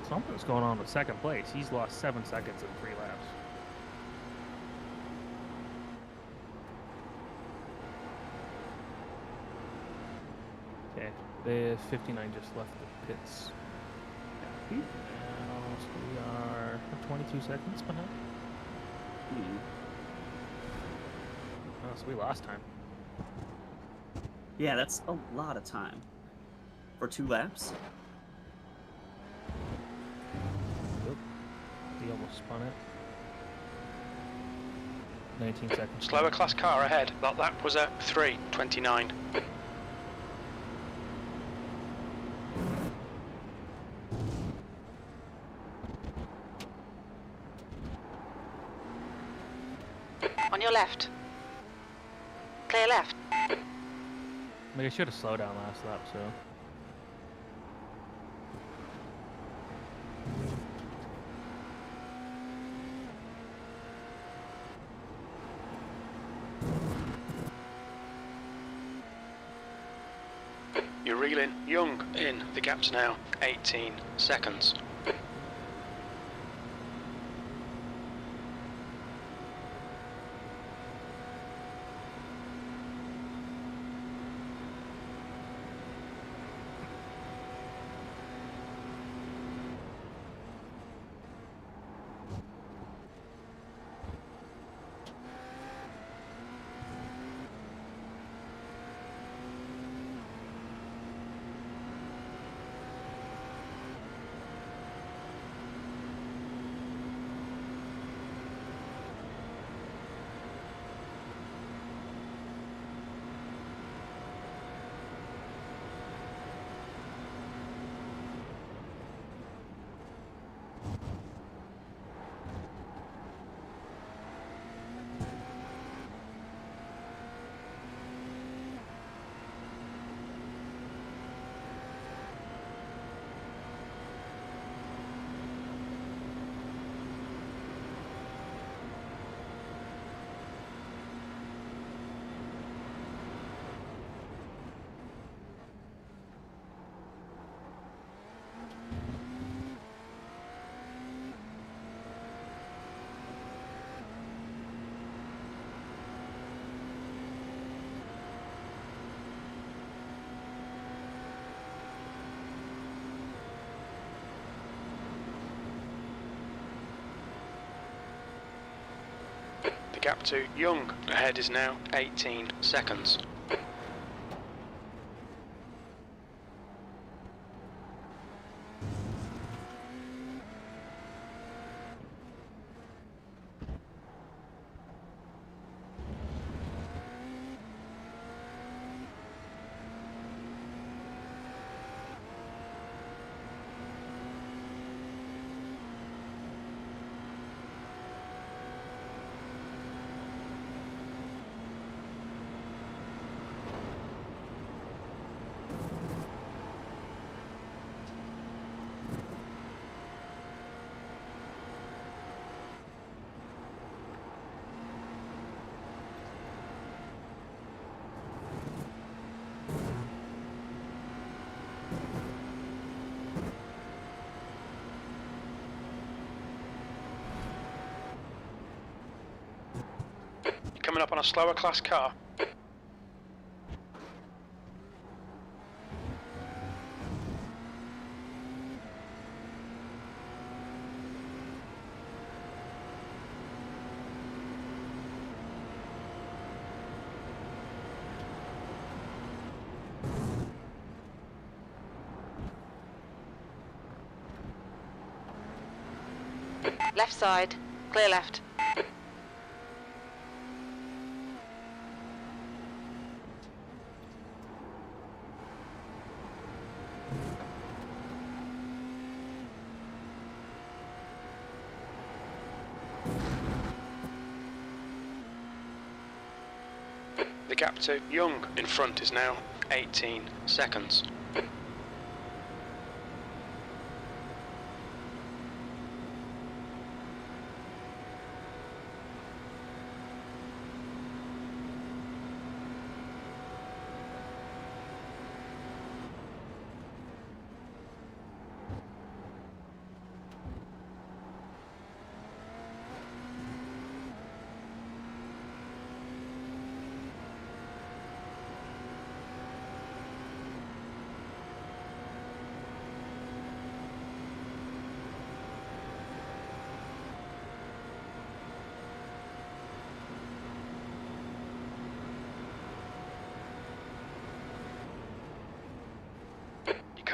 Something's going on with second place. He's lost 7 seconds in 3 laps. Okay, the 59 just left the pits. Now, so we are 22 seconds behind. Oh, so we lost time. Yeah, that's a lot of time. For 2 laps? Yep. He almost spun it. 19 seconds. Slower class car ahead. That lap was at 3:29. On your left. Clear left. Like, I should have slowed down last lap, so. You're reeling Young in. The gap's now 18 seconds. The gap to Young ahead is now 18 seconds. Coming up on a slower class car. Left side. Clear left. The gap to Young in front is now 18 seconds.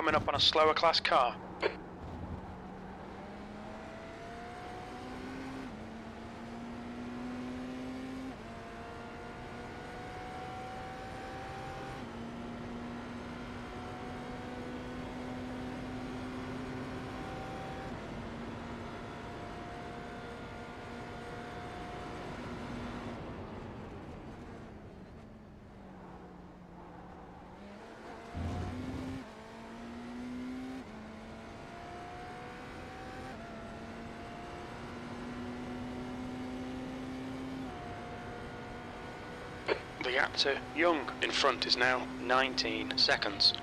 coming up on a slower class car. The gap to Young in front is now 19 seconds.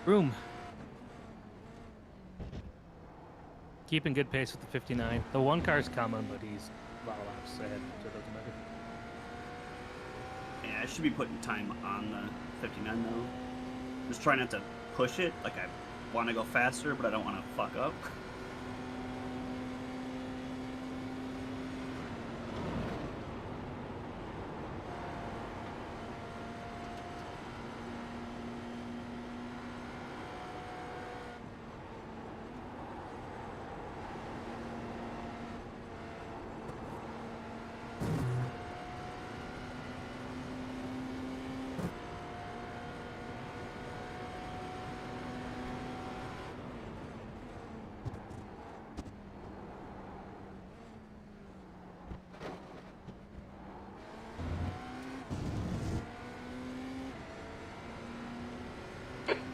Room. Keeping good pace with the 59. The one car's coming, but he's a lot of laps ahead, so it doesn't matter. Yeah, I should be putting time on the 59 though. Just trying not to push it. Like I want to go faster, but I don't want to fuck up.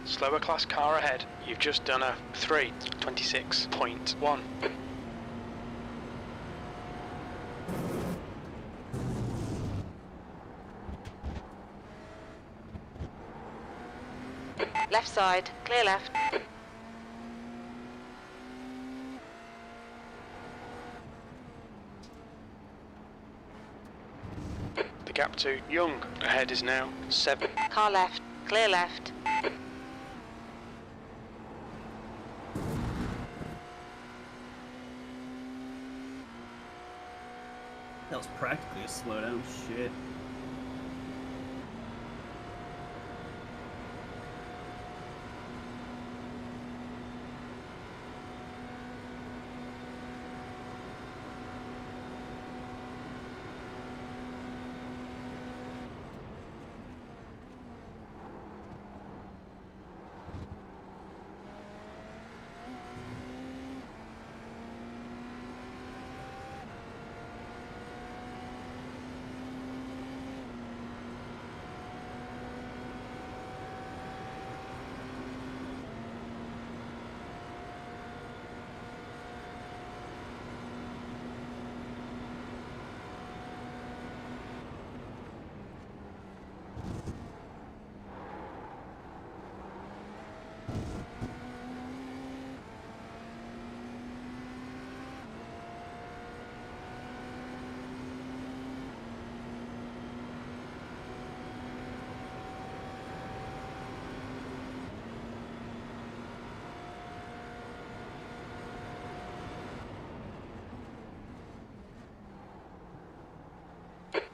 Slower class car ahead. You've just done a 3:26.1. Left side, clear left. The gap to Young ahead is now 7. Car left, clear left. That was practically a slowdown. Shit.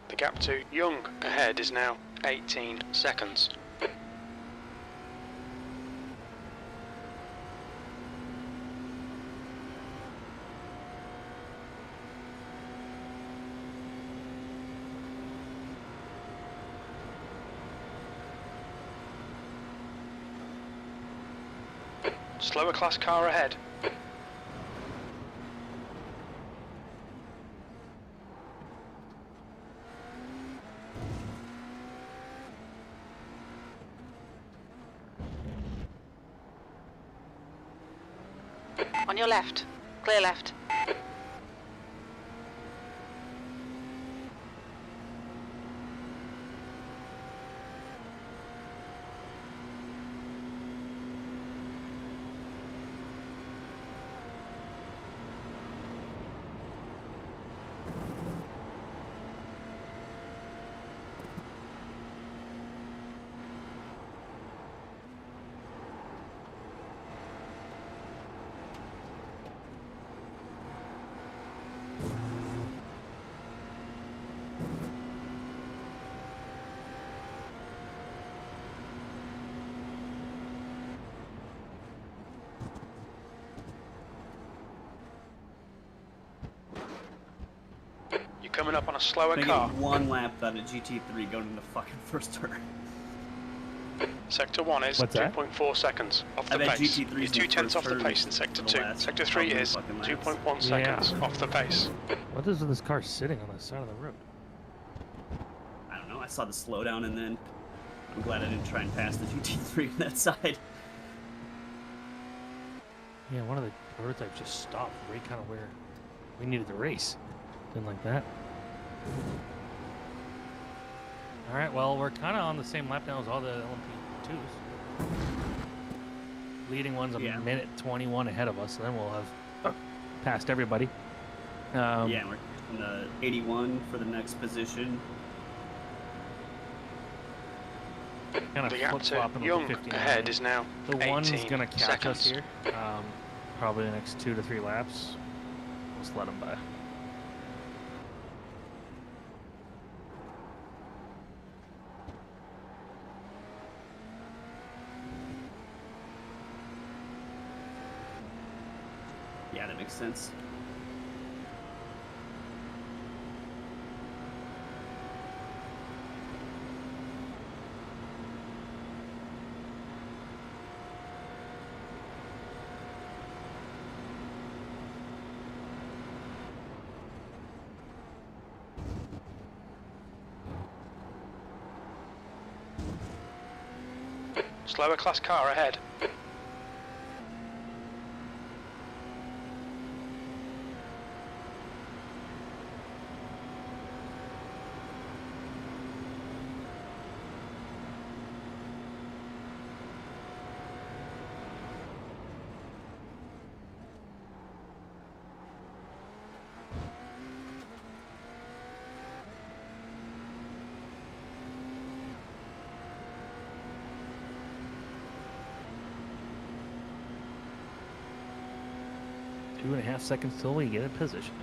The gap to Young ahead is now 18 seconds. Slower class car ahead. On your left, clear left. coming up on a slower Gonna car. get one lap out of GT3 going into the fucking first turn. Sector 1 is What's that? 2.4 seconds off I the bet pace. GT3 's You're in the 2/10 off the first pace turn in Sector for the 2. last Sector 3 couple is fucking laps. 2.1 Yeah. seconds off the pace. What is with this car sitting on the side of the road? I don't know. I saw the slowdown and then I'm glad I didn't try and pass the GT3 on that side. Yeah, one of the prototypes just stopped right kind of where we needed to race. Didn't like that. All right, well, we're kind of on the same lap now as all the LMP2s. Leading one's a Yeah. minute 21 ahead of us, so then we'll have passed everybody. Yeah, and we're in the 81 for the next position. Kind of The gap to flip-flopping with Young the 59. ahead is now The one's 18 going to catch us seconds. here. Probably the next 2 to 3 laps. Just let him by. Yeah, that makes sense. Slower class car ahead. Two and a half seconds till we get in position.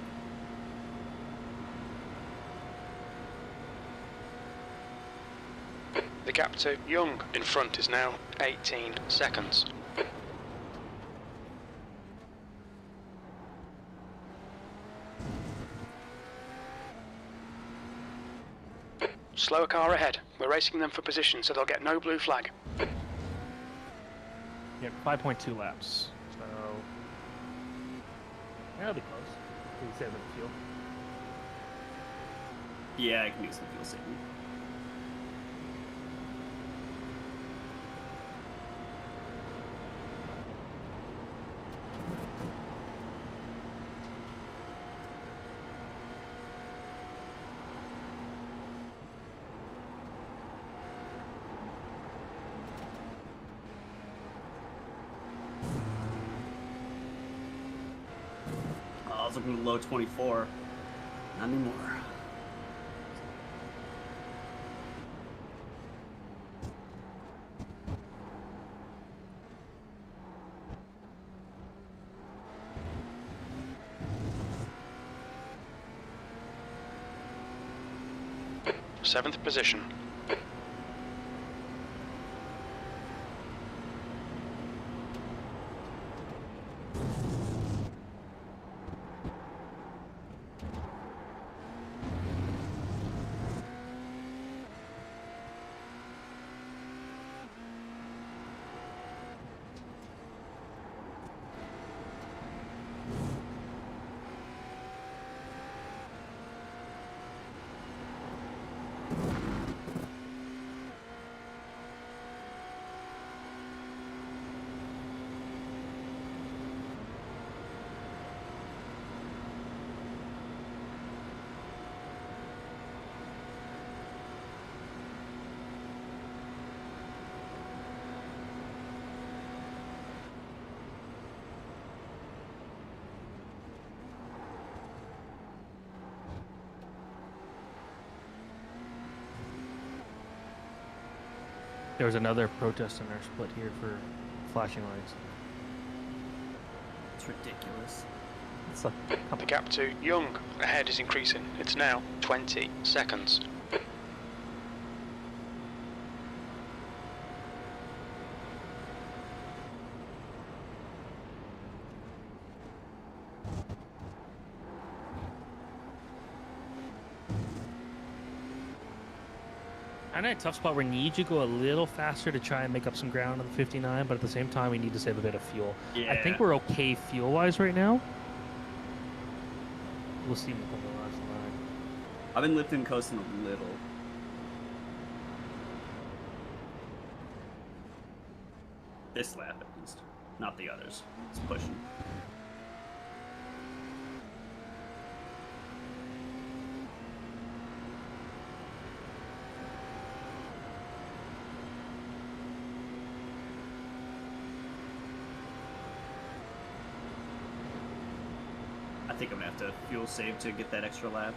The gap to Young in front is now 18 seconds. Slower car ahead. We're racing them for position, so they'll get no blue flag. Yeah, 5.2 laps. So that'll be close. We can save the fuel. Yeah, I can use some fuel saving. I was looking at low 24. Not anymore. Seventh position. There was another protest in our split here for flashing lights. It's ridiculous. It's a The gap to Young ahead is increasing. It's now 20 seconds. I'm in a tough spot where we need you to go a little faster to try and make up some ground on the 59, but at the same time, we need to save a bit of fuel. Yeah. I think we're okay fuel-wise right now. We'll see on the last line. I've been lifting coasting a little. This lap, at least. Not the others. It's pushing. I think I'm gonna have to fuel save to get that extra lap.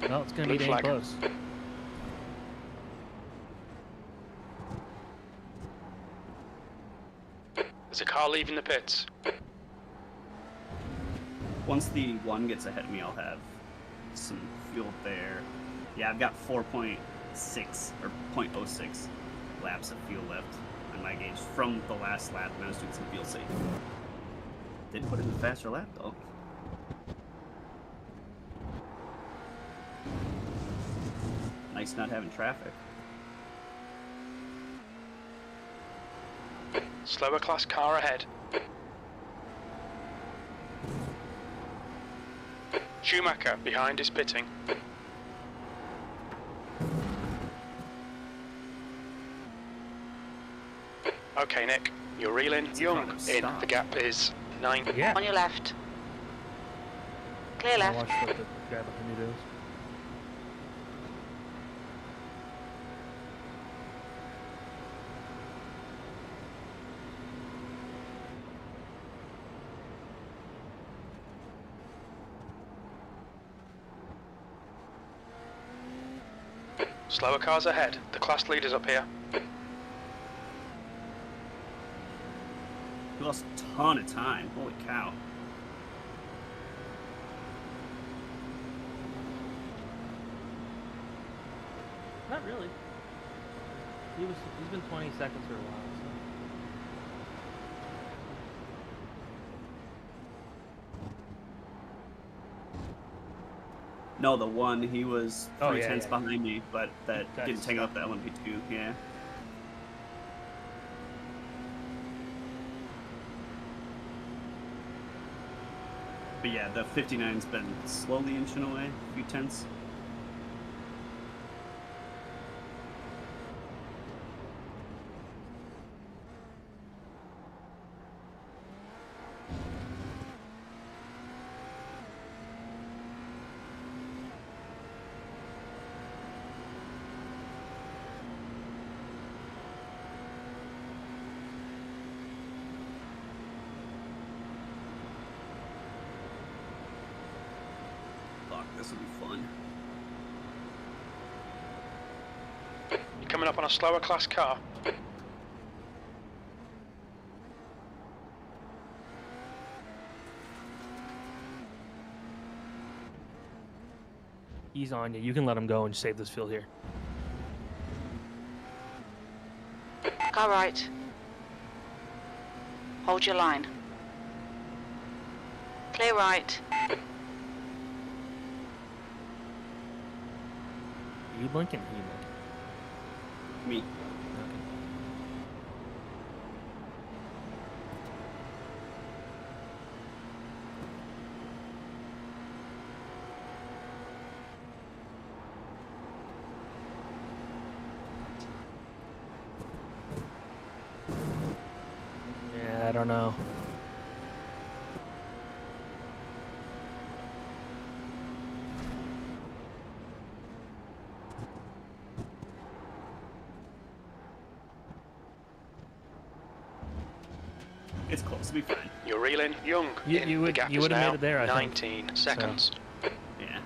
Well, it's going to be Blue dang flag. close. There's a car leaving the pits. Once the one gets ahead of me, I'll have some fuel there. Yeah, I've got 4.6 or 0.06 laps of fuel left on my gauge from the last lap when I was doing some fuel saving. Did put in a faster lap though. Nice not having traffic. Slower class car ahead. Schumacher behind is pitting. Okay, Nick, you're reeling. Young in. Stop. The gap is 9. Yeah. On your left. Clear I'll left. watch what the guy behind me does. Slower cars ahead. The class leader's up here. We lost a ton of time. Holy cow. Not really. He's been 20 seconds for a while. So. No, the one, he was Oh, 3 yeah, tenths yeah. behind me, but that Got didn't take stuck. up the LMP2, yeah. But yeah, the 59's been slowly inching away, a few tenths. Fuck, this will be fun. You're coming up on a slower class car. He's on you. You can let him go and save this field here. Car right. Hold your line. Clear right. Are you blinking? Are you blinking? Me. Okay. Yeah, don't know. It's close to be fine. You're reeling. Young. You The gap would is have now made it there, I think. 19 seconds. Yeah.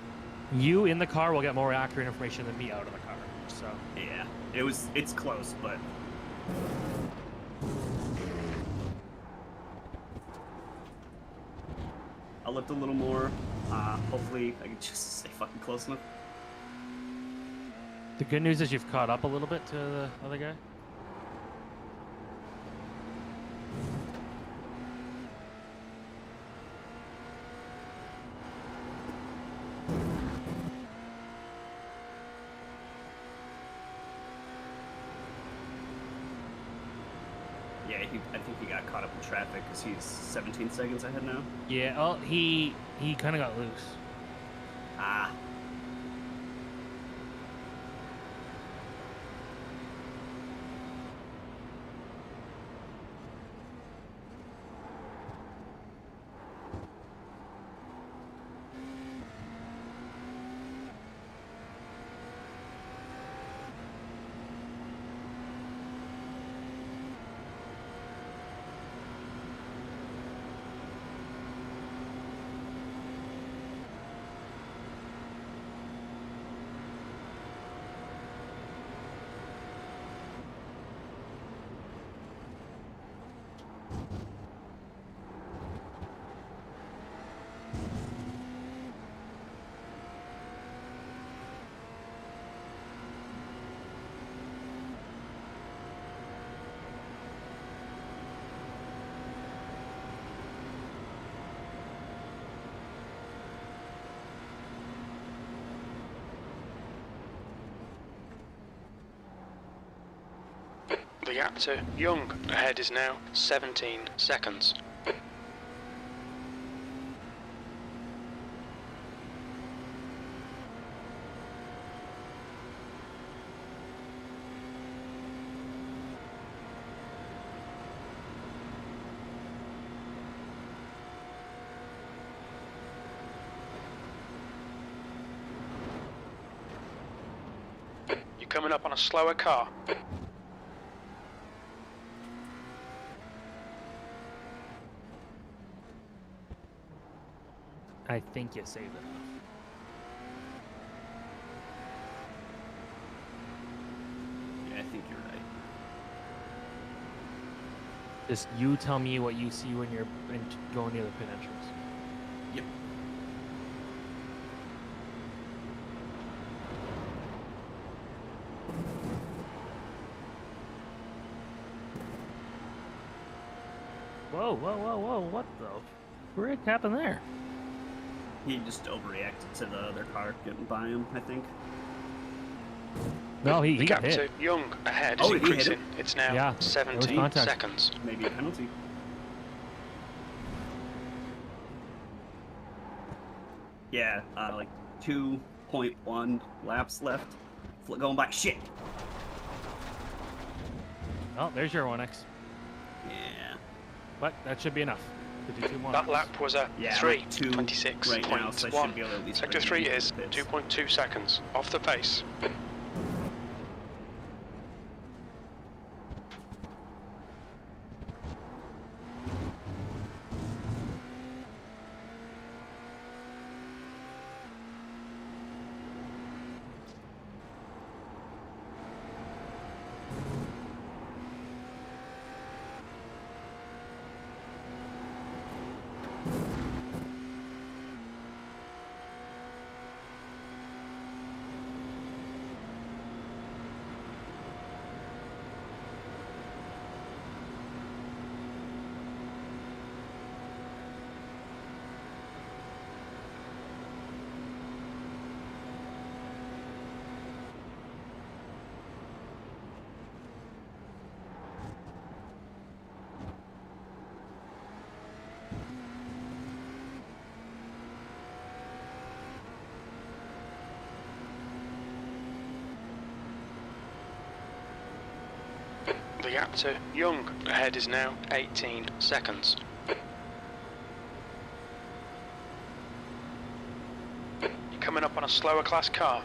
You in the car will get more accurate information than me out of the car. So Yeah. It's close, but I'll lift a little more. Hopefully I can just stay fucking close enough. the good news is you've caught up a little bit to the other guy. Yeah, I think he got caught up in traffic because he's 17 seconds ahead now. Yeah. Oh, he kind of got loose. Ah. The gap to Young ahead is now 17 seconds. You're coming up on a slower car. I think you saved it. Yeah, I think you're right. Just you tell me what you see when you're going near the pit entrance. Yep. Whoa, whoa, whoa, whoa! What the frick happened there? He just overreacted to the other car getting by him, I think. No, he The got gap hit. to Young ahead Oh, is he hit increasing. him? It's now Yeah, there was 17 contact. seconds. Maybe a penalty. Yeah, like 2.1 laps left. Going by. Shit. Oh, there's your 1x. Yeah. But that should be enough. 52 That lap was a Yeah, I'm at 2 3:26.1. right now, so I should be able to at least Sector bring 3 him is into the pits. 2.2 seconds off the pace. The gap to Young ahead is now 18 seconds. You're coming up on a slower class car.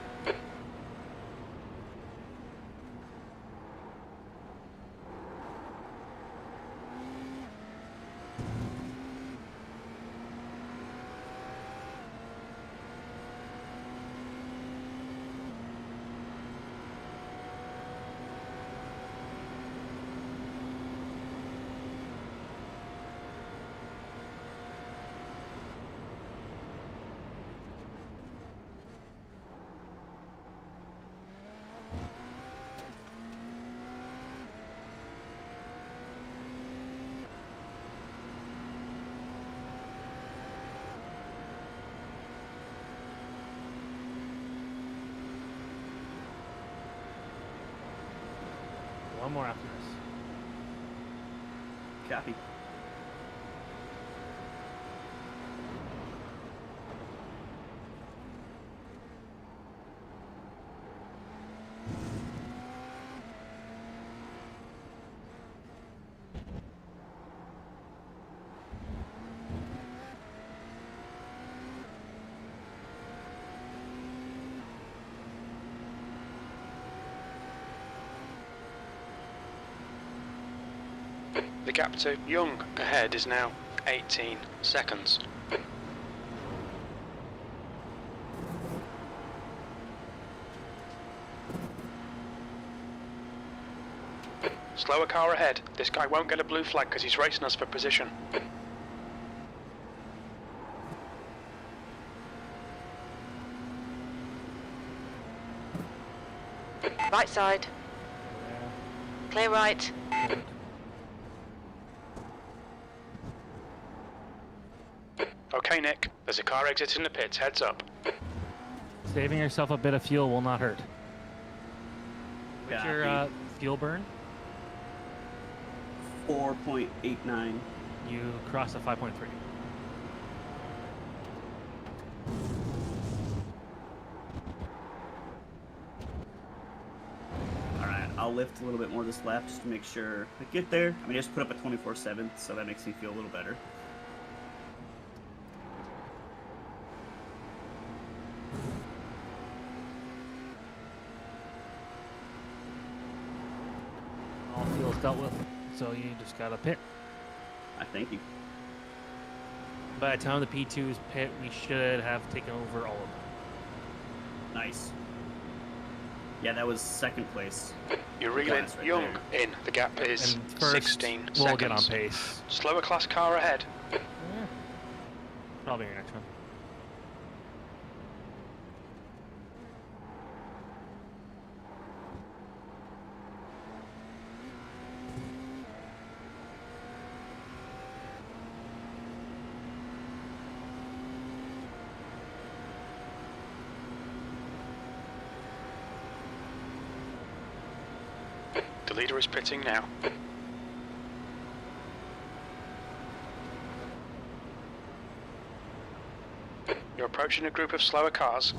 One more after this. Copy. The gap to Young ahead is now 18 seconds. Slower car ahead. This guy won't get a blue flag because he's racing us for position. Right side. Clear right. Okay, Nick. There's a car exiting the pits. Heads up. Saving yourself a bit of fuel will not hurt. What's your Copy. fuel burn? 4.89. You cross a 5.3. Alright, I'll lift a little bit more this lap just to make sure I get there. I mean, I just put up a 24/7, so that makes me feel a little better. All fuel's dealt with, so you just gotta pit. I thank you. By the time the P2s pit, we should have taken over all of them. Nice. Yeah, that was second place. You're reeling Guys right Young there. in. The gap is And first, 16 we'll seconds. get on pace. Slower class car ahead. Yeah. Probably your next one. The leader is pitting now. You're approaching a group of slower cars.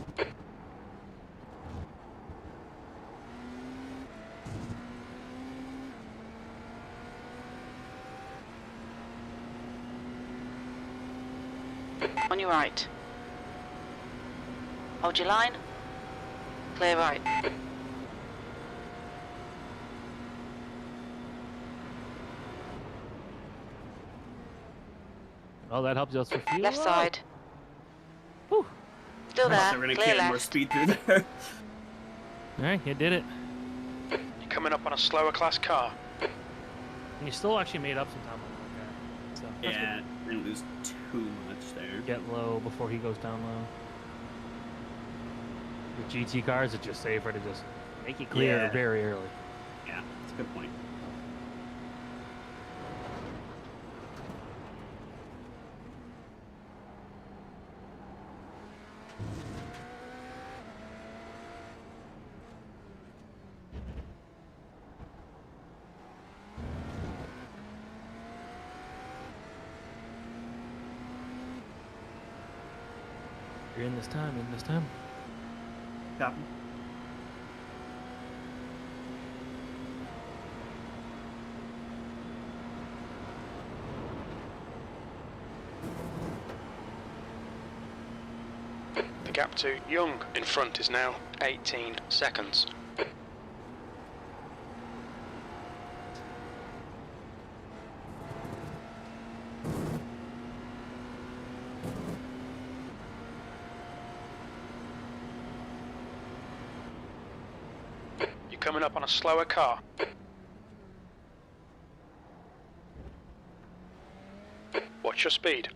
On your right. Hold your line. Clear right. Oh, that helps us for fuel. Left side. Whew. Still I thought there. they were gonna Clear carry more left. speed through there. Alright, you did it. You're coming up on a slower class car. And you still actually made up some time on that guy. So that's Yeah, didn't lose too much there. good. Get low before he goes down low. With GT cars, it's just safer to just make it clear Yeah. very early. Yeah, that's a good point. You're in this time, in this time. Copy. gap to Young in front is now 18 seconds. You're coming up on a slower car. Watch your speed.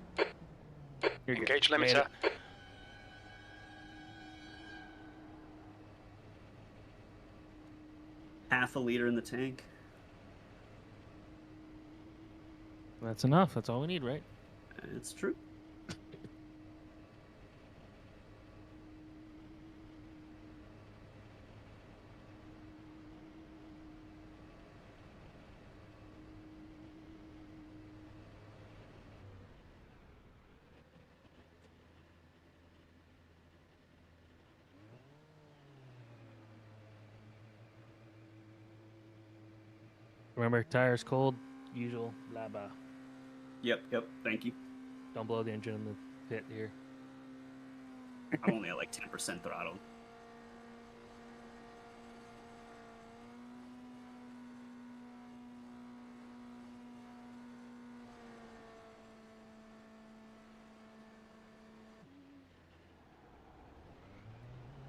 Engage limiter. Half a liter in the tank. That's enough. That's all we need, right? It's true. Remember, tires cold, usual, blah blah. Yep. Thank you. Don't blow the engine in the pit here. I'm only at like 10% throttle.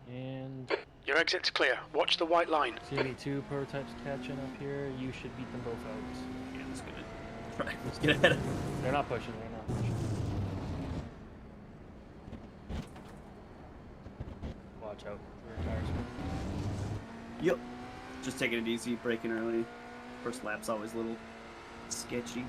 And Your exit's clear. Watch the white line. CV2 prototypes catching up here. You should beat them both out. Yeah, let's get it. Right, let's get ahead of them. They're not pushing. They're not pushing. Watch out. Rear tires. Yep. Just taking it easy, braking early. First lap's always a little sketchy.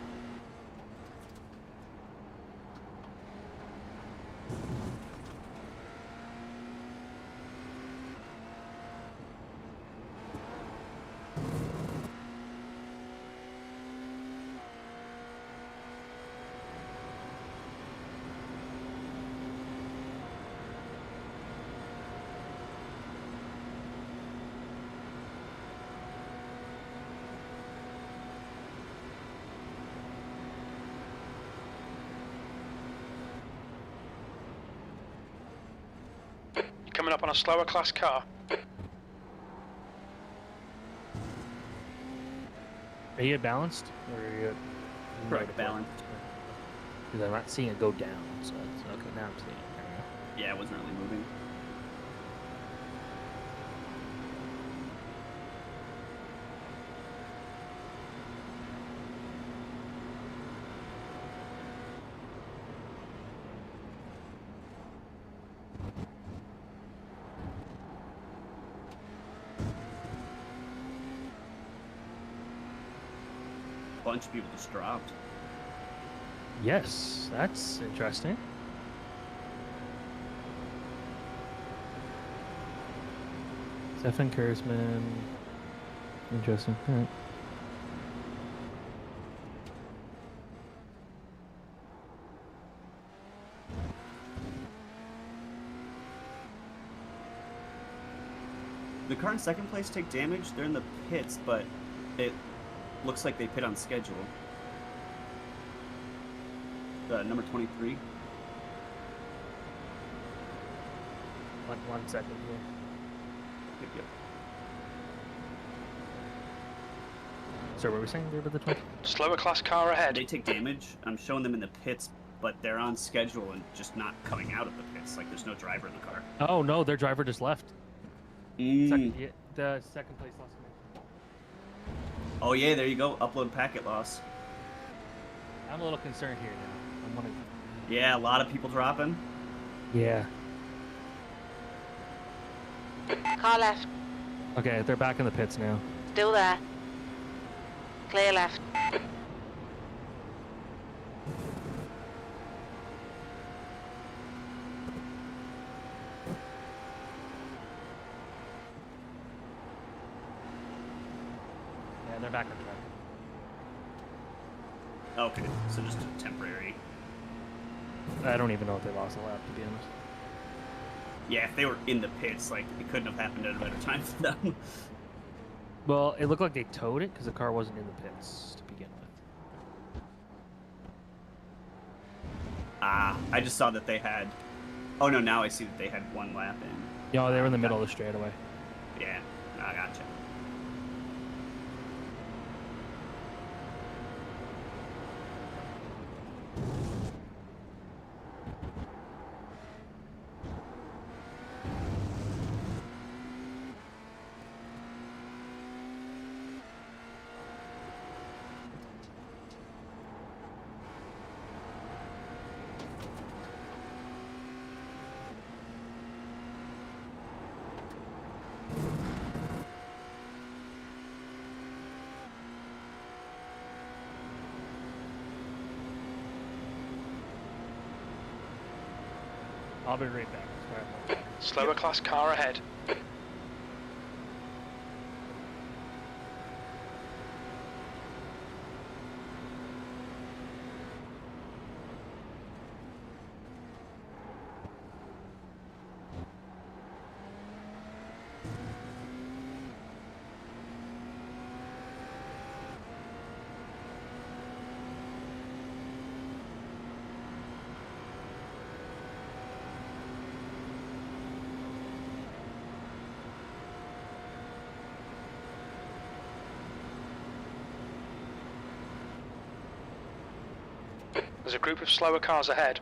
Coming up on a slower class car. Are you balanced? Or are you Right, balanced. Because I'm not seeing it go down, so it's okay. Now I'm seeing it. There we go. Yeah, it wasn't really moving. Bunch of people just dropped. Yes, that's interesting. Stefan Kurzman. Interesting. All right. The car in second place take damage. They're in the pits, but it looks like they pit on schedule. Number 23. One second here. Yep. So what were we saying there about the 20? Slower class car ahead. They take damage. I'm showing them in the pits, but they're on schedule and just not coming out of the pits. Like there's no driver in the car. Oh no, their driver just left. Second, yeah, the second place lost connection. Oh yeah, there you go. Upload packet loss. I'm a little concerned here now. I'm wondering. Yeah, a lot of people dropping. Yeah. Car left. Okay, they're back in the pits now. Still there. Clear left. Yeah, they're back on track. Okay, so just temporary. I don't even know if they lost a lap, to be honest. Yeah, if they were in the pits, like it couldn't have happened at a better time for them. Well, it looked like they towed it because the car wasn't in the pits to begin with. Ah, I just saw that they had Oh no, now I see that they had one lap in. Yeah, they were in the middle of the straightaway. Yeah, I gotcha. I'll be right back. Sorry. Slower class car ahead. There's a group of slower cars ahead.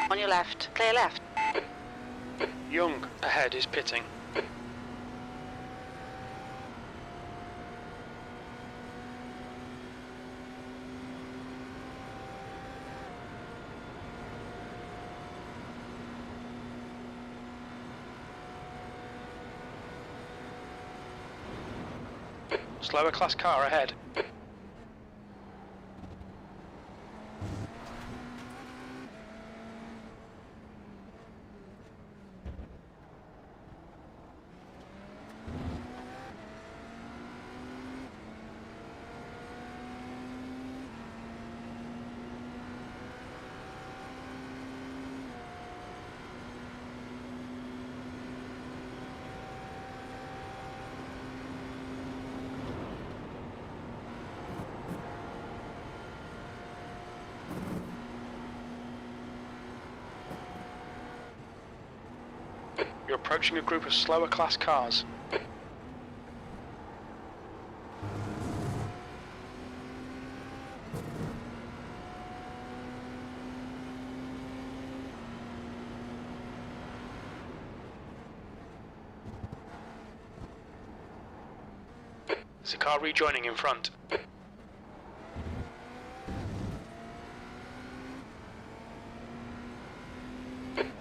On your left. Clear left. Young ahead is pitting. Slower class car ahead. You're approaching a group of slower class cars. There's a car rejoining in front.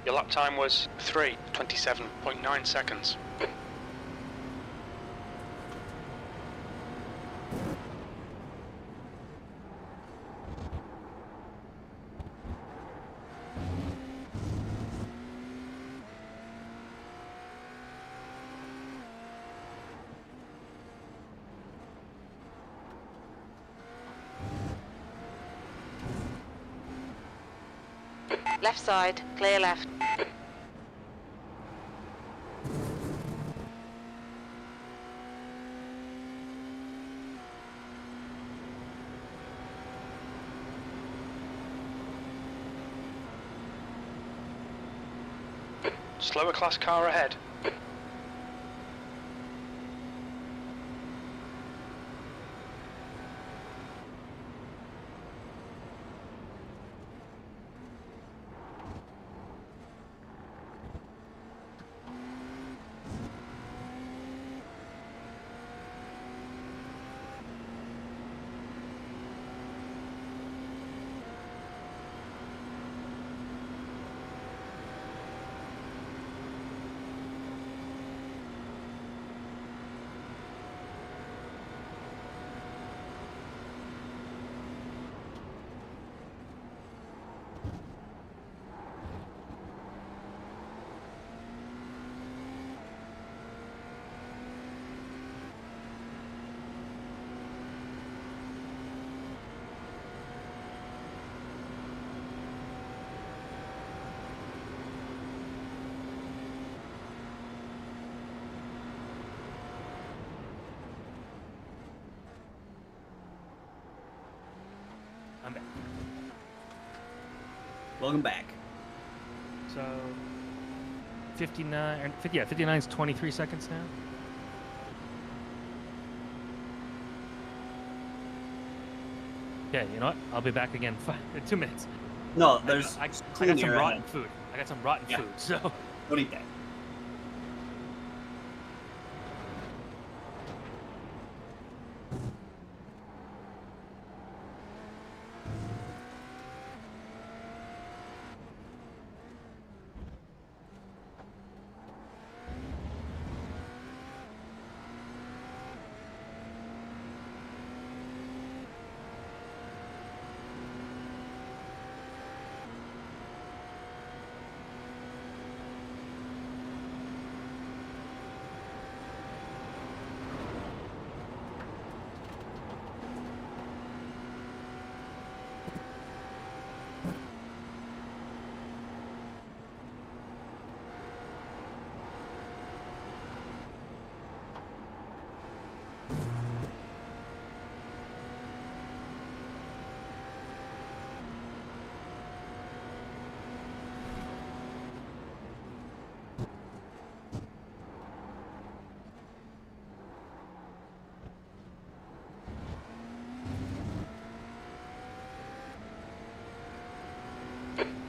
Your lap time was 3:27.9 seconds. Left side. Clear left. Slower class car ahead. I'm back. Welcome back. So 59 is 23 seconds now. Okay, you know what? I'll be back again in 2 minutes. No, there's I got clean some air rotten ahead. food. I got some rotten Yeah. food, so Don't eat that.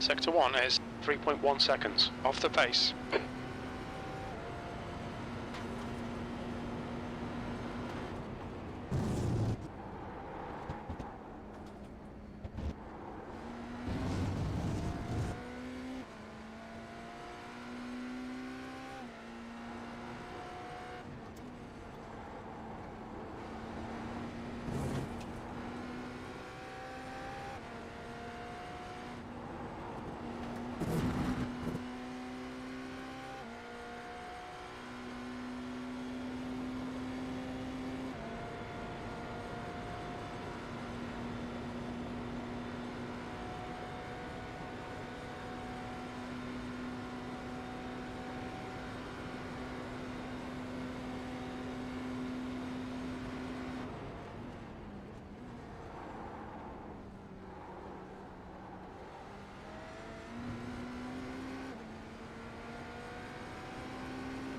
Sector 1 is 3.1 seconds off the pace.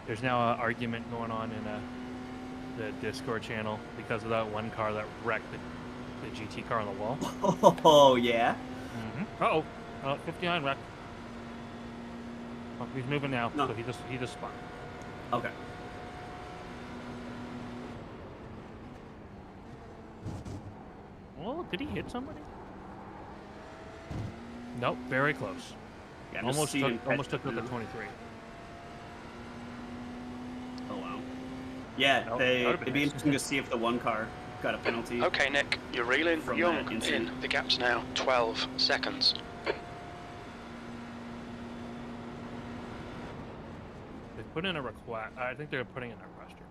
there's now an argument going on in the Discord channel because of that one car that wrecked the GT car on the wall. Oh, yeah? Uh-oh. 59 wrecked. Oh, he's moving now, No. so he just spun. Okay. Oh, did he hit somebody? Nope, very close. Yeah, I'm just Almost seeing took out the now. 23. Oh, wow. Yeah, Nope, that it'd would've been be nice. interesting to see if the one car got a penalty. Okay, Nick, you're reeling From young that in. incident. The gap's now 12 seconds. They put in a request. I think they're putting in a request here.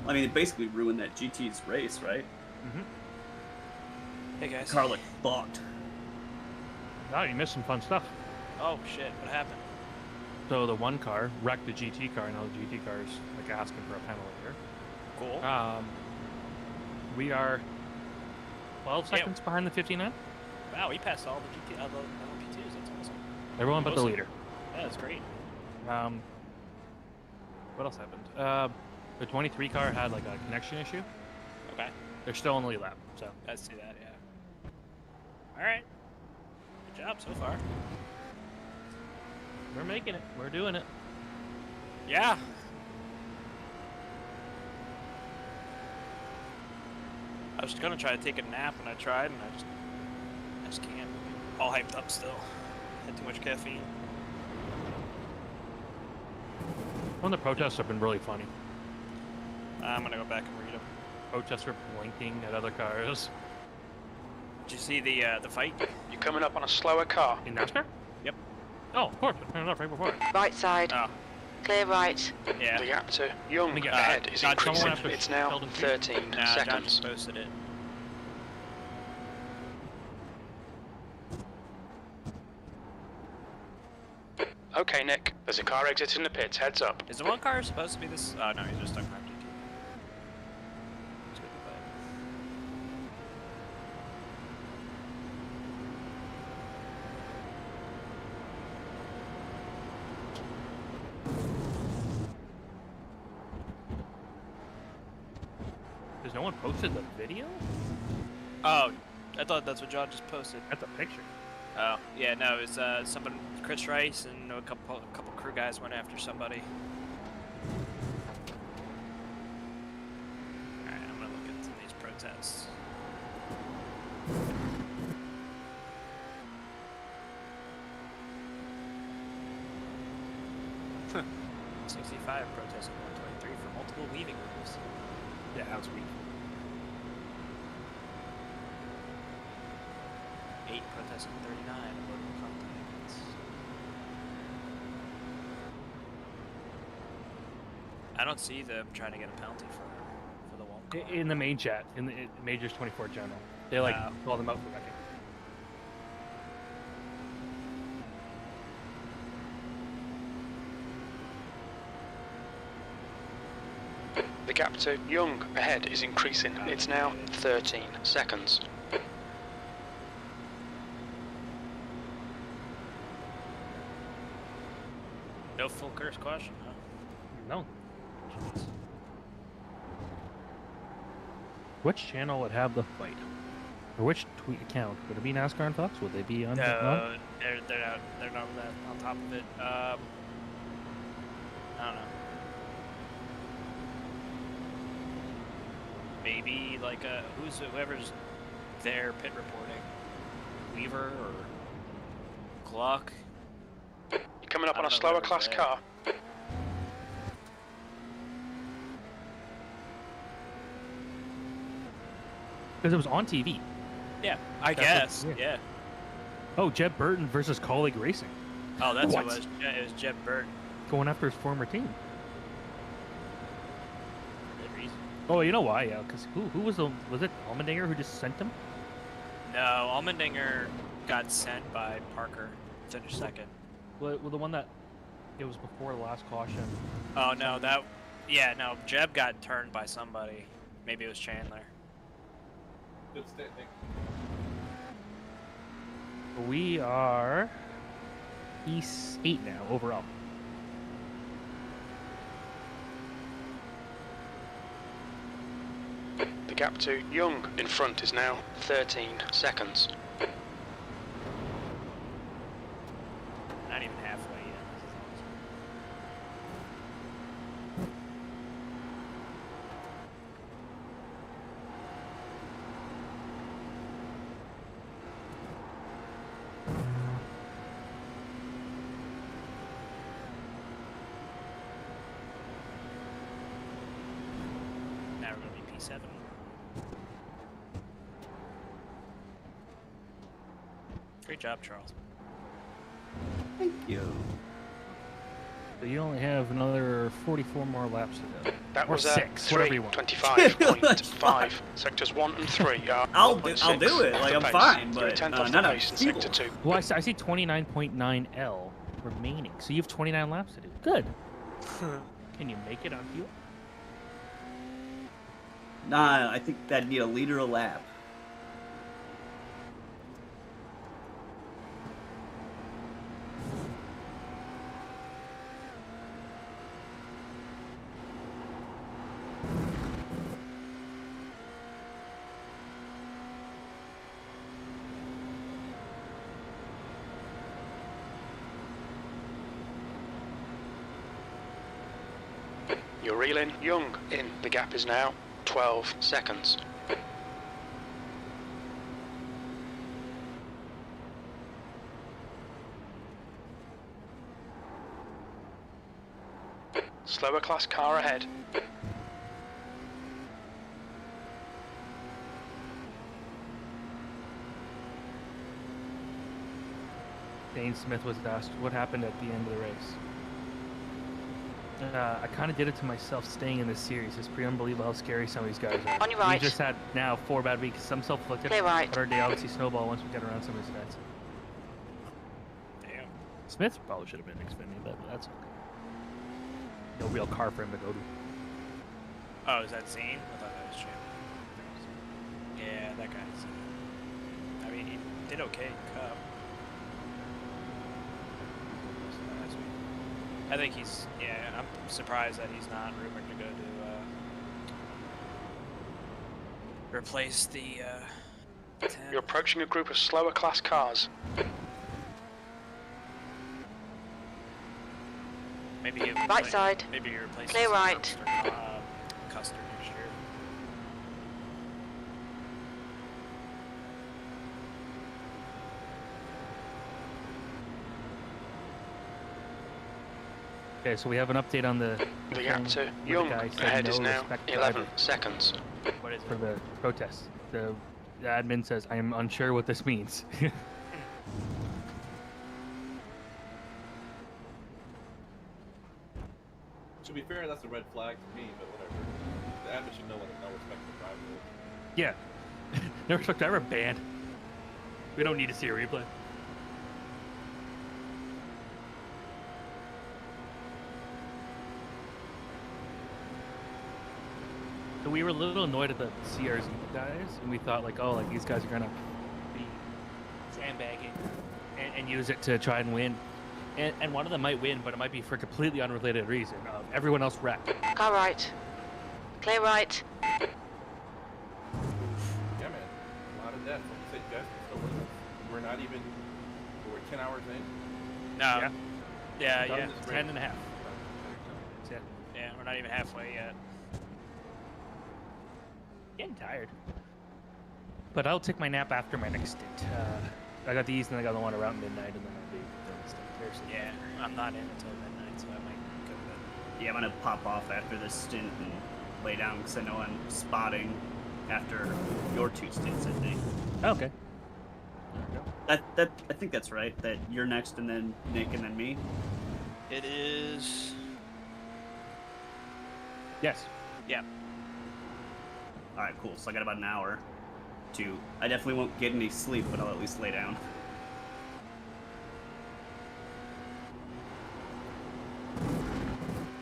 I mean, it basically ruined that GT's race, right? Hey guys. The car looked fucked. Oh, you missed some fun stuff. Oh shit, what happened? So the one car wrecked the GT car, and now the GT car is like asking for a penalty here. Cool. We are 12 Yeah. seconds behind the 59. Wow, we passed all the LMP2s. That's awesome. Everyone but the Awesome. leader. Yeah, that's great. What else happened? The 23 car had like a connection issue. Okay, They're still on the lead lap, so I see that. Yeah. All right. Good job so far. we're making it. We're doing it. Yeah. I was gonna try to take a nap, and I tried, and I just can't. All hyped up still. Had too much caffeine. One of the protests have been really funny. I'm gonna go back and read them. Protests are blinking at other cars. Did you see the fight? You're coming up on a slower car. In NASCAR? Yep. Oh, of course. I turned it off right before. Right side. Oh, Clear right. yeah. The gap to young Let me get ahead back. is Someone increasing. have to It's now tell them to- 13 Nah, John seconds. just posted it. Okay, Nick, there's a car exiting the pits. Heads up. Is the one car supposed to be this? Oh no, he's just talking about GT. It's good to play. no one posted the video? Oh, I thought that's what John just posted. That's a picture. Oh, yeah, no, it was someone, Chris Rice and a couple crew guys went after somebody. Alright, I'm gonna look into these protests. Huh. 65 protesting 123 for multiple weaving rules. Yeah, that was weak. 8 protesting 39 of local contacts. I don't see them trying to get a penalty for the one. In the main chat, in the Majors24 general, they like call them out for wrecking. The gap to Young ahead is increasing. It's now 13 seconds. No full curse question, huh? No. Which channel would have the fight? Or which tweet account? Would it be NASCAR and Fox? Would they be on? No, they're not that on top of it. I don't know. Maybe like whoever's there pit reporting, Weaver or Gluck. You're coming up on a slower class car. Because it was on TV. Yeah, I guess. Yeah. Oh, Jeb Burton versus Colleague Racing. Oh, that's What? what it was. Yeah, it was Jeb Burton. Going after his former team. For good reason. Oh, you know why? Yeah, because who was it Allmendinger who just sent him? No, Allmendinger got sent by Parker. Finished second. Well, the one that it was before the last caution. Oh no, no, Jeb got turned by somebody. Maybe it was Chandler. Good standing. We are E8 now overall. The gap to Young in front is now 13 seconds. Not even halfway yet. Now we're going to be P7. Great job, Charles. Thank you. So you only have another 44 more laps to go. That or was 6, whatever you want. 25.5. Sectors 1 and 3 are I'll do 1.6 it. Like, off I'm the pace. fine, You're a but tenth off the not pace in people. Sector 2. Well, I see 29.9 L remaining. So you have 29 laps to do. Good. Can you make it on fuel? Nah, I think that'd need a liter a lap. You're reeling Young in. The gap is now 12 seconds. Slower class car ahead. Dane Smith was asked what happened at the end of the race. I kind of did it to myself staying in this series. It's pretty unbelievable how scary some of these guys are. On your right. We just had now 4 bad weeks. Some self-inflicted. Clear right. But our day obviously snowball once we get around some of his stats. Damn. Smith probably should have been Xfinity, but that's okay. No real car for him to go to. Oh, is that Zane? I thought that was Jim. Yeah, that guy's. I mean, he did okay in Cup. Last week. I think he's. Yeah, I'm surprised that he's not rumored to go to replace the 10. You're approaching a group of slower class cars. Maybe you Right side. Maybe you replace Clear right. Custer next year. Okay, so we have an update on the The gap thing to where the Young guy said ahead no is now respect 11 driver seconds. What is for it? the protest. The admin says, I am unsure what this means. To be fair, that's a red flag to me, but whatever. The admin should know what a no respect for driver is. Yeah. No respect driver banned. We don't need to see a replay. So we were a little annoyed at the Sears guys, and we thought like, oh, like these guys are gonna be sandbagging and use it to try and win. And one of them might win, but it might be for a completely unrelated reason. Everyone else wrecked. Car right. Clear right. Yeah, man. A lot of deaths. Like you said, you guys can still win this. We're not even. We're 10 hours in. No. Yeah. Yeah, Done yeah. this 10 and a half. Yeah. Yeah, we're not even halfway yet. Getting tired. But I'll take my nap after my next stint. I got these, and I got the one around midnight, and then I'll be done with stint here. So Yeah, I'm not in until midnight, so I might go to bed. Yeah, I'm gonna pop off after this stint and lay down because I know I'm spotting after your 2 stints, I think. Okay. I think that's right. That you're next, and then Nick, and then me. It is. Yes. Yeah. All right, cool. So I got about an hour to. I definitely won't get any sleep, but I'll at least lay down.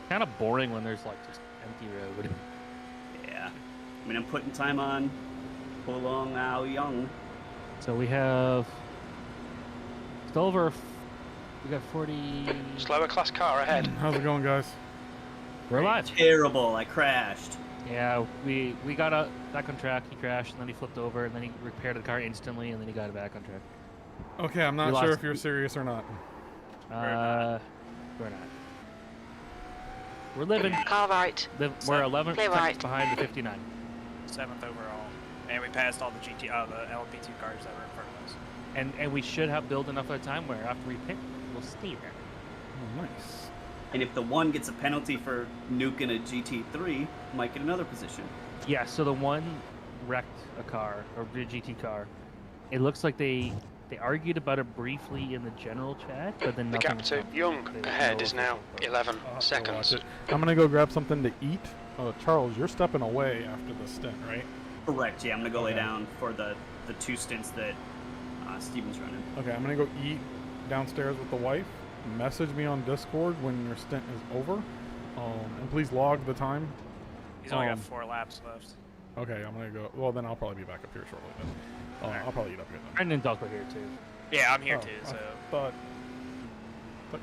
Kind of boring when there's like just empty road. Yeah. I mean, I'm putting time on. Pull along now, young. So we have still over. We got 40. Slower class car ahead. How's it going, guys? We're alive. Terrible. I crashed. Yeah, we got back on track. He crashed, and then he flipped over, and then he repaired the car instantly, and then he got it back on track. Okay, I'm We not sure lost- if you're serious or not. We're not. We're living. Car right. We're 11 Clear seconds right. behind the 59. 7th overall. And we passed all the the LP2 cars that were in front of us. And we should have built enough of time where after we pick, we'll stay there. Oh, nice. And if the one gets a penalty for nuking a GT3, might get another position. Yeah, so the one wrecked a car, or a GT car. It looks like they argued about it briefly in the general chat, but then The nothing gap to happened. Young There was ahead no is now official vote. 11 I'll have to watch seconds. it. I'm gonna go grab something to eat. Charles, you're stepping away after the stint, right? Correct. Yeah, I'm gonna go lay Okay. down for the 2 stints that Steven's running. Okay, I'm gonna go eat downstairs with the wife. Message me on Discord when your stint is over, and please log the time. He's only got Um, 4 laps left. Okay, I'm gonna go. Well, then I'll probably be back up here shortly. Then I'll probably eat up here then. Brendan and Doc were here too. Yeah, I'm here Oh, too, I so. thought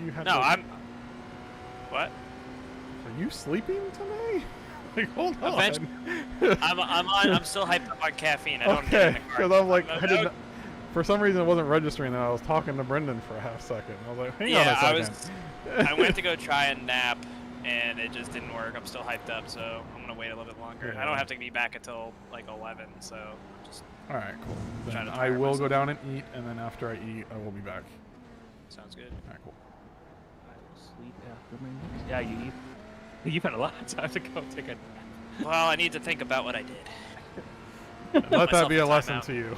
you had. No, to- I'm. What? Are you sleeping today? Like, hold on. Eventually- I'm still hyped up on caffeine. I don't get in Okay, the car. because I'm like, I'm- I didn't. For some reason, it wasn't registering that I was talking to Brendan for a half second. I was like, hang on a Yeah, second. I went to go try and nap, and it just didn't work. I'm still hyped up, so I'm gonna wait a little bit longer. Yeah. I don't have to be back until like 11, so I'm just All right, cool. Trying Then to I tire will go myself. down and eat, and then after I eat, I will be back. sounds good. All right, cool. I will sleep after my next. Yeah, you've had a lot of time to go take a nap. Well, I need to think about what I did. Let that be a Myself a lesson timeout. to you.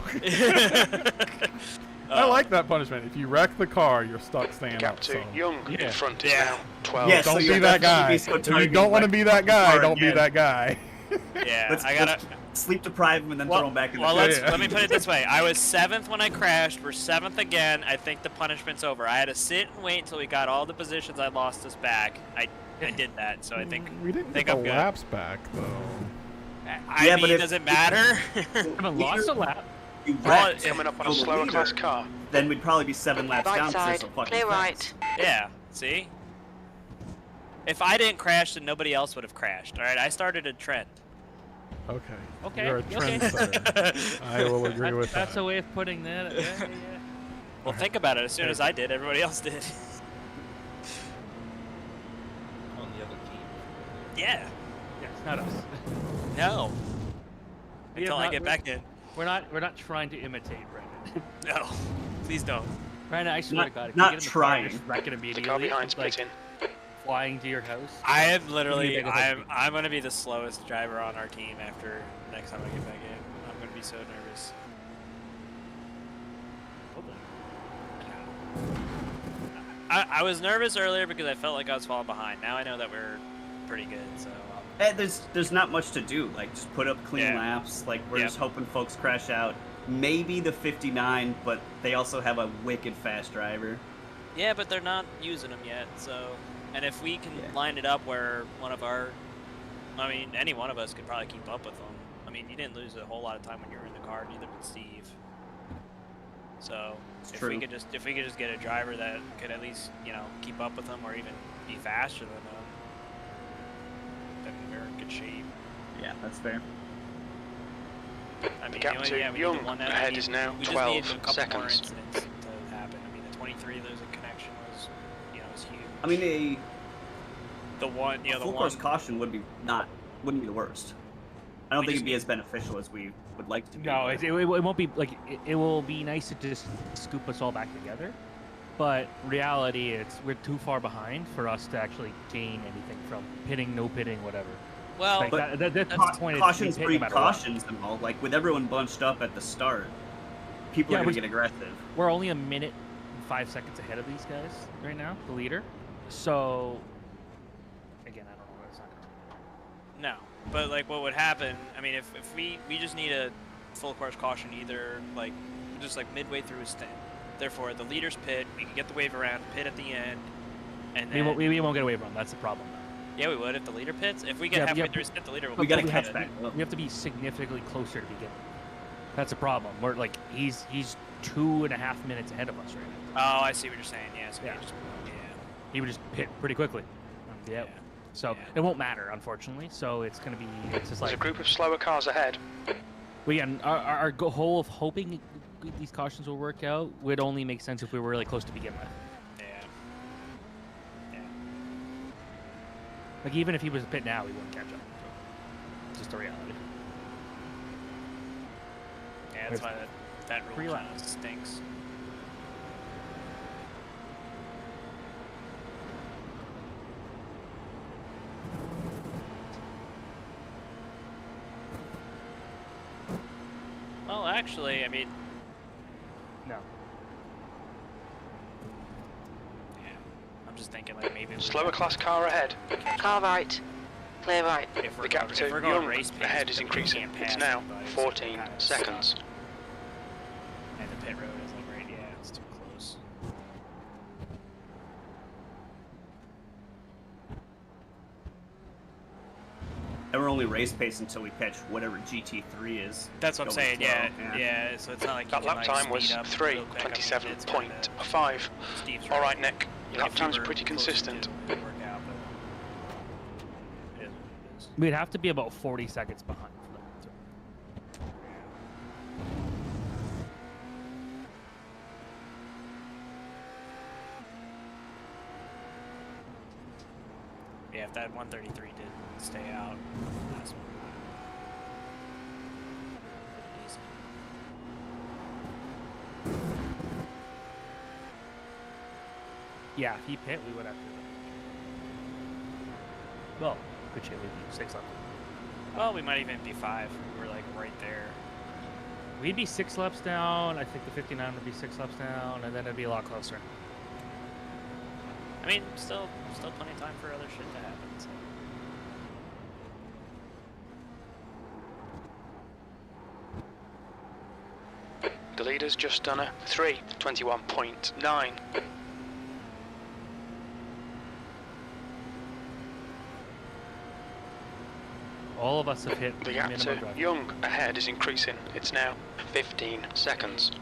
I like that punishment. If you wreck the car, you're stuck staying Gap up. to So. Young Yeah. in front is Yeah. now 12. Yes. Don't So be you'll that definitely guy. be so If tired you you don't want to wreck be the that guy, car don't be again. that guy. Yeah, Let's, I gotta. let's sleep deprive him and then throw him back in the Well, car. let me put it this way. I was 7th when I crashed. We're 7th again. I think the punishment's over. I had to sit and wait until we got all the positions I lost us back. I did that, so I think we didn't think get I'm the good. laps back though. Yeah, mean, but if- does it matter? I haven't lost a lap. You Well, wrecked Coming up on a the slower leader, class car. then we'd probably be 7 laps down Right 'cause they're side. so fucking Clear fast. right. Yeah, see? If I didn't crash, then nobody else would have crashed, alright? I started a trend. Okay. Okay. You're a trendsetter. I will agree with That's that. a way of putting that. Yeah. Well, think about it. As soon as I did, everybody else did. On the other team. Yeah. Yeah, it's not us. No. We Until have I not- get back in. We're not trying to imitate Brenden. No. Please don't. Brenden, I swear to God, if not you get in the trying. car, just wreck it The immediately. car behind's like split in. flying to your house. I am literally, Big of a- I'm gonna be the slowest driver on our team after next time I get back in. I'm gonna be so nervous. I was nervous earlier because I felt like I was falling behind. Now I know that we're pretty good, so. There's not much to do. Like, just put up clean Yeah. laps. Like, we're Yep. just hoping folks crash out. Maybe the 59, but they also have a wicked fast driver. Yeah, but they're not using them yet, so. And if we can line it up where one of our, I mean, any one of us could probably keep up with them. I mean, you didn't lose a whole lot of time when you were in the car, neither did Steve. So It's if true. we could just get a driver that could at least, you know, keep up with them or even be faster than them, then we're in good shape. Yeah, that's fair. I mean, gap to we need Young the one that ahead we is need, now we just 12 need a couple more seconds. incidents to happen. I mean, the 23 losing connection was, you know, was huge. I mean, The one, you a know, the full one. course caution wouldn't be the worst. I don't We think just it'd be as beneficial as we would like it to be. No, but- it won't be like it will be nice to just scoop us all back together, but reality we're too far behind for us to actually gain anything from pitting, no pitting, whatever. Well, Like, But that's the point. is cautions we pit no breed matter what. cautions and all. Like, with everyone bunched up at the start, people Yeah, are going we- to get aggressive. We're only a minute and 5 seconds ahead of these guys right now, the leader. So again, I don't know. That's not gonna. no, but like what would happen? I mean, if we just need a full course caution either like just like midway through a stint. Therefore, the leaders pit. We can get the wave around, pit at the end, and then We won't get away from them. That's the problem. yeah, we would if the leader pits. If we get Yeah, halfway yeah, through a stint, the leader will. We gotta we catch have, back up. We have to be significantly closer to begin with. That's a problem. We're like he's 2.5 minutes ahead of us right now. Oh, I see what you're saying. Yeah, so Yeah. yeah. He would just pit pretty quickly. Yeah. So Yeah. it won't matter, unfortunately. So it's gonna be it's just There's like a group of slower cars ahead. again, our goal of hoping these cautions will work out would only make sense if we were really close to begin with. Yeah. Yeah. Like even if he was to pit now, he wouldn't catch up. It's just a reality. Yeah, that's There's why that three rule kind of laps. stinks. Well, actually, I mean, No. yeah, I'm just thinking like maybe we Slower have class car ahead. to catch Car up. right. Clear right. If we're The gap going, to if we're going Young race pace, ahead is then we increasing. can't It's pass now anybody, so we're 14 kinda seconds. stuck. And the pit road is like right, yeah, it's too close. And we're only race pace until we catch whatever GT3 is. That's what I'm going saying. slow. Yeah. So it's not like That you can, lap like, time was speed up real quick. I mean, it's kinda- 3:27.5. Steve's All right. right, Nick. Your lap If you time's were pretty closer consistent. to it, it'd work out, but it is what it is. We'd have to be about 40 seconds behind for that. Yeah, if that 133 did stay out, that's easy. Yeah, if he pit, we would have to. Well, good shit, we'd be 6 left. Well, we might even be 5. We're like right there. We'd be 6 laps down. I think the 59 would be 6 laps down, and then it'd be a lot closer. I mean, still plenty of time for other shit to happen. So. The leader's just done a 3:21.9. All of us have hit The gap minimum to drive. Young ahead is increasing. It's now 15 seconds.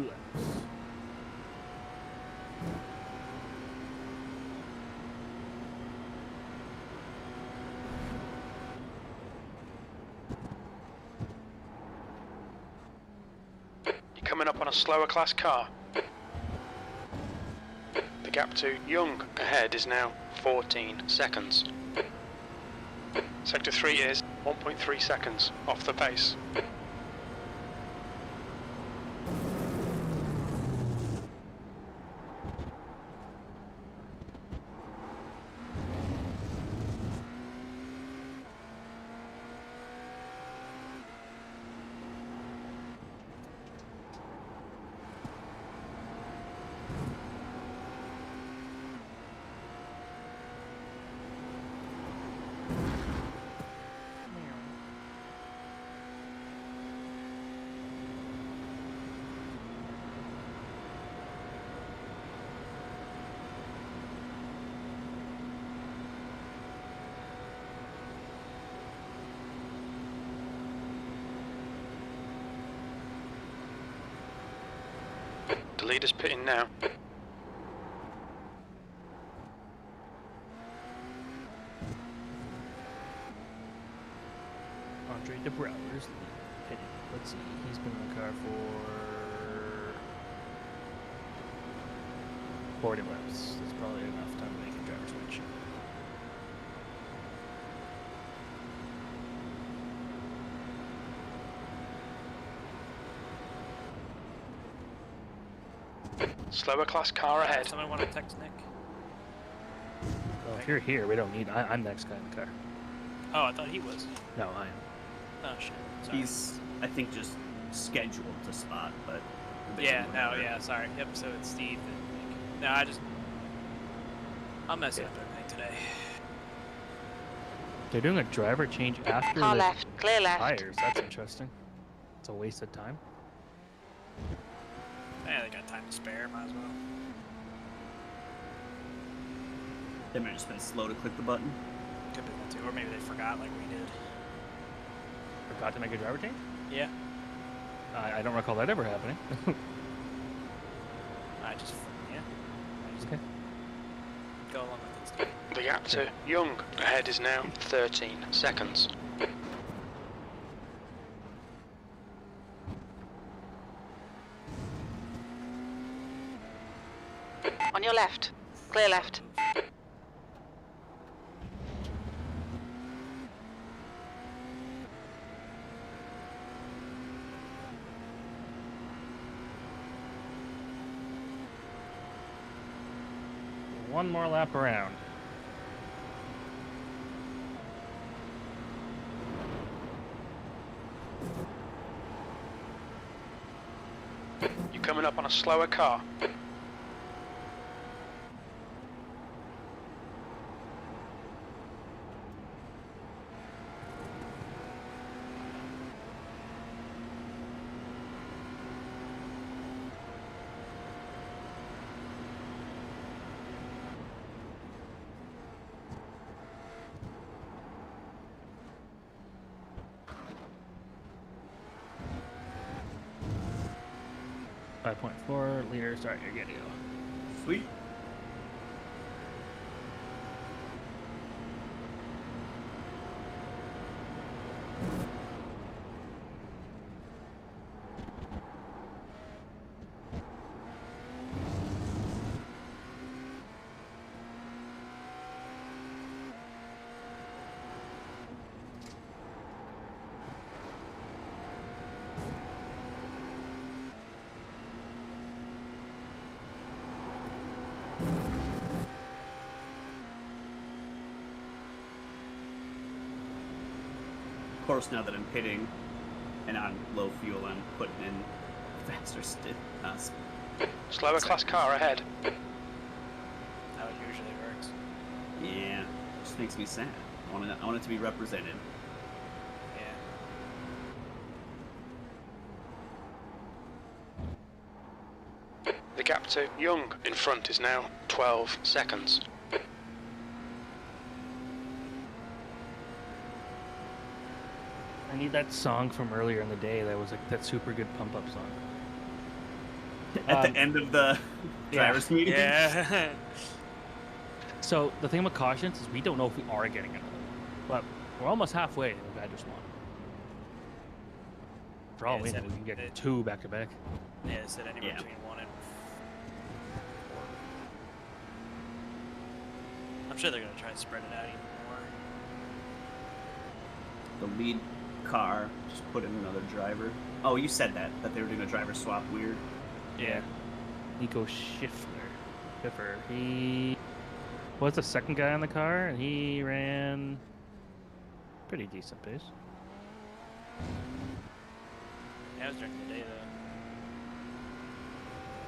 laps. You're coming up on a slower class car. The gap to Young ahead is now 14 seconds. Sector 3 is 1.3 seconds off the pace. The leader's pitting now. Andre de Brouwer's pitting. Let's see, he's been in the car for 40 laps. That's probably enough time to make a driver switch. Slower class car ahead. Someone want to text Nick? Well, if you're here, we don't need. I'm the next guy in the car. Oh, I thought he was. No, I am. Oh shit. Sorry. He's, I think, just scheduled to spot, but. Yeah, no, yeah, sorry. Yep, so it's Steve and Nick. No, I'm messing up everything today. They're doing a driver change after Car the left, clear left. tires. That's interesting. It's a waste of time. Yeah, they got time to spare, might as well. They might have just been slow to click the button. Could be that too, or maybe they forgot like we did. Forgot to make a driver change? Yeah. I don't recall that ever happening. Yeah. Okay. Go along with it, Steve. The gap to Young ahead is now 13 seconds. On your left, clear left. One more lap around. You're coming up on a slower car. .4 leader, start your good to go. Sweet. Of course, now that I'm pitting and on low fuel, I'm putting in faster Slower class car ahead. How it usually works. Yeah, just makes me sad. I want it to be represented. Yeah. The gap to Young in front is now 12 seconds. I need that song from earlier in the day that was like that super good pump up song. At the end of the drivers' meeting. Yeah. So the thing with cautions is we don't know if we are getting another one, but we're almost halfway to the Badger Swan. For all Yeah, we it's know, at- we can get it- 2 back to back. Yeah, it said anywhere Yeah. between 1 and 4. I'm sure they're gonna try to spread it out even more. The lead car just put in another driver. Oh, you said that they were doing a driver swap. Weird. Yeah. Nico Schiffer. He was the second guy on the car, and he ran pretty decent pace. Yeah, it was during the day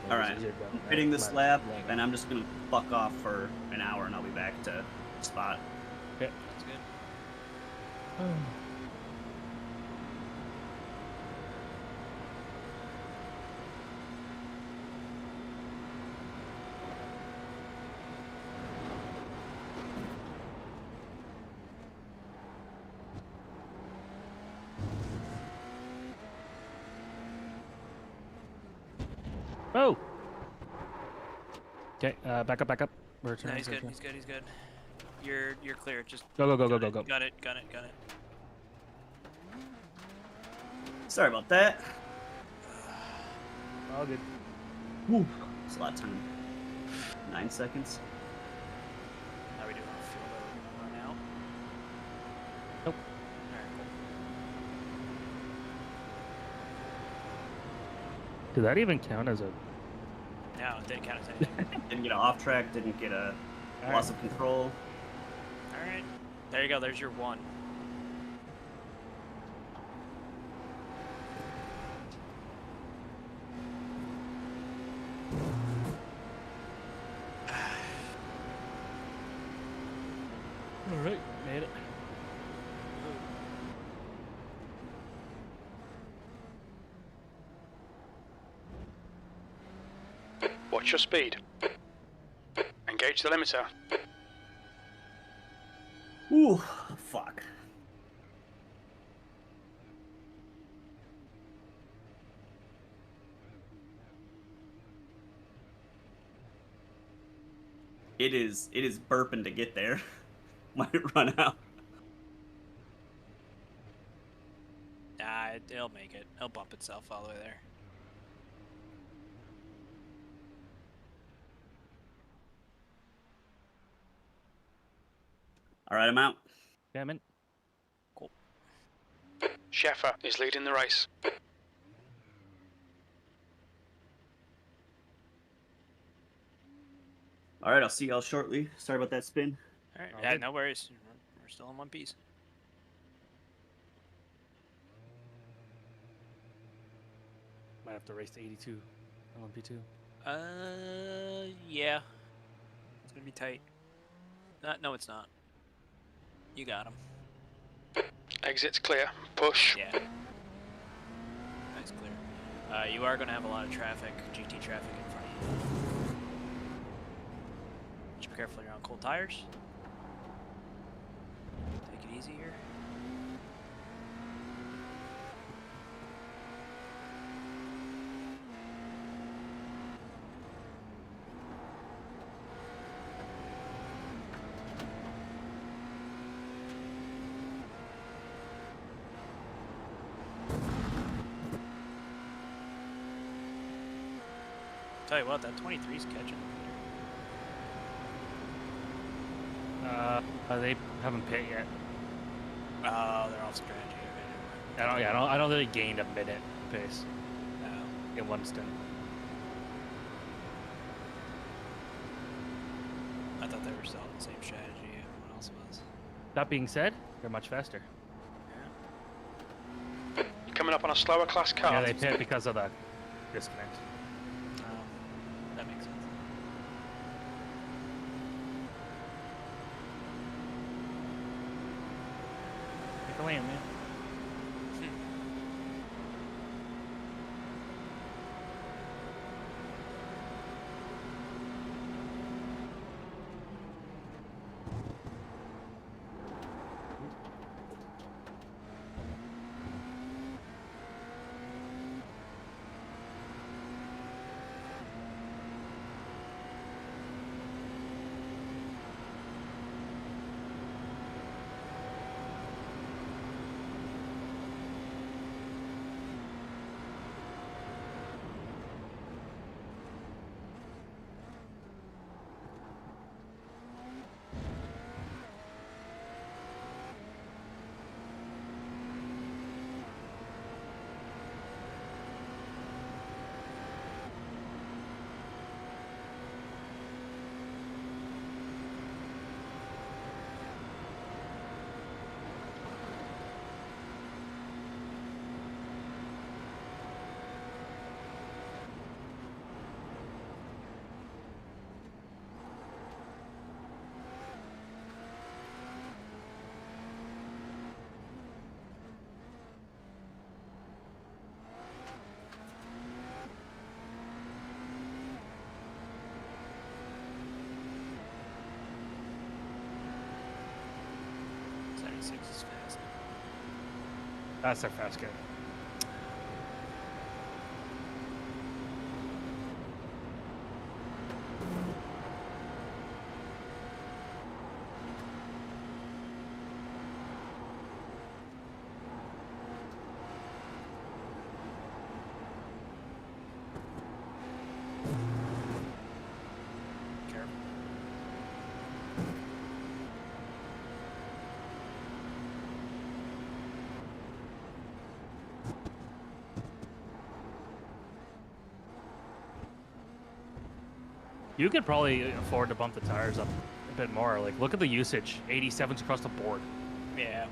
though. All right, I'm hitting this lap, and I'm just gonna fuck off for an hour, and I'll be back to spot. Okay. That's good. Oh. Okay. Back up. We're No, turning. he's good. He's good. You're clear. Just Go. Got it. Sorry about that. All good. It's a lot of time. 9 seconds. How we doing on fuel though? Run out. Nope. Alright, cool. Did that even count as a? No, it didn't count as anything. Didn't get an off track. Didn't get a loss of control. Alright. There you go. There's your 1. All right, made it. Watch your speed. Engage the limiter. Ooh, fuck. It is burping to get there. Might run out. Nah, it'll make it. It'll bump itself all the way there. All right, I'm out. Yeah, man. Cool. Scheffer is leading the race. All right, I'll see y'all shortly. Sorry about that spin. Alright, All yeah, good. no worries. We're still in one piece. Might have to race to 82 LMP2. Yeah. It's gonna be tight. No, it's not. You got him. Exit's clear. Push. Yeah. Nice, clear. You are gonna have a lot of traffic, GT traffic in front of you. Just be careful you're on cold tires. Take it easy here. Tell you what, that 23's catching. They haven't pit yet. Oh, they're off strategy. Okay, I don't think they gained a minute pace never mind. in one stint. I thought they were still on the same strategy everyone else was. That being said, they're much faster. Yeah. You're coming up on a slower class car. Yeah, they pit because of the disconnect. That makes sense. Take a lane, man. 26 is fast. That's their fast guy. Careful. You could probably afford to bump the tires up a bit more. Like, look at the usage. 87s across the board. Yeah. Well,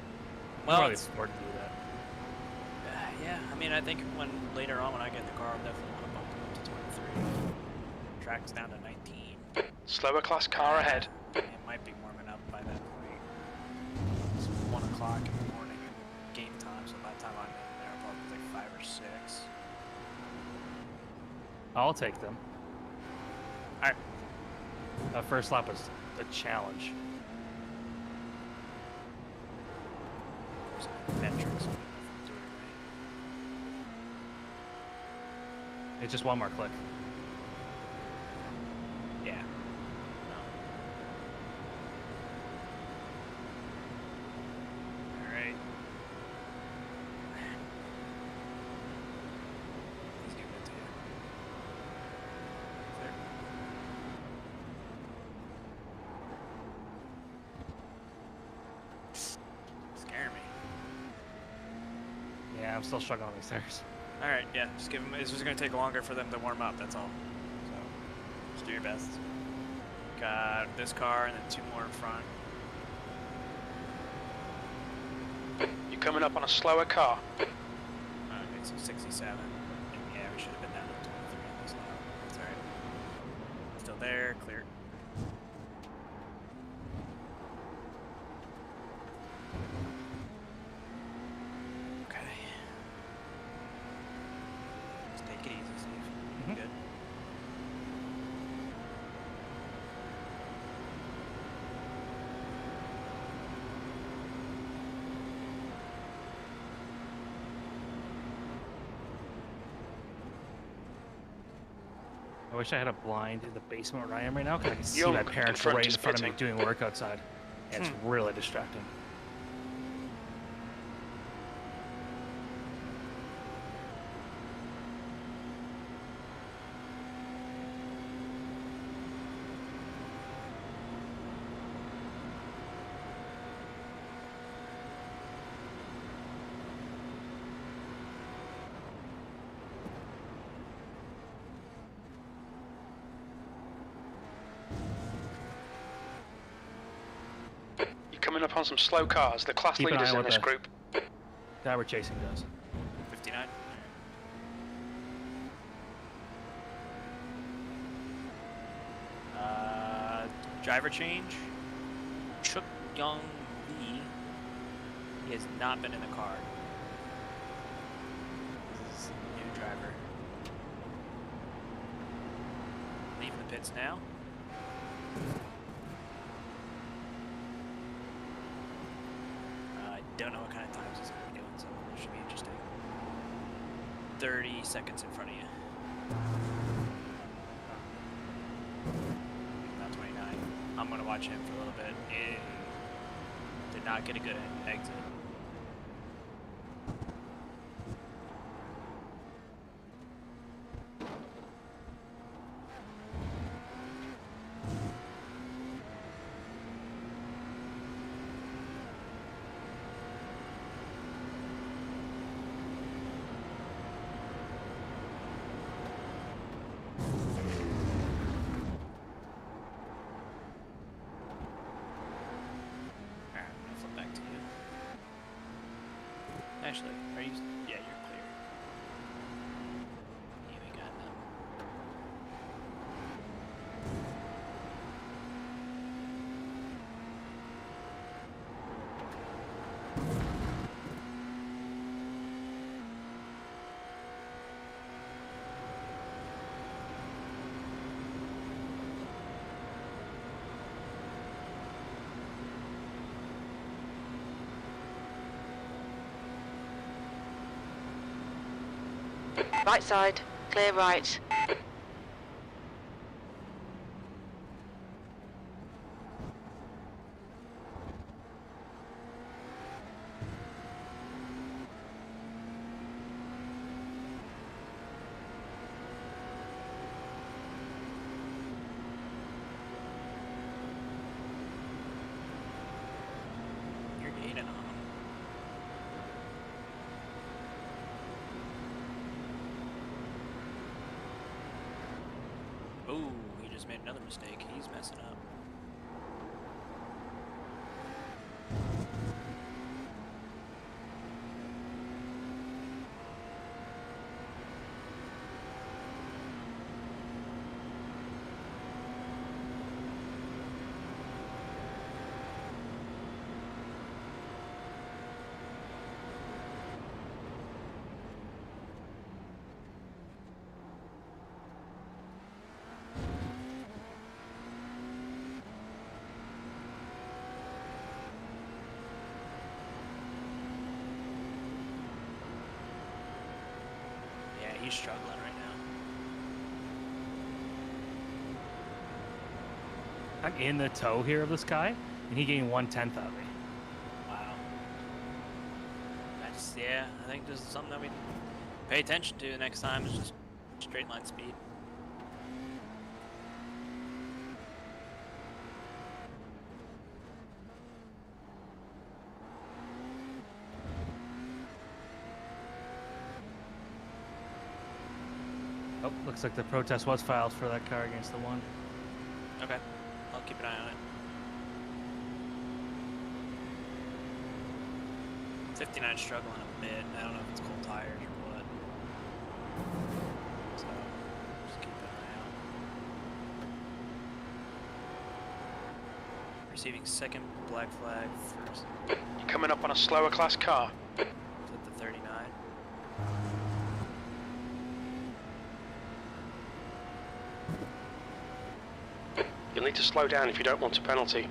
Well, probably it's, smart to do that. yeah. I mean, I think later on when I get in the car, I'll definitely want to bump it up to 23. Track's down to 19. Slower class car ahead. It might be warming up by that point. It's 1 o'clock in the morning game time, so by the time I'm in there, I'll probably be like 5 or 6. I'll take them. Alright. That first lap was a challenge. There's metrics on it. Do it It's just one more click. right. Yeah. No. Alright. He's giving it to you. There. Scare me. Yeah, I'm still struggling on these tires. Alright, yeah, just give them. It's just gonna take longer for them to warm up, that's all. So, just do your best. Got this car and then 2 more in front. You're coming up on a slower car. Okay, so 67. And yeah, we should have been down to 23 on this lap. That's alright. Still there, clear. Okay. Just take it easy, Steve. Mhm. Good. I wish I had a blind in the basement where I am right now, because I can see Young my in parents front right in is front of me pitting. doing work outside. It's really distracting. You're coming up on some slow cars. The class Keep an eye leaders on in what this the- group. That we're chasing does. 59. Driver change. Chuk Young Lee. He has not been in the car. This is a new driver. Leaving the pits now. I don't know what kind of times he's going to be doing, so it should be interesting. 30 seconds in front of you. Not 29. I'm going to watch him for a little bit. He did not get a good exit. Alright, I'm gonna flip back to you. Actually, are you? Yeah, you're clear. Yeah, we got them. Right side, clear right. You're gaining on him. Ooh, he just made another mistake. He's messing up. Yeah, he's struggling right now. I'm in the toe here of this guy, and he gained 1/10 out of me. Wow. Yeah, I think this is something that we pay attention to next time. Is just straight line speed. Oh, looks like the protest was filed for that car against the one. Okay, I'll keep an eye on it. 59 struggling a bit. I don't know if it's cold tires or what. So just keep an eye out. Receiving second black flag first. You're coming up on a slower class car. At the 39. You'll need to slow down if you don't want a penalty.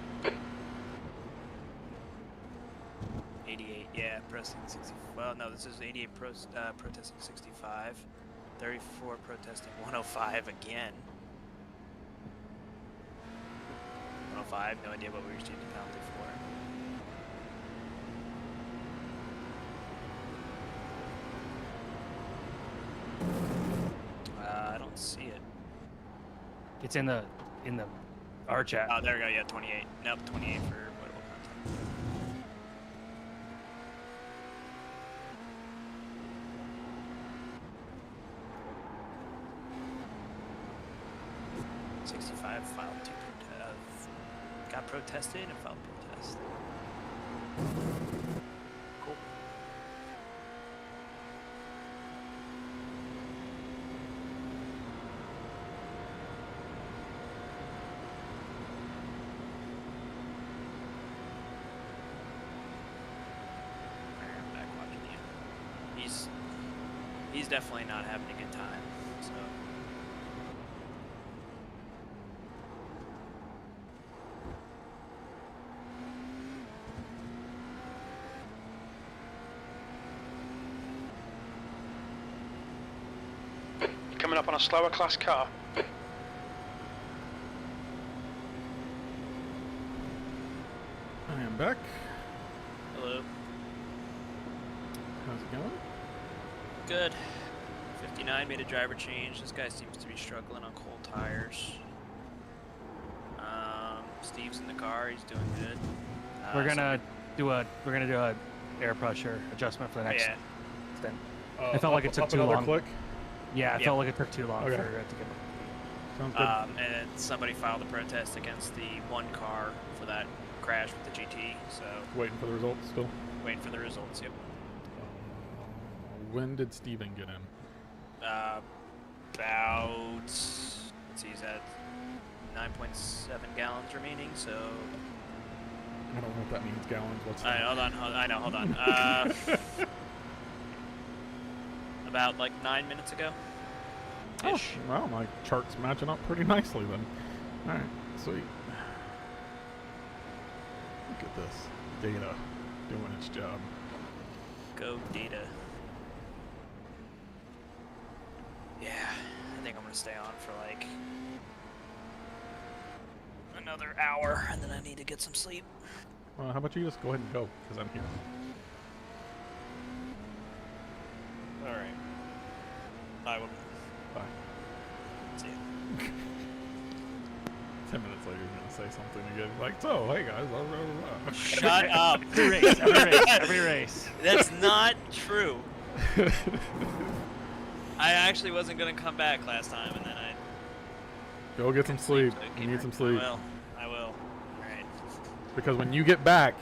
88, yeah, pressing 60. Well, no, this is 88 protesting 65. 34 protesting 105 again. 105, no idea what we received the penalty for. I don't see it. It's in the our chat. Oh, there we go. Yeah, 28. Nope, 28 for avoidable contact. Filed to got protested and filed protest. Cool. I'm back watching you. He's definitely not having a good time. So. Coming up on a slower class car. I am back. Hello. How's it going? Good. 59 made a driver change. This guy seems to be struggling on cold tires. Steve's in the car. He's doing good. We're gonna do a air pressure adjustment for the next stint. It felt like it took too long. Click. Yeah, it felt like it took too long Okay. for it to get. Sounds good. And somebody filed a protest against the one car for that crash with the GT. So Waiting for the results still. waiting for the results. Yep. When did Steven get in? About, let's see, he's at 9.7 gallons remaining, so... I don't know what that means, gallons. What's Alright, that? hold on. About like 9 minutes ago. Oh, well, my chart's matching up pretty nicely then. Alright, sweet. Look at this. Data doing its job. Go data. think I'm gonna stay on for like another hour, and then I need to get some sleep. How about you just go ahead and go, because I'm here. Alright. I will. Bye. See you. 10 minutes later, he's gonna say something again, like, so, hey guys, blah, blah, blah. Shut up. Every race. That's not true. I actually wasn't gonna come back last time, and then I Go get some sleep. You need some sleep. I will. Alright. Because when you get back,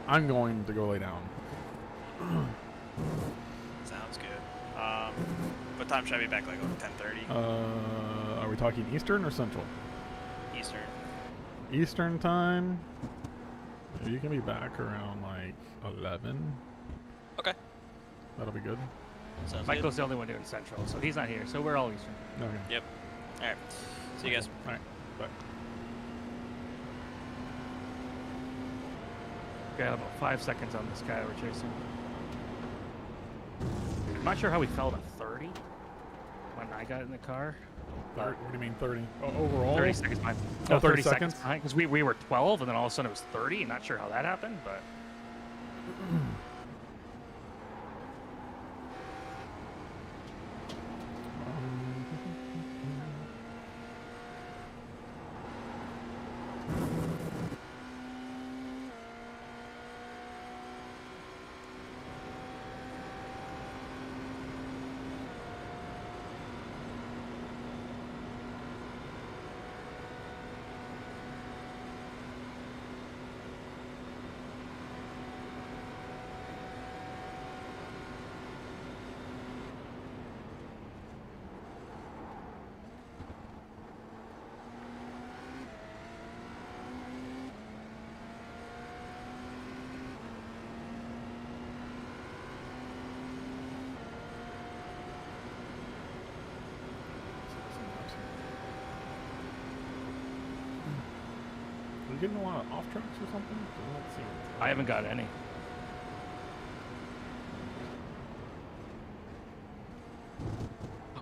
I'm going to go lay down. Sounds good. What time should I be back? Like 10:30? Are we talking Eastern or Central? Eastern. Eastern time. You can be back around like 11. Okay. That'll be good. Sounds Michael's the only one doing Central, so he's not here. So we're all Eastern. Okay. Yep. Alright. See you guys. All right. Bye. Got about 5 seconds on this guy we're chasing. I'm not sure how we fell to 30 when I got in the car. What do you mean 30? Overall? 30 seconds behind. Oh, No, 30 seconds? Because we were 12, and then all of a sudden it was 30. Not sure how that happened, but... Are you getting a lot of off tracks or something? I don't see it. I haven't got any.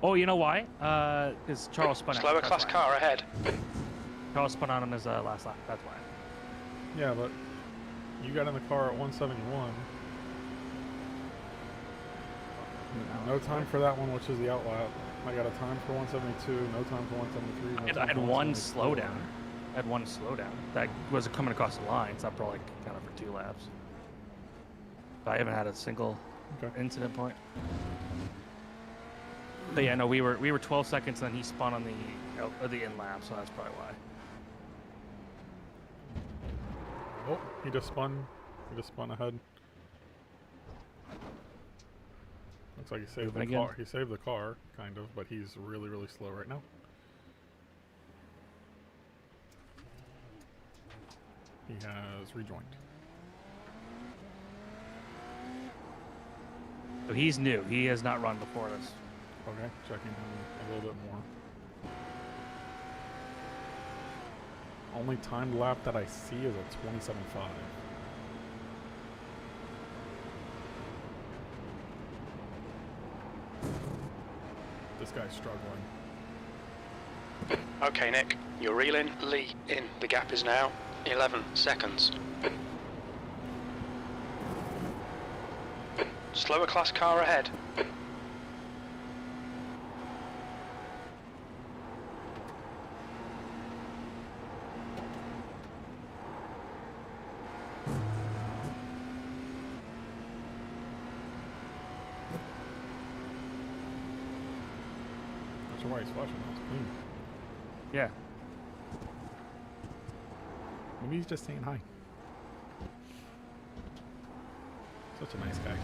Oh, you know why? Because Charles spun out. Slower That's class why. car ahead. Charles spun on him his last lap. That's why. Yeah, but you got in the car at 171. No time for that one, which is the outlap. I got a time for 172, no time for 173. No I had time for one 174. slowdown. I had one slowdown. That was coming across the line, so I probably counted for 2 laps. But I haven't had a single incident point. But yeah, no, we were 12 seconds, and then he spun on the in lap, so that's probably why. Oh, he just spun. He just spun ahead. Looks like he saved the car. He saved the car, kind of, but he's really, really slow right now. He has rejoined. So he's new. He has not run before this. Okay, checking him a little bit more. Only timed lap that I see is a 27.5. This guy's struggling. Okay, Nick, you're reeling. Lee in. The gap is now 11 seconds. Slower class car ahead. Not sure why he's flashing. That's clean. Yeah. Maybe he's just saying hi. Such a nice guy.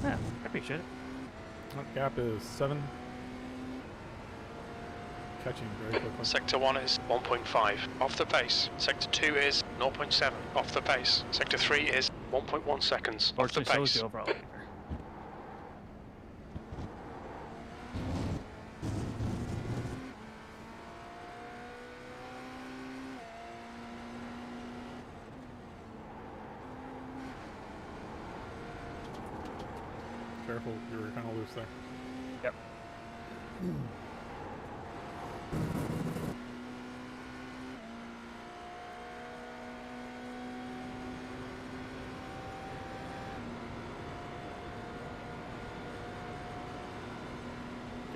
Yeah, I appreciate it. That gap is 7. Catching very quickly. Sector 1 is 1.5 off the pace. Sector 2 is 0.7 off the pace. Sector 3 is 1.1 seconds off the Fortunately, so is pace. the overall leader. Careful, you were kind of loose there. Yep.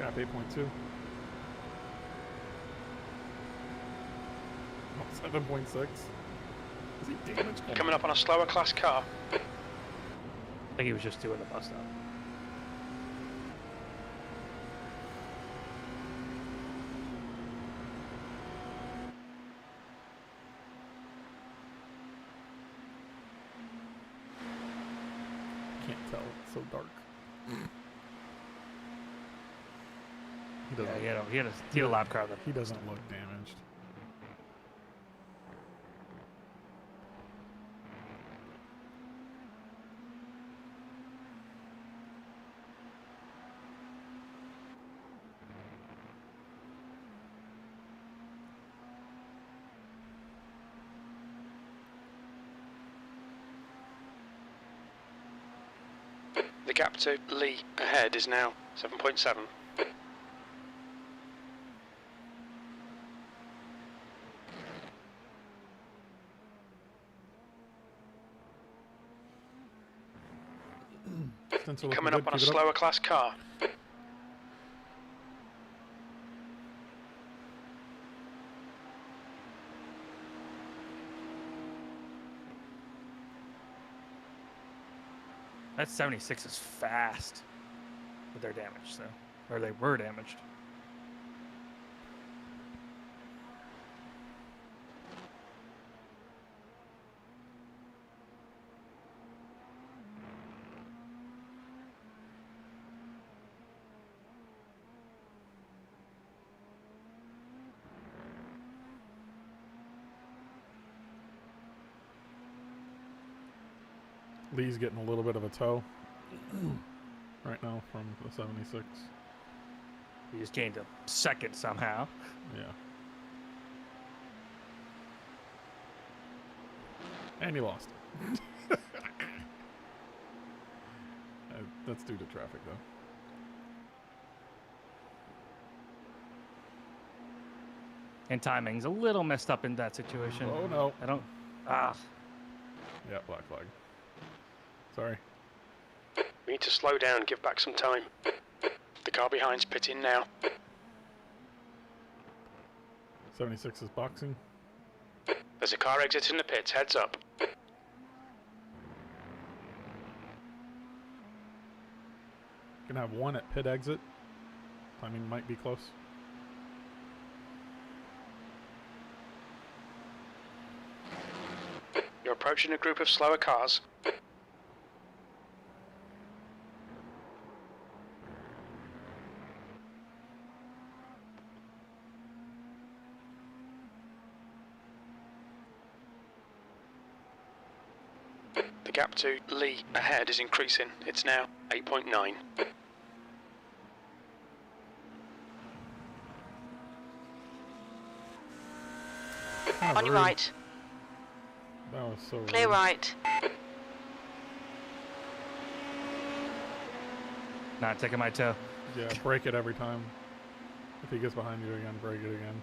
Gap 8.2. Oh, 7.6. Is he damaged? Coming up on a slower class car. I think he was just doing the bus stop. Can't tell. It's so dark. Yeah, he had a lap car though. He doesn't look damaged. The gap to Lee ahead is now 7.7. Coming up on a slower class car. That 76 is fast. But they're damaged, so. Or they were damaged. Lee's getting a little bit of a tow right now from the 76. He just gained a second somehow. Yeah. And he lost it. That's due to traffic, though. And timing's a little messed up in that situation. Oh, no. I don't... Ah. Yeah, black flag. Sorry. We need to slow down and give back some time. The car behind's pitting now. 76 is boxing. There's a car exiting the pits, heads up. Gonna have one at pit exit. Timing might be close. You're approaching a group of slower cars. The gap to Lee ahead is increasing. It's now 8.9. On your right. That was so Clear rude. right. Not taking my toe. Yeah, break it every time. If he gets behind you again, break it again.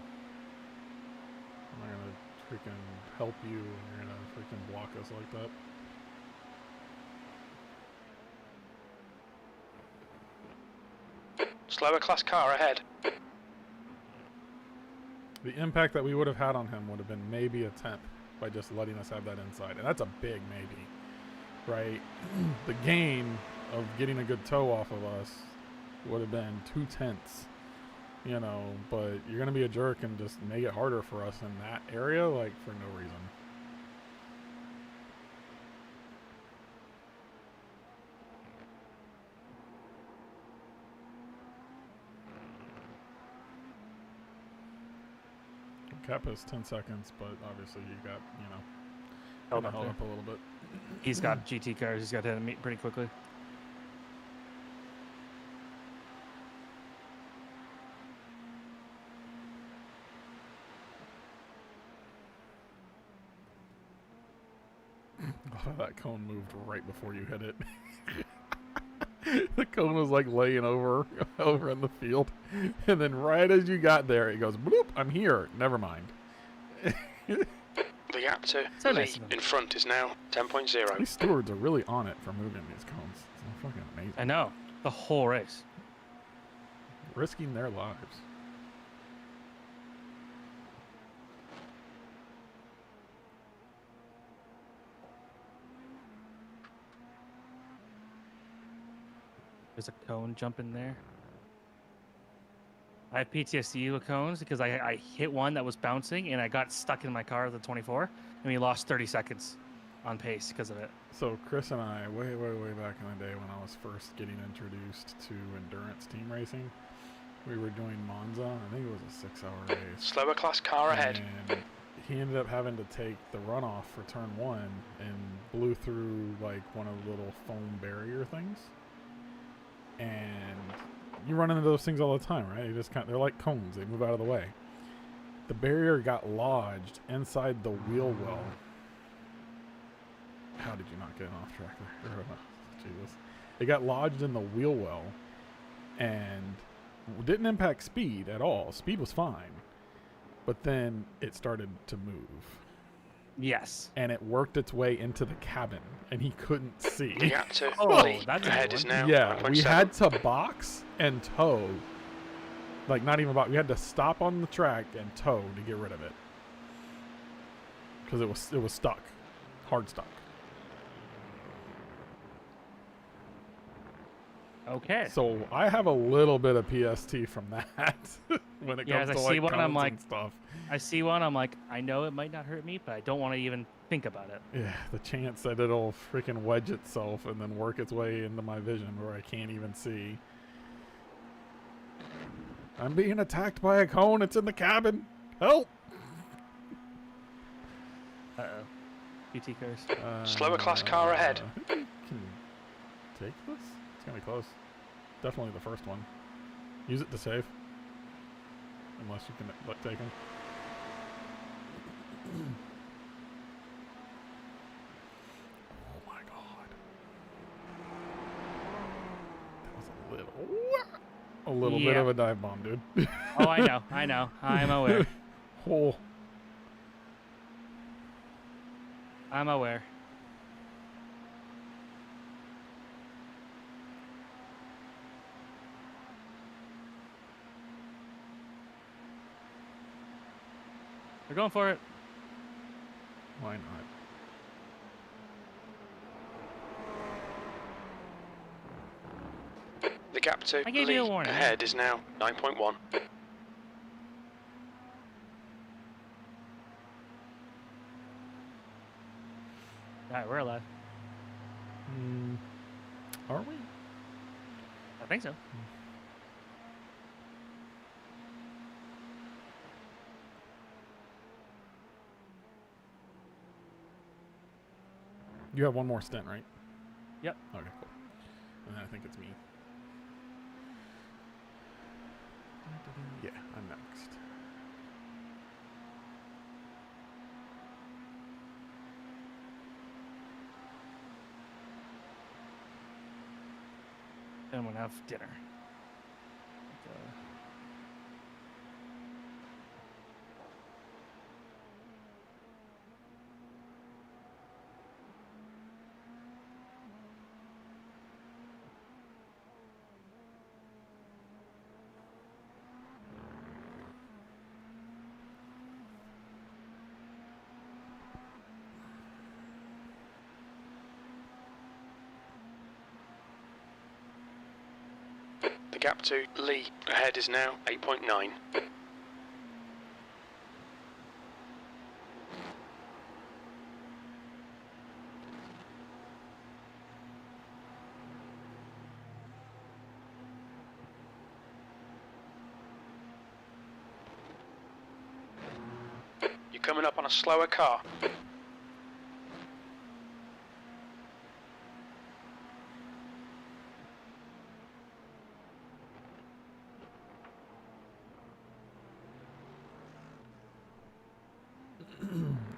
I'm not gonna freaking help you and you're gonna freaking block us like that. Slower class car ahead. The impact that we would have had on him would have been maybe a tenth by just letting us have that inside. And that's a big maybe, right? The gain of getting a good toe off of us would have been 2/10, you know, but you're going to be a jerk and just make it harder for us in that area, like, for no reason. Cap is 10 seconds, but obviously you got, you know, Held held up up a little bit. He's got GT cars. He's got to hit him pretty quickly. Oh, that cone moved right before you hit it. The cone was like laying over in the field, and then right as you got there, it goes bloop. I'm here. Never mind. The gap to So Lee nice of him. in front is now 10.0. These stewards are really on it for moving these cones. It's fucking amazing. I know. The whole race. risking their lives. There's a cone jump in there. I have PTSD with cones because I hit one that was bouncing and I got stuck in my car with the 24 and we lost 30 seconds on pace because of it. So Chris and I, way back in the day when I was first getting introduced to endurance team racing, we were doing Monza. I think it was a 6-hour race. Slower class car ahead. And he ended up having to take the runoff for turn 1 and blew through like one of the little foam barrier things. And you run into those things all the time, right? They're like cones. They move out of the way. The barrier got lodged inside the wheel well. How did you not get off track there? Jesus. It got lodged in the wheel well and didn't impact speed at all. Speed was fine. But then it started to move. Yes. And it worked its way into the cabin, and he couldn't see. The gap to Oh, Lee that's a ahead good is one. now Yeah, we 1.7. had to box and tow. Like, not even box. We had to stop on the track and tow to get rid of it. Because it was stuck. Hard stuck. Okay. So I have a little bit of PST from that when it Yeah, comes as to I like see one, I'm cones like- and stuff. I see one, I'm like, I know it might not hurt me, but I don't want to even think about it. Yeah, the chance that it'll freaking wedge itself and then work its way into my vision where I can't even see. I'm being attacked by a cone. It's in the cabin. Help! Uh-oh. PT curse. Slower class car ahead. I think we can take this. It's gonna be close. Definitely the first one. Use it to save. Unless you can take him. Oh my god. That was a little bit Yeah. of a dive bomb, dude. Oh, I know. I'm aware. Oh. I'm aware. We're going for it. Why not? The gap to I gave Lee you a warning. ahead is now 9.1. Alright, we're alive. Are we? I think so. You have one more stint, right? Yep. Okay, cool. And then I think it's me. Yeah, I'm next. Then we'll have dinner. The gap to Lee ahead is now 8.9. You're coming up on a slower car.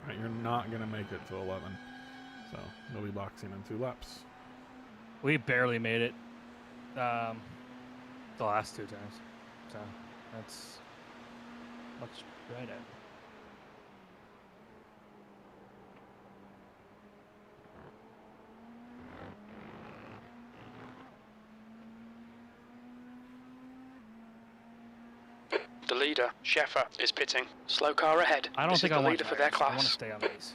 Right, you're not going to make it to 11. So, you'll be boxing in 2 laps. We barely made it the last 2 times. So that's what's right at. The leader, Sheffer, is pitting. Slow car ahead. I don't This think is I the want leader for tires. their I want to class. stay on these.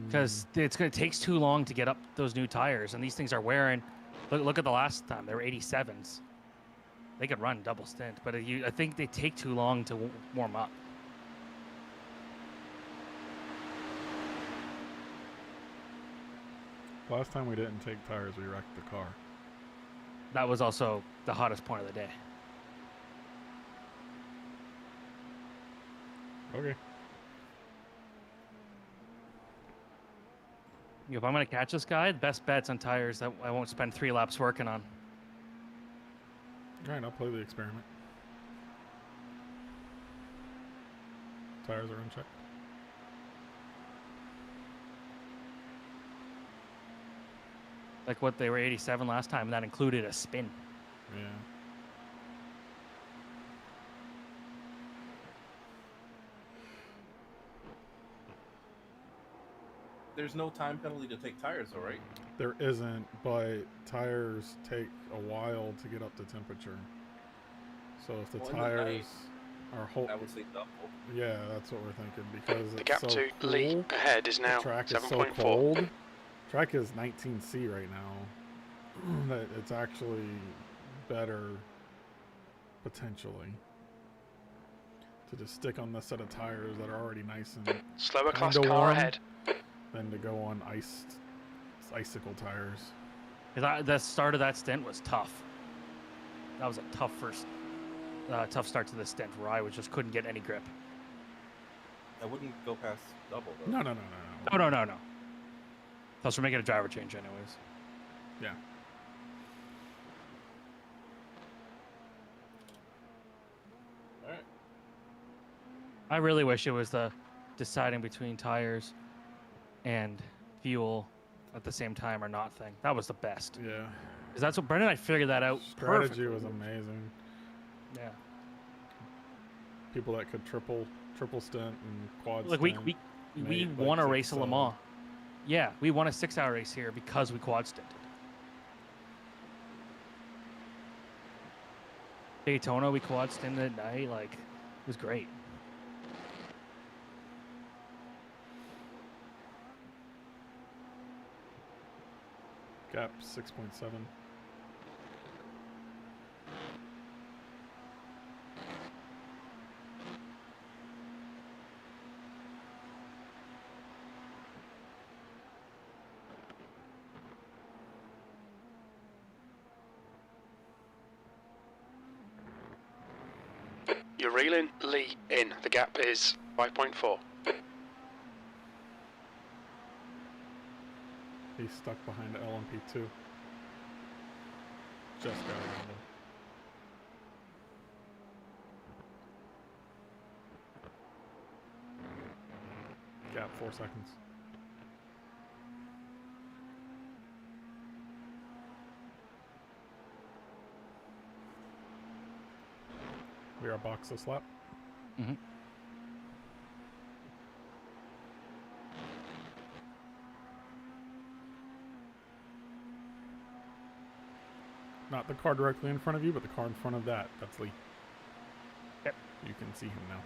Because it takes too long to get up those new tires, and these things are wearing. Look at the last time. They were 87s. They could run double stint, but I think they take too long to warm up. Last time we didn't take tires, we wrecked the car. That was also the hottest point of the day. Okay. If I'm going to catch this guy, the best bet's on tires that I won't spend 3 laps working on. All right, I'll play the experiment. Tires are unchecked. Like what they were 87 last time, and that included a spin. Yeah. There's no time penalty to take tires, though, right? There isn't, but tires take a while to get up to temperature. So if the Well, in the tires night, are whole, I would say double. yeah, that's what we're thinking because The it's gap so to cool. Lee ahead is now The track is so 7.4. cold. Track is 19C right now. That it's actually better potentially to just stick on this set of tires that are already nice and Slower class kinda car warm ahead. than to go on icicle tires. The start of that stint was tough. That was a tough tough start to the stint where I just couldn't get any grip. I wouldn't go past double, though. No. Plus, we're making a driver change anyways. Yeah. All right. I really wish it was the deciding between tires and fuel at the same time or not thing. That was the best. Yeah. Because that's what Brenden and I figured that out Strategy perfectly. was amazing. Yeah. People that could triple stint and quad Like stint. we made, won like, a race at Le Mans. Yeah, we won a 6-hour race here because we quad stinted. Daytona, we quad stinted at night. Like, it was great. Gap 6.7. You're reeling Lee in. The gap is 5.4. He's stuck behind LMP2. Just got around him. Gap 4 seconds. We are box this lap. Mm-hmm. Not the car directly in front of you, but the car in front of that. That's Lee. Yep. You can see him now.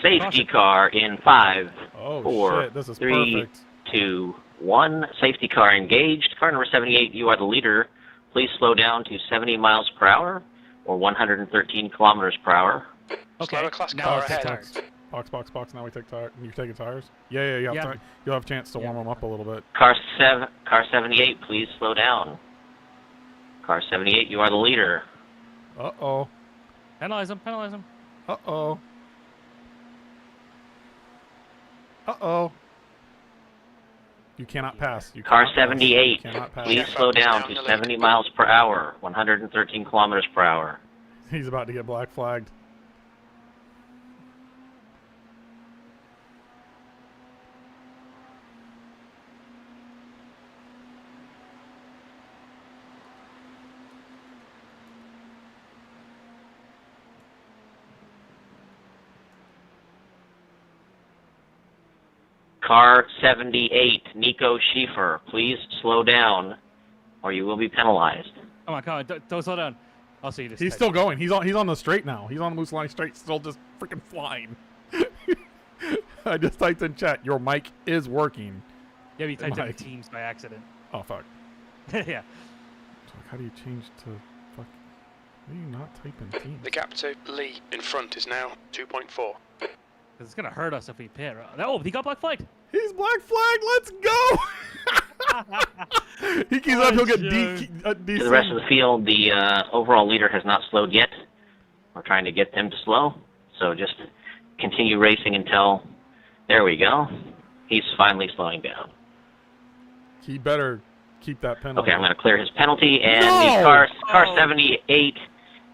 Safety car in 5, Oh 4, shit, this is 3, perfect. 2, 1. Safety car engaged. Car number 78, you are the leader. Please slow down to 70 miles per hour or 113 kilometers per hour. Okay. Slower class Now car let's take ahead. tires. Box. Now we take tires. You taking tires? Yeah. You have Yeah. you'll have a chance to Yeah. warm them up a little bit. Car 78, please slow down. Car 78, you are the leader. Uh-oh. Penalize him. Uh-oh. Uh-oh. You cannot pass. You Car cannot pass. 78, You cannot pass. please Yeah. slow down to 70 miles per hour, 113 kilometers per hour. He's about to get black flagged. Car 78, Nico Schiefer, please slow down, or you will be penalized. Come on, don't slow down. I'll see you. He's still going. He's on the straight now. He's on the Moose straight, still just freaking flying. I just typed in chat. Your mic is working. Yeah, you typed in Teams by accident. Oh fuck. Yeah. How do you change to fuck? Why do you not type in Teams? The gap to Lee in front is now 2.4. It's gonna hurt us if we pit. Oh, he got black flagged. He's black flag. Let's go. He keeps up. He'll get To the rest of the field, the overall leader has not slowed yet. We're trying to get them to slow, so just continue racing until. There we go. He's finally slowing down. He better keep that penalty. Okay, I'm going to clear his penalty, and the car 78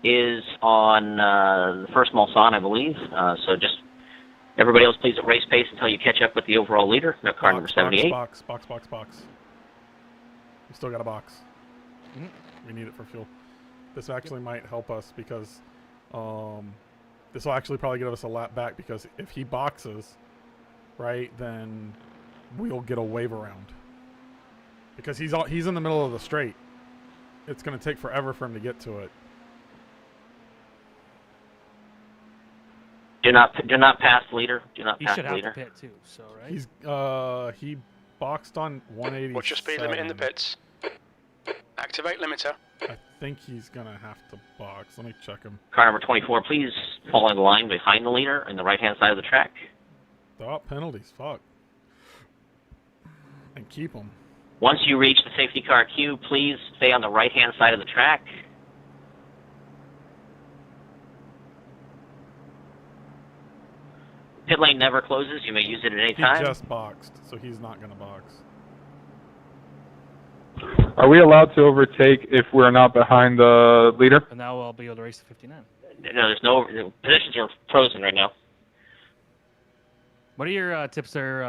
is on the first Mulsanne, I believe. So just everybody else, please at race pace until you catch up with the overall leader. No, car number 78. Box. We still got a box. We need it for fuel. This actually might help us because this will actually probably give us a lap back, because if he boxes, right, then we'll get a wave around. Because he's in the middle of the straight. It's going to take forever for him to get to it. Do not pass the leader. Do not he pass should the have leader. to pit too. So right. He's he boxed on 180. What's your speed limit in the pits? Activate limiter. I think he's gonna have to box. Let me check him. Car number 24, please follow the line behind the leader on the right-hand side of the track. Stop penalties. Fuck. And keep them. Once you reach the safety car queue, please stay on the right-hand side of the track. Pit lane never closes. You may use it at any time. He just boxed, so he's not going to box. Are we allowed to overtake if we're not behind the leader? And now I'll be able to race to 59. No, there's no. The positions are frozen right now. What are your tips there?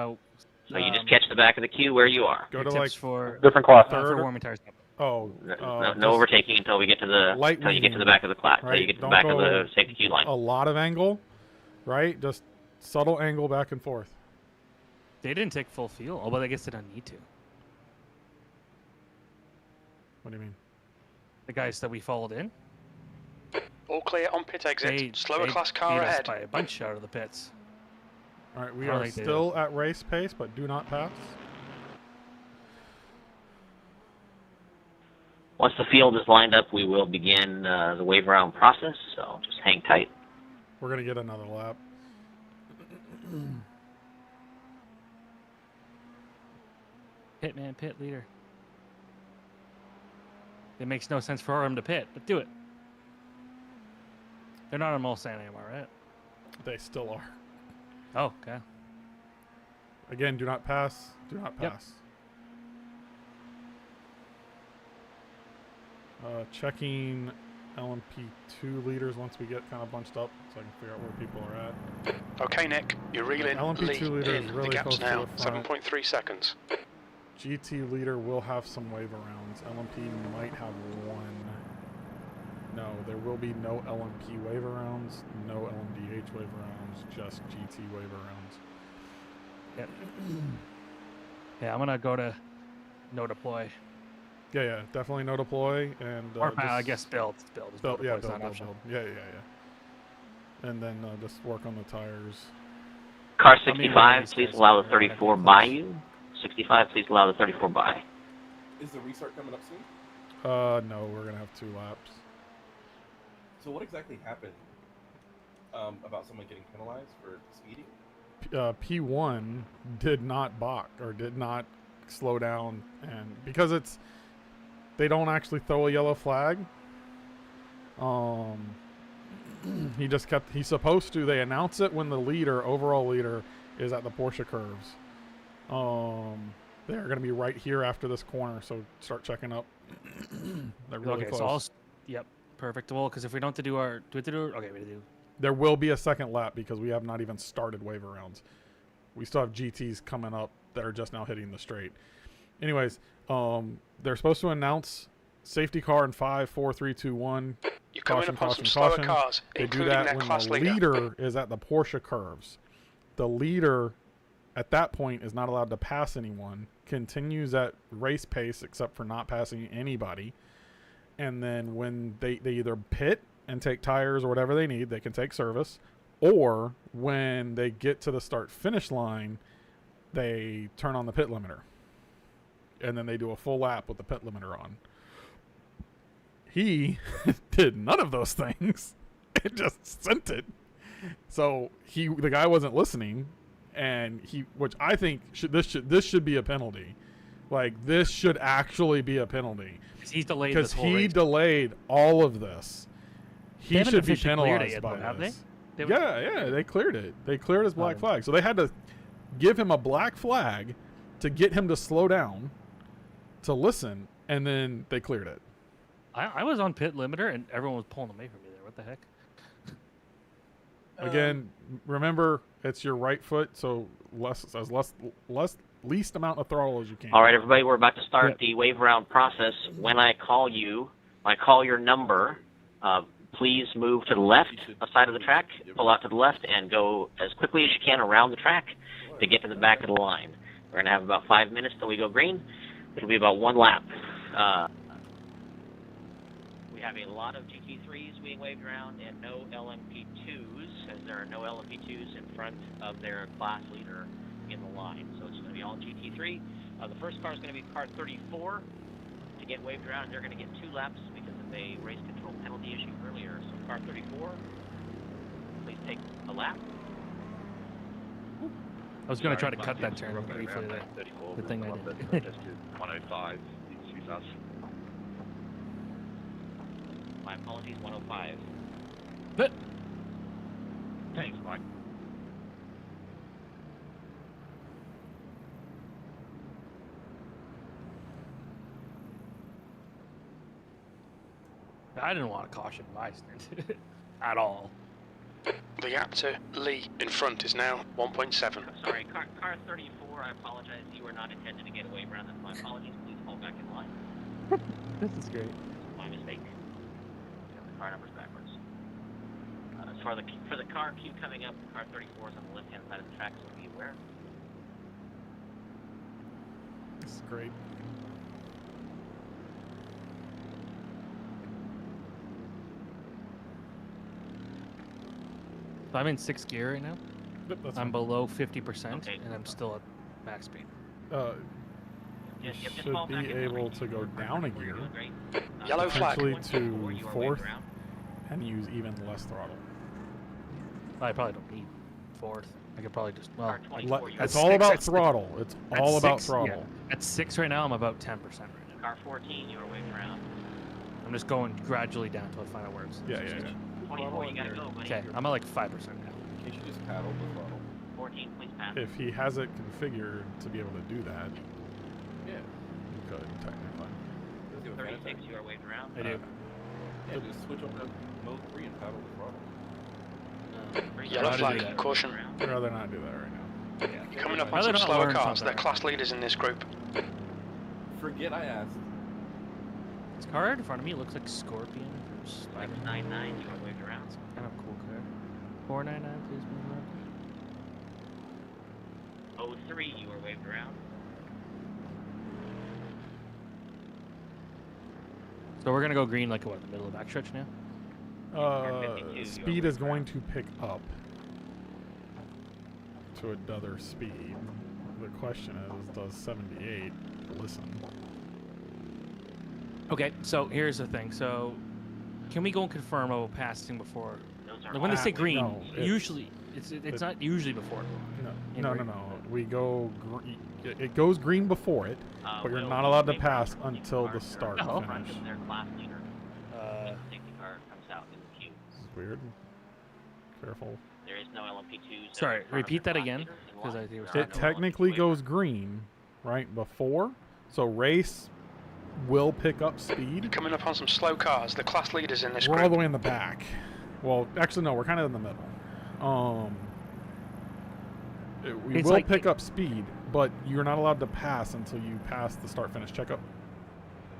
So you just catch the back of the queue where you are. Go to tips like for different class. for warming tires. Oh, no overtaking until we get to the until you get to the back of the class. Right? Until you get to the Don't back of go the safety queue line. A lot of angle, right? Just subtle angle back and forth. They didn't take full fuel. Oh, but I guess they don't need to. What do you mean? The guys that we followed in. All clear on pit exit. Slower they class car beat us ahead. by a bunch out of the pits. All right, we Oh, are they did. still at race pace, but do not pass. Once the field is lined up, we will begin the wave around process. So just hang tight. We're gonna get another lap. Pit man, pit leader. It makes no sense for him to pit, but do it. They're not on Mulsanne anymore, right? They still are. Oh, okay. Again, do not pass. Do not pass. Checking LMP2 leaders once we get kind of bunched up, so I can figure out where people are at. Okay, Nick, you're reeling LMP2 Lee leader in. is really The gap's close to now the front. 7.3 seconds. GT leader will have some wave arounds. LMP might have one. No, there will be no LMP wave arounds, no LMDH wave arounds, just GT wave arounds. Yep. Yeah, I'm gonna go to no deploy. Yeah, definitely no deploy, and Or I guess build. build. Yeah, Deploy's not build. optional. Yeah. And then just work on the tires. Car How many 65, ways please does allow it the work? 34 by you. 65, please allow the 34 by. Is the restart coming up soon? No, we're gonna have 2 laps. So what exactly happened about someone getting penalized for speeding? P1 did not balk or did not slow down, and because they don't actually throw a yellow flag. He's supposed to. They announce it when the overall leader is at the Porsche curves. They're going to be right here after this corner, so start checking up. They're really close. So yep, perfect. Well, because if we don't have to do okay, we do. There will be a second lap because we have not even started wave rounds. We still have GTs coming up that are just now hitting the straight. Anyways, they're supposed to announce safety car in 5, 4, 3, 2, 1. You're coming upon some slower cars, They do including that their when class the leader. leader is at the Porsche curves. The leader at that point is not allowed to pass anyone, continues at race pace except for not passing anybody, and then when they either pit and take tires or whatever they need, they can take service, or when they get to the start finish line, they turn on the pit limiter, and then they do a full lap with the pit limiter on. He did none of those things. It just sent it. So the guy wasn't listening, and which I think this should be a penalty. Like, this should actually be a penalty. He's delayed because this whole he race. delayed all of this. They He haven't should be officially cleared it penalized yet, by though, have this. they? Yeah, they cleared it. They cleared his black Oh. flag. So they had to give him a black flag to get him to slow down, to listen, and then they cleared it. I was on pit limiter, and everyone was pulling away from me there. What the heck? Again, remember, it's your right foot, so least amount of throttle as you can. All right, everybody, we're about to start the wave round process. When I call you, I call your number. Please move to the left side of the track, pull out to the left, and go as quickly as you can around the track to get to the back of the line. We're going to have about 5 minutes till we go green. It'll be about 1 lap. We have a lot of GT3s being waved around and no LMP2s, as there are no LMP2s in front of their class leader in the line. So it's going to be all GT3. The first car is going to be car 34 to get waved around. They're going to get 2 laps because of a race control penalty issue earlier. So car 34, please take a lap. I was going to try to cut that turn briefly there. The thing I did. 105, excuse us. My apologies, 105. But Thanks, Mike. I didn't want to caution my stint at all. The gap to Lee in front is now 1.7. Sorry, car 34, I apologize. You were not intended to get away around. That's my apologies. Please fall back in line. This is great. My mistake. The car number's backwards. For the car queue coming up, car 34 is on the left-hand side of the track, so be aware. This is great. So I'm in 6th gear right now. Yep, that's I'm fine. below 50%, Okay. and I'm still at max speed. You Just should fall back be in able line. to go down a gear, Yellow flag. potentially Before to you are 4th, waved around. and use even less throttle. I probably don't need 4th. I could probably just, well, Car 24, you It's are all waved about at six- throttle. It's at all about 6, throttle. yeah. At 6 right now, I'm about 10% right now. Car 14, you are waved around. I'm just going gradually down until I find out where it's. Yeah. 24, you gotta go, buddy. Okay, I'm at like 5% now. In case you just paddle the throttle. 14, please pass. If he has it configured to be able to do that, Yeah. he could technically. Let's do a 36, fantastic. you are waved around. I do. Yeah, just switch over to mode 3 and paddle the throttle. Yellow How to do flag, that. caution. I'd rather not do that right now. Yeah. Coming up Why on they some not slower learn cars. something? They're class leaders in this group. Forget I asked. This car right in front of me looks like Scorpion from Spider-Man. 699, you are waved around. Kind of a cool car. 499, please move on. 03, you are waved around. So we're gonna go green like what, the middle of the backstretch now? Speed is going to pick up to another speed. The question is, does 78 listen? Okay, so here's the thing. So can we go and confirm about passing before? Those are Like when they say green, No, usually it's not usually before. No. We go. It goes green before it, but you're not allowed to pass until the start Oh. and Front finish. of their class leader. When the safety car comes out in the queue. This is weird. Careful. There is no LMP2s. Sorry, in front of repeat their that class again, leader in 'cause line. I think it was There are It no technically LMP2 goes green right before, so race will pick up speed. Coming up on some slow cars. The class leaders in this We're all the group. way in the back. Well, actually, no, we're kind of in the middle. We It's will like- pick up speed, but you're not allowed to pass until you pass the start-finish checkup.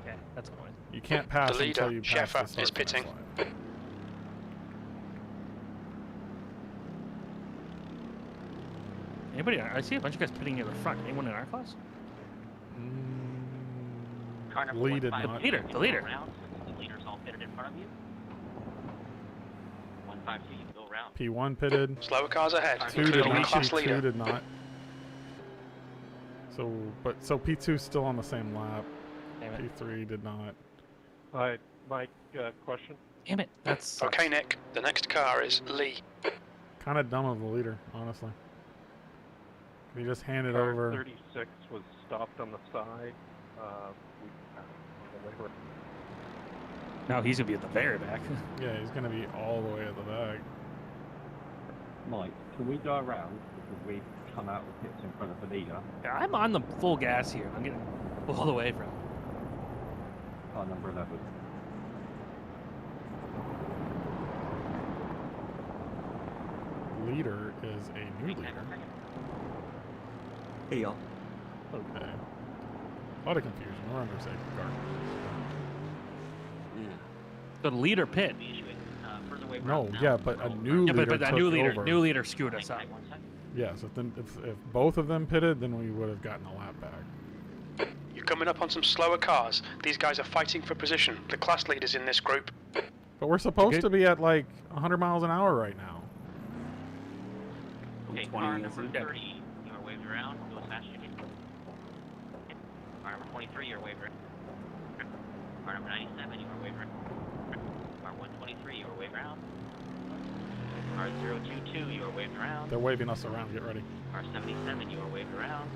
Okay, that's annoying. You can't pass The leader, until you pass the Sheffer, is start-finish pitting. line. Anybody? I see a bunch of guys pitting near the front. Anyone in our class? Car number Lee did 15, not. The leader. Around. The leader's all pitted in front of you. 152, you can go around. P1 pitted. Slower cars ahead, 2 did including the not. class P2 leader. did not. So P2's still on the same lap. Damn it. P3 did not. Hi, Mike, question? Damn it. That's Okay, Nick. The next car is Lee. Kind of dumb of the leader, honestly. He just handed Car over. 36 was stopped on the side. We on the way. No, he's gonna be at the very back. Yeah, he's gonna be all the way at the back. Mike, can we go around because we've come out of pits in front of the leader? I'm on the full gas here. I'm getting all the way from. Car number 11. Leader is a new leader. Here. Okay. A lot of confusion. We're under safety car. Yeah. The leader pit. No, yeah, but a new Yeah, leader but a took new leader, over. new leader screwed us up. Yeah, so if both of them pitted, then we would have gotten a lap back. You're coming up on some slower cars. These guys are fighting for position. The class leaders in this group. But we're supposed to be at like 100 miles an hour right now. Okay, car number 30, you are waved around. Go as fast as you can. Car number 23, you're waved around. Car number 97, you are waved around. Car 123, you are waved around. Car 022, you are waved around. They're waving us around. Get ready. Car 77, you are waved around.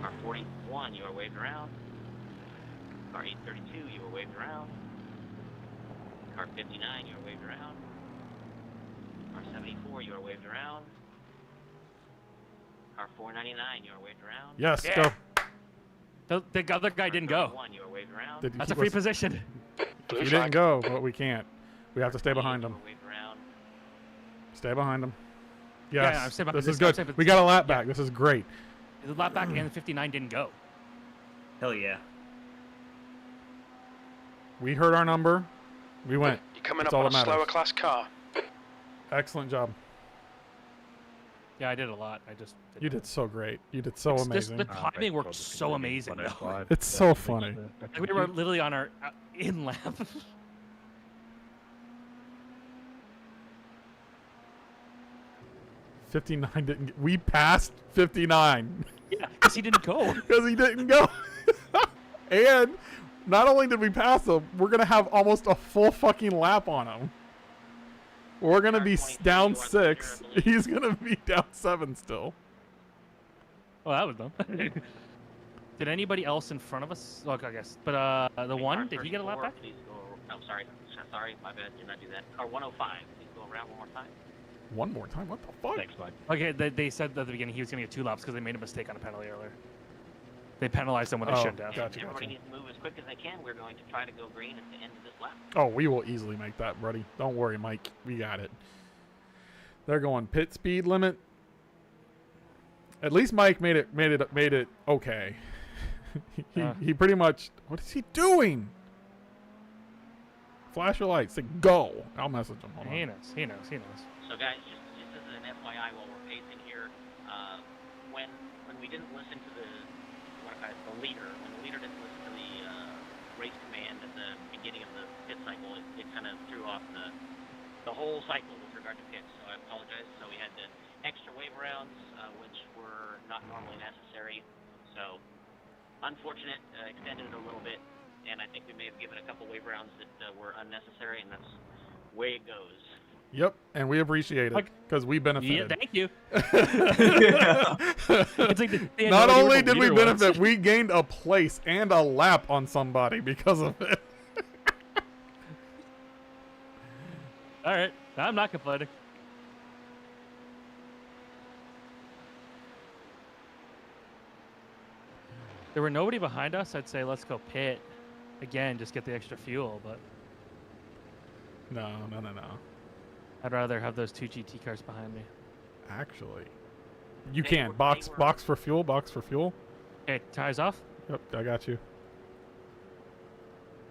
Car 41, you are waved around. Car 832, you are waved around. Car 59, you are waved around. Car 74, you are waved around. Car 499, you are waved around. Yes, Yeah. go. The other guy didn't go. You are waved around. Did you That's a keep free us- position. If you didn't go, but we can't. We have to stay behind them. Waved around. Stay behind them. Yeah, Yes, yeah, I'm staying behind this this is guy, I'm good. staying- We got a lap back. This is great. The lap back and the 59 didn't go. Hell yeah. We heard our number. We went. You're coming That's up all on a that matters. slower class car. Excellent job. Yeah, I did a lot. I just. You did so great. You did so amazing. The timing worked so amazing. though. It's so funny. Like we were literally on our in lap. 59 didn't get, we passed 59. Yeah, because he didn't go. Because he didn't go. And not only did we pass him, we're going to have almost a full fucking lap on him. We're going to be down 6. He's going to be down 7 still. Oh, that was dumb. Did anybody else in front of us? Look, I guess. But the one, did he get a lap back? Please go. Oh, sorry. Sorry, my bad. Did not do that. Car 105. Please go around one more time. One more time? What the fuck? Thanks, Mike. Okay, they said at the beginning he was going to get 2 laps because they made a mistake on a penalty earlier. They penalized him when they Oh, shouldn't have. gotcha, Everybody gotcha. needs to move as quick as they can. We're going to try to go green at the end of this lap. Oh, we will easily make that, buddy. Don't worry, Mike. We got it. They're going pit speed limit. At least Mike made it okay. he pretty much. What is he doing? Flash your lights. Say go. I'll message him. Hold on. He knows. He knows. He knows. So guys, just as an FYI while we're pacing here, when we didn't listen to the leader, when the leader didn't listen to the race command at the beginning of the pit cycle, it kind of threw off the whole cycle with regard to pits. So I apologize. So we had the extra wave rounds, which were not normally necessary. So unfortunate, extended it a little bit, and I think we may have given a couple wave rounds that were unnecessary, and that's the way it goes. Yep, and we appreciate it because we benefited. Yeah, thank you. It's like they Not had no idea only what the did we leader was. benefit, we gained a place and a lap on somebody because of it. All right, I'm not complaining. There were nobody behind us. I'd say let's go pit again, just get the extra fuel. But No. I'd rather have those 2 GT cars behind me. Actually, you can box for fuel. Box for fuel. Okay, tires off. Yep, I got you.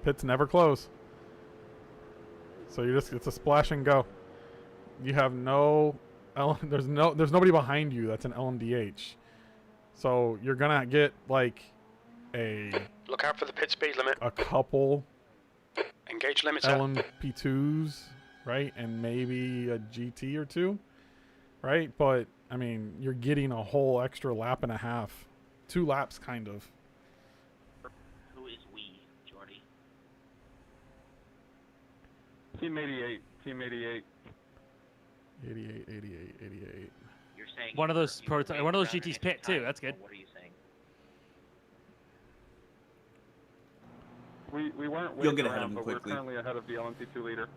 Pits never close. So it's a splash and go. You have no there's nobody behind you that's an LMDH. So you're gonna get like Look out for the pit speed limit. a couple Engage limiter. LMP2s, right? And maybe a GT or two, right? But I mean, you're getting a whole extra lap and a half. 2 laps kind of. Who is we, Jordy? Team 88. Team 88. 88, 88, 88. You're saying One of those you were one of those running GTs at pit the too. time, That's good. or what are you saying? We weren't You'll waiting get ahead of around, him but quickly. we're currently ahead of the LMP2 leader.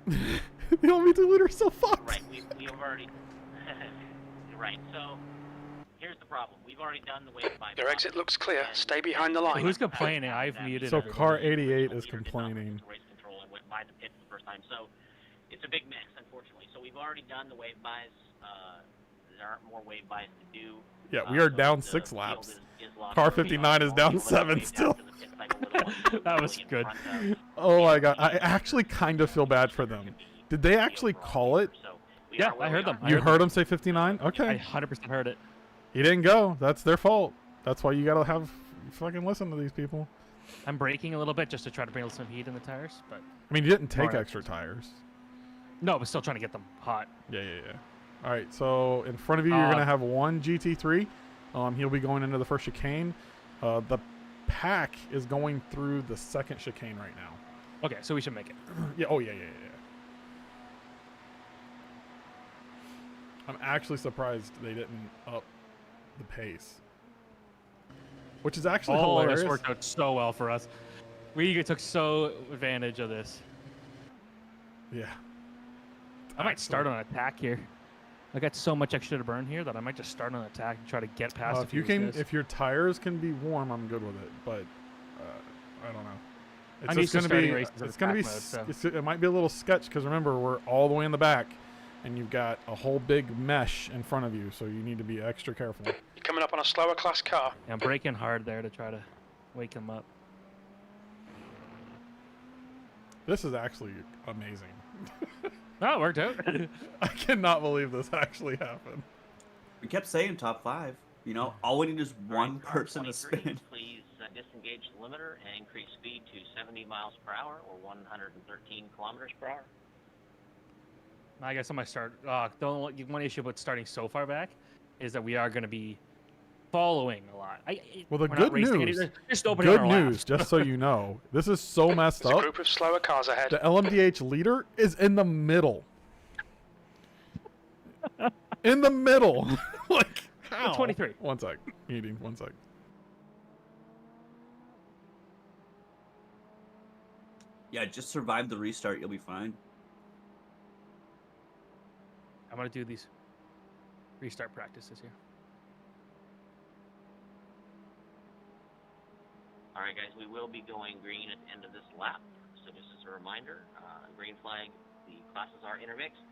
The LMP2 leader's so fucked. Right, we have already... right, so... Here's the problem. We've already done the wave by... Your exit looks clear. Stay behind the line. Who's complaining? I've muted. So everybody. car 88 is complaining. Race control and went by the pits the first time, so it's a big mess, unfortunately. So we've already done the wave buys. There aren't more wave buys to do. Yeah, we are so down the 6 field laps. is locked. Car We're 59 is all down the way 7 down still. to the pit cycle with the That was in good. front of, Oh my god, I actually kind of feel bad for them. Did they actually call it? so we Yeah, are where I we heard them. are. You heard him say 59? I Okay. 100% heard it. He didn't go. That's their fault. That's why you gotta have fucking listen to these people. I'm braking a little bit just to try to bring some heat in the tires, but I mean, you didn't take Alright. extra tires. no, but still trying to get them hot. Yeah. All right, so in front of you, you're gonna have one GT3. He'll be going into the first chicane. The pack is going through the second chicane right now. Okay, so we should make it. Yeah. Oh yeah. I'm actually surprised they didn't up the pace, which is actually hilarious. This worked out so well for us. We took so advantage of this. Yeah. I might start on attack here. I got so much extra to burn here that I might just start on attack and try to get past. If your tires can be warm, I'm good with it. But I don't know. It's I'm just used to gonna starting be. races in It's gonna be. attack mode, so. It might be a little sketch because remember we're all the way in the back, and you've got a whole big mesh in front of you, so you need to be extra careful. You're coming up on a slower class car. Yeah, I'm braking hard there to try to wake him up. This is actually amazing. Oh, it worked out. I cannot believe this actually happened. We kept saying top 5. You know, all we need is one person to 23, spin. Please disengage the limiter and increase speed to 70 miles per hour or 113 kilometers per hour. I guess I might start. One issue about starting so far back is that we are going to be following a lot. Well, the we're not good racing news. any- just opening Good our news, laps. just so you know, this is so messed There's a up. group of slower cars ahead. The LMDH leader is in the middle. In the middle. Like, how? 23. One sec. Eating. One sec. Yeah, just survive the restart. You'll be fine. I'm going to do these restart practices here. All right, guys, we will be going green at the end of this lap. So just as a reminder, green flag, the classes are intermixed,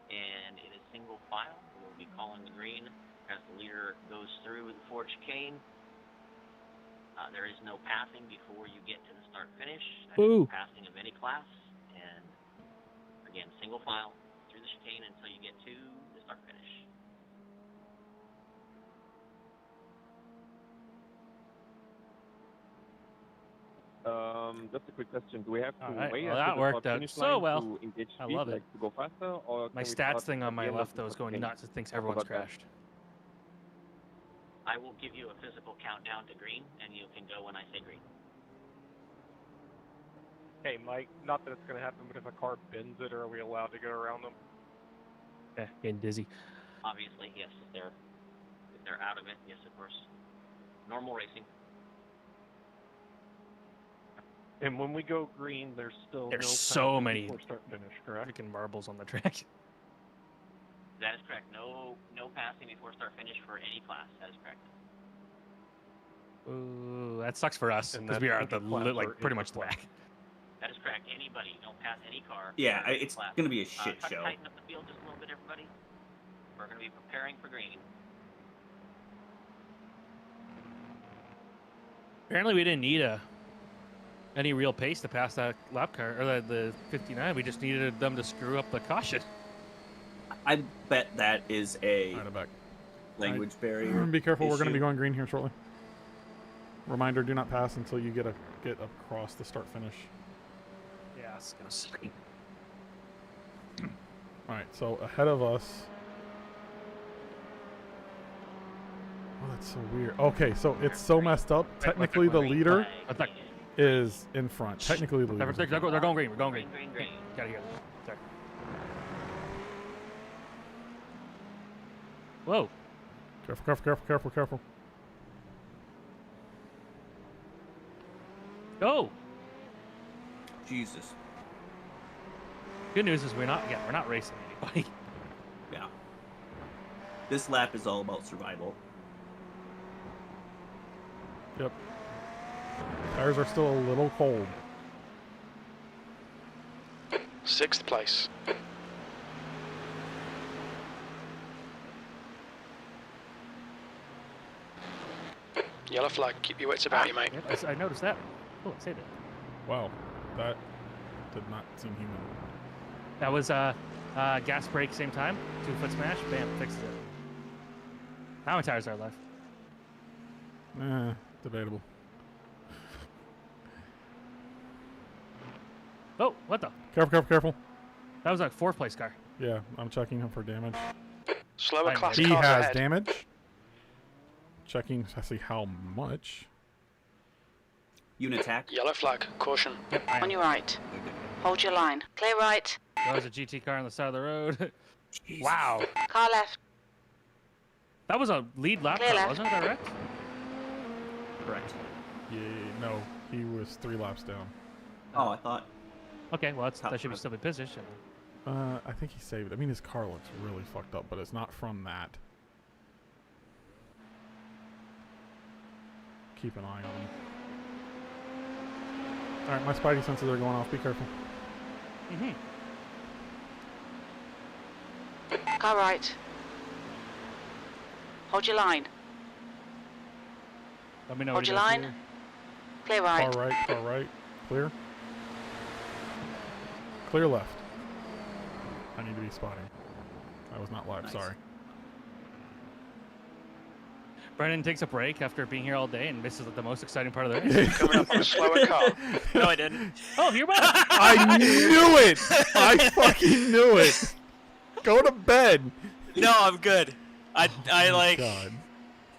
and it is single file. We will be calling the green as the leader goes through the Ford chicane. There is no passing before you get to the start-finish. Boo. Passing of any class, and again, single file through the chicane until you get to the start-finish. Just a quick question. Do we have to Alright, wait well, until that the worked start out finish so line well. to engage I speed, love it. like to go faster, or My can we stats start thing at on my the end left, of though, the is going chicane? nuts. It thinks How everyone's about that? crashed. I will give you a physical countdown to green, and you can go when I say green. Hey, Mike, not that it's going to happen, but if a car bends it, are we allowed to go around them? Yeah, getting dizzy. Obviously, yes, if they're out of it, yes, of course. Normal racing. And when we go green, there's still There's no so penalty many before start finish, correct? freaking marbles on the track. That is correct. No passing before start finish for any class. That is correct. Ooh, that sucks for us And because that's we are at the interclass like or pretty much the interclass? back. That is correct. Anybody, don't pass any car. Yeah, for any it's class. gonna be a shit Try to show. tighten up the field just a little bit, everybody. We're going to be preparing for green. Apparently, we didn't need any real pace to pass that lap car or the 59. We just needed them to screw up the caution. I bet that is a All right, I'm back. language barrier. Be careful, we're going to be issue. going green here shortly. Reminder, do not pass until you get across the start finish. Yeah, I was gonna say. Alright, so ahead of us. Oh, that's so weird. Okay, so it's so messed up. Technically, the leader is in front. Technically, the leader. They're going green. We're going green. Green. Gotta go. Sorry. Whoa. Careful. Go. Jesus. Good news is we're not racing anybody. Yeah. This lap is all about survival. Yep. Tires are still a little cold. 6th place. Yellow flag, keep your wits about you, mate. Yep, I noticed that. Oh, I saved it. Wow, that did not seem human. That was gas brake same time. 2-foot smash. Bam, fixed it. How many tires are left? Debatable. Oh, what the? Careful. That was a 4th place car. Yeah, I'm checking him for damage. Slower class He cars has ahead. damage. Checking to see how much. Unit attack. Yellow flag, caution. Yep, I am. On your right. Hold your line. Clear right. That was a GT car on the side of the road. Wow. Car left. That was a lead lap Clear car, left. wasn't it, correct? Correct. Yeah, no, he was 3 laps down. Oh, I thought. Okay, well, that should be still in position. I think he saved it. I mean, his car looks really fucked up, but it's not from that. Keep an eye on him. Alright, my spidey senses are going off. Be careful. Mm-hmm. Car right. Hold your line. Let me know. Hold when your you guys line. hear. Clear right. Car right. Clear. Clear left. I need to be spotting. I was not live, Nice. sorry. Brenden takes a break after being here all day and misses the most exciting part of the race. Coming up on a slower car. No, I didn't. Oh, you're back. I knew it! I fucking knew it! Go to bed! No, I'm good. I like. God.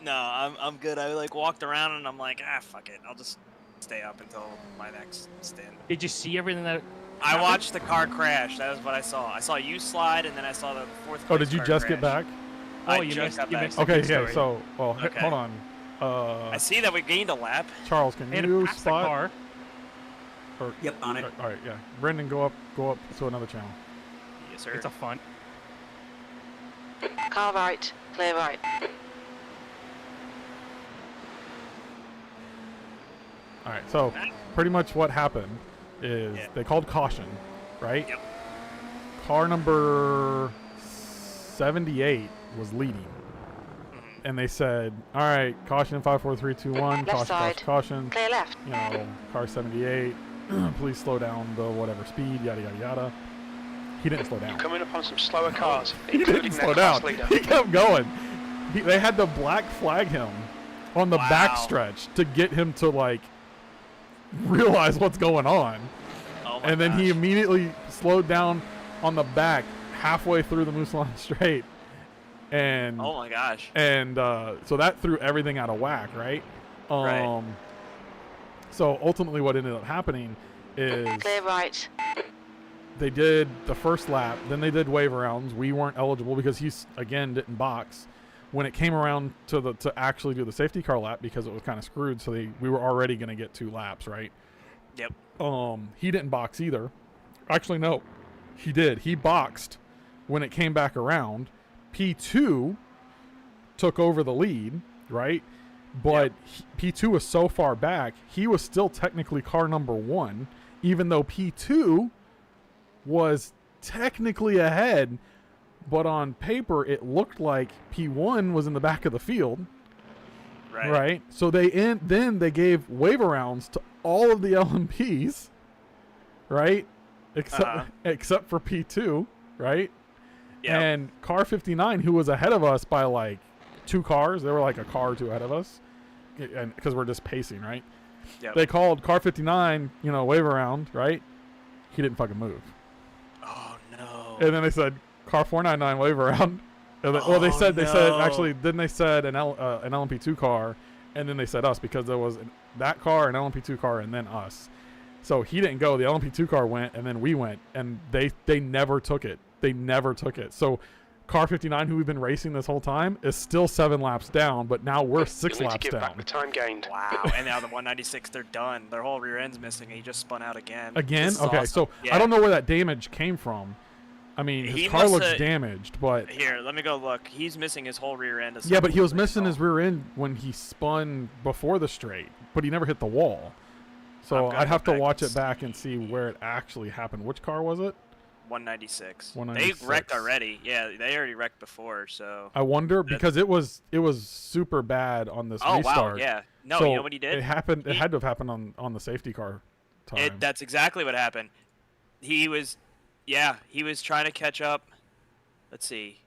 No, I'm good. I like walked around and I'm like, fuck it. I'll just stay up until my next stint. Did you see everything that? I watched the car crash. That was what I saw. I saw you slide, and then I saw the 4th. Oh, did you just get back? Oh, I you just missed. got You back. missed. Okay, the yeah, story. so, well, Okay. hold on. I see that we gained a lap. Charles, can They had you to pass the spot? car. Or, Yep, on it. all right, yeah. Brendan, go up to another channel. Yes, sir. It's a fun. Car right. Clear right. All right, so pretty much what happened is they called caution, right? Yep. Car number 78 was leading. And they said, all right, caution, 5, 4, 3, 2, 1, Left caution, side. caution. Clear left. You know, car 78, please slow down the whatever speed, yada, yada, yada. He didn't slow down. Coming up on some slower cars, He including didn't their slow class down. leader. He kept going. They had to black flag him on the Wow. backstretch to get him to, like, realize what's going on. Oh my And then he gosh. immediately slowed down on the back halfway through the Mousseline Straight. And Oh my gosh. and so that threw everything out of whack, right? Right. So ultimately what ended up happening is Clear right. they did the first lap, then they did wave rounds. We weren't eligible because he again didn't box. When it came around to actually do the safety car lap, because it was kind of screwed, so we were already going to get 2 laps, right? Yep. He didn't box either. Actually, no, he did. He boxed when it came back around. P2 took over the lead, right? But P2 was so far back, he was still technically car number 1, even though P2 was technically ahead, but on paper it looked like P1 was in the back of the field. Right? So then they gave wave rounds to all of the LMPs, right? Except for P2, right? Yeah. And car 59, who was ahead of us by like 2 cars, they were like a car or 2 ahead of us, and because we're just pacing, right? Yep. They called car 59, wave around, right? He didn't fucking move. Oh no. And then they said car 499 wave around. And then, well, they said actually, then they said an LMP2 car, and then they said us because there was that car, an LMP2 car, and then us. So he didn't go. The LMP2 car went, and then we went, and they never took it. They never took it. So car 59, who we've been racing this whole time, is still 7 laps down, but now we're 6 You'll need laps to give down. back the time gained. Wow. And now the 196, they're done. Their whole rear end's missing, and he just spun out again. Again? This is Okay, awesome. so I don't know where that damage came from. I mean, his car looks damaged, but... Here, let me go look. He's missing his whole rear end. Yeah, but he was missing his rear end when he spun before the straight, but he never hit the wall. So I'd have to watch it back and see where it actually happened. Which car was it? 196. 196. They wrecked already. Yeah, they already wrecked before, so... I wonder, because it was super bad on this restart. Oh, wow, yeah. No, so you know what he did? It happened. It had to have happened on the safety car time. That's exactly what happened. He was trying to catch up. Let's see.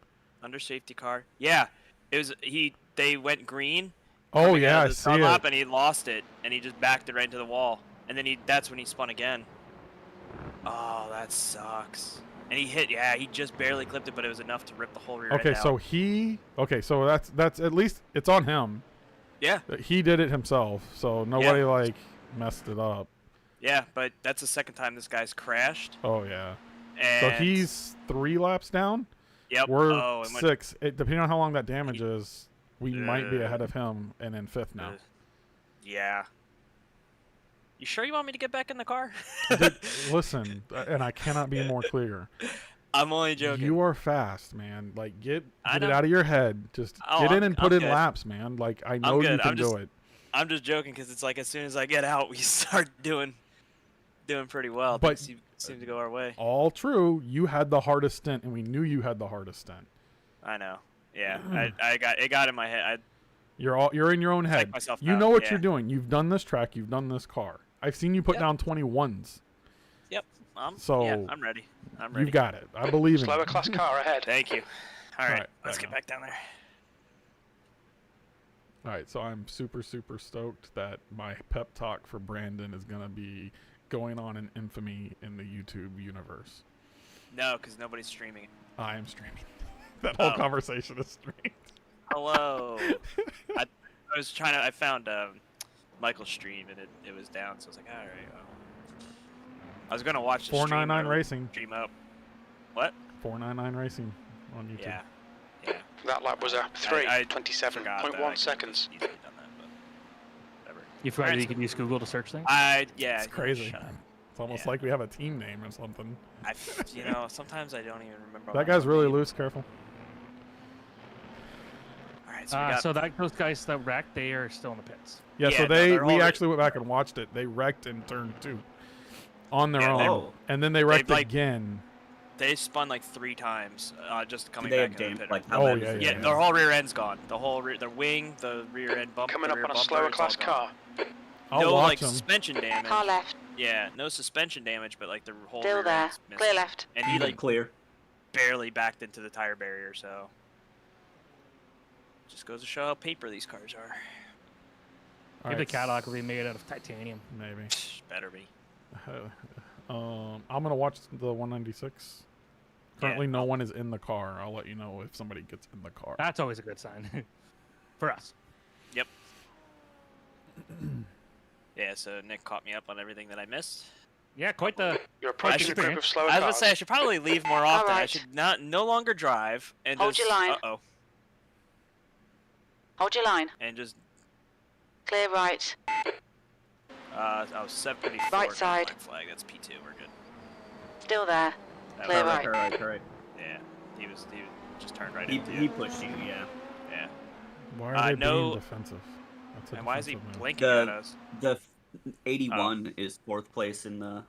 Under safety car. Yeah. They went green. Oh, yeah, I see it. And he lost it, and he just backed it right into the wall. And then that's when he spun again. Oh, that sucks. And he just barely clipped it, but it was enough to rip the whole rear end out. So that's at least it's on him. Yeah. He did it himself, so nobody messed it up. Yeah, but that's the second time this guy's crashed. Oh yeah. And so he's 3 laps down. Yep. We're 6. Depending on how long that damage is, we might be ahead of him and in 5th now. Yeah. You sure you want me to get back in the car? Dude, listen, and I cannot be more clear. I'm only joking. You are fast, man. Like, get it out of your head. Just get in and put in laps, man. Like, I know you can do it. I'm just joking because it's like as soon as I get out, we start doing pretty well. But things seem to go our way. All true. You had the hardest stint, and we knew you had the hardest stint. I know. Yeah, I got in my head. You're in your own head. You know what you're doing. You've done this track. You've done this car. I've seen you put down 21s. Yep. So I'm ready. I'm ready. You've got it. I believe in you. Slower class car ahead. Thank you. All right, let's get back down there. All right, so I'm super stoked that my pep talk for Brenden is gonna be going on in infamy in the YouTube universe. No, because nobody's streaming it. I am streaming. That whole conversation is streamed. Hello. I found Michael's stream and it was down, so I was like, all right. Well. I was gonna watch the 499 Racing. Stream up. What? 499 Racing on YouTube. Yeah. That lap was a 27.1 seconds. You forgot you could use Google to search things? Yeah. It's crazy. It's almost like we have a team name or something. Sometimes I don't even remember. That guy's really loose. Careful. All right. So those guys that wrecked, they are still in the pits. Yeah. So we actually went back and watched it. They wrecked in turn 2 on their own, and then they wrecked again. They spun like 3 times, just coming back in the pit. Yeah. Their whole rear end's gone. The whole their wing, the rear end bump. Coming up on a slower class car. No watch them. suspension damage. Car left. Yeah, no suspension damage, but like the whole Still rear there. end's missing. Clear left. And he clear. Barely backed into the tire barrier, so just goes to show how paper these cars are. Maybe the Cadillac will be made out of titanium. Maybe. Better be. I'm gonna watch the 196. Currently, no one is in the car. I'll let you know if somebody gets in the car. That's always a good sign for us. Yep. Yeah, so Nick caught me up on everything that I missed. Yeah, quite the. You're approaching the group of slower cars. I was gonna say I should probably leave more often. Right. I should no longer drive and hold just, your line. Hold your line. And just clear right. I was 74. Right side. Black flag. That's P2. We're good. Still there. Clear right. Right. Yeah, he just turned right he, into he pushed you. Yeah. Yeah. Why are they being defensive? That's and why is he move. blinking at us? The 81 is 4th place in the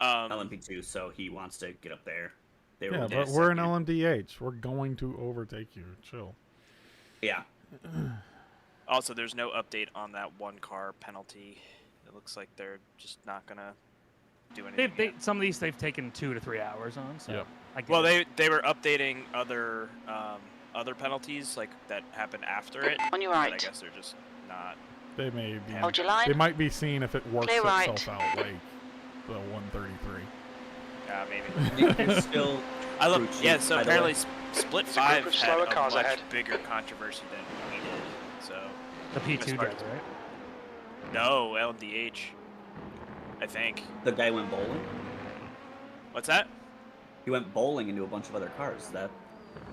LMP2, so he wants to get up there. But we're an LMDH. We're going to overtake you. Chill. Yeah. Also, there's no update on that 1 car penalty. It looks like they're just not gonna do anything. Some of these they've taken 2 to 3 hours on. So Yep. I get Well, it. they were updating other penalties like that happened after it. On your But right. I guess they're just not. They may be. Hold your line. They might be seeing if it works Clear right. itself out, like the 133. Yeah, maybe. It's still. I love. crew Yeah. chief, So by the apparently, way. Split There's a group 5 of had slower a cars much ahead. bigger controversy than we did. So The P2 driver, right? no LDH. I think. The guy went bowling. What's that? He went bowling into a bunch of other cars. Is that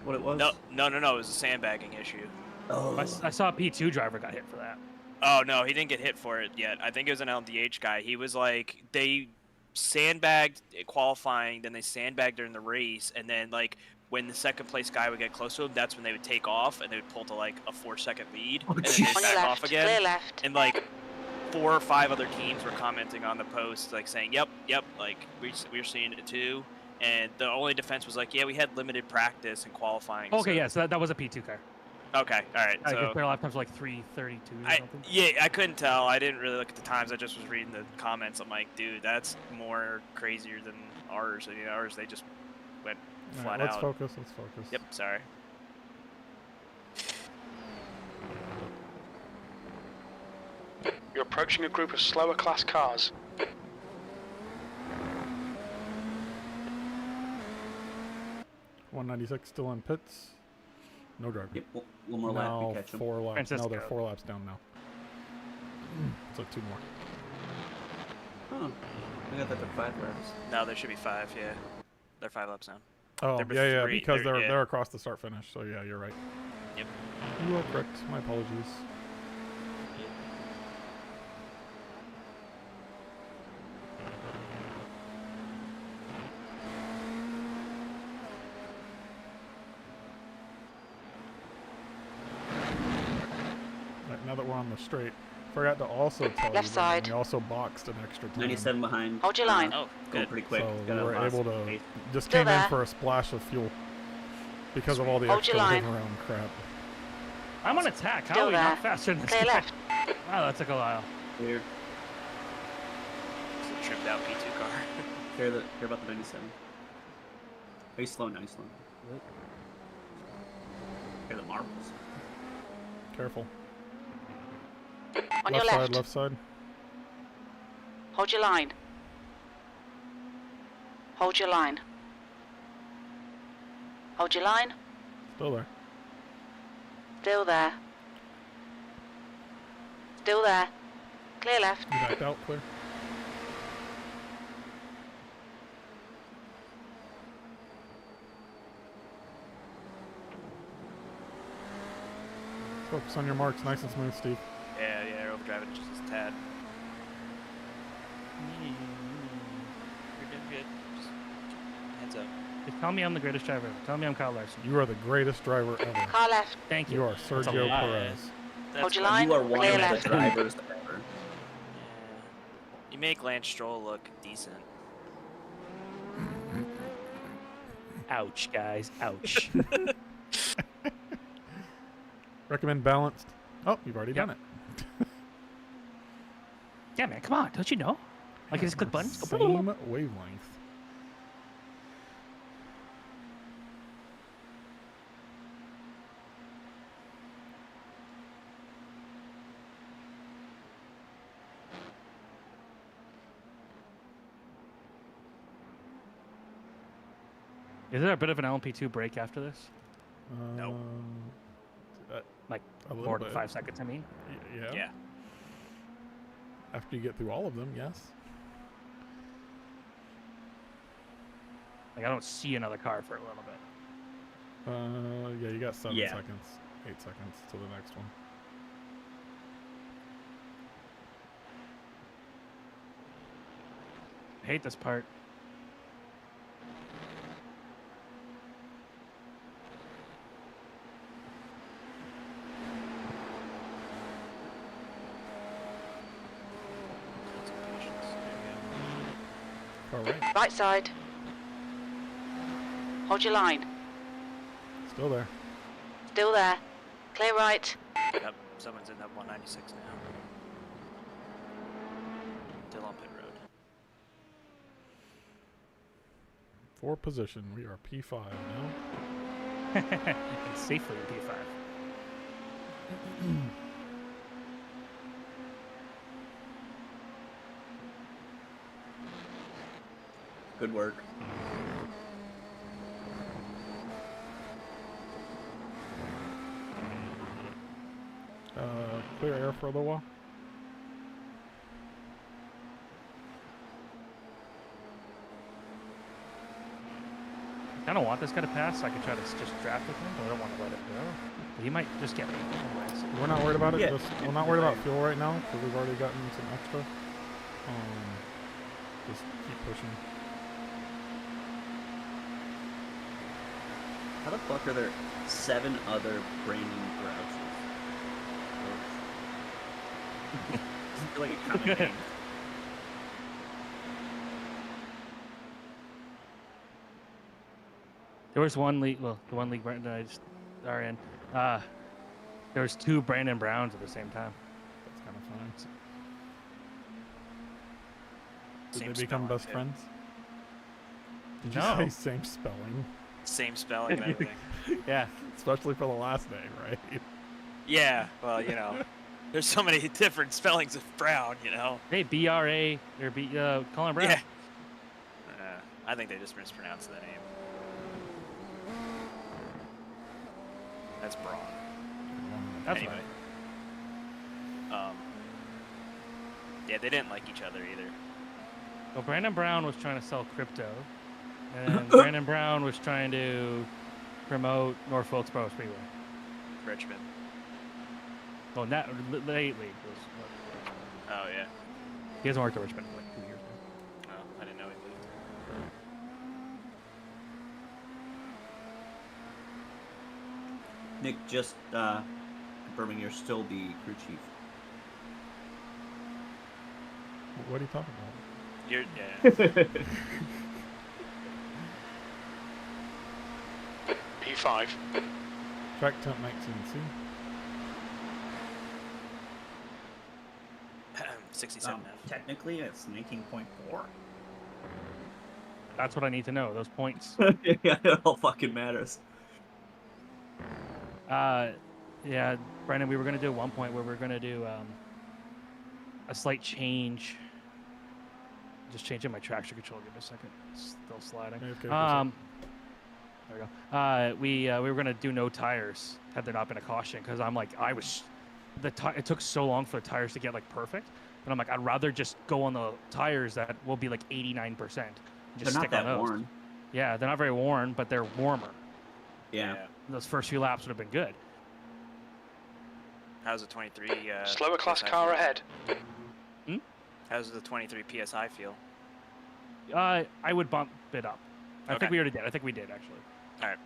what it was? No. It was a sandbagging issue. Oh. I saw a P2 driver got hit for that. Oh no, he didn't get hit for it yet. I think it was an LDH guy. He was like they sandbagged qualifying, then they sandbagged during the race, and then like when the second place guy would get close to him, that's when they would take off and they would pull to like a 4-second lead, and then they'd On your back left. off again. Clear left. And like 4 or 5 other teams were commenting on the post, like saying, "Yep, like we're seeing it too." And the only defense was like, "Yeah, we had limited practice and qualifying." Okay, so... yeah, so that was a P2 car. Okay, all right. I So guess their lap times were like 3:32 or something. yeah, I couldn't tell. I didn't really look at the times. I just was reading the comments. I'm like, dude, that's more crazier than ours. I mean, ours they just went All flat right, let's out. focus. Let's focus. Yep, sorry. You're approaching a group of slower class cars. $196 still in pits. No driver. Yep, one more lap, Now we catch him. 4 laps. No, they're Francisco. 4 laps down now. So 2 more. Oh, I got that to 5 laps. No, there should be 5. Yeah, they're 5 laps down. Oh, There were yeah, 3 because there- they're across the start finish. So yeah, you're right. Yep. You are correct. My apologies. Right, now that we're on the straight, forgot to also tell Left you side. that we also boxed an extra time. 97 behind. Hold your line. Oh, Going good. pretty quick. So Got we a were lots able of to pace. just Still came in there. for a splash of fuel because of all the Hold extra your line. hit around crap. I'm on attack. How Still are we there. not faster than this Clear guy? left. Wow, that took a while. Clear. It's a tripped out P2 car. Care about the 97. Are you slow now? You slow. Care the marbles. Careful. On left your side, left. left side. Hold your line. Hold your line. Hold your line. Still there. Still there. Still there. Clear left. You backed out, clear. Focus on your marks, nice and smooth, Steve. Yeah, overdriving just a tad. You're doing good. Just heads up. Just tell me I'm the greatest driver. Tell me I'm Kyle Larson. You are the greatest driver ever. Car left. Thank you. You are That's a Sergio lot. Perez. Hold your fine. line. You are one Clear of the left. drivers ever. Yeah. You make Lance Stroll look decent. Ouch, guys. Ouch. Recommend balanced. Oh, you've already done it. Yeah, man. Come on. Don't you know? Like, just click buttons. Go Same wavelength. Is there a bit of an LMP2 break after this? No. Like, a little more than bit. 5 seconds, I mean? Yeah. Yeah. After you get through all of them, yes. Like, I don't see another car for a little bit. Yeah, you got 7 Yeah. seconds, 8 seconds to the next one. I hate this part. All right, Right side. Hold your line. still there. Still there. Clear right. Yep, someone's in that 196 now. Still on pit road. For position, we are P5 now. And safely in P5. Good work. Clear air for a little while. I kind of want this guy to pass so I can try to just draft with him, but I don't want to let it go. He might just get me. We're not worried about it. Yeah. We're not worried about fuel right now because we've already gotten some extra. Just keep pushing. How the fuck are there 7 other Brenden Grouches? Doesn't feel like a common name. There was one league, well, the one league Brenden and I just are in. There was 2 Brenden Browns at the same time. That's kind of fun. Did Same they become spelling, best too. friends? Did you No. say same spelling? Same spelling and everything. Yeah. Especially for the last name, right? Yeah, well, you know, there's so many different spellings of Brown, you know. Hey, BRA or Colin Brown. Yeah. I think they just mispronounced the name. That's Braun. That's Anyway. right. Yeah, they didn't like each other either. Well, Brenden Brown was trying to sell crypto, and Brenden Brown was trying to promote North Wilkesboro Speedway. Richmond. Well, not lately was. Oh, yeah. He hasn't worked at Richmond in like 2 years now. Oh, I didn't know he moved. Nick, just confirming you're still the crew chief. What are you talking about? You're, yeah. P5. Track temp max CNC. 67 Technically, it's 19.4. That's what I need to know. Those points. Yeah, it all fucking matters. Yeah, Brenden, we were gonna do at one point where we were gonna do a slight change. Just changing my traction control. Give me a second. It's still sliding. Okay, There we go. We were gonna do no tires had there not been a caution because I'm like it took so long for the tires to get like perfect, and I'm like I'd rather just go on the tires that will be like 89%. Just They're stick not that on those. worn. Yeah, they're not very worn, but they're warmer. Yeah. Those first few laps would have been good. How's the 23? Slower class PSI car feel? ahead. How's the 23 PSI feel? I would bump it up. I Okay. think we already did. I think we did actually. All right.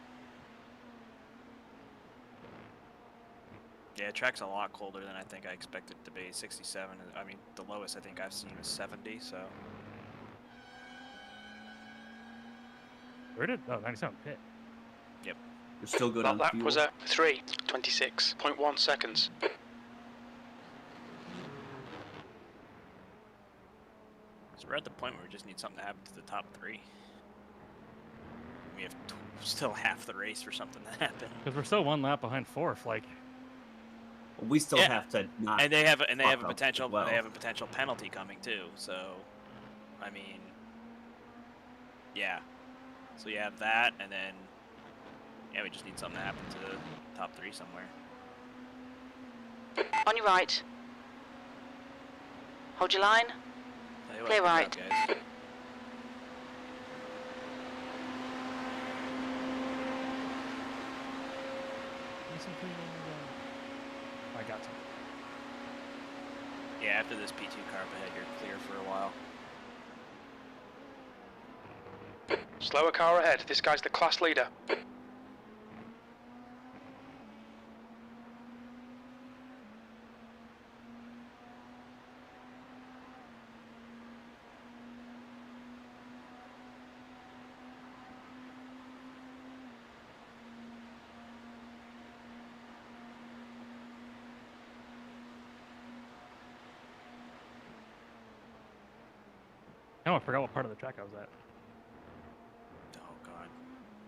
Yeah, track's a lot colder than I think I expected it to be. 67. I mean, the lowest I think I've seen is 70. So. Where did 97 pit? Yep. You're still good That on lap fuel. was at 3:26.1 seconds. So we're at the point where we just need something to happen to the top 3. We have still half the race for something to happen. Because we're still one lap behind fourth. Like We still Yeah. have to not. And they have a fuck up potential as well. they have a potential penalty coming too. So, I mean, yeah. So you have that, and then yeah, we just need something to happen to the top 3 somewhere. On your right. Hold your line. Tell you what, Clear good job, right. guys. I got some. Yeah, after this P2 car up ahead, you're clear for a while. Slower car ahead. This guy's the class leader. Oh, I forgot what part of the track I was at. Oh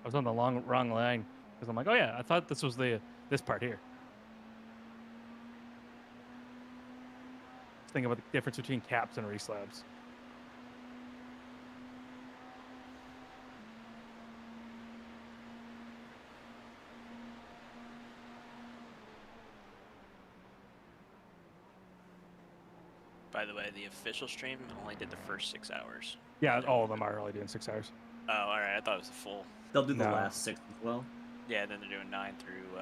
I was on the wrong line because I'm like, oh yeah, I thought this was this part here. Think about the difference between caps and reslabs. By the way, the official stream only did the first 6 hours. Yeah, all of them are only doing 6 hours. Oh, all right. I thought it was a full. They'll do the last 6 as well. Yeah, then they're doing 9 through.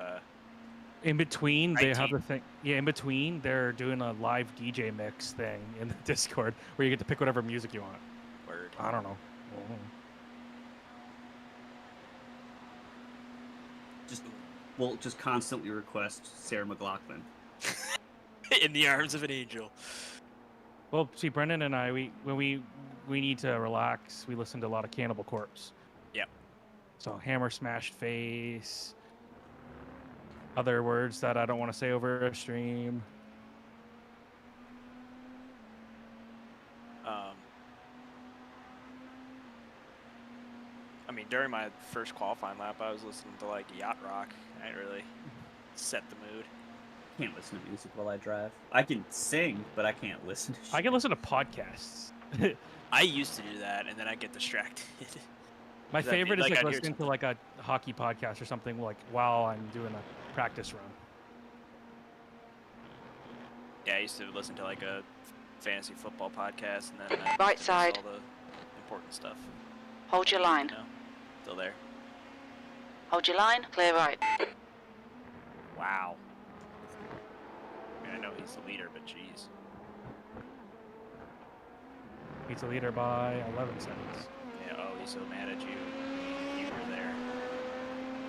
In between, 19. they have the thing. Yeah, in between, they're doing a live DJ mix thing in the Discord where you get to pick whatever music you want. Word. I don't know. Just constantly request Sarah McLachlan. In the arms of an angel. Well, see, Brenden and I, when we need to relax, we listen to a lot of Cannibal Corpse. Yep. So Hammer Smashed Face. Other words that I don't want to say over a stream. I mean, during my first qualifying lap, I was listening to like yacht rock. I didn't really set the mood. Can't listen to music while I drive. I can sing, but I can't listen to shit. I can listen to podcasts. I used to do that, and then I get distracted. My favorite is like listening to like a hockey podcast or something like while I'm doing a practice run. Yeah, I used to listen to like a fantasy football podcast, and then Right side. all the important stuff. Hold your line. No, still there. Hold your line. Clear right. Wow. I mean, I know he's the leader, but jeez. He's the leader by 11 seconds. Yeah. Oh, he's so mad at you. You were there.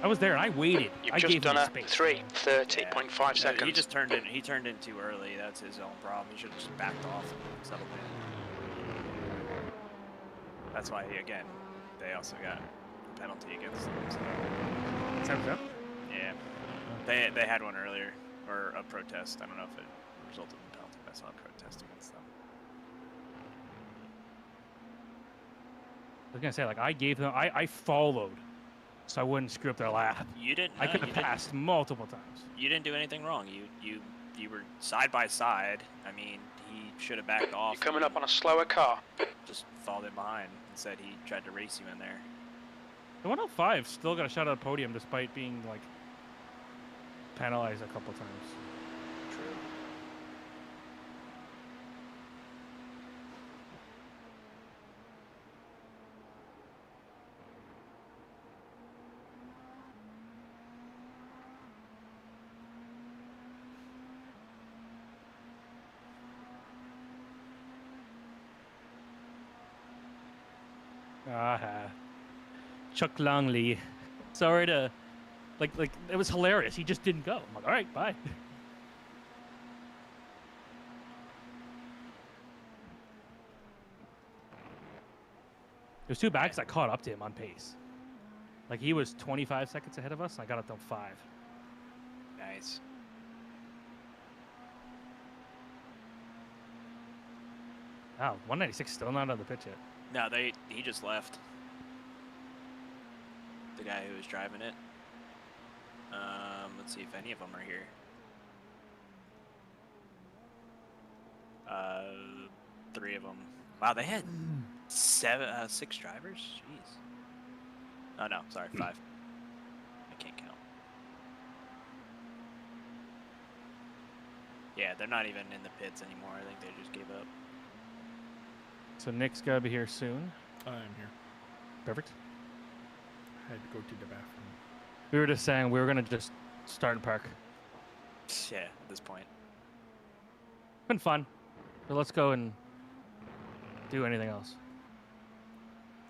I was there and I waited. You've I just gave done him a space. 3:30.5 seconds. He just turned in. He turned in too early. That's his own problem. He should have just backed off and settled in. That's why they also got a penalty against them. So. Sounds good. Yeah. They had one earlier, or a protest. I don't know if it resulted in a penalty, but I saw a protest against them. I was gonna say, like, I gave them, I followed, so I wouldn't screw up their lap. You didn't. I could have passed multiple times. You didn't do anything wrong. You were side by side. I mean, he should have backed off. You're coming up on a slower car. Just followed in behind and said he tried to race you in there. The 105 still got a shot at the podium despite being like penalized a couple times. True. Chuck Longley. Sorry to, like it was hilarious. He just didn't go. I'm like, all right, bye. It was too bad because I caught up to him on pace. Like he was 25 seconds ahead of us. And I got up to 5. Nice. Wow, 196 still not on the pitch yet. No, he just left. The guy who was driving it. Let's see if any of them are here. 3 of them. Wow, they had 6 drivers? Jeez. Oh no, sorry, 5. I can't count. Yeah, they're not even in the pits anymore. I think they just gave up. So Nick's gotta be here soon. I am here. Perfect. I had to go to the bathroom. We were just saying we were gonna just start and park. Yeah, at this point. Been fun. But let's go and do anything else.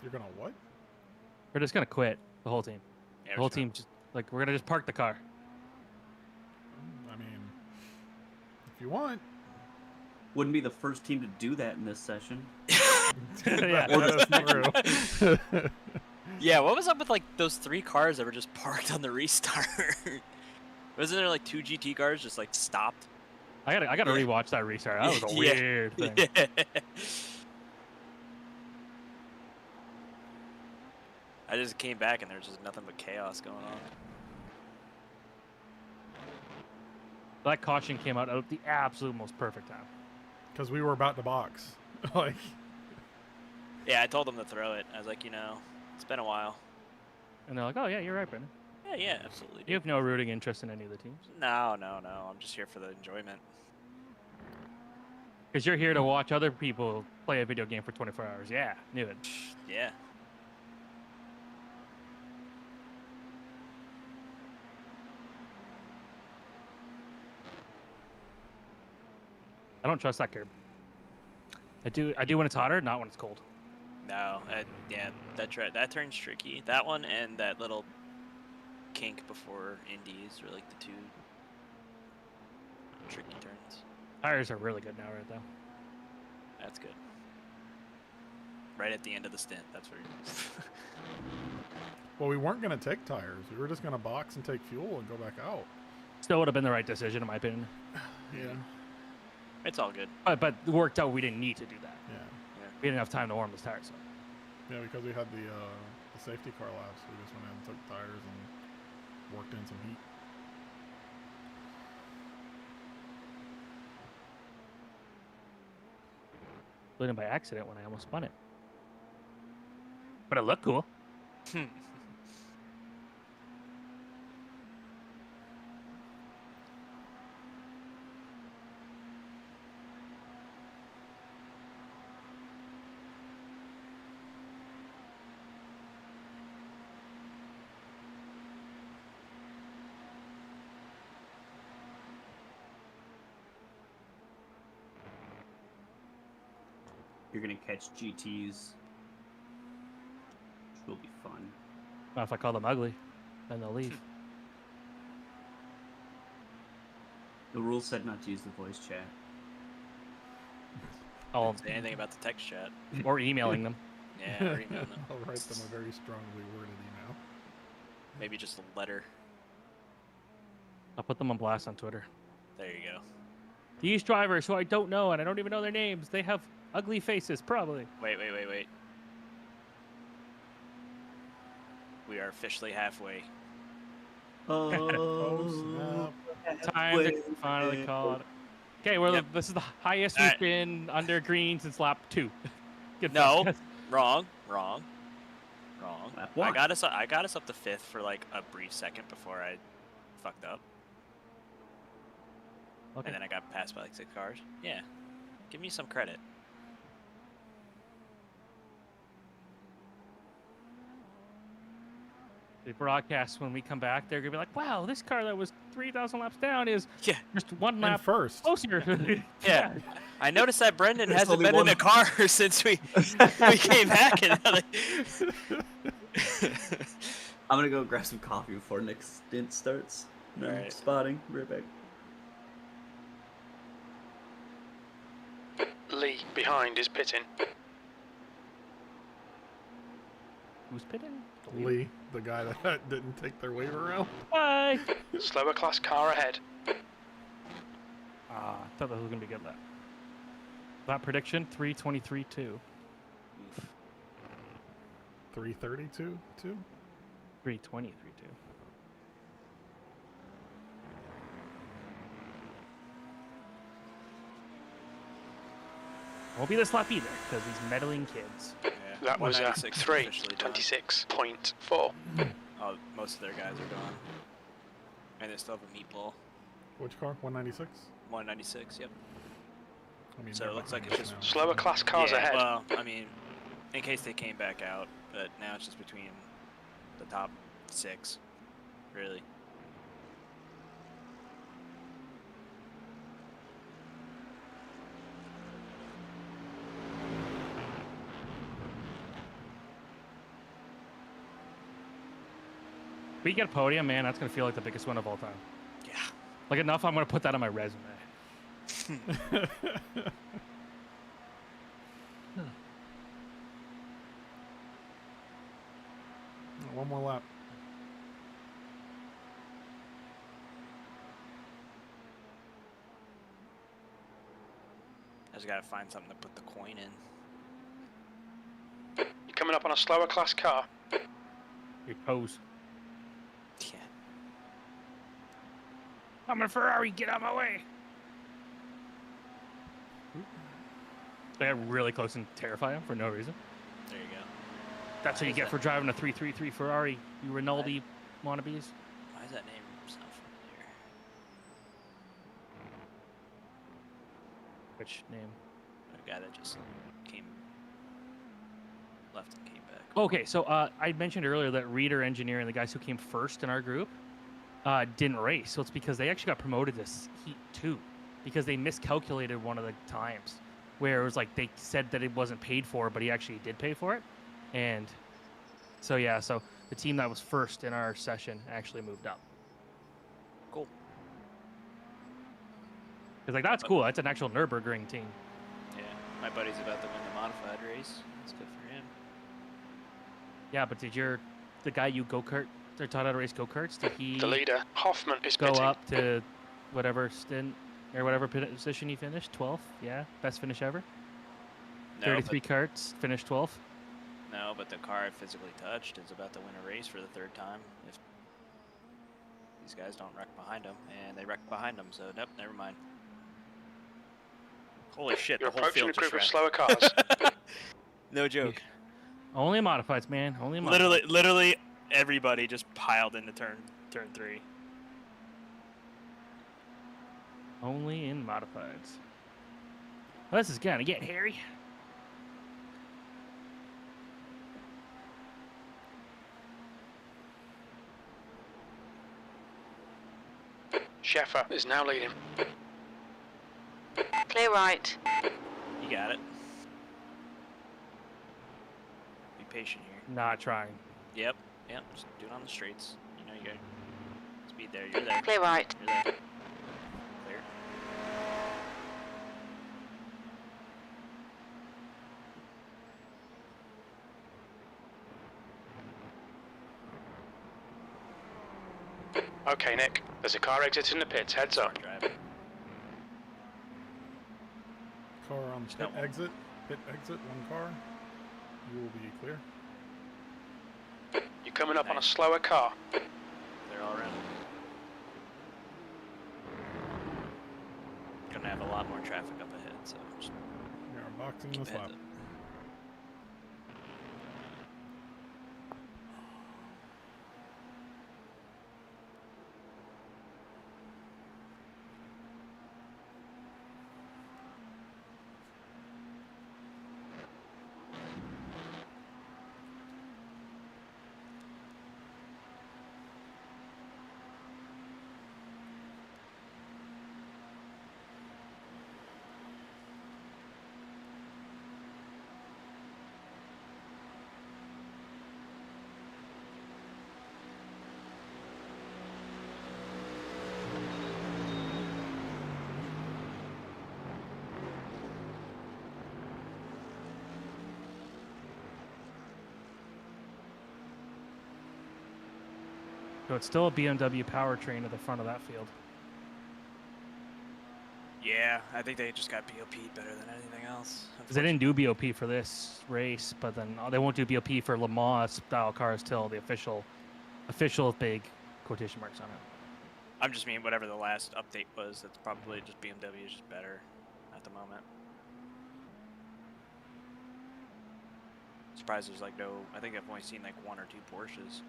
You're gonna what? We're just gonna quit, the whole team. Yeah, The whole team just like we're gonna just park the car. I mean, if you want. Wouldn't be the first team to do that in this session. Yeah, that's true. Yeah, what was up with like those 3 cars that were just parked on the restart? Wasn't there like 2 GT cars just like stopped? I gotta rewatch that restart. That was a weird thing. Yeah. I just came back and there's just nothing but chaos going on. That caution came out at the absolute most perfect time. Because we were about to box. Like. Yeah, I told them to throw it. I was like, you know, it's been a while. And they're like, oh, yeah, you're right, Brenden. Yeah, absolutely. You have no rooting interest in any of the teams. No. I'm just here for the enjoyment. Because you're here to watch other people play a video game for 24 hours. Yeah, knew it. Yeah. I don't trust that curb. I do when it's hotter, not when it's cold. No, yeah, that turn's tricky. That one and that little kink before Indies are like the two tricky turns. Tires are really good now, right though. That's good. Right at the end of the stint, that's where Well, we weren't going to take tires. We were just going to box and take fuel and go back out. Still would have been the right decision, in my opinion. Yeah. It's all good. But it worked out. We didn't need to do that. Yeah. We didn't have time to warm those tires up. Yeah, because we had the safety car laps. We just went in and took tires and worked in some heat. Did it by accident when I almost spun it. But it looked cool. You're gonna catch GTs, which will be fun. Well, if I call them ugly, then they'll leave. The rules said not to use the voice chat. I'll say anything about the text chat. Or emailing them. Yeah, or emailing them. I'll write them a very strongly worded email. Maybe just a letter. I'll put them on blast on Twitter. There you go. These drivers who I don't know and I don't even know their names, they have ugly faces, probably. Wait. We are officially halfway. Oh, snap. Time to finally call it. Okay, well, this is the highest we've been under green since lap 2. Good no, guess. wrong. Lap I 1. got us up to 5th for like a brief second before I fucked up. Okay. And then I got passed by like 6 cars. Yeah, give me some credit. The broadcast when we come back, they're gonna be like, "Wow, this car that was 3,000 laps down is just one lap first closer." Yeah, I noticed that Brenden There's hasn't only been one. in a car since we came back. And I'm gonna go grab some coffee before next stint starts. No, Alright. spotting. Right back. Lee behind is pitting. Who's pitting? Lee, the guy that didn't take their waiver out. Bye. Slower class car ahead. I thought that was gonna be a good lap. Lap prediction 3:23.2. 3:32, 2. 3:20.32. Won't be this lap either, because these meddling kids. That was at 196 officially done. 3:26.4. Oh, most of their guys are gone. And they still have a meatball. Which car? 196? 196, yep. I mean, So they're it looks like behind it's us just... now. Slower class cars ahead. Well, I mean, in case they came back out, but now it's just between the top 6, really. If we get a podium, man, that's gonna feel like the biggest one of all time. Yeah. Like enough, I'm gonna put that on my resume. One more lap. I just gotta find something to put the coin in. You're coming up on a slower class car. Your toes. Yeah. I'm a Ferrari. Get out of my way. They got really close and terrify him for no reason. There you go. That's what you get for driving a 333 Ferrari. You Rinaldi wannabes. Why does that name sound familiar? Which name? A guy that just left and came back. Okay, so I mentioned earlier that Reader Engineering, the guys who came first in our group, didn't race. So it's because they actually got promoted to Heat 2 because they miscalculated one of the times where it was like they said that it wasn't paid for, but he actually did pay for it. And so, yeah, so the team that was first in our session actually moved up. Cool. Because, like, that's cool. That's an actual Nürburgring team. Yeah, my buddy's about to win the modified race. That's good for him. Yeah, but did the guy you go-kart, they're taught how to race go-karts, did he... The leader, Hoffman, is go pitting. up to whatever stint, or whatever position he finished? 12th? Yeah, best finish ever? No, 33 karts, finished 12th? No, but the car I physically touched is about to win a race for the third time. If these guys don't wreck behind him, and they wrecked behind him, so nope, never mind. Holy shit, You're the whole approaching field a group of just slower cars. No joke. Only modifieds, man. Only modifieds. Literally everybody just piled into turn 3. Only in modifieds. Well, this is gonna get hairy. Sheffer is now leading. Clear right. You got it. Be patient here. Not trying. Yep, just do it on the straights. You know you got speed there, you're there. Clear right. You're there. Clear. Okay, Nick. There's a car exiting the pits. Heads up. Car on pit exit. Pit exit, one car. You will be clear. You're coming up on a slower car. They're all around. Gonna have a lot more traffic up ahead, so just We are boxing this heads lap. up. So it's still a BMW powertrain at the front of that field. Yeah, I think they just got BOP'd better than anything else. Because they didn't do BOP for this race, but then they won't do BOP for Le Mans style cars till the official big quotation marks on it. I'm just mean whatever the last update was, that's probably just BMW is just better at the moment. Surprised there's like no, I think I've only seen like 1 or 2 Porsches.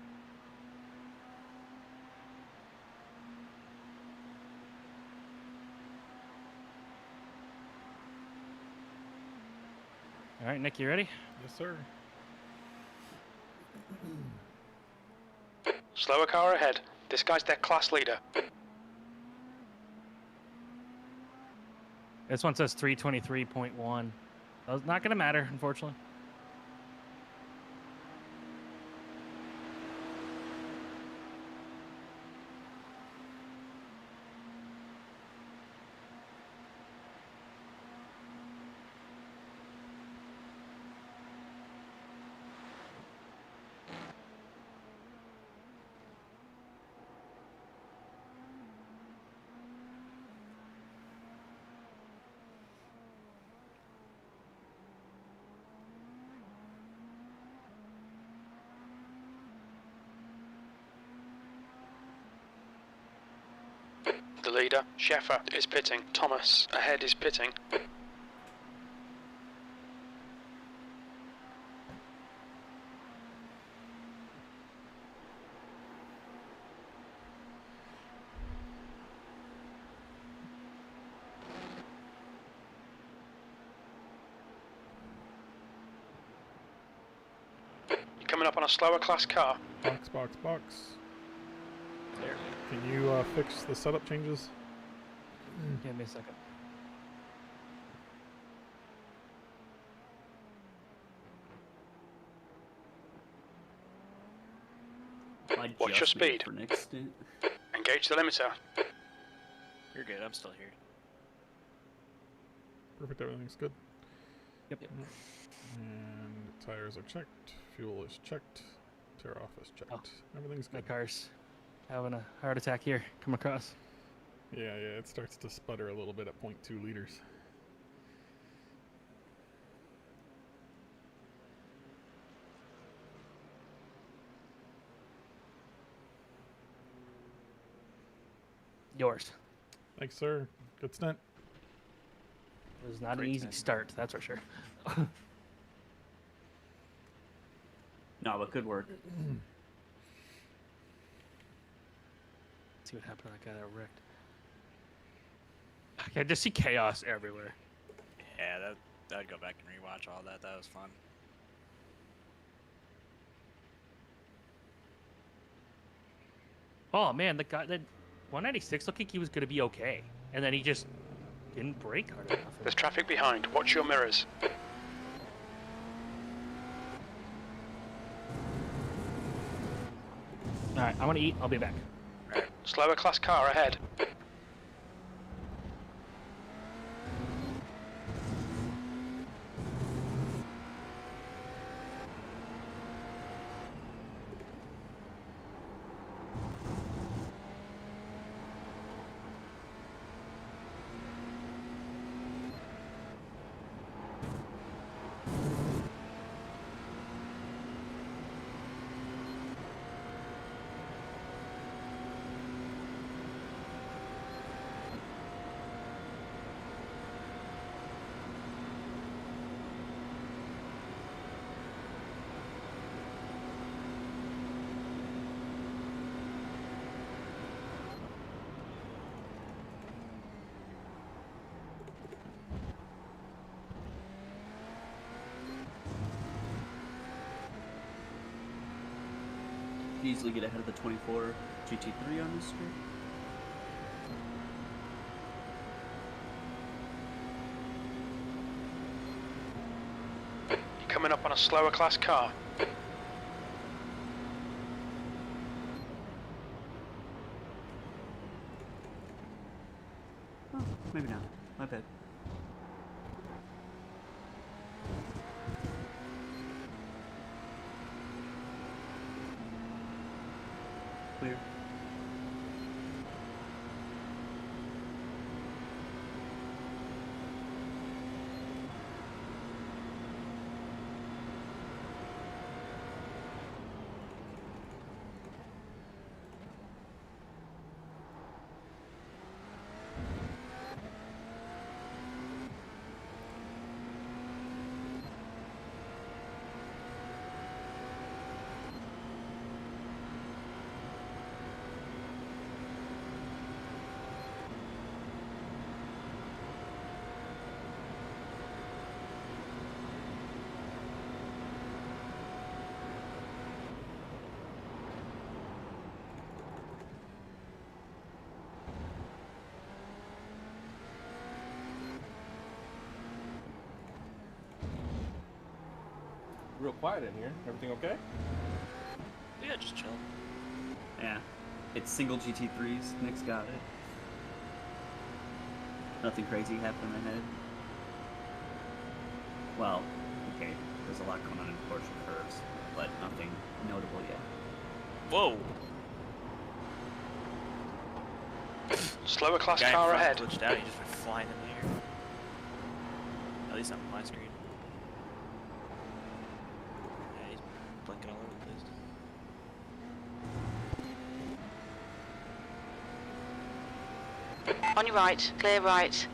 All right, Nick, you ready? Yes, sir. Slower car ahead. This guy's their class leader. This one says 323.1. That's not going to matter, unfortunately. leader. Sheffer is pitting. Thomas ahead is pitting. You're coming up on a slower class car. Box. There. Can you fix the setup changes? Give me a second. Watch your speed. Engage the limiter. You're good, I'm still here. Perfect, everything's good. Yep. And tires are checked, fuel is checked, tear off is checked. Oh. Everything's My good. car's having a heart attack here. Come across. Yeah, it starts to sputter a little bit at 0.2 liters. Yours. Thanks, sir. Good stint. It was not an easy start, that's for sure. No, but good work. See what happened to that guy that wrecked. I just see chaos everywhere. Yeah, I'd go back and rewatch all that. That was fun. Oh man, the guy that 196 looked like he was gonna be okay, and then he just didn't brake hard enough. There's traffic behind. Watch your mirrors. All right, I'm gonna eat. I'll be back. Right. Slower class car ahead. Easily get ahead of the 24 GT3 on this street. You're coming up on a slower class car. Oh, maybe not. My bad. Clear. Real quiet in here. Everything okay? Yeah, just chill. Yeah. It's single GT3s. Nick's got it. Nothing crazy happened ahead. Well, okay. There's a lot going on in Porsche curves, but nothing notable yet. Whoa! Slower class Guy in car front ahead. glitched out. He just went flying in the air. At least on my screen. Yeah, he's blinking all over the place. On your right, clear right.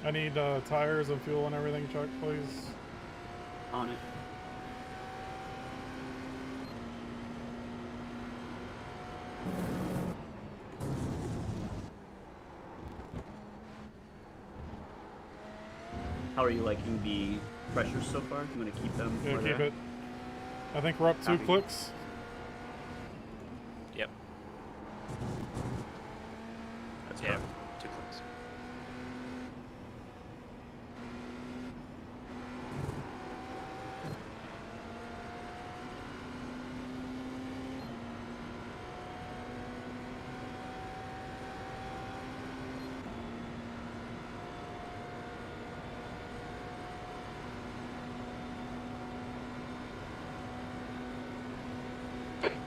I need tires and fuel and everything checked, please. On it. How are you liking the pressures so far? You want to keep them? Yeah, where keep they're it. I think we're up 2 Copy. clicks. Yep. That's Yeah, correct. 2 clicks.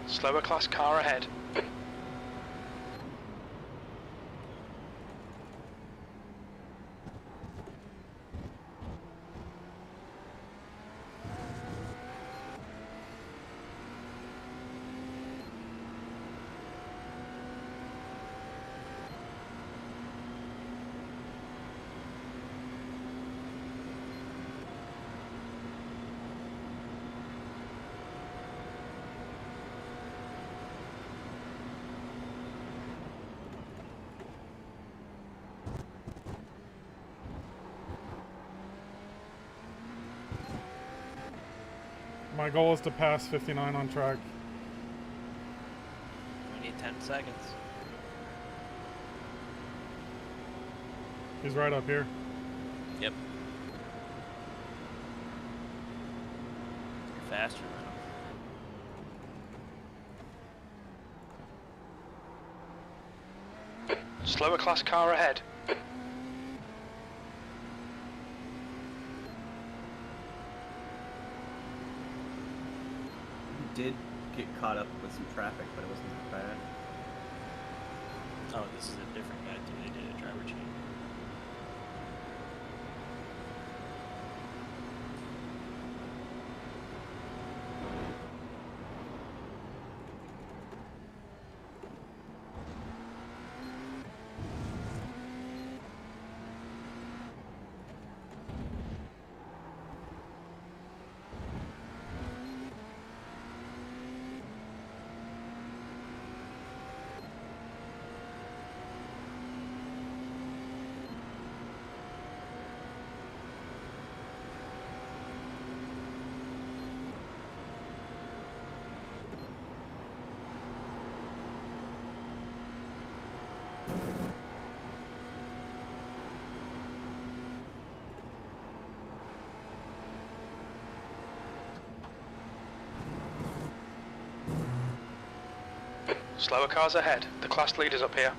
Slower class car ahead. My goal is to pass 59 on track. We need 10 seconds. He's right up here. Yep. You're faster than him. Slower class car ahead. Did get caught up with some traffic, but it wasn't that bad. Oh, this is a different guy too. They did a driver change. Slower cars ahead. The class leader's up here.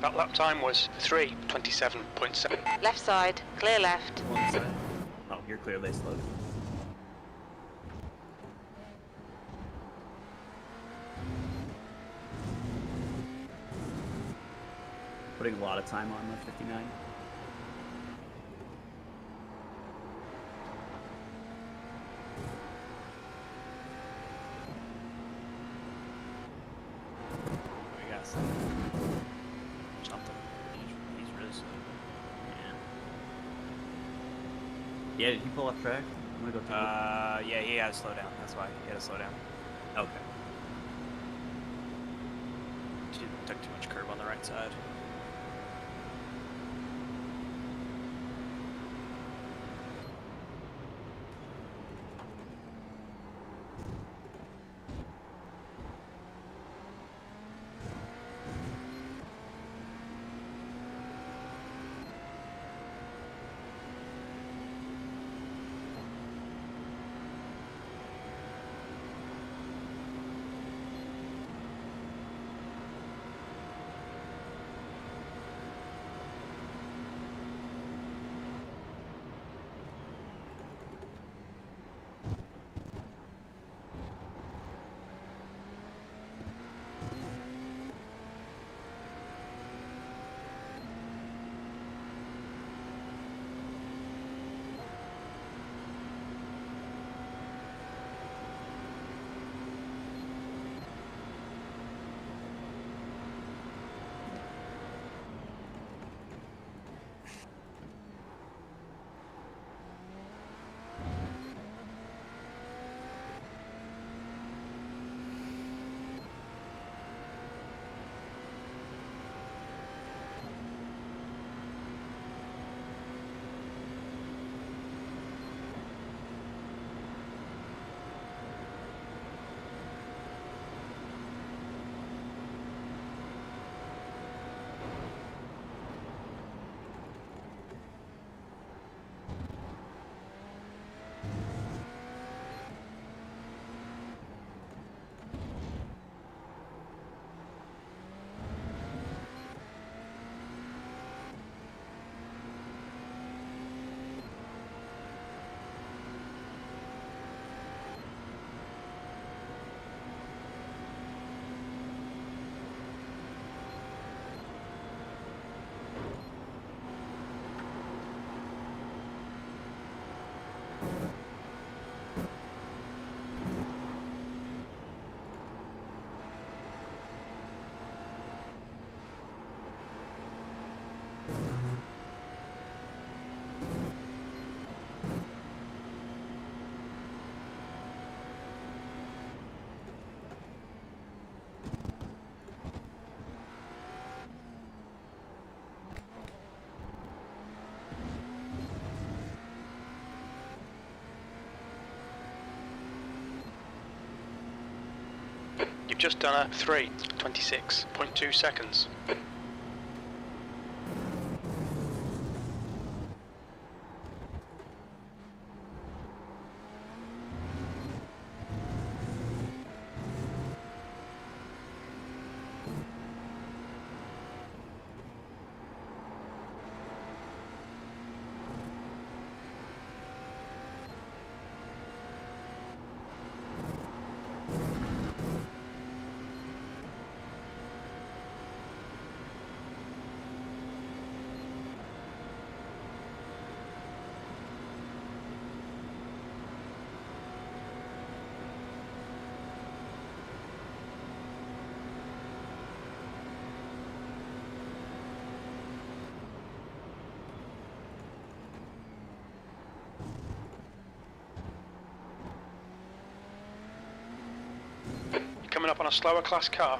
That lap time was 3:27.7. Left side, clear left. One side. Oh, you're clear. They slowed. Putting a lot of time on the 59. We got something. He's really slow. Yeah. Yeah, did he pull off track? I'm gonna go take a look. Yeah, he had to slow down. That's why he had to slow down. Okay. She took too much curb on the right side. You've just done a 3:26.2 seconds. Coming up on a slower class car.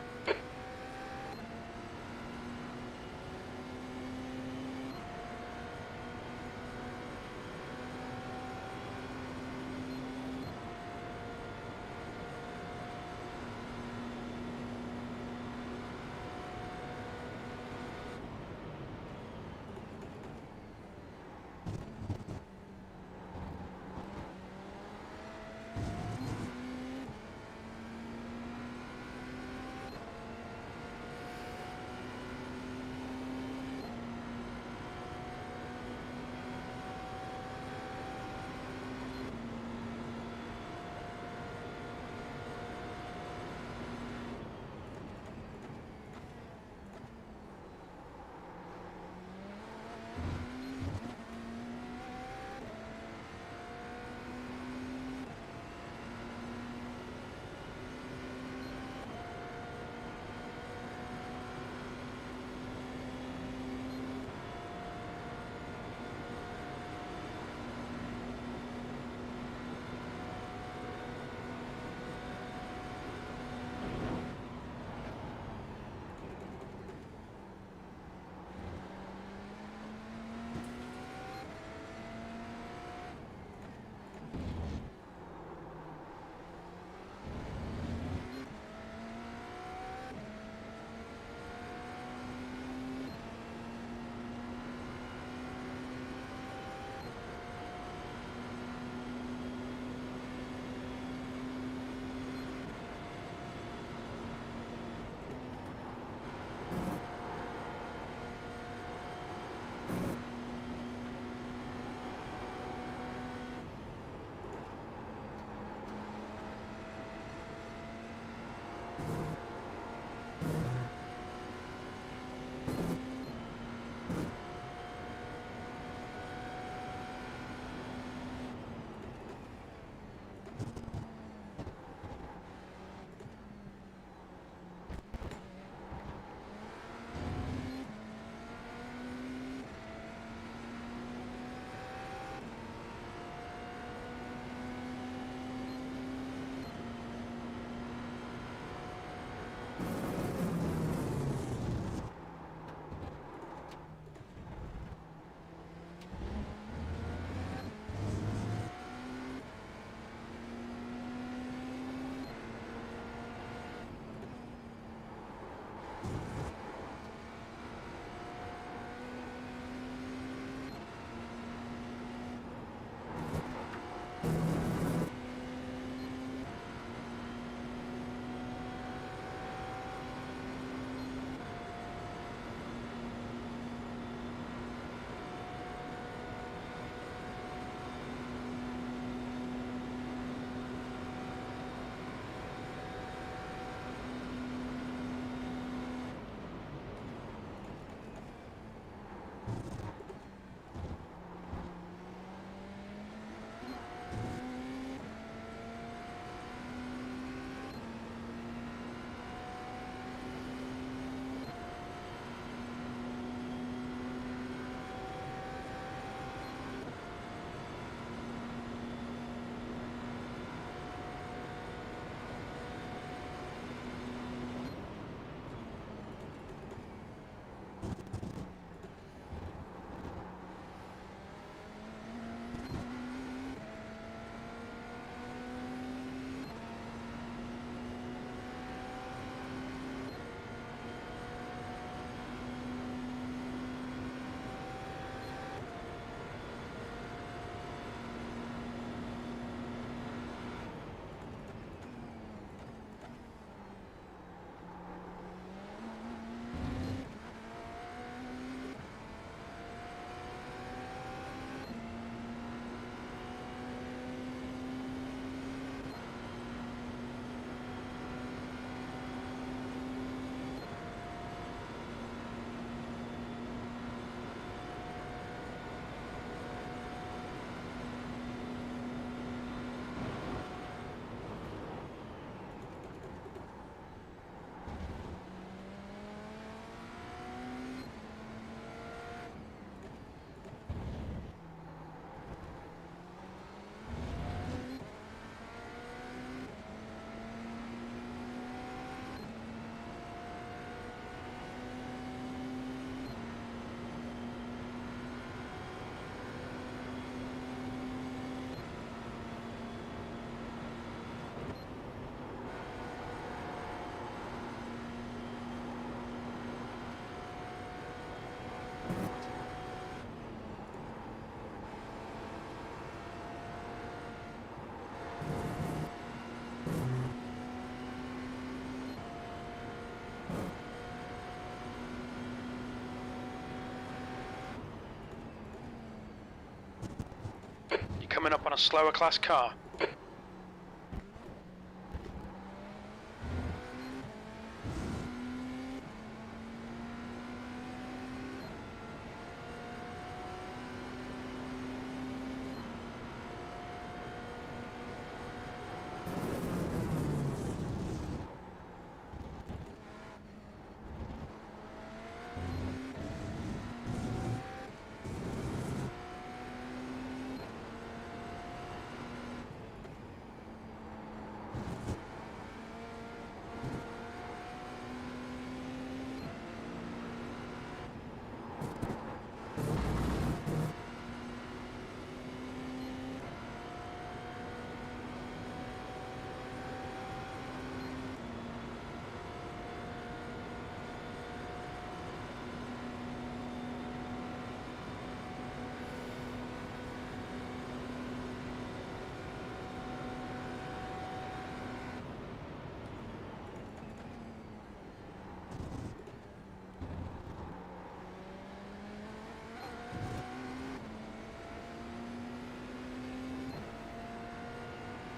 coming up on a slower class car.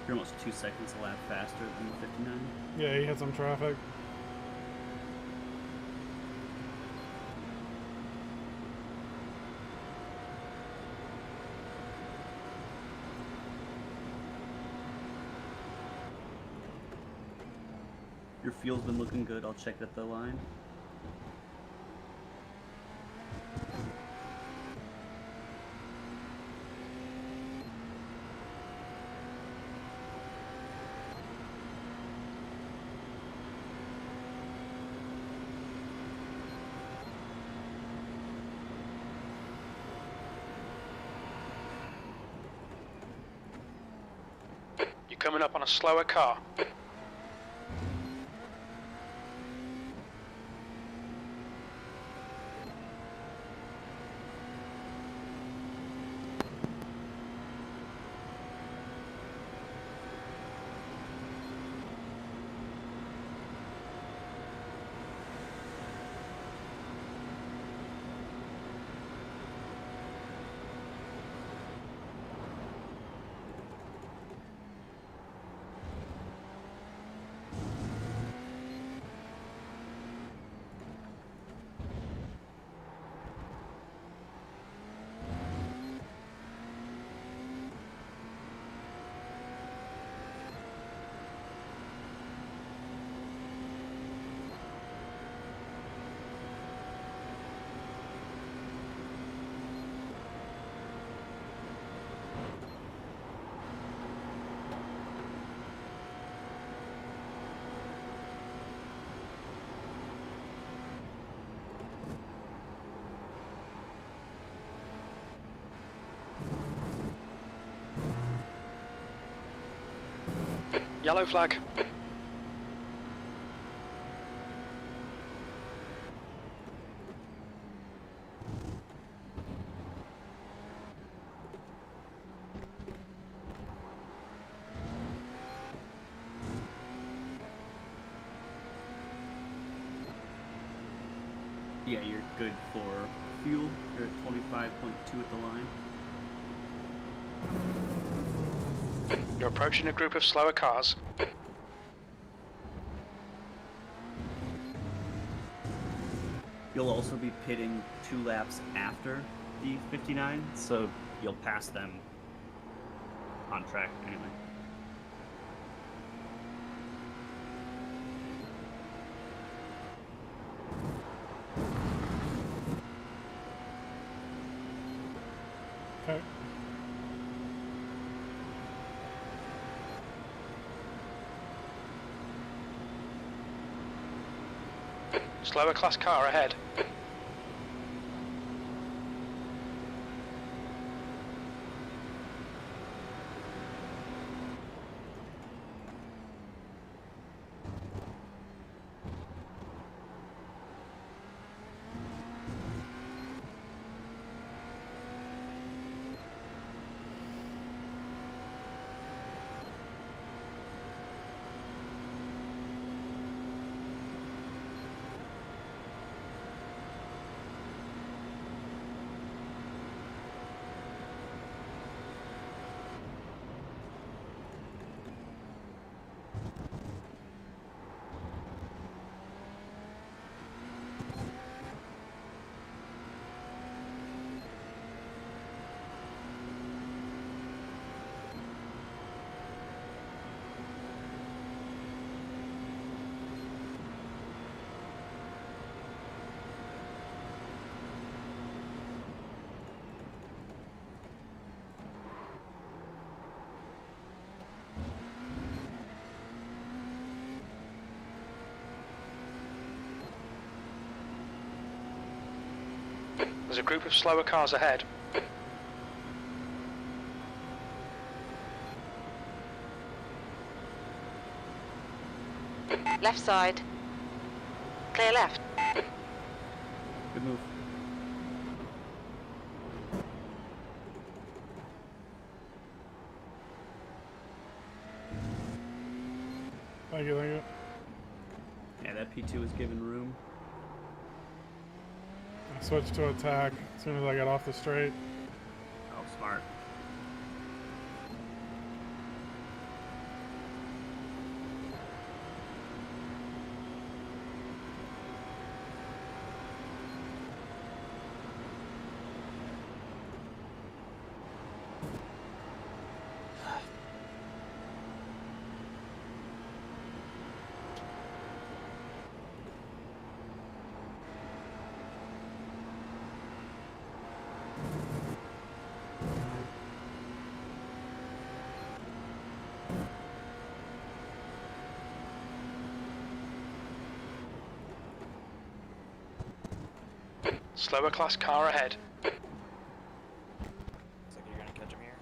You're almost 2 seconds a lap faster than the 59. Yeah, he had some traffic. Your fuel's been looking good. I'll check at the line. You're coming up on a slower car. Yellow flag. Yeah, you're good for fuel. You're at 25.2 at the line. You're approaching a group of slower cars. You'll also be pitting 2 laps after the 59, so you'll pass them on track anyway. Okay. Slower class car ahead. There's a group of slower cars ahead. Left side. Clear left. Good move. Thank you, thank you. Yeah, that P2 is giving room. I switched to attack as soon as I got off the straight. Oh, smart. Slower class car ahead. Looks like you're gonna catch him here.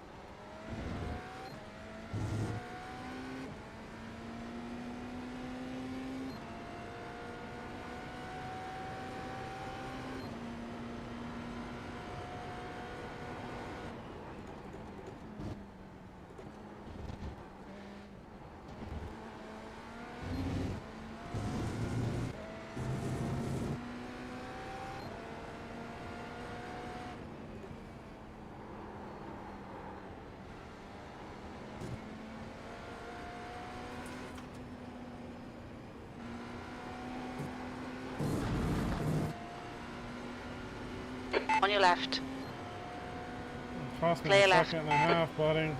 On your left. Cost me Clear a left. second and a half, buddy.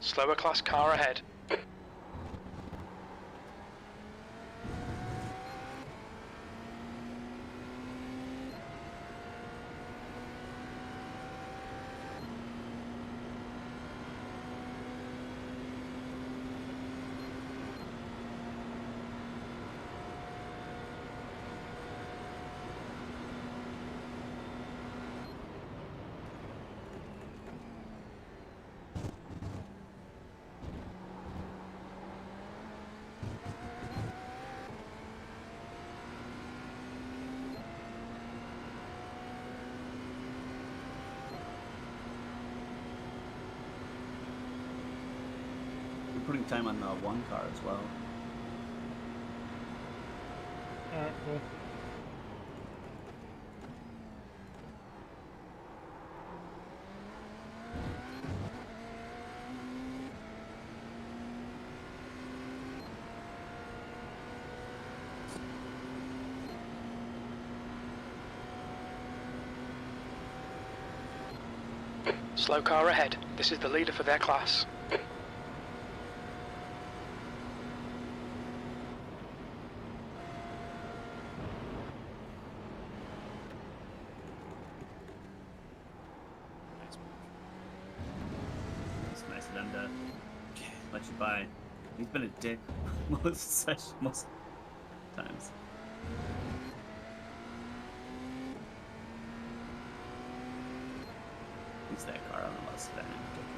Slower class car ahead. We're putting time on the one car as well. Alright, cool. Slow car ahead. This is the leader for their class. It's nice of them to let you by. He's been a dick most times. At least that car on the Mustang in particular.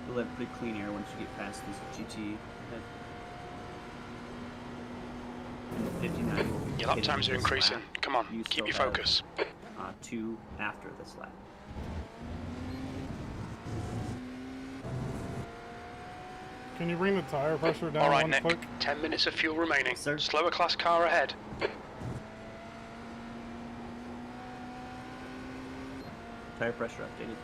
You'll have pretty clean air once you get past this GT head. 59 will Your lap hit times are this increasing. lap. Come on, You keep still your have, focus. 2 after this lap. Can you bring the tire pressure down All right, one Nick. click? 10 minutes of fuel remaining. Sir. Slower class car ahead. Tire pressure updated.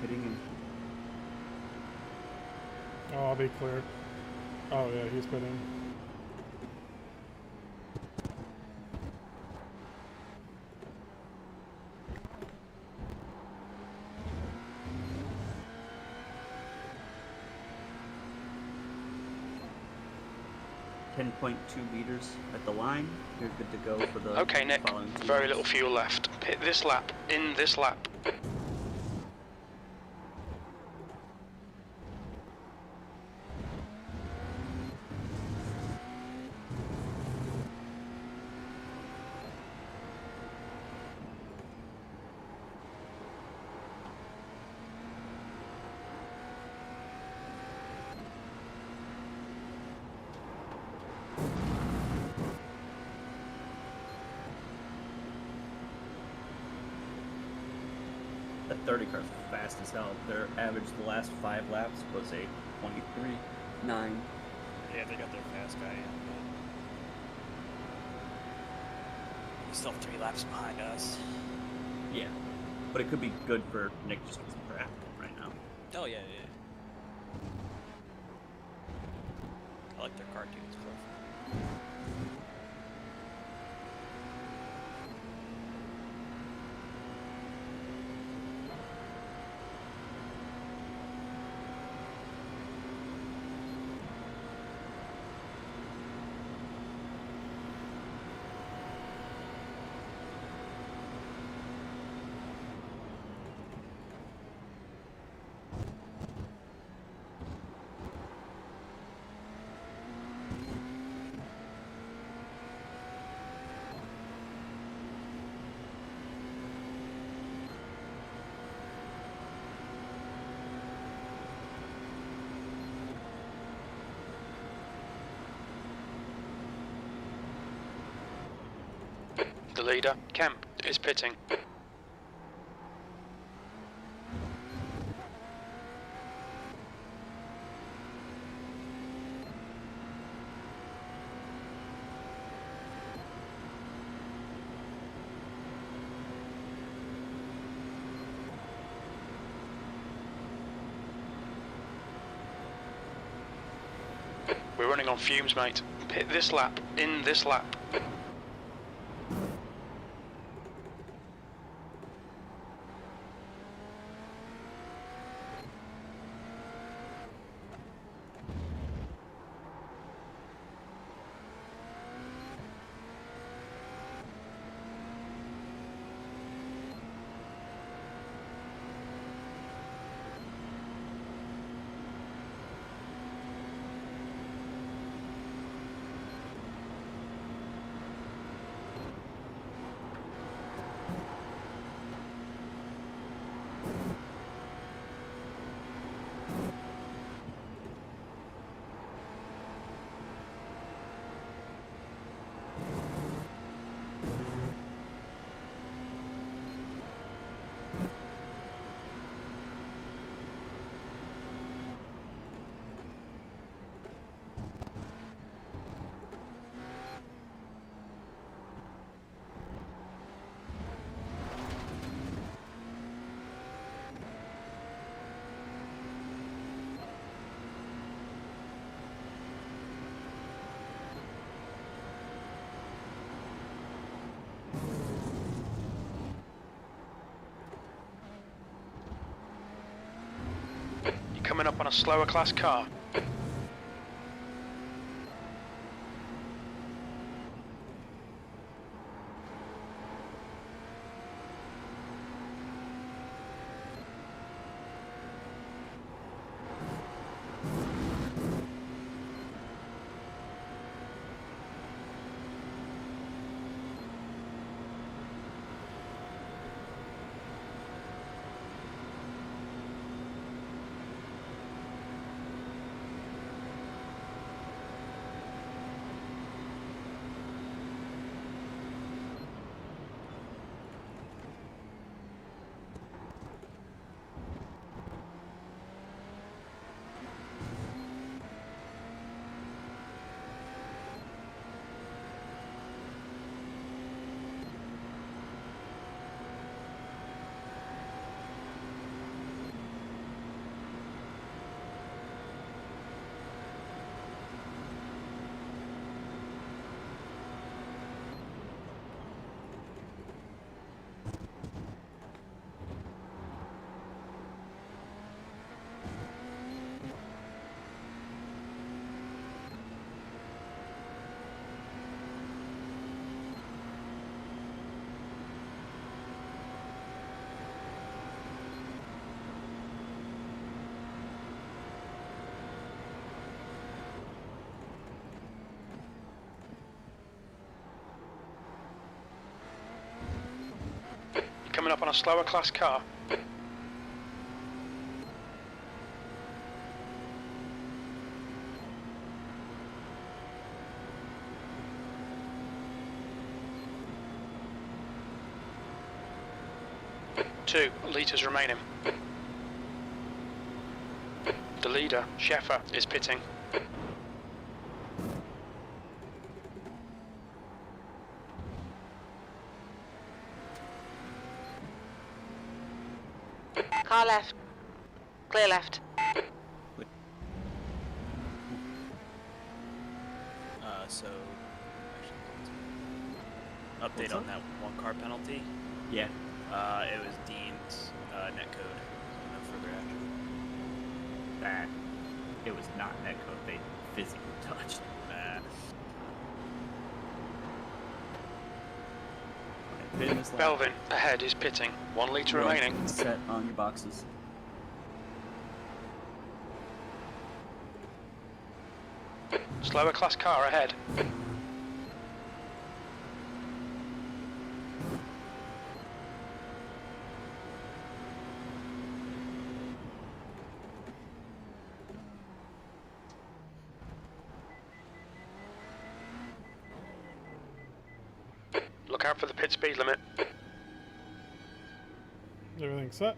Pitting and Oh, I'll be clear. Oh yeah, he's pitting. .2 liters at the line. You're good to go for the Okay, Nick. following 2 Very laps. little fuel left. Hit this lap. In this lap. That 30 car's fast as hell. Their average the last 5 laps was a 23.9. Yeah, they got their fast guy in, but he's still 3 laps behind us. Yeah, but it could be good for Nick just because of traffic right now. Oh yeah, yeah. I like their cartoons, Cliff. The leader, Kemp, is pitting. We're running on fumes, mate. Pit this lap, in this lap. Coming up on a slower class car. Coming up on a slower class car. Two litres remaining. The leader, Sheffer, is pitting. Car left. Clear left. So update on that one car penalty. Yeah. It was deemed netcode. No further action. That it was not netcode. They physically touched. Belvin, ahead is pitting. 1 litre remaining. Set on your boxes. Slower class car ahead. Look out for the pit speed limit. Everything set?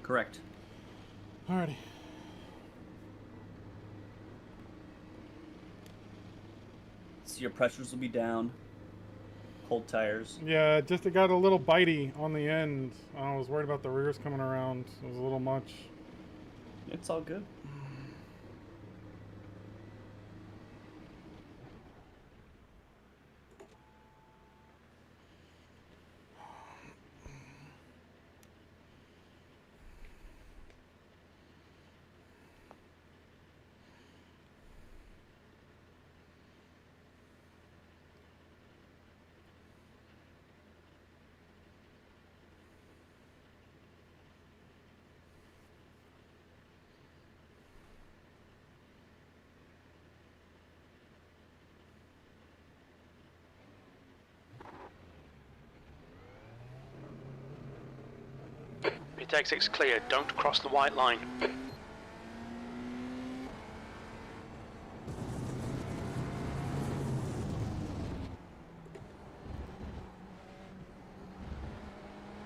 Correct. Alrighty. So your pressures will be down. Cold tires. Yeah, just it got a little bitey on the end. I was worried about the rears coming around. It was a little much. It's all good. Pit exit's clear. Don't cross the white line.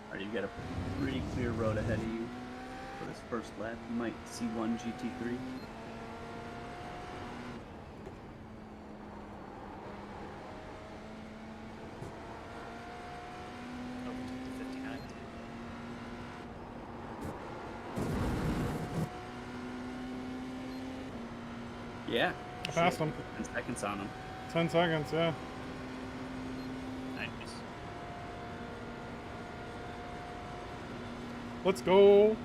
Alright, you've got a pretty clear road ahead of you for this first lap. You might see one GT3. Yeah. I passed him. 10 seconds on him. 10 seconds, yeah. Nice. Let's go.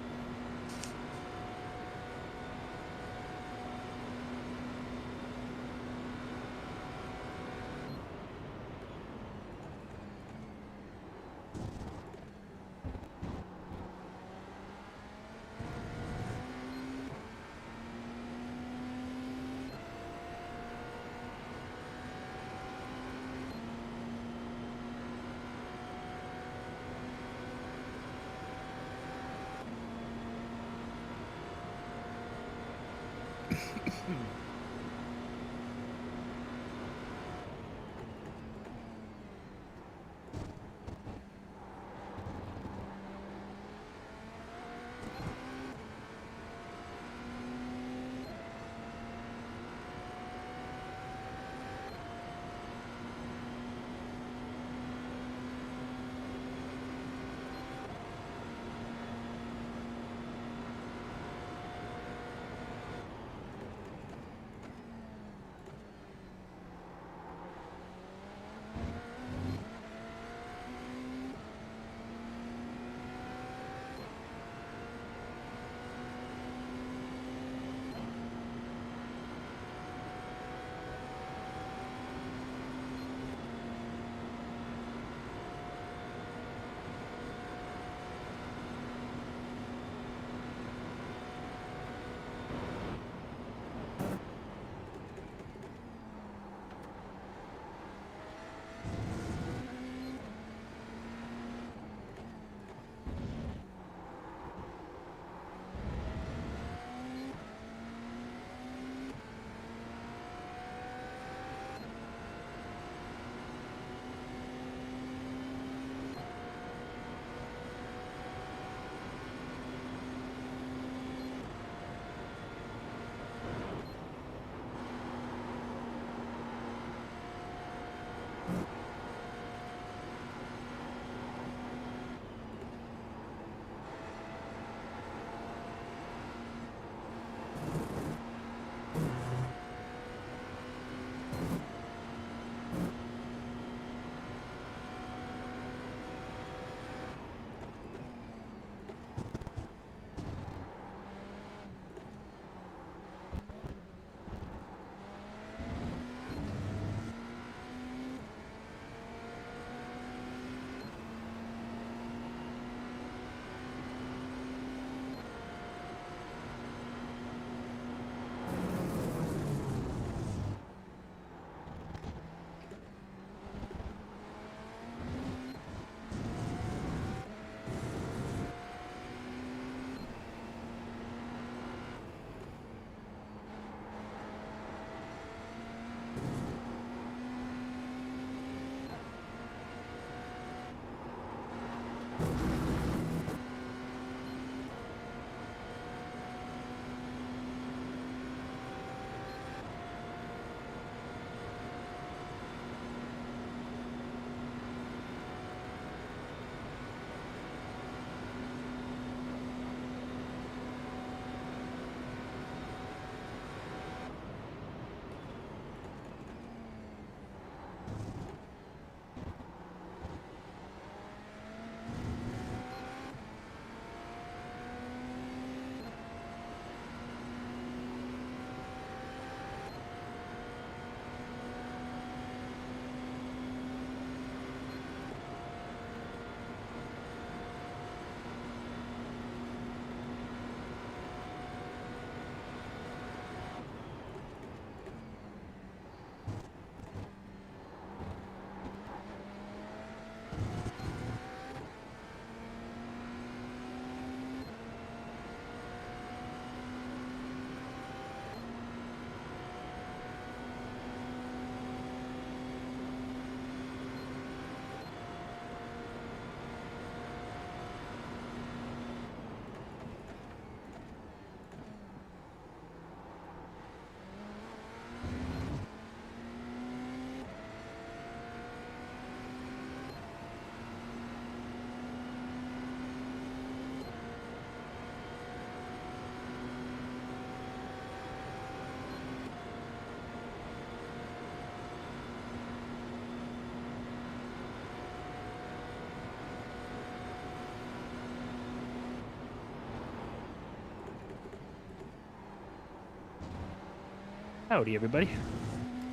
Howdy, everybody.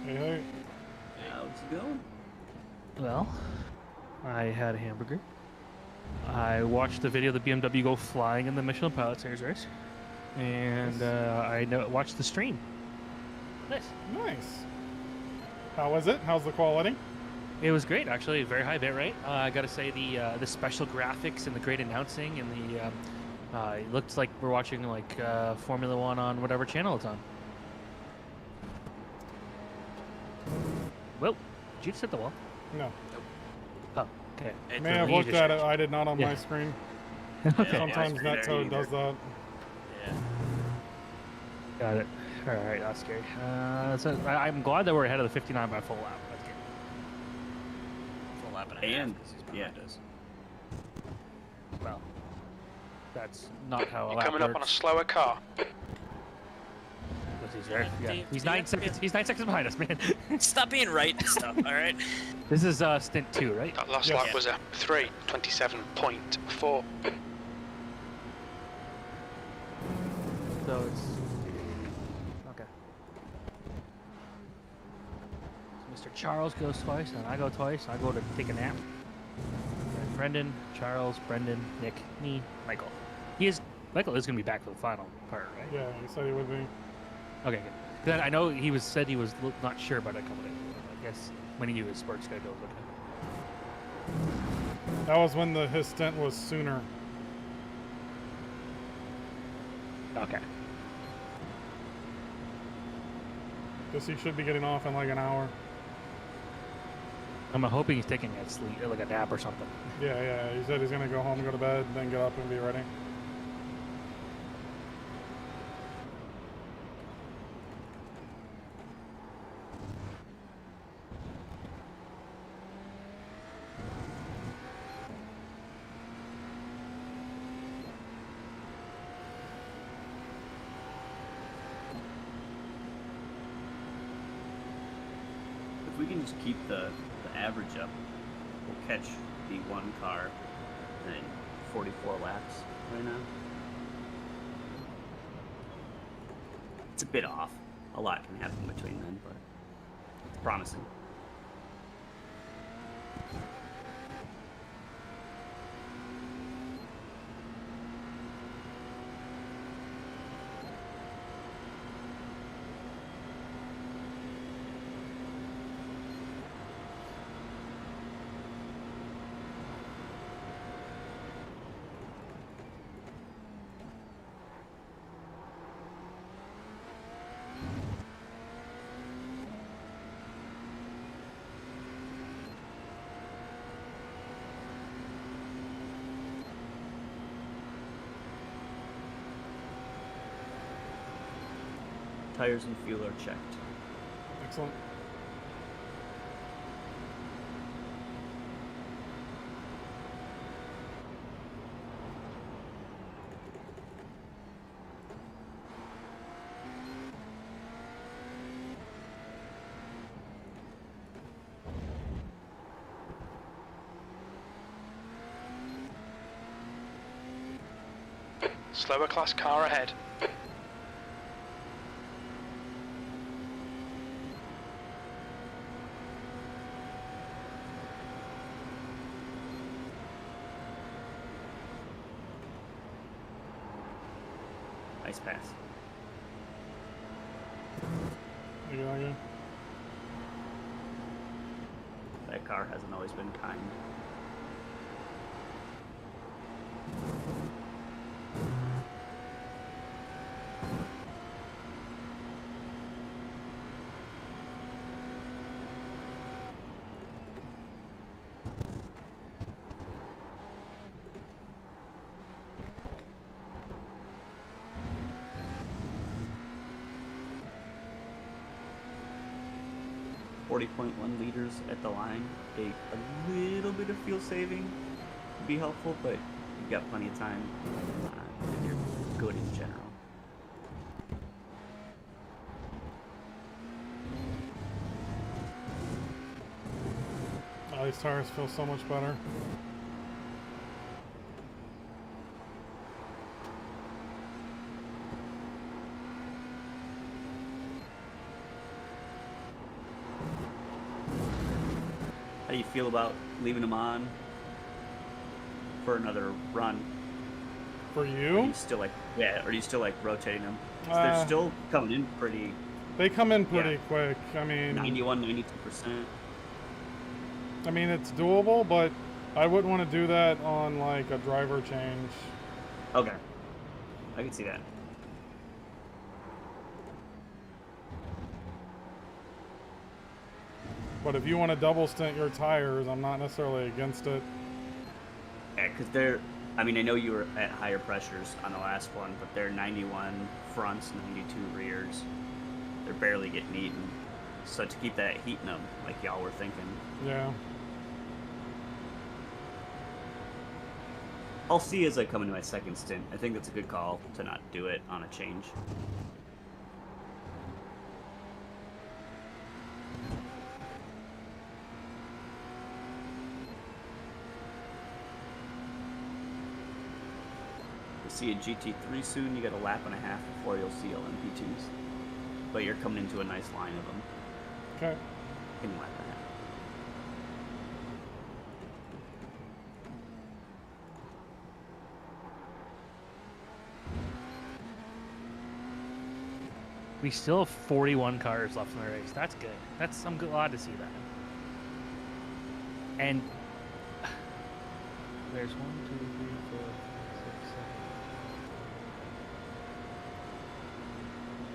Hey, hey. How's it going? Well, I had a hamburger. I watched the video of the BMW go flying in the Michelin Pilot Series race, and watched the stream. Nice. Nice. How was it? How's the quality? It was great, actually. Very high bit rate. I got to say the special graphics and the great announcing and the it looks like we're watching like Formula One on whatever channel it's on. Well, did you just hit the wall? No. Oh, okay. I may have looked at it. I did not on my screen. Okay. Sometimes NetCode does that. Yeah. Got it. All right, that's scary. So I'm glad that we're ahead of the 59 by full lap. That's good. Full lap and a half, And 'cause he's behind us. Well, that's not how a You're lap coming works. up on a slower car. He's 9 seconds. He's 9 seconds behind us, man. Stop being right and stuff. All right. This is stint 2, right? That last lap was a 3:27.4. So it's okay. So Mr. Charles goes twice, and I go twice. I go to take a nap. And Brenden, Charles, Brenden, Nick, me, Michael. Michael is gonna be back for the final part, right? Yeah, he said he would be. Okay, good. Then I know he said he was not sure about it a couple days ago. I guess when he knew his work schedule was okay. That was when his stint was sooner. Okay. Guess he should be getting off in like an hour. I'm hoping he's taking a sleep, like a nap or something. Yeah. He said he's gonna go home, go to bed, then get up and be ready. If we can just keep the average up, we'll catch the one car in 44 laps right now. It's a bit off. A lot can happen between then, but it's promising. Tires and fuel are checked. Excellent. Slower class car ahead. Nice pass. Thank you. That car hasn't always been kind. .1 liters at the line. A little bit of fuel saving would be helpful, but you've got plenty of time if you're good in general. Oh, these tires feel so much better. How do you feel about leaving them on for another run? For Or do you? you still like, yeah, or are you still like rotating them? 'Cause they're still coming in pretty. They come in pretty quick. I mean, 91, 92%. I mean, it's doable, but I wouldn't want to do that on like a driver change. Okay, I can see that. But if you want to double stint your tires, I'm not necessarily against it. Yeah, because they're. I mean, I know you were at higher pressures on the last one, but they're 91 fronts, 92 rears. They're barely getting eaten. So to keep that heat in them, like y'all were thinking. Yeah. I'll see as I come into my second stint. I think that's a good call to not do it on a change. You'll see a GT3 soon. You got a lap and a half before you'll see LMP2s. But you're coming into a nice line of them. Okay. In lap and a half. We still have 41 cars left in the race. That's good. I'm glad to see that. And there's 1, 2, 3, 4, 6,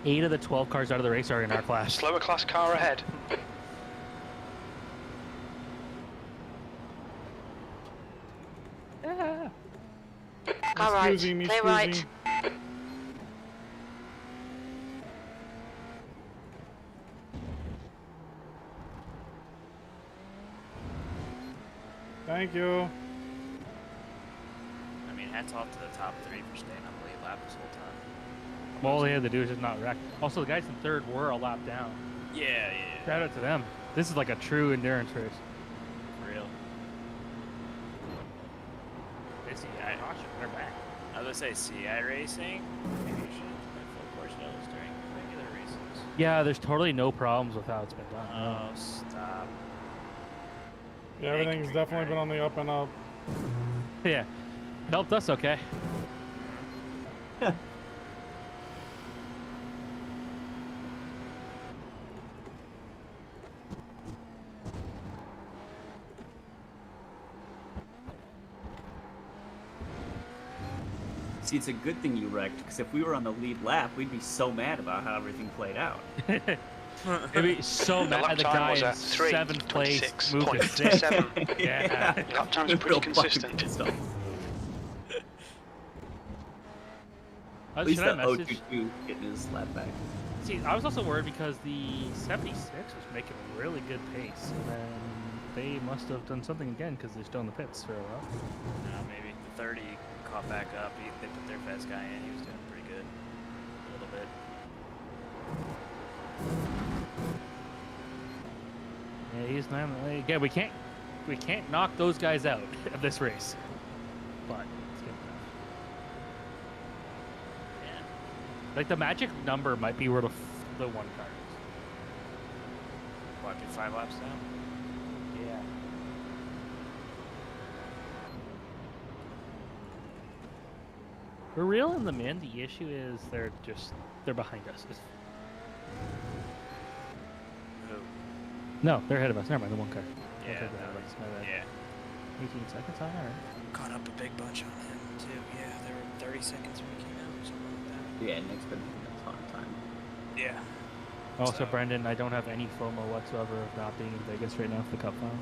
7. 8 of the 12 cars out of the race are in our class. Slower class car ahead. Yeah. Car right. Excuse me, Play excuse right. me. Thank you. I mean, hats off to the top 3 for staying on the lead lap this whole time. Well, all they had to do is just not wreck. Also, the guys in third were a lap down. Yeah. Shout out to them. This is like a true endurance race. For real. It's caution. They're back. I was gonna say CI racing. Maybe you should implement full course notice during regular races. Yeah, there's totally no problems with how it's been done. Oh, stop. Yeah, everything's definitely been on the up and up. Yeah. Helped us, okay. See, it's a good thing you wrecked, because if we were on the lead lap, we'd be so mad about how everything played out. It'd be so The mad lap the time guy was in at 7th place moved to 3:26.7. 6th. Yeah. Lap times are pretty consistent. At least Should I that message? O22 getting his lap back. See, I was also worried because the 76 was making really good pace, and then they must have done something again because they're still in the pits for a while. Maybe the 30 caught back up. They put their fast guy in. He was doing pretty good. A little bit. Yeah, he's not. Again, we can't knock those guys out of this race, but it's good enough. Yeah. Like the magic number might be where the one car is. What, do 5 laps down? Yeah. We're reeling them in. The issue is they're behind us. Who? No, they're ahead of us. Never mind, the one car. Yeah. Okay, my bad. Yeah. 18 seconds on her. Caught up a big bunch on him too. Yeah, there were 30 seconds when he came out, something like that. Yeah, Nick's been having a ton of time. Yeah. Also, So- Brenden, I don't have any FOMO whatsoever of not being in Vegas right now for the Cup final.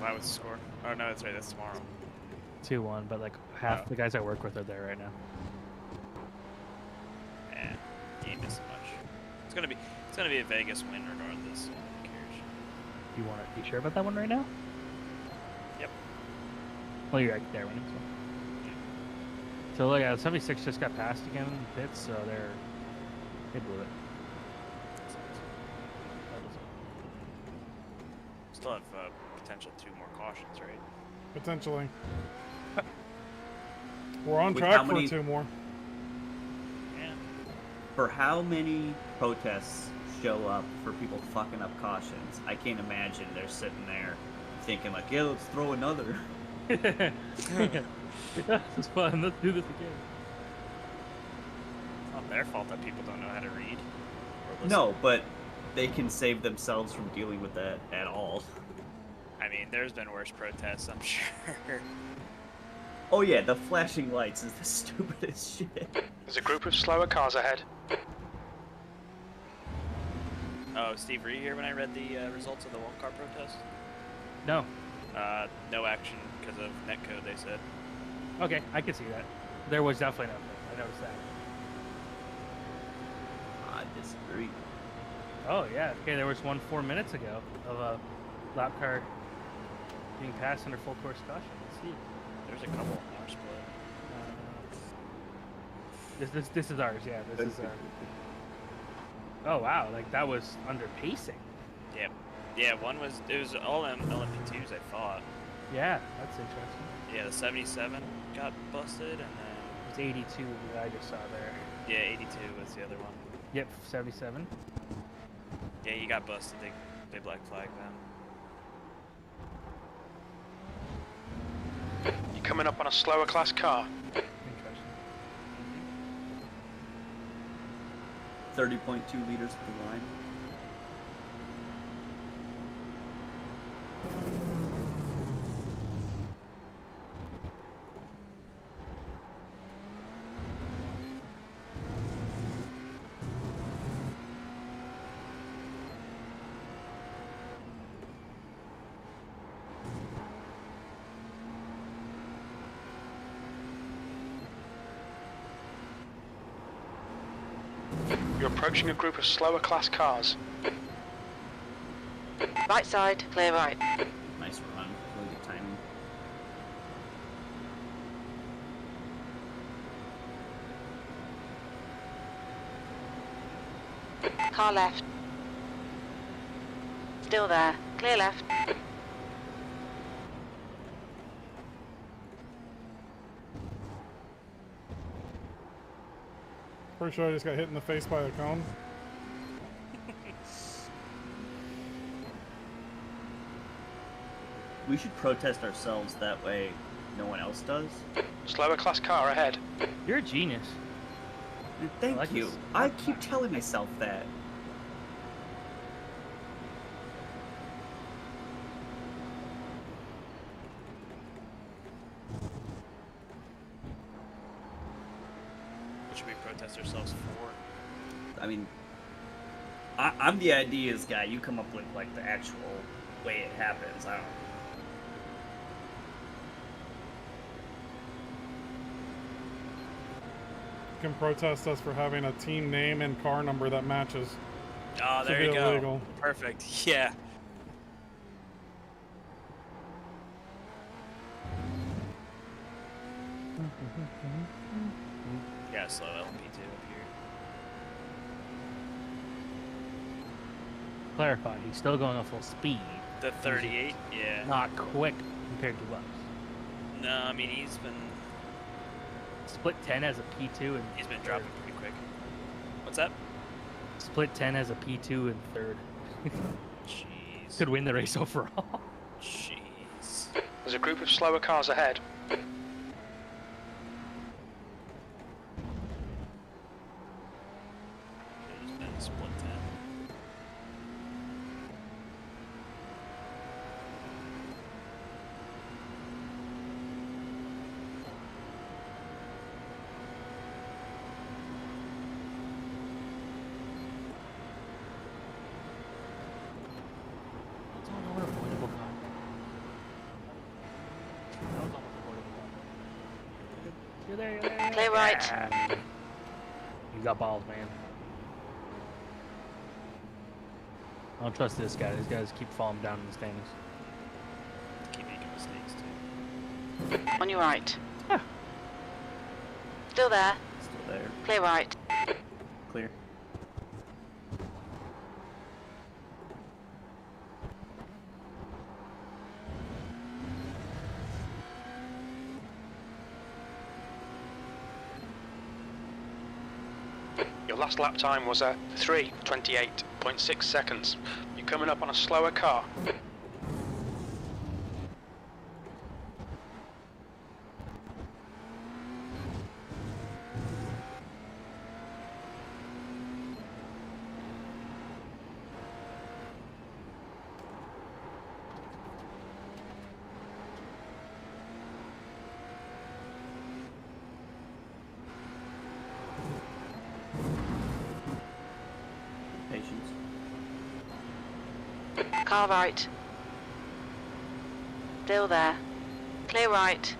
Why was the score? Oh no, that's right. That's tomorrow. 2-1, but like half Oh. the guys I work with are there right now. Yeah, you ain't missing much. It's gonna be a Vegas win regardless. So who cares? You want to be sure about that one right now? Yep. Well, you're right there winning. So look, 76 just got passed again in the pits, so they blew it. Still have potential 2 more cautions, right? Potentially. We're on With track how for many- 2 more. Yeah. For how many protests show up for people fucking up cautions, I can't imagine they're sitting there thinking like, yeah, let's throw another. Yeah, this is fun. Let's do this again. It's not their fault that people don't know how to read. No, but they can save themselves from dealing with that at all. I mean, there's been worse protests, I'm sure. Oh yeah, the flashing lights is the stupidest shit. There's a group of slower cars ahead. Oh, Steve, were you here when I read the results of the one-car protest? No. No action because of netcode, they said. Okay, I can see that. There was definitely nothing. I noticed that. I disagree. Oh, yeah. Okay, there was one 4 minutes ago of a lap car being passed under full course caution. Let's see. There's a couple more split. This is ours, yeah. This is Oh, wow. Like, that was under pacing. Yep. Yeah, it was all LMP2s, I thought. Yeah, that's interesting. Yeah, the 77 got busted, and then... It was 82 that I just saw there. Yeah, 82 was the other one. Yep, 77. Yeah, you got busted. They black flagged them. You're coming up on a slower class car. Interesting. 30.2 liters per line. You're approaching a group of slower class cars. Right side, clear right. Nice run. Really good timing. Car left. Still there. Clear left. Pretty sure I just got hit in the face by a cone. We should protest ourselves, that way no one else does. Slower class car ahead. You're a genius. Thank like you. this. I keep telling myself that. What should we protest ourselves for? I mean, I'm the ideas guy. You come up with like the actual way it happens. I don't know. You can protest us for having a team name and car number that matches. Oh, Should there be you go. illegal. Perfect. Yeah. Yeah, slow LMP2 up here. Clarify, he's still going at full speed. The 38, yeah. Not quick compared to us. No, I mean he's been Split 10 as a P2 and he's been dropping pretty quick. What's that? Split 10 as a P2 and third. Jeez. Could win the race overall. Jeez. There's a group of slower cars ahead. Should've just been split 10. You're there, you're there. Clear right. Yeah. You got balls, man. I don't trust this guy. These guys keep falling down in the standings. Keep making mistakes too. On your right. Yeah. Still there. Still there. Clear right. Clear. Your last lap time was 3:28.6 seconds. You're coming up on a slower car. Patience. Car right. Still there. Clear right.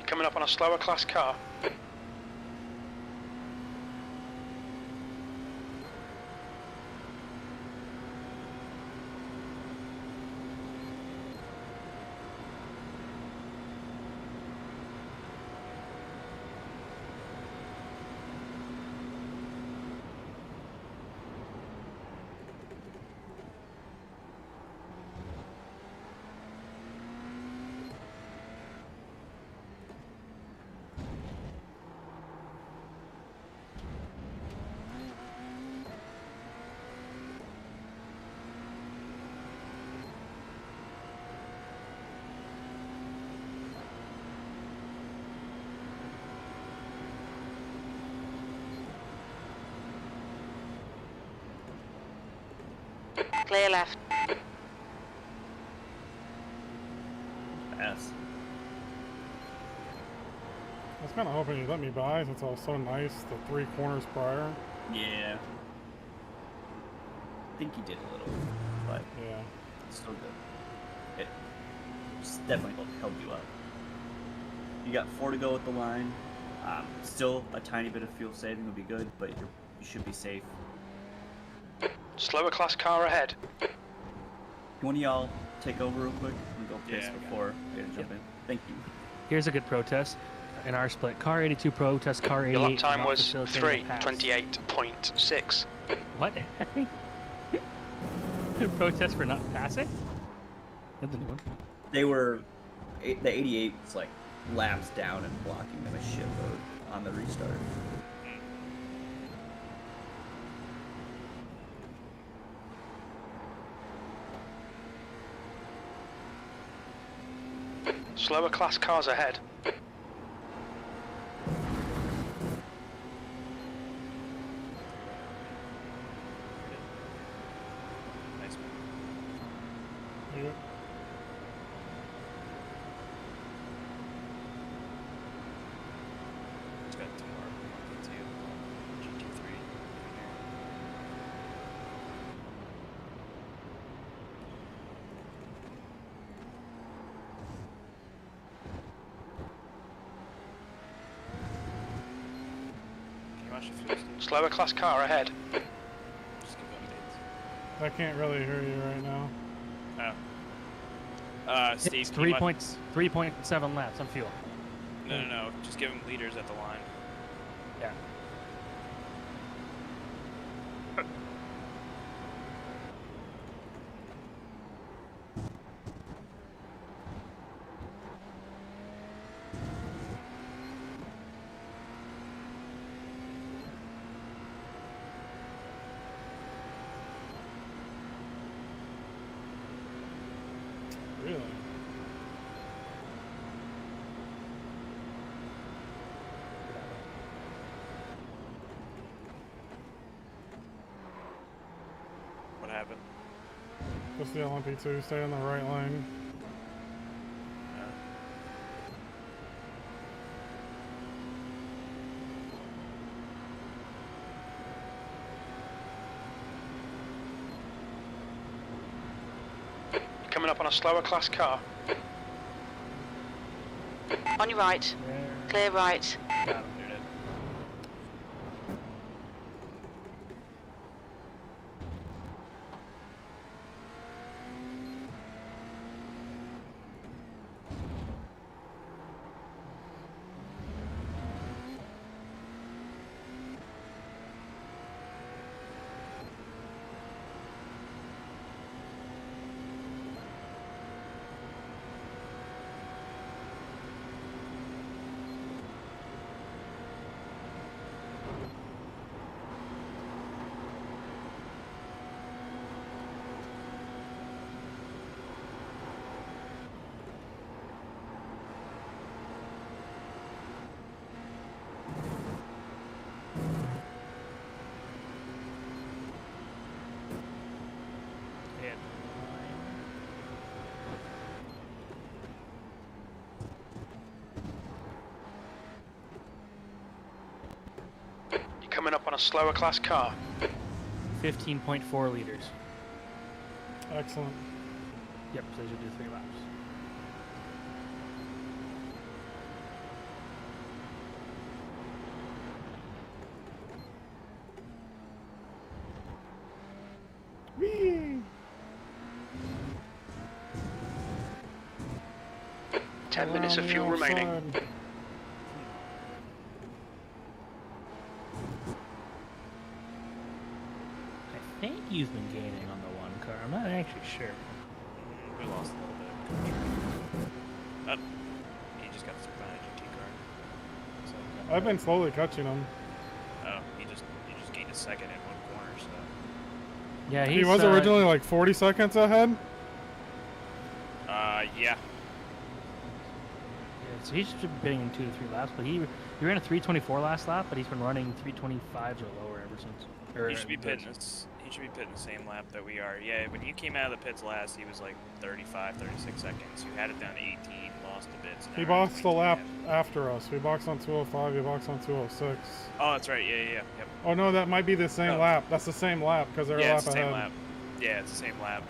Coming up on a slower class car. Clear left. Pass. I was kind of hoping you'd let me by since I was so nice the 3 corners prior. Yeah. I think you did a little, but Yeah. it's still good. It just definitely helped you out. You got 4 to go at the line. Still a tiny bit of fuel saving would be good, but you should be safe. Slower class car ahead. Can one of y'all take over real quick and go piss Yeah, before I gotta jump in? Thank you. Here's a good protest. In our split, car 82 protest, car 88. Your lap time not was facilitating the pass. 3:28.6. What? Protest for not passing? That's a new one. They were the 88 was like laps down and blocking them a shitload on the restart. Slower class cars ahead. Nice one. Yeah. It's got 2 more. GT3. Can you watch the fuel station? Slower class car ahead. Just give updates. I can't really hear you right now. Steve, It's can you watch- 3.7 laps on fuel. No. Just give him leaders at the line. Yeah. happen. Just the LMP2, stay in the right lane. Coming up on a slower class car. On your right. Clear right. Got him, dude. Coming up on a slower class car. 15.4 liters. Excellent. Yep, so you do 3 laps. Whee! 10 minutes of fuel remaining. I think he's been gaining on the one car. I'm not actually sure. We lost a little bit. He just got through behind a GT car. So, I've been slowly catching him. oh, he just gained a second in one corner. So Yeah, He was originally like 40 seconds ahead. yeah. Yeah, so he's been getting in 2 to 3 laps, but he ran a 3:24 last lap, but he's been running 3:25s or lower ever since. He should be pitting this. He should be pitting the same lap that we are. Yeah, when you came out of the pits last, he was like 35, 36 seconds. You had it down to 18, lost a bit. So He boxed the lap after us. We boxed on 205. He boxed on 206. Oh, that's right. Yeah. Yep. Oh no, that might be the same lap. That's the same lap because they're a lap it's the ahead. same lap. Yeah, it's the same lap.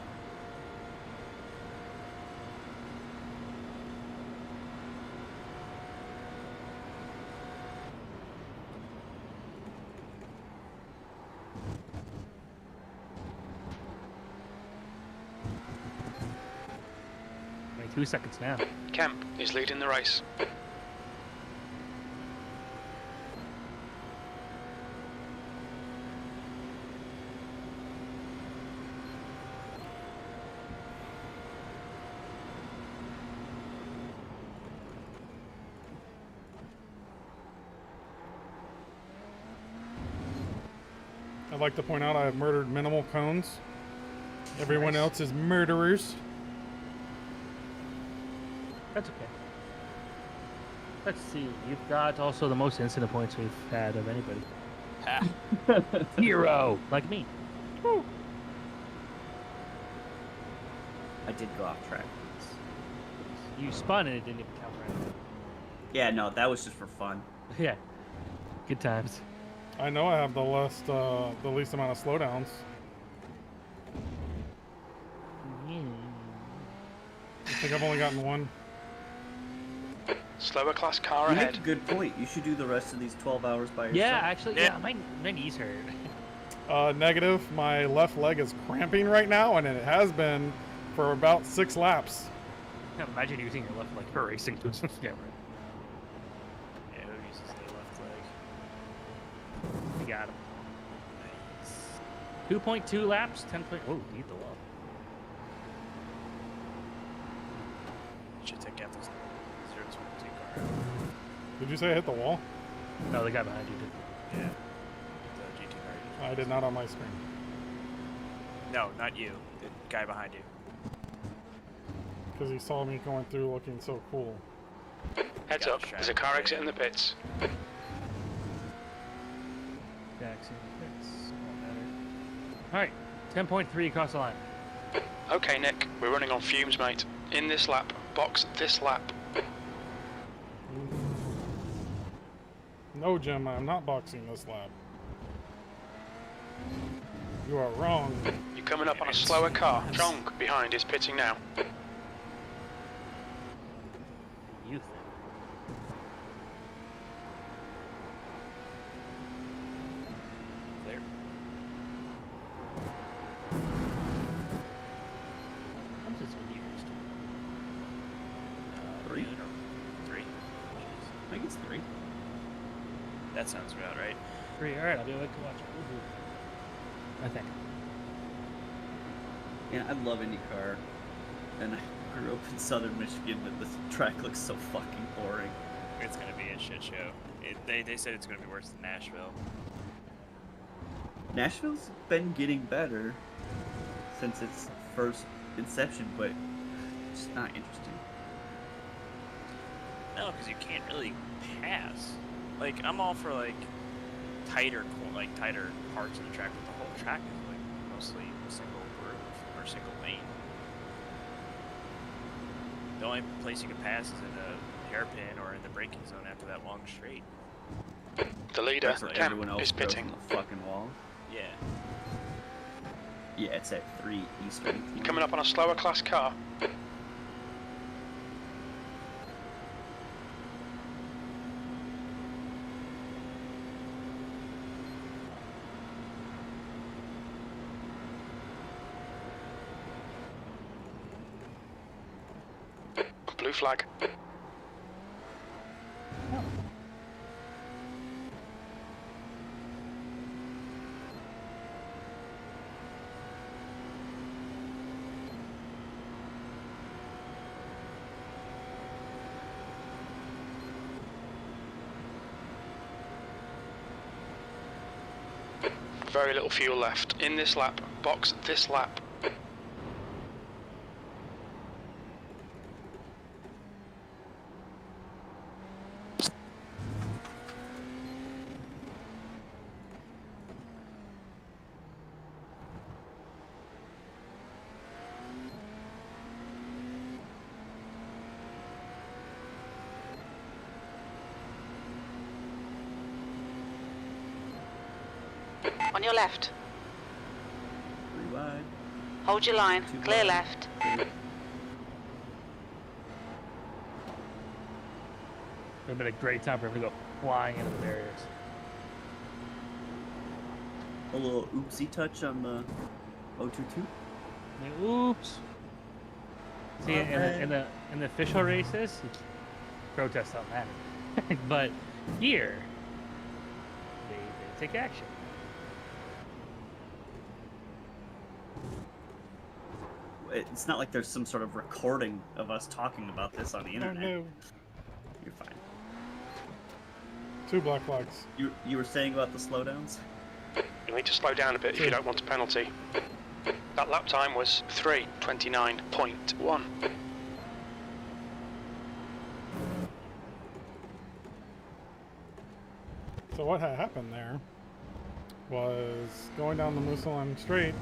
Only 2 seconds now. Kemp is leading the race. I'd like to point out I have murdered minimal cones. Everyone else is murderers. That's okay. Let's see. You've got also the most incident points we've had of anybody. Ha. 0, like me. Woo. I did go off track. You spun and it didn't even count right. Yeah, no, that was just for fun. Yeah. Good times. I know I have the least amount of slowdowns. I think I've only gotten one. Slower class car You make ahead. a good point. You should do the rest of these 12 hours by yourself. Yeah, actually, yeah, my knees hurt. Negative. My left leg is cramping right now, and it has been for about 6 laps. Imagine using your left leg for racing. Yeah, right. Yeah, who uses their left leg? You got him. 2.2 laps, 10 point. Oh, beat the wall. Should take out this 022 car. Did you say I hit the wall? No, the guy behind you did. Yeah. The GT car. I did not on my screen. No, not you. The guy behind you. Because he saw me going through looking so cool. Heads up, there's a car exiting the pits. Jackson, won't matter. Alright, 10.3 across the line. Okay, Nick, we're running on fumes, mate. In this lap, box this lap. No, Jim, I'm not boxing this lap. You are wrong. You're coming up on a slower car. Strong behind is pitting now. You think? Clear. What's this one used? 3? 3. I think it's 3. That sounds about right. 3. All right, I'll be able to watch it. I think. Yeah, I love IndyCar, and I grew up in southern Michigan, but this track looks so fucking boring. It's gonna be a shit show. They said it's gonna be worse than Nashville. Nashville's been getting better since its first inception, but it's just not interesting. No, because you can't really pass. Like, I'm all for like tighter parts of the track, but the whole track is like mostly a single groove or single lane. The only place you can pass is in a hairpin or in the braking zone after that long straight. The leader, Like everyone else is goes pitting. on the fucking wall. Yeah. Yeah, it's at 3 Eastern. You're coming up on a slower class car. Blue flag. Very little fuel left. In this lap, box this lap. On your left. 3 wide. Hold your line. 2 Clear wide. left. Would have been a great time for him to go flying into the barriers. A little oopsie touch on the 022. Like, oops. See, in the official races, you protest on that. But here, they take action. It's not like there's some sort of recording of us talking about this on the internet. Oh, no. You're fine. 2 black flags. You were saying about the slowdowns? You need to slow down a bit if you don't want a penalty. That lap time was 3:29.1. So what had happened there was going down the Mousseline Straight,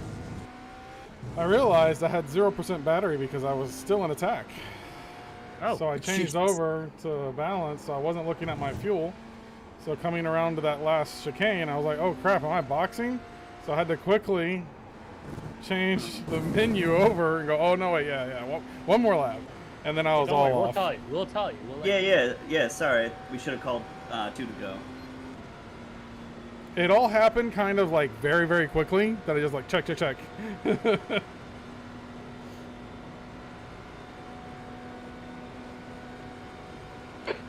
I realized I had 0% battery because I was still in attack. Oh, so I changed Jesus. over to balance, so I wasn't looking at my fuel. So coming around to that last chicane, I was like, oh crap, am I boxing? So I had to quickly change the menu over and go, oh no, wait, yeah, one more lap. And then I was Don't all worry, off. We'll tell you. We'll let Yeah, sorry. We should have called 2 to go. It all happened kind of like very, very quickly that I just like check.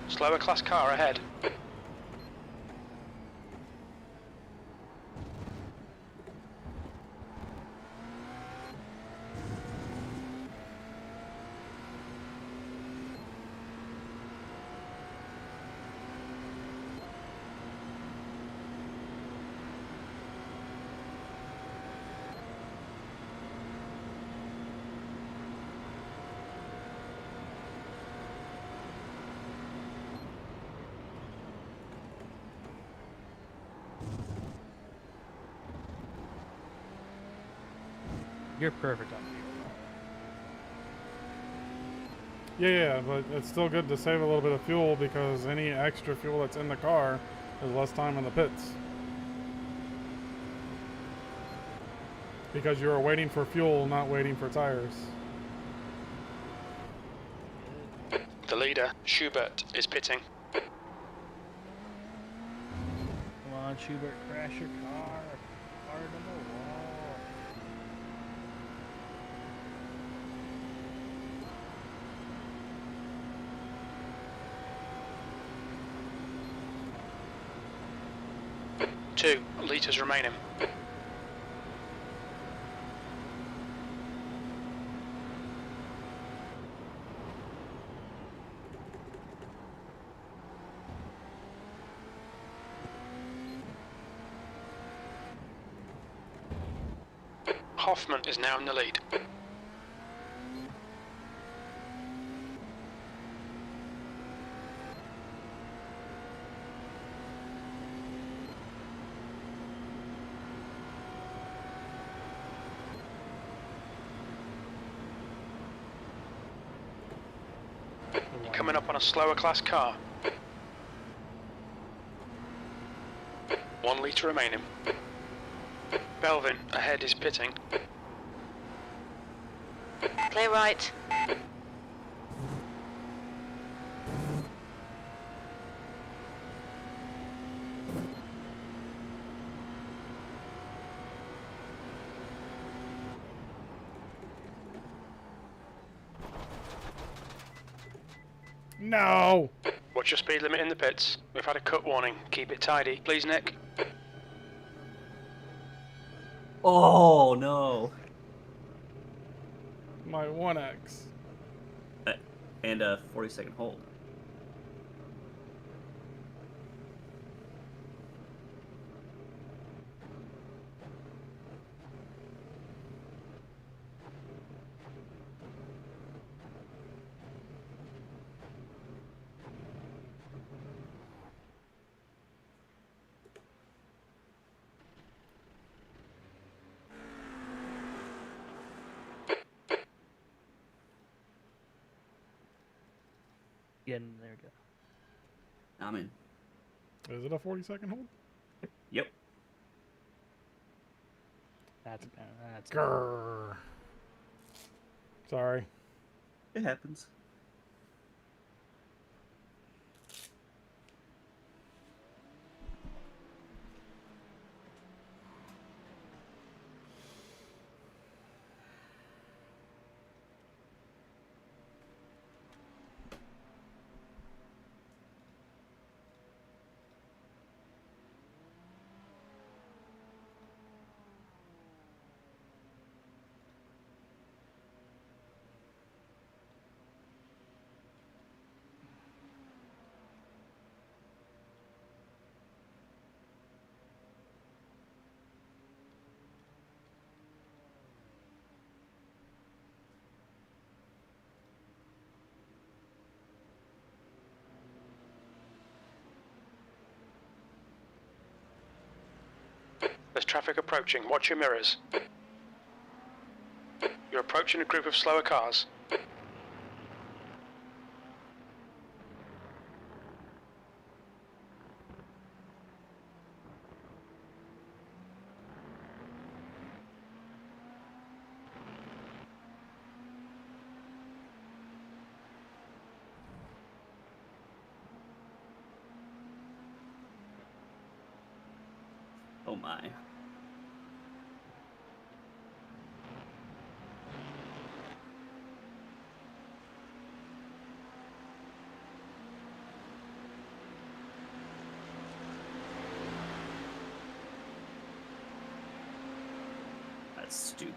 Slower class car ahead. You're perfect on fuel. Yeah, but it's still good to save a little bit of fuel because any extra fuel that's in the car is less time in the pits. Because you are waiting for fuel, not waiting for tires. The leader, Schubert, is pitting. Come on, Schubert, crash your car. Hard on the wall. Two litres remaining. Hoffman is now in the lead. Coming up on a slower class car. 1 litre remaining. Belvin ahead is pitting. Clear right. No! Watch your speed limit in the pits. We've had a cut warning. Keep it tidy. Please, Nick. Oh, no. My 1X. And a 40-second hold. Yeah, there we go. I'm in. Is it a 40-second hold? Yep. That's Grrr. Sorry. It happens. There's traffic approaching. Watch your mirrors. You're approaching a group of slower cars. Oh my. That's stupid.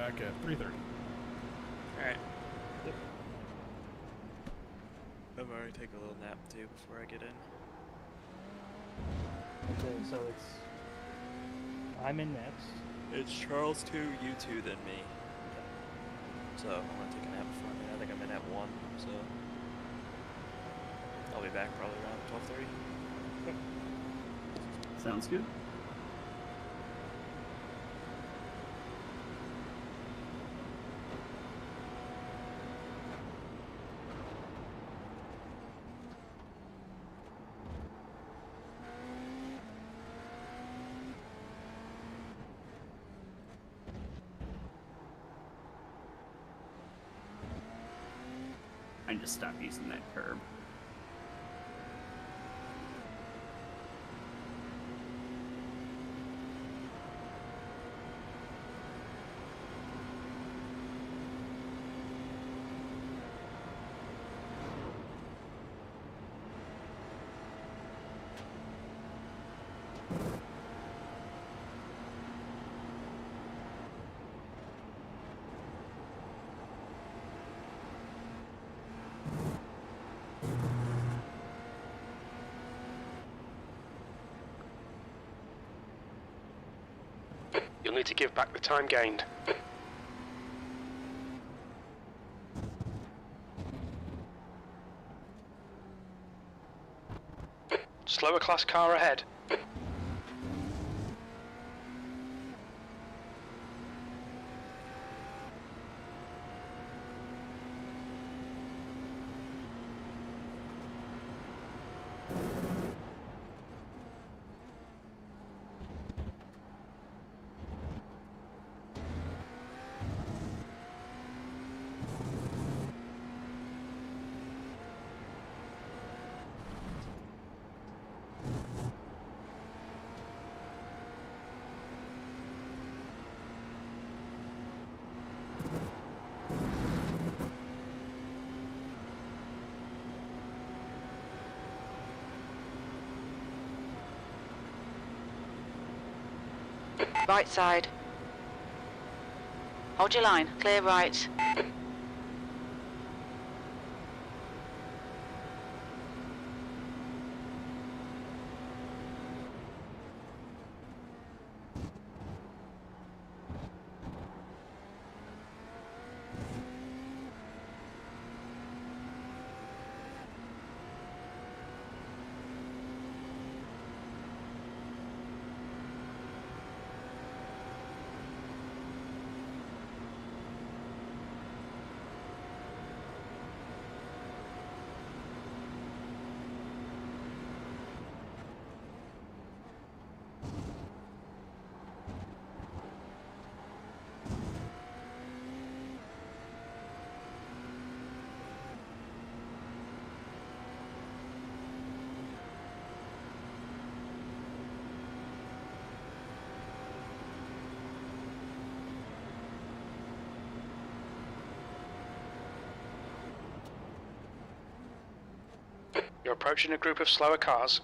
back at 3:30. Alright. I'm already take a little nap too before I get in. Okay, so it's... I'm in next. It's Charles 2, you 2, then me. So I'm gonna take a nap before I think I'm in at 1, so I'll be back probably around 12:30. Sounds good. I just stopped using that curb. You'll need to give back the time gained. Slower class car ahead. Right side. Hold your line. Clear right. You're approaching a group of slower cars.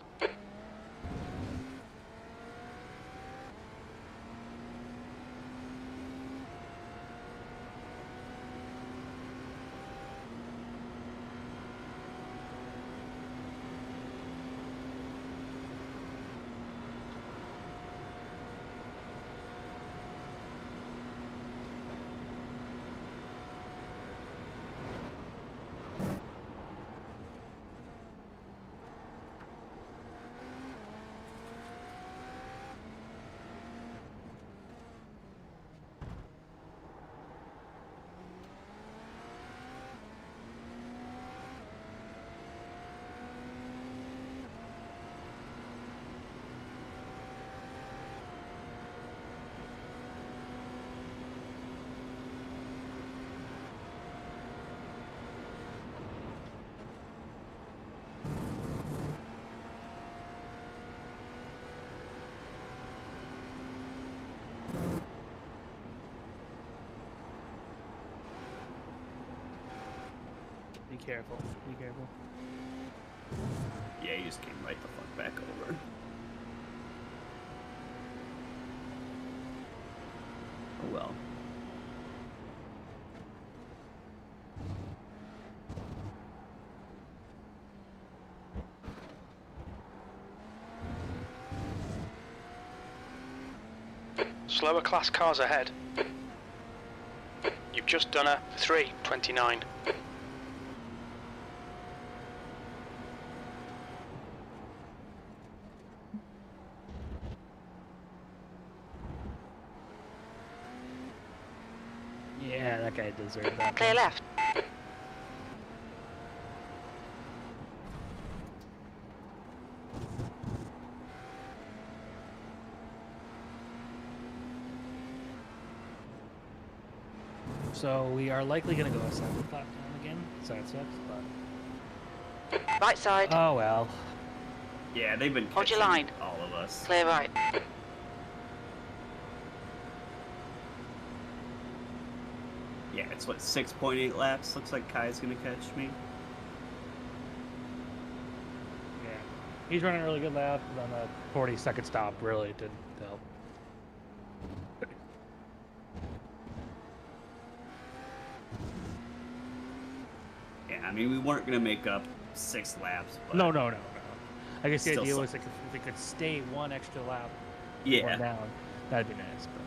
Be careful. Be careful. Yeah, you just came right the fuck back over. Oh well. Slower class cars ahead. You've just done a 3:29. Yeah, that guy deserved that. Clear left. So we are likely going to go a second lap down again. So that sucks, but... Right side. Oh well. Yeah, they've been Hold your catching line. all of us. Clear right. Yeah, it's what, 6.8 laps? Looks like Kai's gonna catch me. Yeah. He's running a really good lap, and then the 40-second stop really didn't help. Yeah, I mean, we weren't gonna make up 6 laps, but... No. I guess the Still idea suck. was like if we could stay one extra lap Yeah. going down, that'd be nice. But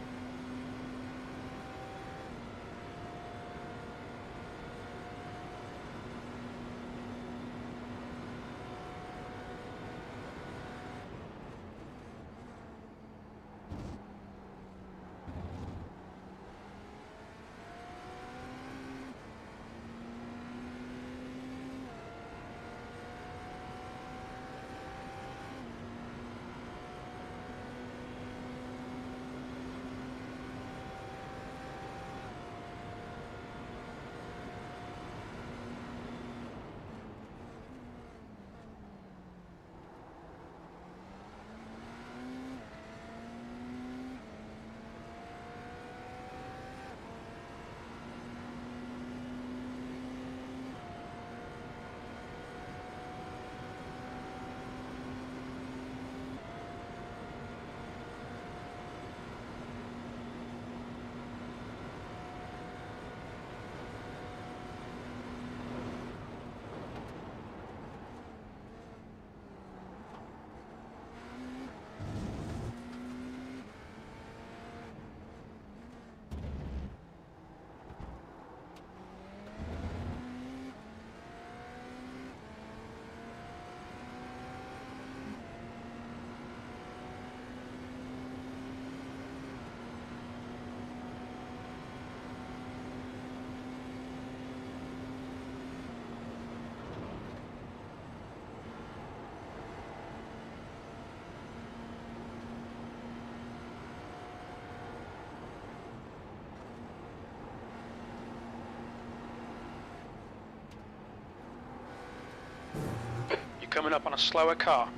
You're coming up on a slower car.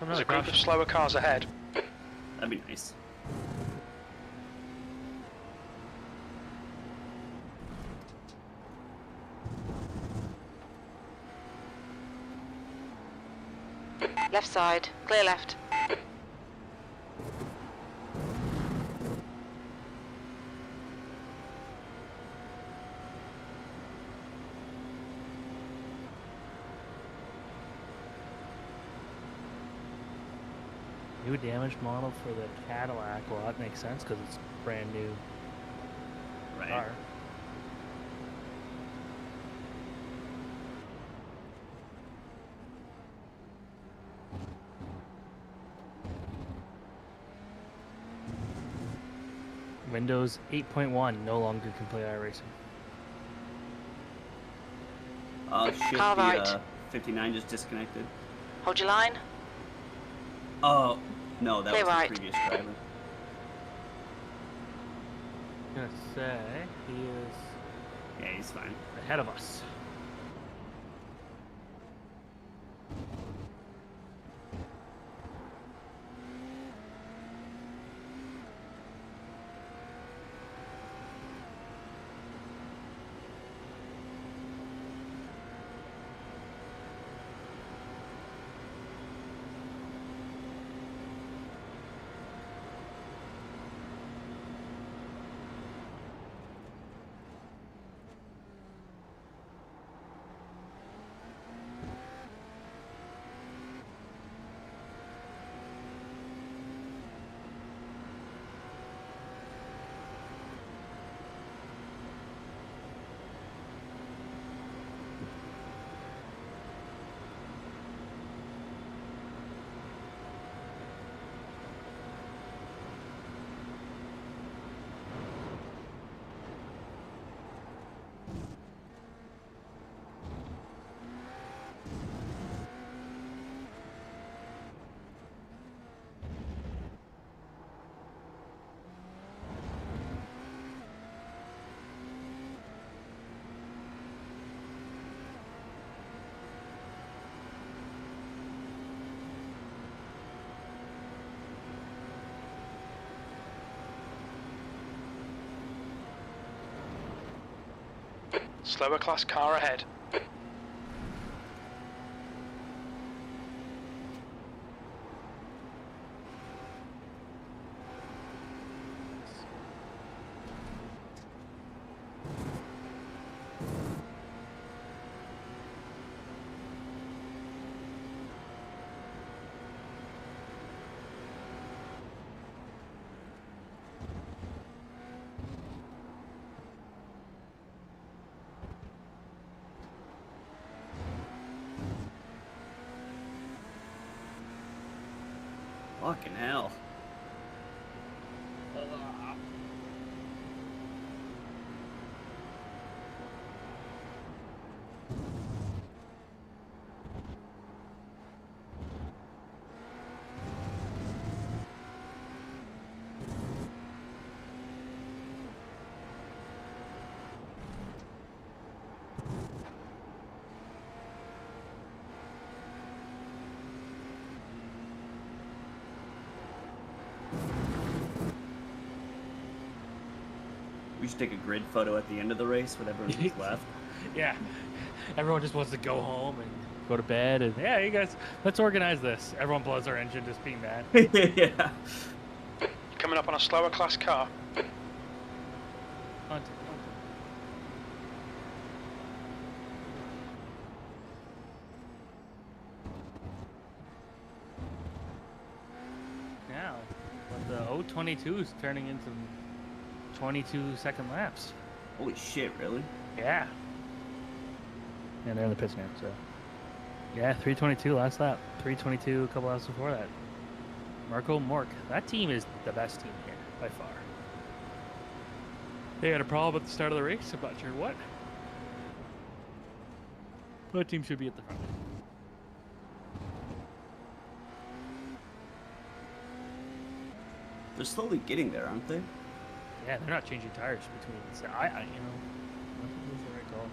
There's a group of slower cars ahead. That'd be nice. Left side. Clear left. new damage model for the Cadillac. Well, that makes sense because it's a brand new car. Windows 8.1 no longer can play iRacing. Shit, Car the right. 59 just disconnected. Hold your line. Oh, no, that Clear was right. the previous driver. I'm gonna say he is Yeah, he's fine. ahead of us. Slower class car ahead. Fucking hell. We should take a grid photo at the end of the race with everyone who's left. Yeah. Everyone just wants to go home and go to bed. And yeah, you guys, let's organize this. Everyone blows their engine just being mad. Yeah. Coming up on a slower class car. Now, the 022 is turning into 22-second laps. Holy shit, really? Yeah. And they're in the pits now, so. Yeah, 322 last lap. 322 a couple laps before that. Marco Mork. That team is the best team here, by far. They had a problem at the start of the race. I'm not sure what. What team should be at the front? They're slowly getting there, aren't they? Yeah, they're not changing tires between. So I think it's the right call.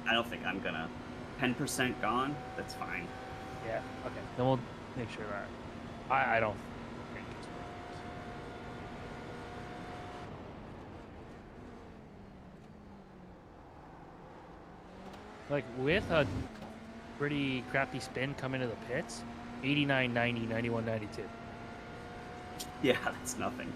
I don't think I'm gonna. 10% gone. That's fine. Yeah. Okay. Then we'll make sure that. I don't think it's right. Like with a pretty crappy spin coming to the pits, 89, 90, 91, 92. Yeah, that's nothing.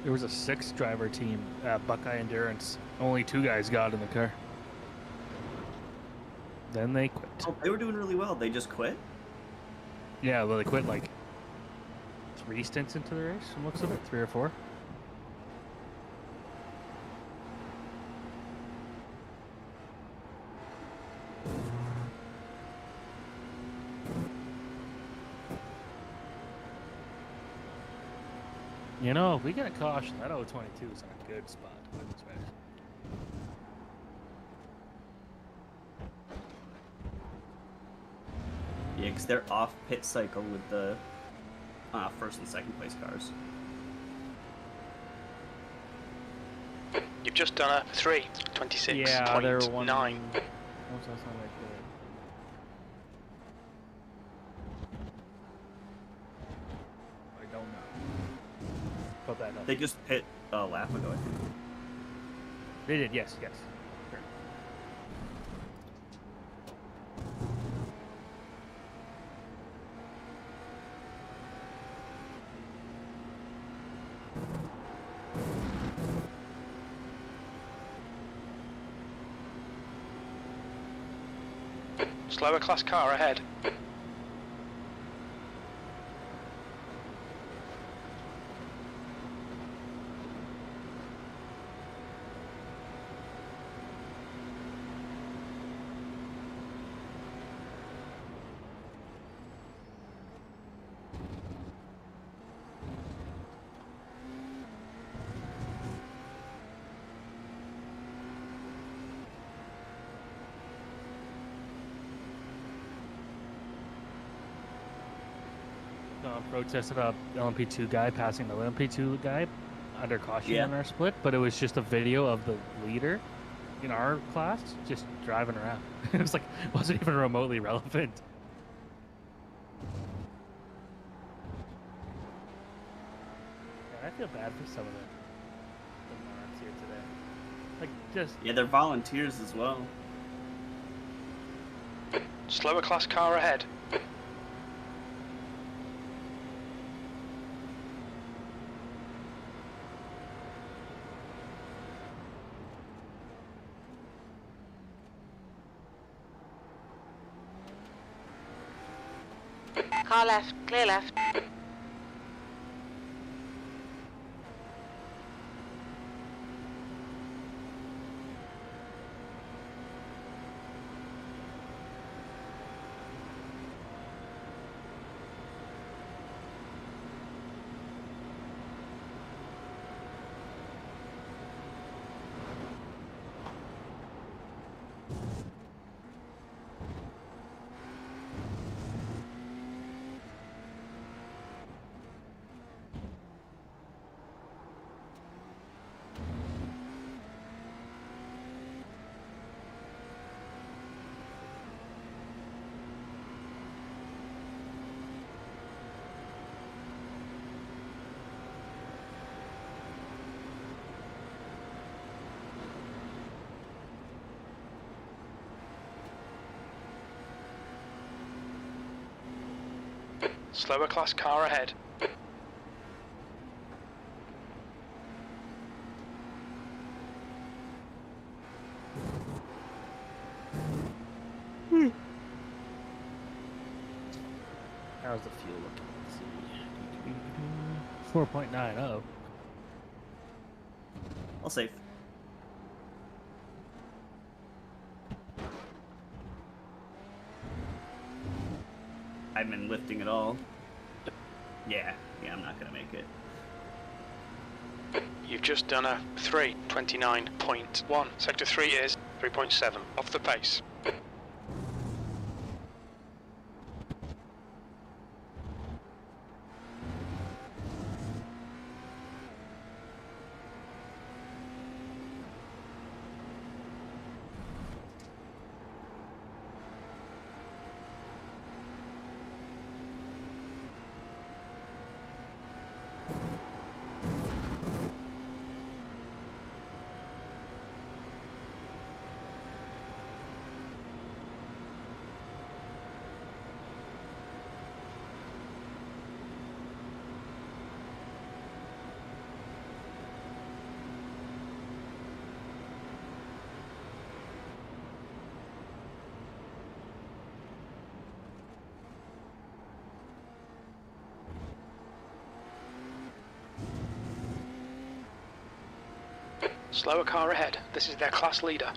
There was a 6-driver team at Buckeye Endurance. Only 2 guys got in the car. Then they quit. Oh, they were doing really well. They just quit? Yeah, well, they quit like 3 stints into the race, from looks of it. 3 or 4. You know, if we get a caution, that 022 is in a good spot to win this race. Yeah, because they're off pit cycle with the first and second place cars. You've just done a 3:26.9. Yeah, they're 1. What's that sound like? I don't know. Put that up. They just pit a lap ago, I think. They did, yes. Sure. Slower class car ahead. protest about the LMP2 guy passing the LMP2 guy under caution Yeah. in our split, but it was just a video of the leader in our class just driving around. It was like wasn't even remotely relevant. Yeah, I feel bad for some of the morons here today. Like just Yeah, they're volunteers as well. Slower class car ahead. Car left, clear left. Slower class car ahead. how's the fuel looking? Let's see. 4.9. All safe. I've been lifting it all. Yeah, I'm not gonna make it. You've just done a 3:29.1. Sector 3 is 3.7 off the pace. Slower car ahead. This is their class leader.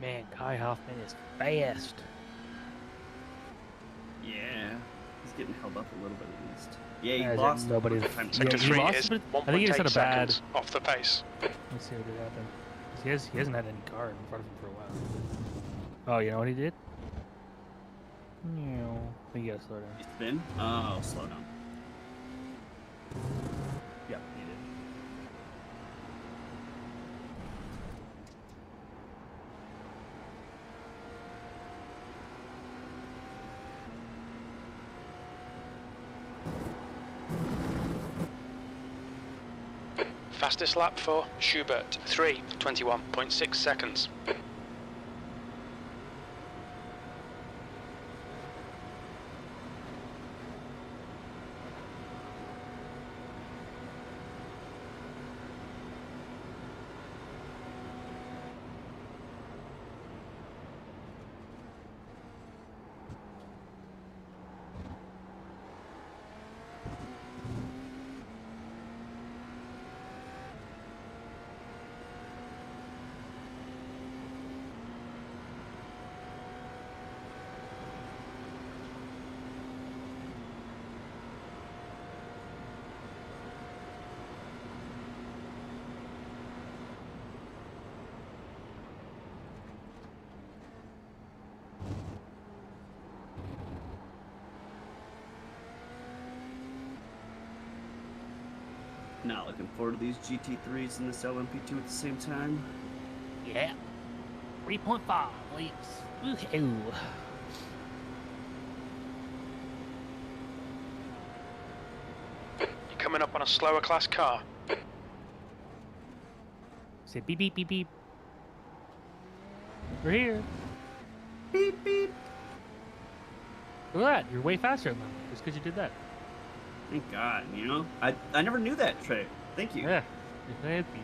Man, Kai Hoffman is fast. Yeah. He's getting held up a little bit at least. Yeah, he As lost. nobody's. Sector he 3 lost, is but I think he just had 1.8 a bad. seconds off the pace. Let's see what did happen. He hasn't had any car in front of him for a while. Oh, you know what he did? No. I think you gotta slow down. He spin? Oh, slow down. Yep, he did. Fastest lap for Schubert, 3:21.6 seconds. Not looking forward to these GT3s and this LMP2 at the same time. Yeah. 3.5 leaps. Woohoo. You're coming up on a slower class car. Say beep beep beep beep. We're here. Beep beep. Look at that. You're way faster than them just because you did that. Thank God, you know? I never knew that trick. Thank you. Yeah. You're happy.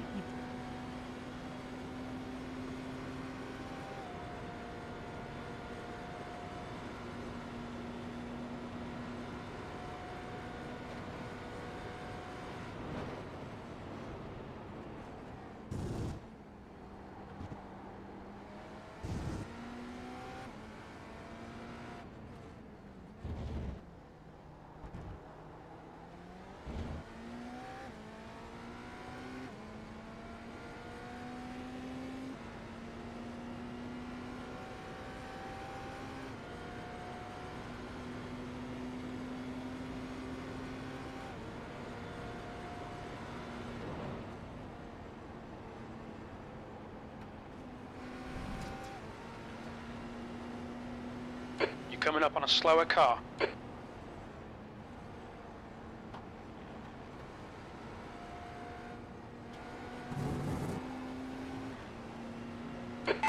You're coming up on a slower car.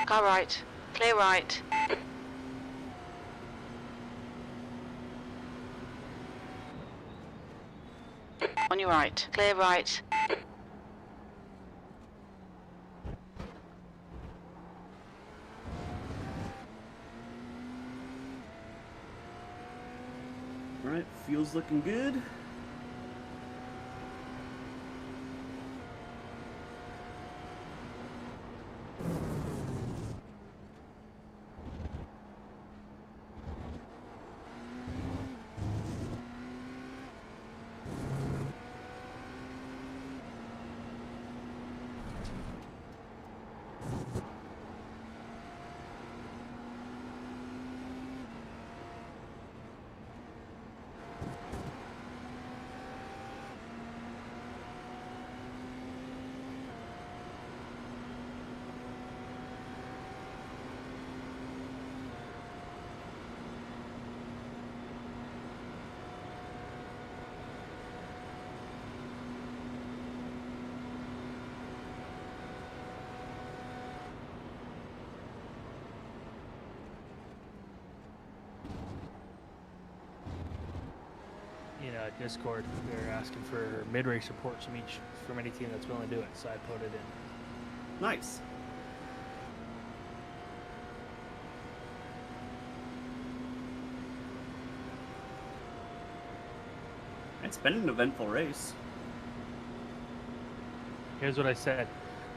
Car right. Clear right. On your right. Clear right. Alright, fuel's looking good. You know, Discord, they're asking for mid-race reports from any team that's willing to do it, so I put it in. Nice. It's been an eventful race. Here's what I said.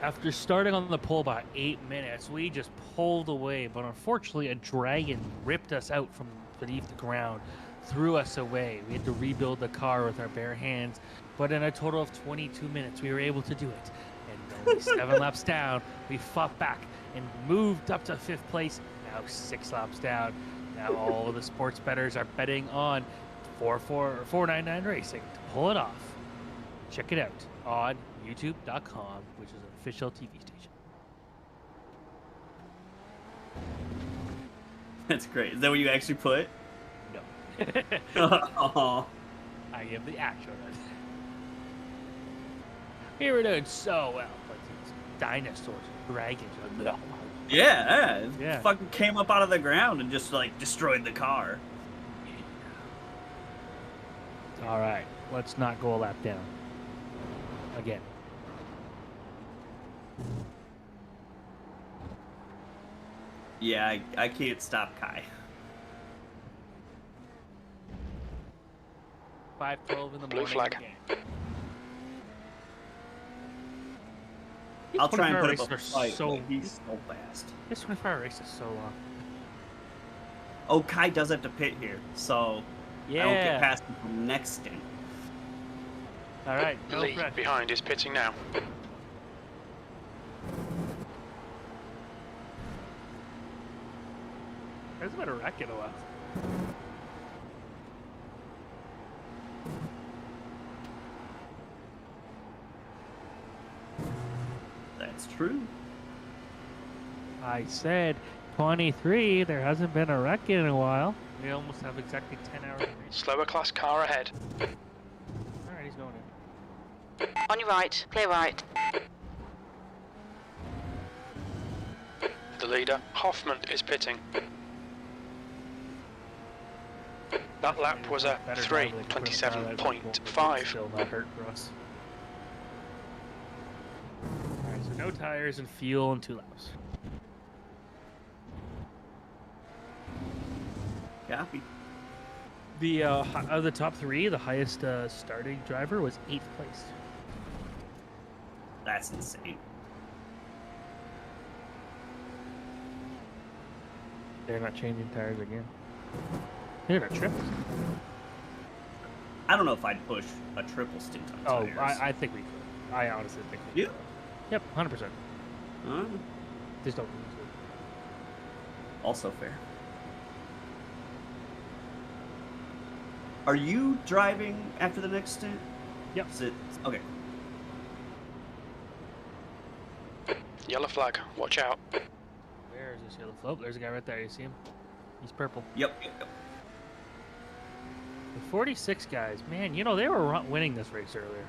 After starting on the pole by 8 minutes, we just pulled away, but unfortunately a dragon ripped us out from beneath the ground, threw us away. We had to rebuild the car with our bare hands, but in a total of 22 minutes, we were able to do it. And only 7 laps down, we fought back and moved up to 5th place, now 6 laps down. Now all the sports bettors are betting on 499 Racing to pull it off. Check it out on YouTube.com, which is an official TV station. That's great. Is that what you actually put? No. Oh. I give the actual. We were doing so well. Like these dinosaurs, dragons. Yeah, it Yeah. fucking came up out of the ground and just like destroyed the car. All right, let's not go a lap down. Again. Yeah, I can't stop Kai. 5:12 in the Blue morning. flag. Again. I'll try and put races up a are fight, so. but he's so fast. This 24-hour race is so long. Oh, Kai does have to pit here, so Yeah. I don't get past him from next stint. All right. No Lee pressure. behind is pitting now. There's been a wreck in a while. That's true. I said 23. There hasn't been a wreck in a while. We almost have exactly 10 hours of race. Slower class car ahead. All right, he's going in. On your right. Clear right. The leader, Hoffman, is pitting. That lap was a Better driver than Chris Farley, but it won't 3:27.5. Still not hurt for us. All right, so no tires and fuel and 2 laps. Copy. The of the top 3, the highest starting driver was 8th place. That's insane. They're not changing tires again. They're gonna trip. I don't know if I'd push a triple stint on tires. I think we could. I honestly think we You? could. Yep, 100%. Just don't lose it. Also fair. Are you driving after the next stint? Yep. Is it okay? Yellow flag, watch out. Where is this yellow float? There's a guy right there. You see him? He's purple. Yep. The 46 guys, man, you know, they were winning this race earlier.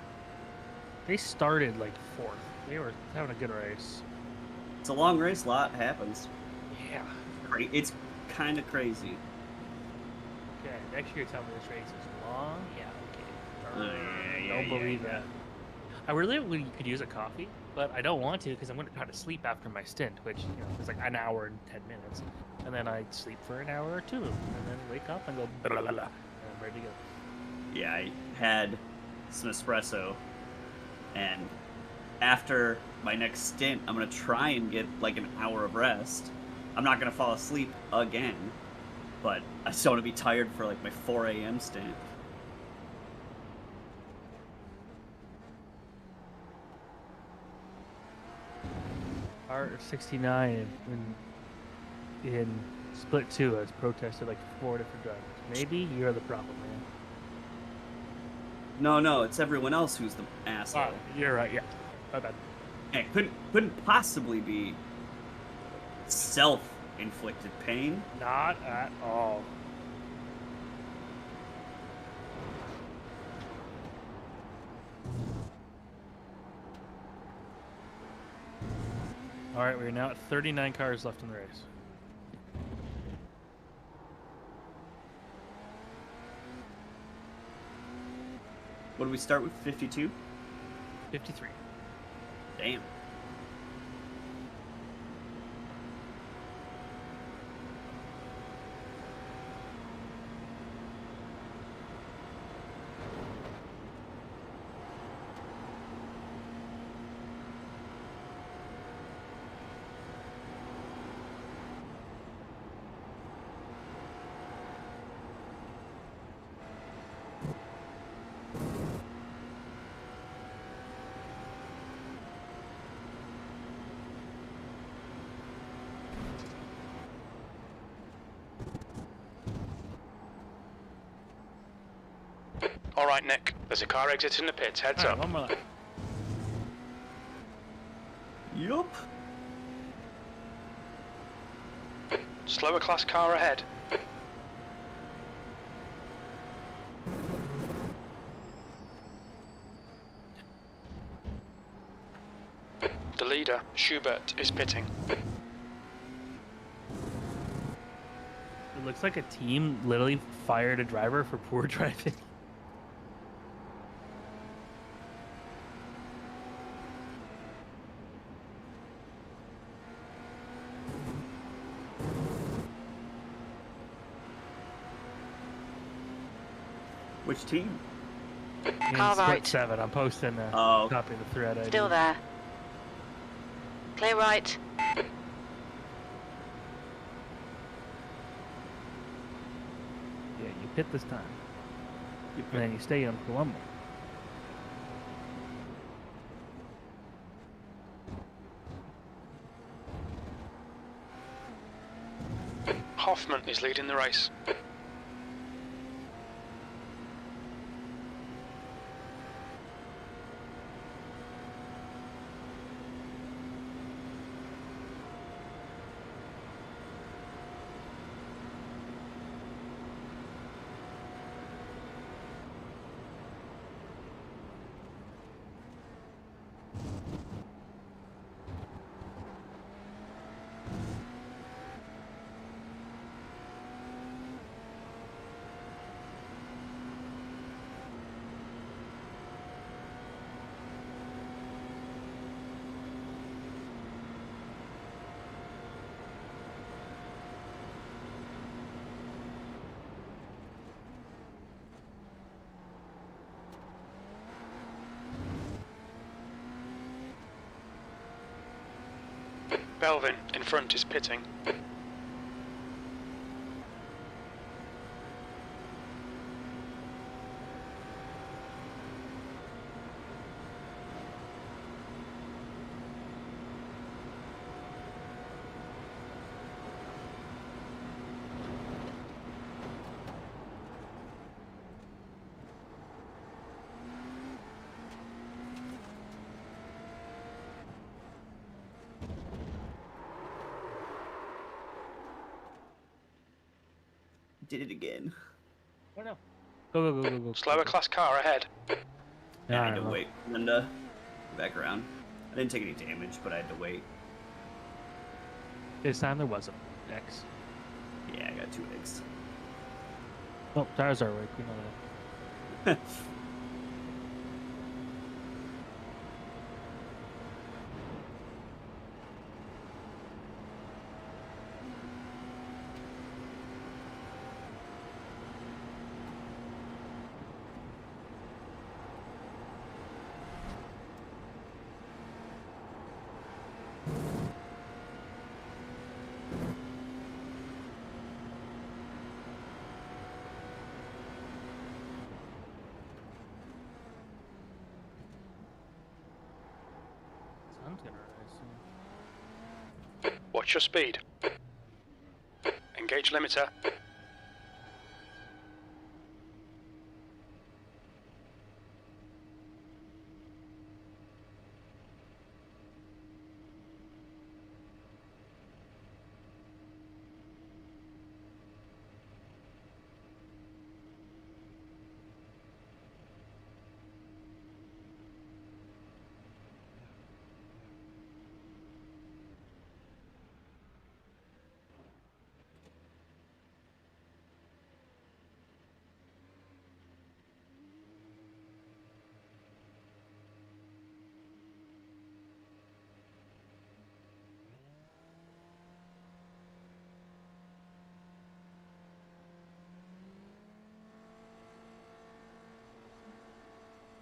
They started like 4th. They were having a good race. It's a long race. A lot happens. Yeah. It's kind of crazy. Okay, next year tell me this race is long. Yeah, okay. Yeah, Don't believe that. I really could use a coffee, but I don't want to because I'm going to try to sleep after my stint, which, you know, is like an hour and 10 minutes. And then I sleep for an hour or 2, and then wake up and go blah, blah, blah, and I'm ready to go. Yeah, I had some espresso, and after my next stint, I'm going to try and get like an hour of rest. I'm not going to fall asleep again, but I still want to be tired for like my 4 a.m. stint. R69 in Split 2 has protested like 4 different drivers. Maybe you're the problem, man. No, it's everyone else who's the asshole. You're right, yeah. My bad. It couldn't possibly be self-inflicted pain. Not at all. All right, we're now at 39 cars left in the race. What do we start with? 52? 53. Damn. Alright, Nick. There's a car exiting the pits. Heads up. One more lap. Yup. Slower class car ahead. The leader, Schubert, is pitting. It looks like a team literally fired a driver for poor driving. Which team? Car Split right. 7. I'm posting a Oh. copy of the thread. Still there. Clear right. Yeah, you pit this time. And then you stay in for one more. Hoffman is leading the race. Belvin, in front, is pitting. Did it again. Oh no. Go. Slower class car ahead. Yeah, I had to wait. Linda, back around. I didn't take any damage, but I had to wait. This time there wasn't. X. Yeah, I got 2 eggs. Oh, tires are right. We know that. Sun's gonna rise soon. Watch your speed. Engage limiter.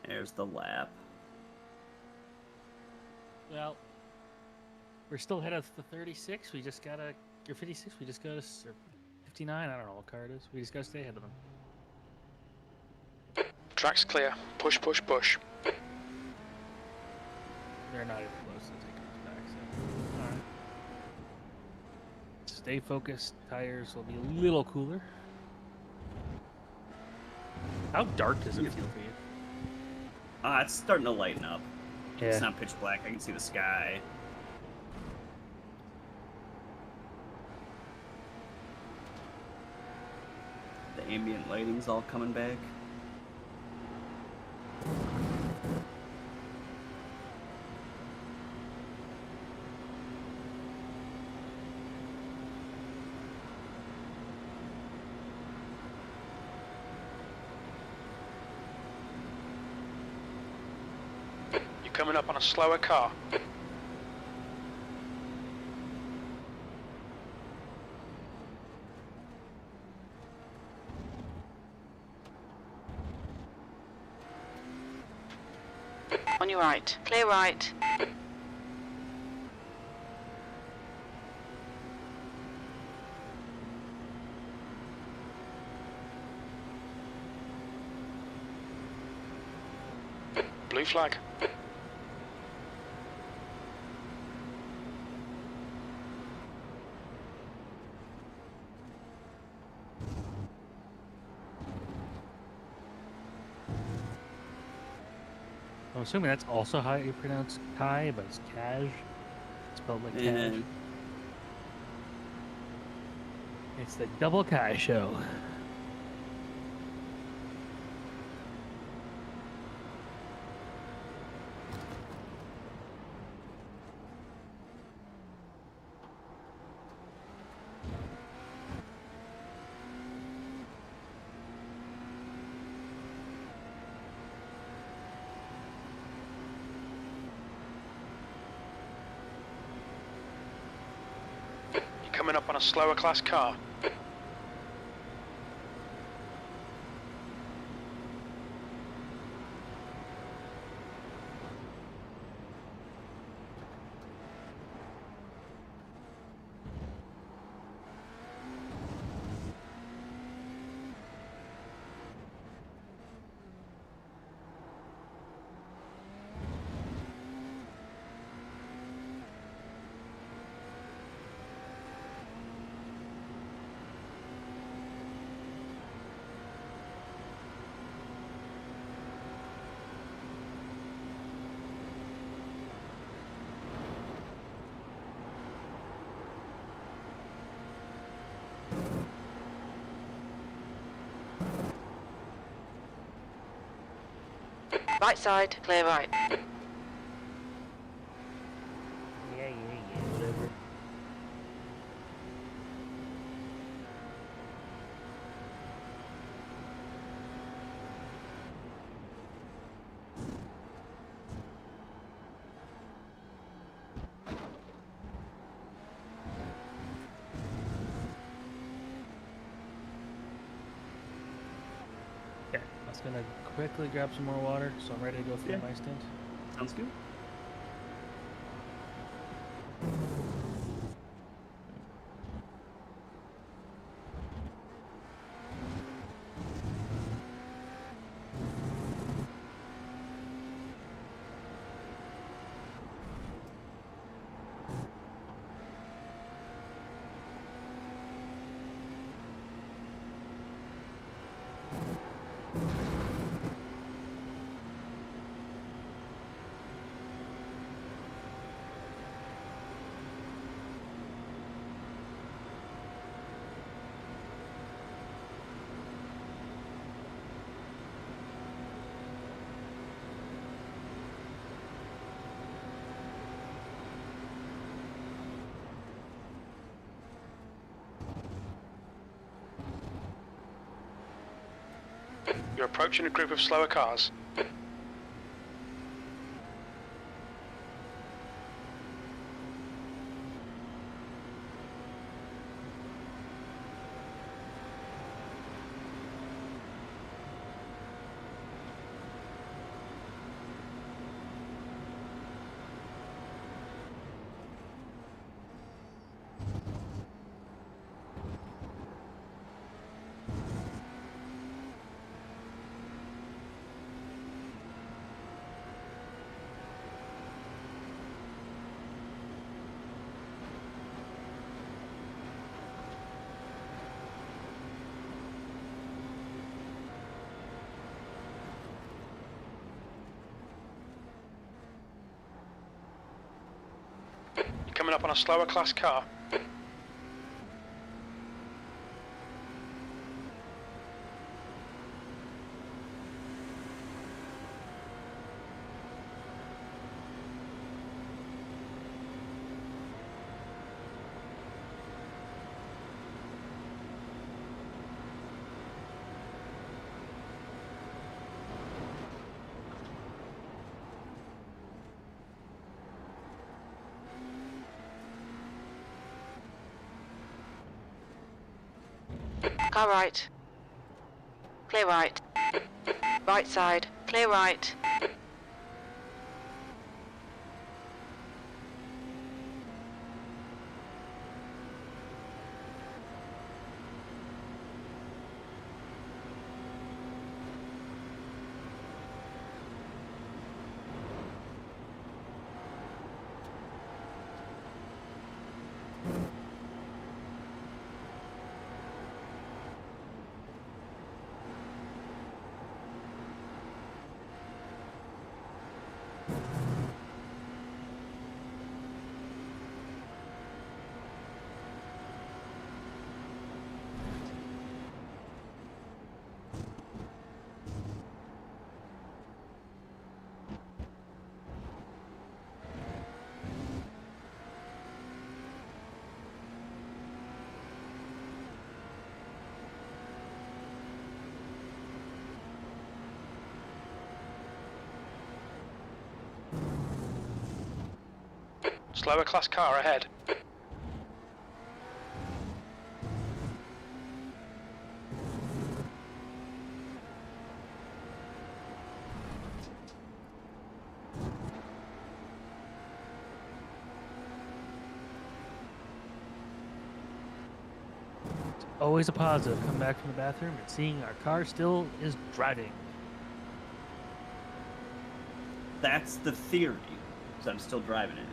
There's the lap. Well, we're still ahead of the 36. We just gotta, or 56. We just gotta, or 59. I don't know what car it is. We just gotta stay ahead of them. Track's clear. Push, push, push. They're not even close to taking us back. So, all right. Stay focused. Tires will be a little cooler. How dark does it feel for you? It's starting to lighten up. Yeah. It's not pitch black. I can see the sky. The ambient lighting's all coming back. You're coming up on a slower car. On your right. Clear right. Blue flag. I'm assuming that's also how you pronounce Kai, but it's Kaj. It's spelled like Kaj. It's the Double Kai Show. Coming up on a slower class car. Right side. Clear right. Yeah, whatever. Okay, I was gonna quickly grab some more water, so I'm ready to go through my stint. Sounds good. You're approaching a group of slower cars. coming up on a slower class car. Car right. Clear right. Right side. Clear right. Slower class car ahead. Always a positive. Come back from the bathroom and seeing our car still is driving. That's the theory. So I'm still driving it.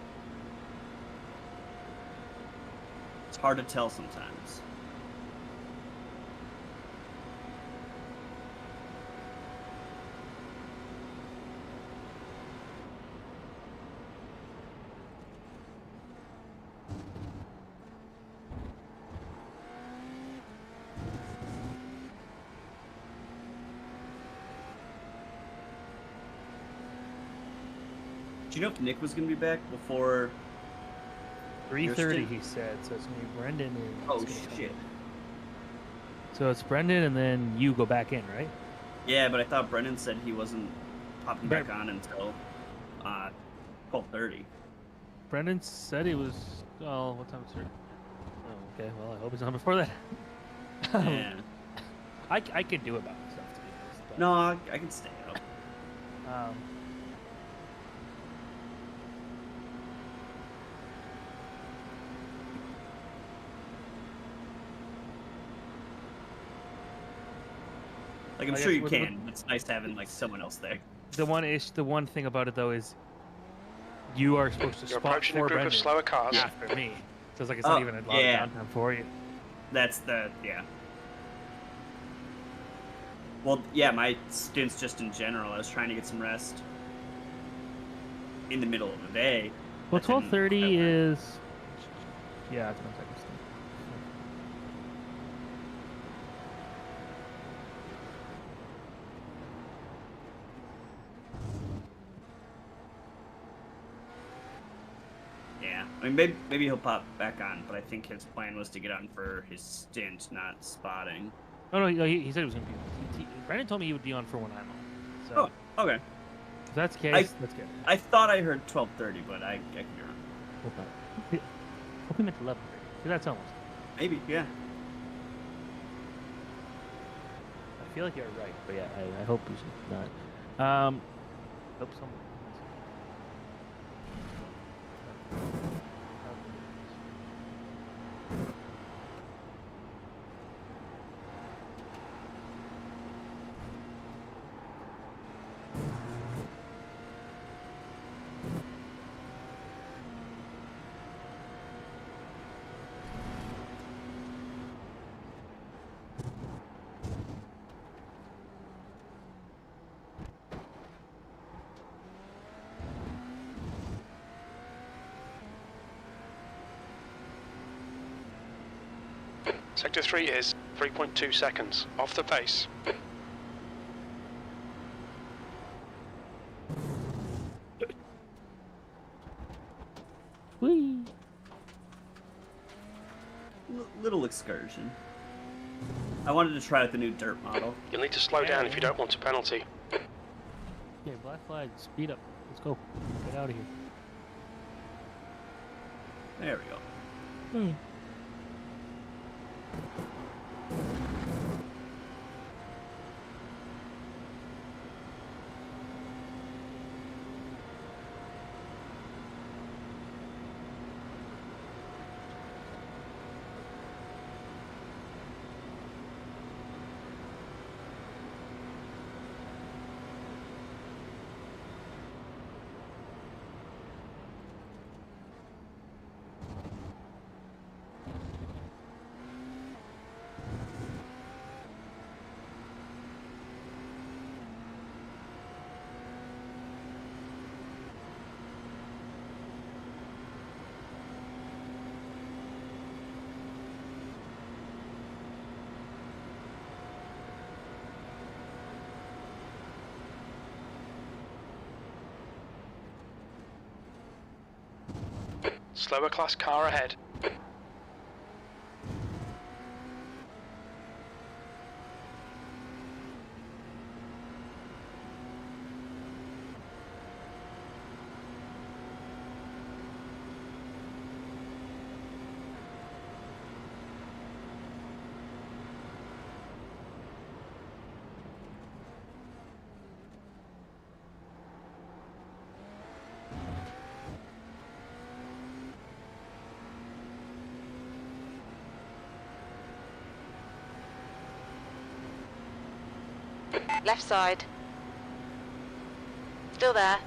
It's hard to tell sometimes. Do you know if Nick was going to be back before 3:30, he said. So it's gonna be Brenden and. Oh shit! So it's Brenden and then you go back in, right? Yeah, but I thought Brenden said he wasn't popping back on until 12:30. Brenden said he was. Oh, what time is it? Oh, okay. Well, I hope it's not before that. Yeah. I could do it by myself, to be honest. But, No, I can stay up. Like I'm sure you can. It's nice having like someone else there. The one thing about it though is you are supposed to spot for Brenden slower cars after me. So it's like it's not even a lot of downtime for you. That's the Well, yeah, my stints just in general. I was trying to get some rest in the middle of the day. Well, 12:30 is. Yeah, it's 1 second. Yeah, I mean, maybe he'll pop back on, but I think his plan was to get on for his stint, not spotting. Oh no, he said he was going to be. Brenden told me he would be on for when I'm on. So. Oh, okay. If that's the case, that's good. I thought I heard 12:30, but I could be wrong. Hope he meant 11:30. That's almost. Maybe, yeah. I feel like you're right, but yeah, I hope he's not. Hope someone. Sector 3 is 3.2 seconds. Off the pace. Whee! Little excursion. I wanted to try out the new dirt model. You'll need to slow down if you don't want a penalty. Okay, black flag, speed up. Let's go. Get out of here. There we go. Slower class car ahead. Left side. Still there.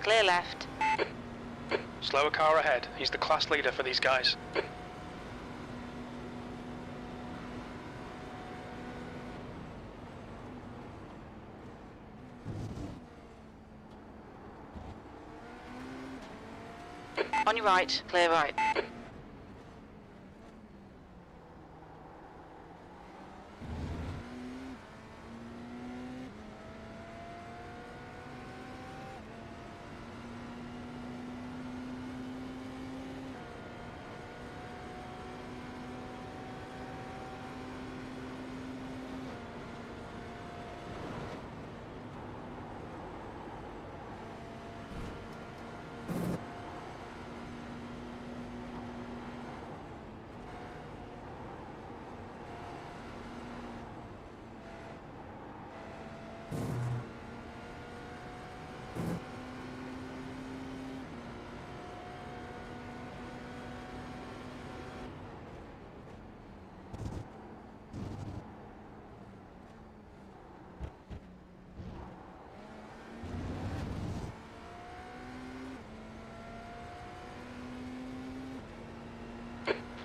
Clear left. Slower car ahead. He's the class leader for these guys. On your right. Clear right.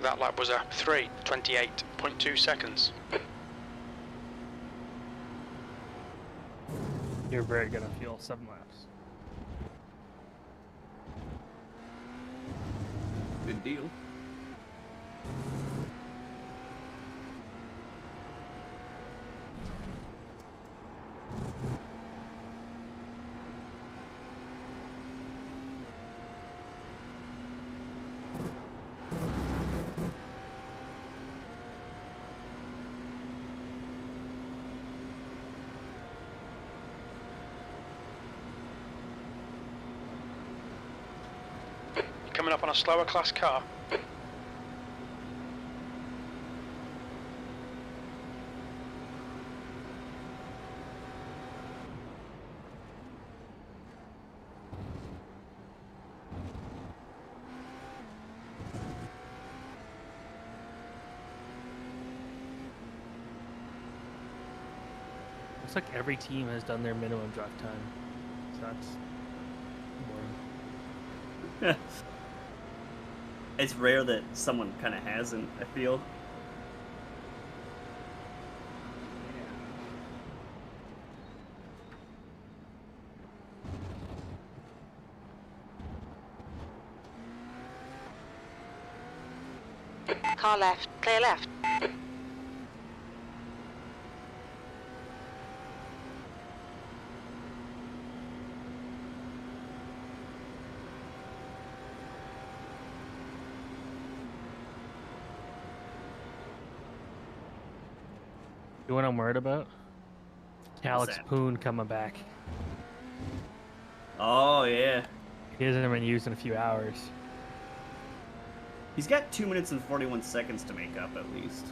That lap was a 3:28.2 seconds. You're very good on fuel. 7 laps. Good deal. Coming up on a slower class car. Looks like every team has done their minimum drive time. So that's boring. It's rare that someone kind of hasn't, I feel. Car left. Clear left. You know what I'm worried about? Alex that? Poon coming back. Oh, yeah. He hasn't been used in a few hours. He's got 2 minutes and 41 seconds to make up, at least.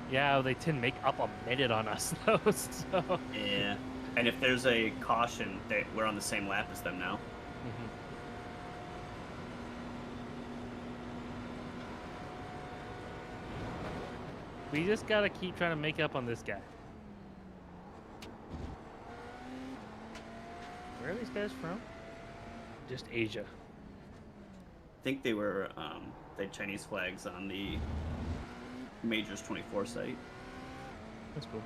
Yeah, they didn't make up a minute on us, though, so... Yeah. And if there's a caution, we're on the same lap as them now. Mm-hmm. We just gotta keep trying to make up on this guy. Where are these guys from? Just Asia. I think they were, they had Chinese flags on the Majors24 site. That's cool.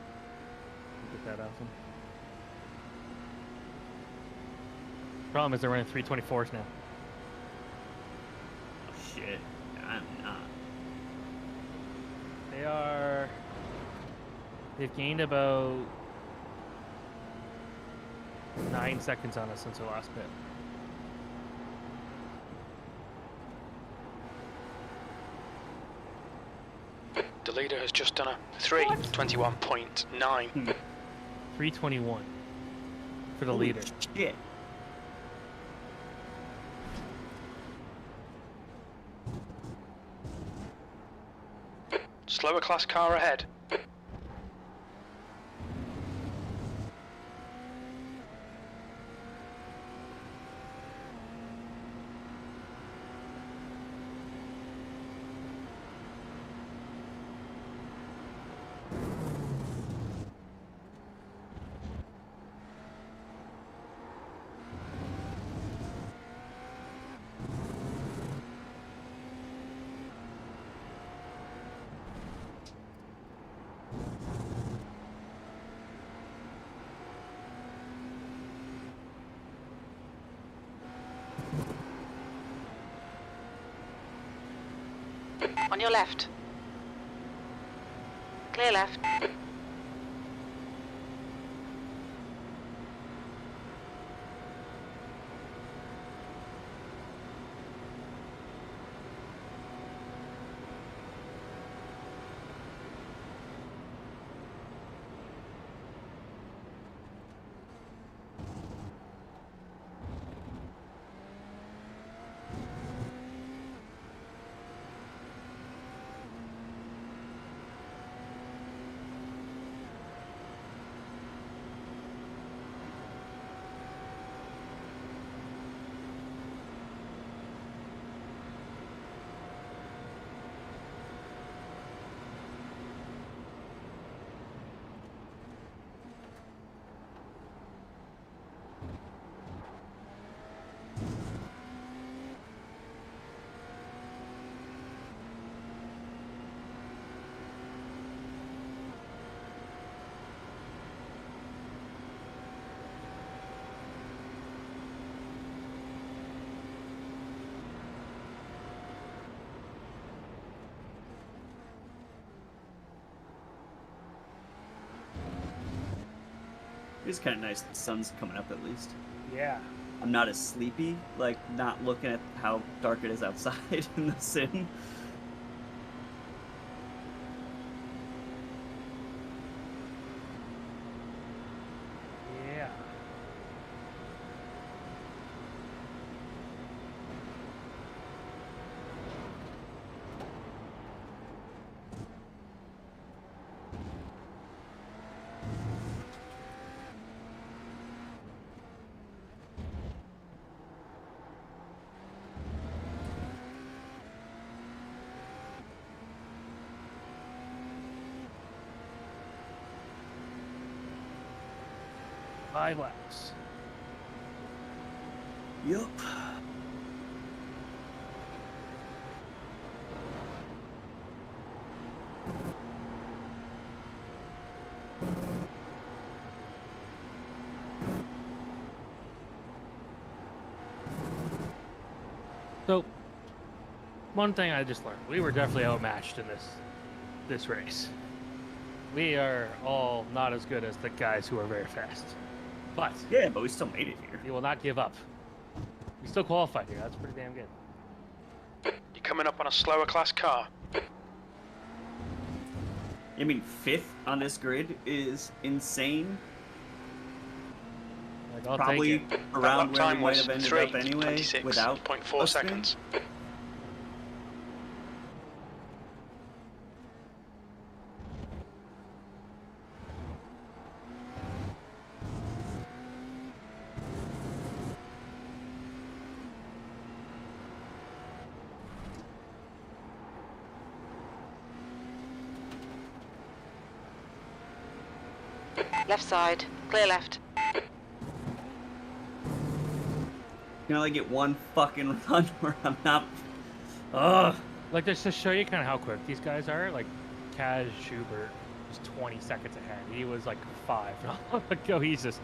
Get that out them. Problem is they're running 324s now. Oh shit, I'm not. They've gained about 9 seconds on us since our last pit. The leader has just done a 3:21.9. 321 for the Holy leader. Shit. Slower class car ahead. On your left. Clear left. It's kind of nice the sun's coming up at least. Yeah. I'm not as sleepy, like not looking at how dark it is outside in the sim. Yeah. Five laps. Yup. So, one thing I just learned, we were definitely outmatched in this race. We are all not as good as the guys who are very fast. But yeah, but we still made it here. We will not give up. We still qualified here. That's pretty damn good. You're coming up on a slower class car. I mean, 5th on this grid is insane. Like, I'll Probably take it. around That where we time might was have ended up anyway 3:26.4 without a spin. seconds. Left side. Clear left. You can only get one fucking run where I'm not. Ugh. Like, just to show you kind of how quick these guys are, like, Kaz Schubert was 20 seconds ahead. He was like 5 not long ago. He's just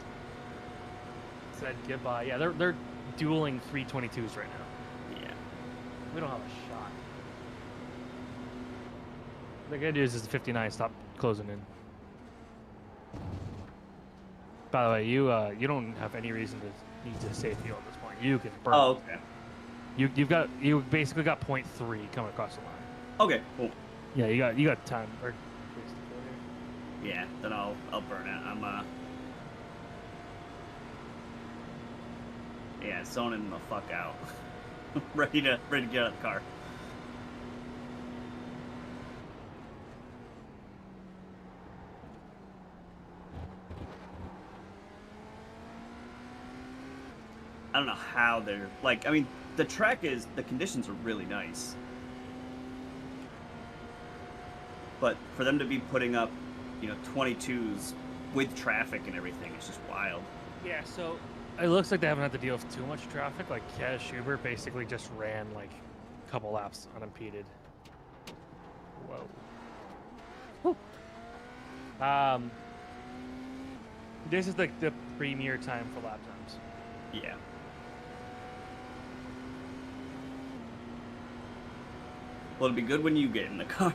said goodbye. Yeah, they're dueling 322s right now. Yeah. We don't have a shot. The good news is the 59 stop closing in. By the way, you don't have any reason to need to save fuel at this point. You can burn. Oh, okay. You basically got 0.3 coming across the line. Okay, cool. Yeah, you got time. Or, Yeah, then I'll burn it. I'm yeah, zoning the fuck out. ready to get out of the car. I don't know how they're like. I mean, the conditions are really nice, but for them to be putting up, 22s with traffic and everything, it's just wild. Yeah, so it looks like they haven't had to deal with too much traffic. Like Kaz Schubert basically just ran like a couple laps unimpeded. Whoa. This is like the premier time for lap times. Yeah. Well, it'll be good when you get in the car.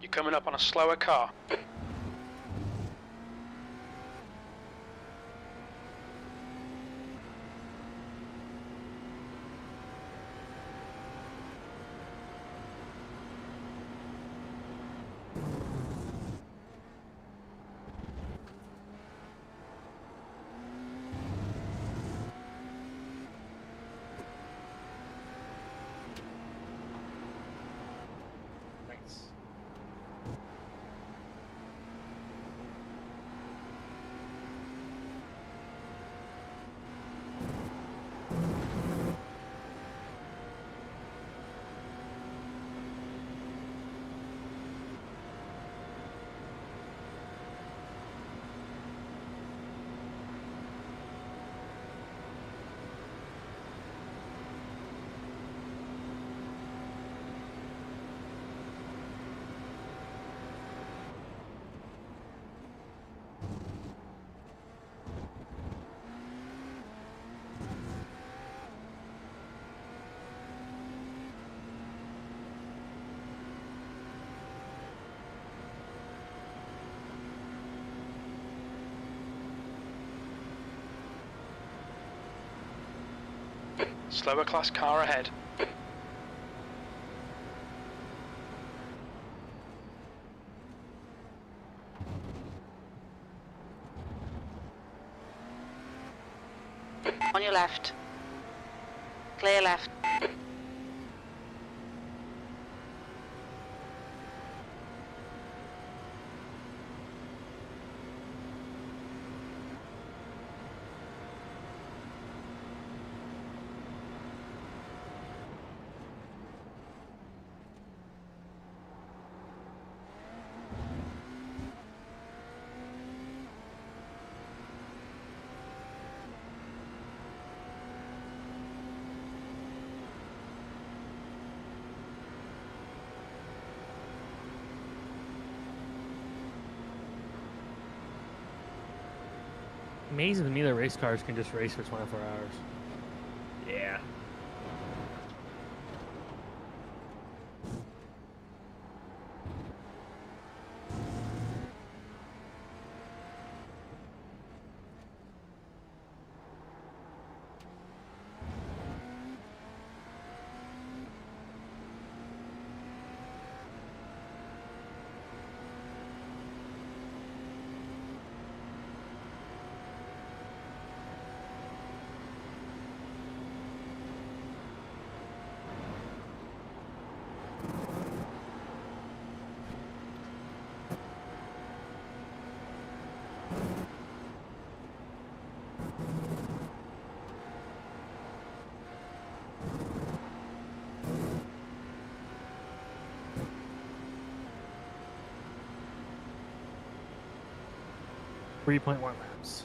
You're coming up on a slower car. Nice. Slower class car ahead. On your left. Clear left. Amazing to me that race cars can just race for 24 hours. Yeah. .1 laps.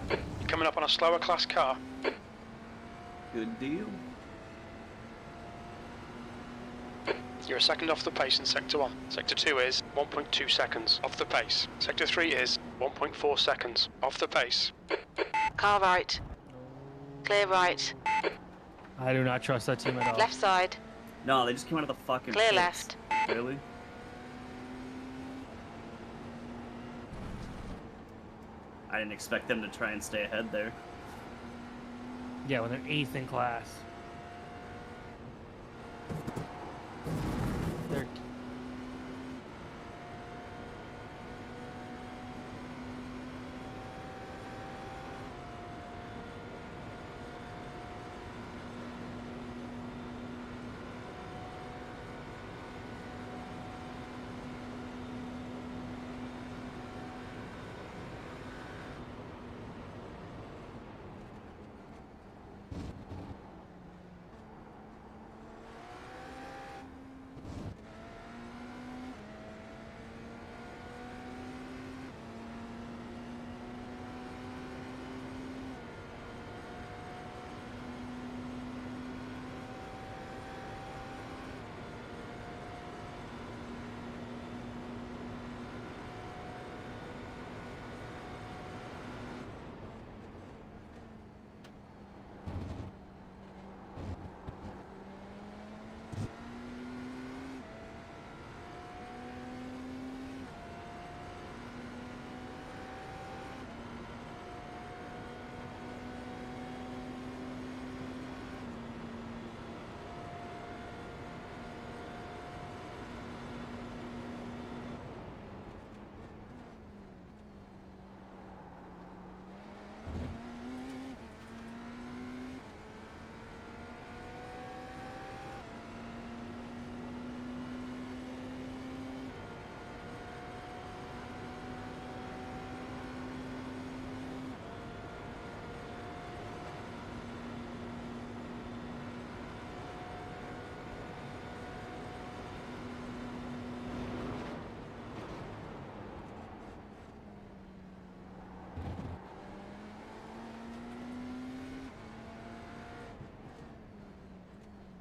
You're coming up on a slower class car. Good deal. You're a second off the pace in Sector 1. Sector 2 is 1.2 seconds off the pace. Sector 3 is 1.4 seconds off the pace. Car right. Clear right. I do not trust that team at all. Left side. No, they just came out of the fucking Clear pits. left. Really? I didn't expect them to try and stay ahead there. Yeah, when they're 8th in class. They're...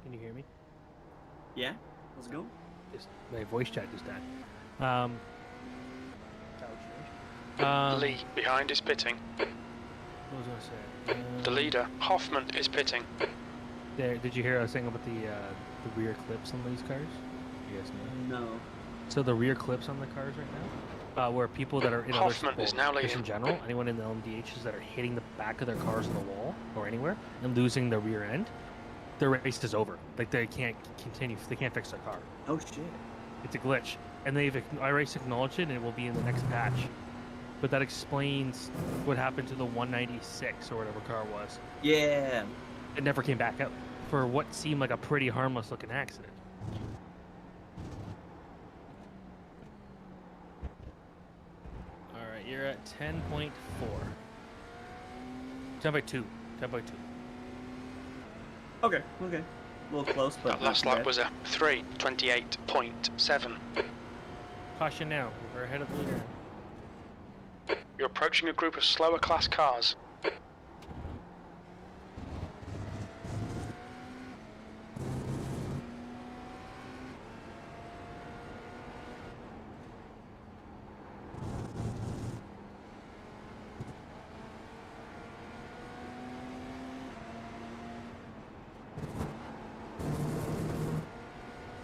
Can you hear me? Yeah? How's it going? My voice chat just died. Lee, behind is pitting. What was I going to say? The leader, Hoffman, is pitting. There, did you hear I was saying about the rear clips on these cars? You guys know? No. So the rear clips on the cars right now, where people that are in other Hoffman is sports, now just leading. in general, anyone in the LMDHs that are hitting the back of their cars on the wall or anywhere and losing their rear end, their race is over. Like they can't continue. They can't fix their car. Oh shit. It's a glitch. and iRace acknowledged it, and it will be in the next patch. But that explains what happened to the 196 or whatever car was. Yeah. It never came back out for what seemed like a pretty harmless looking accident. All right, you're at 10.4. 10.2. 10.2. Okay. Okay. A little close, but That last lap was a 3:28.7. Caution now. We're ahead of the leader. You're approaching a group of slower class cars.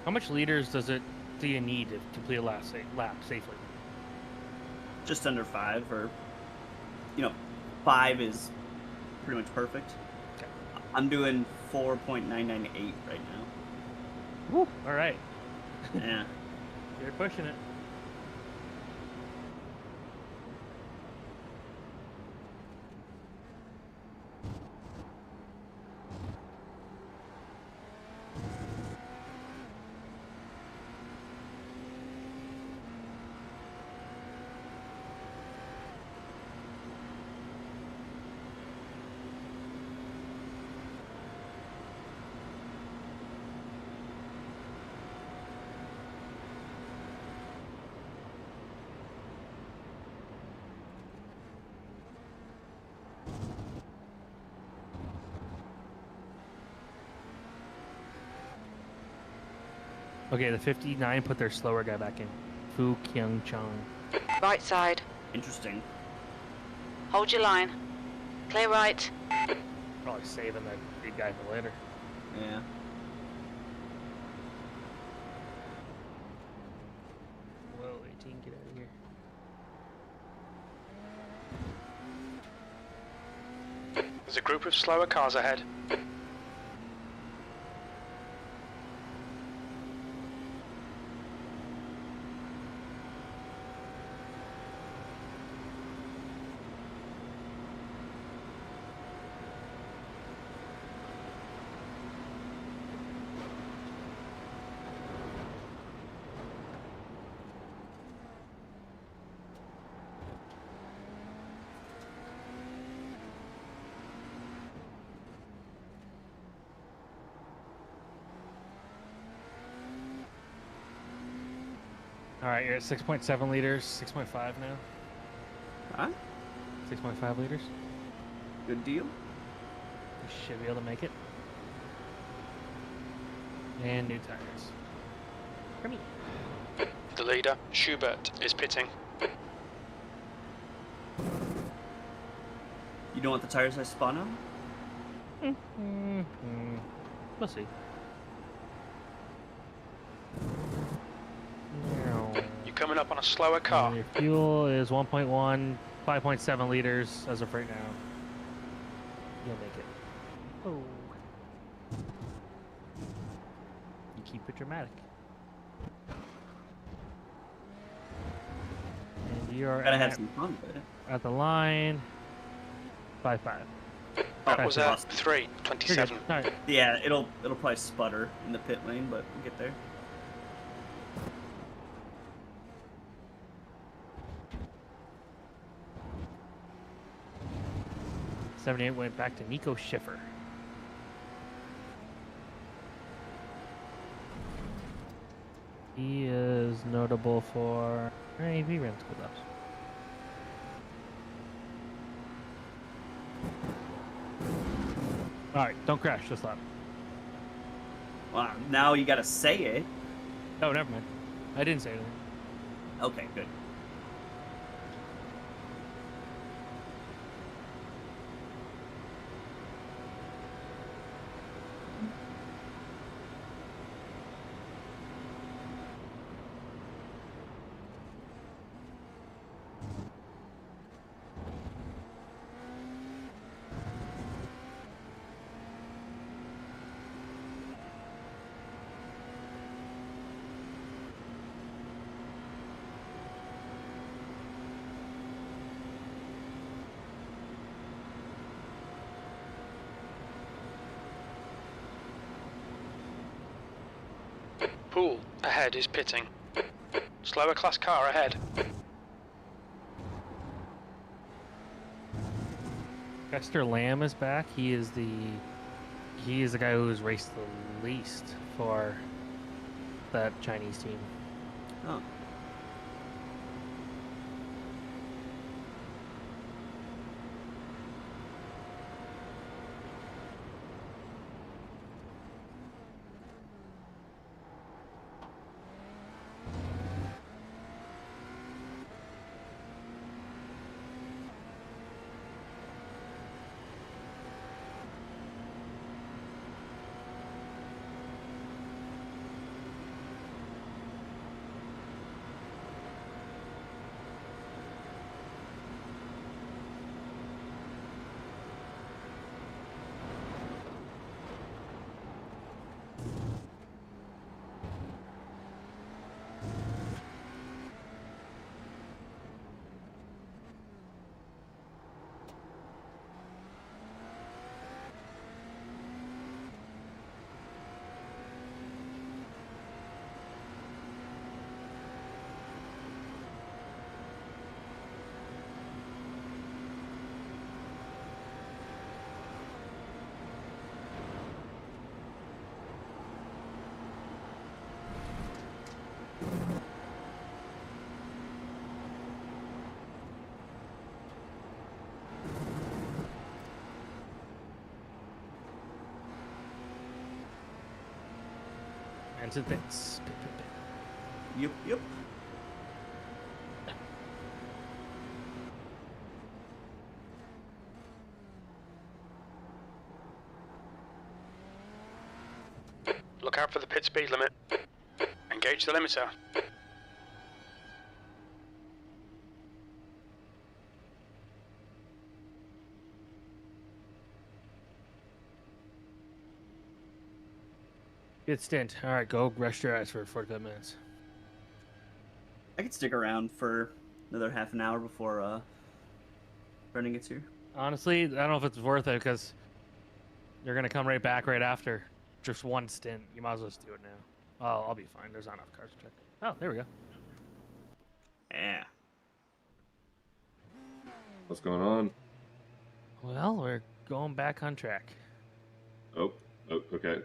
How much liters do you need to complete a lap safely? just under 5, or 5 is pretty much perfect. Okay. I'm doing 4.998 right now. Woo! All right. Yeah. You're pushing it. Okay, the 59 put their slower guy back in. Fu Kyung Chung. Right side. Interesting. Hold your line. Clear right. Probably saving that big guy for later. Yeah. Whoa, 18, get out of here. There's a group of slower cars ahead. Alright, you're at 6.7 liters, 6.5 now. Huh? 6.5 liters. Good deal. You should be able to make it. And new tires. For me. The leader, Schubert, is pitting. You don't want the tires I spun on? We'll see. You're coming up on a slower car. Your fuel is 1.1, 5.7 liters as of right now. You'll make it. Oh. You keep it dramatic. And you're Gotta have some fun with it. at the line. 5.5. That was at 3:27. Right. Yeah, it'll probably sputter in the pit lane, but we'll get there. '78 went back to Nico Schiffer. He is notable for he ran school laps. Alright, don't crash this lap. Wow, now you gotta say it. Oh, never mind. I didn't say anything. Okay, good. Pool ahead is pitting. Slower class car ahead. Chester Lamb is back. He is the guy who's raced the least for that Chinese team. Oh. And to bits. Yep. Look out for the pit speed limit. Engage the limiter. Good stint. All right, go rest your eyes for 45 minutes. I could stick around for another half an hour before Brenden gets here. Honestly, I don't know if it's worth it because you're gonna come right back right after just one stint. You might as well just do it now. Oh, I'll be fine. There's not enough cars to check. Oh, there we go. Yeah. What's going on? Well, we're going back on track. Oh, okay.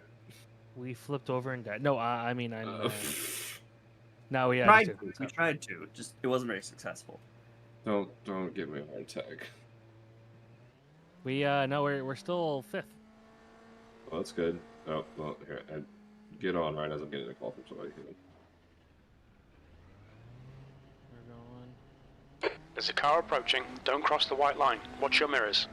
We flipped over and died. No, I mean, I'm... no, we tried to. Just, it wasn't very successful. Don't give me a heart attack. No, we're still 5th. Well, that's good. Oh, well, here, I get on right as I'm getting a call from somebody. We're going... There's a car approaching. Don't cross the white line. Watch your mirrors.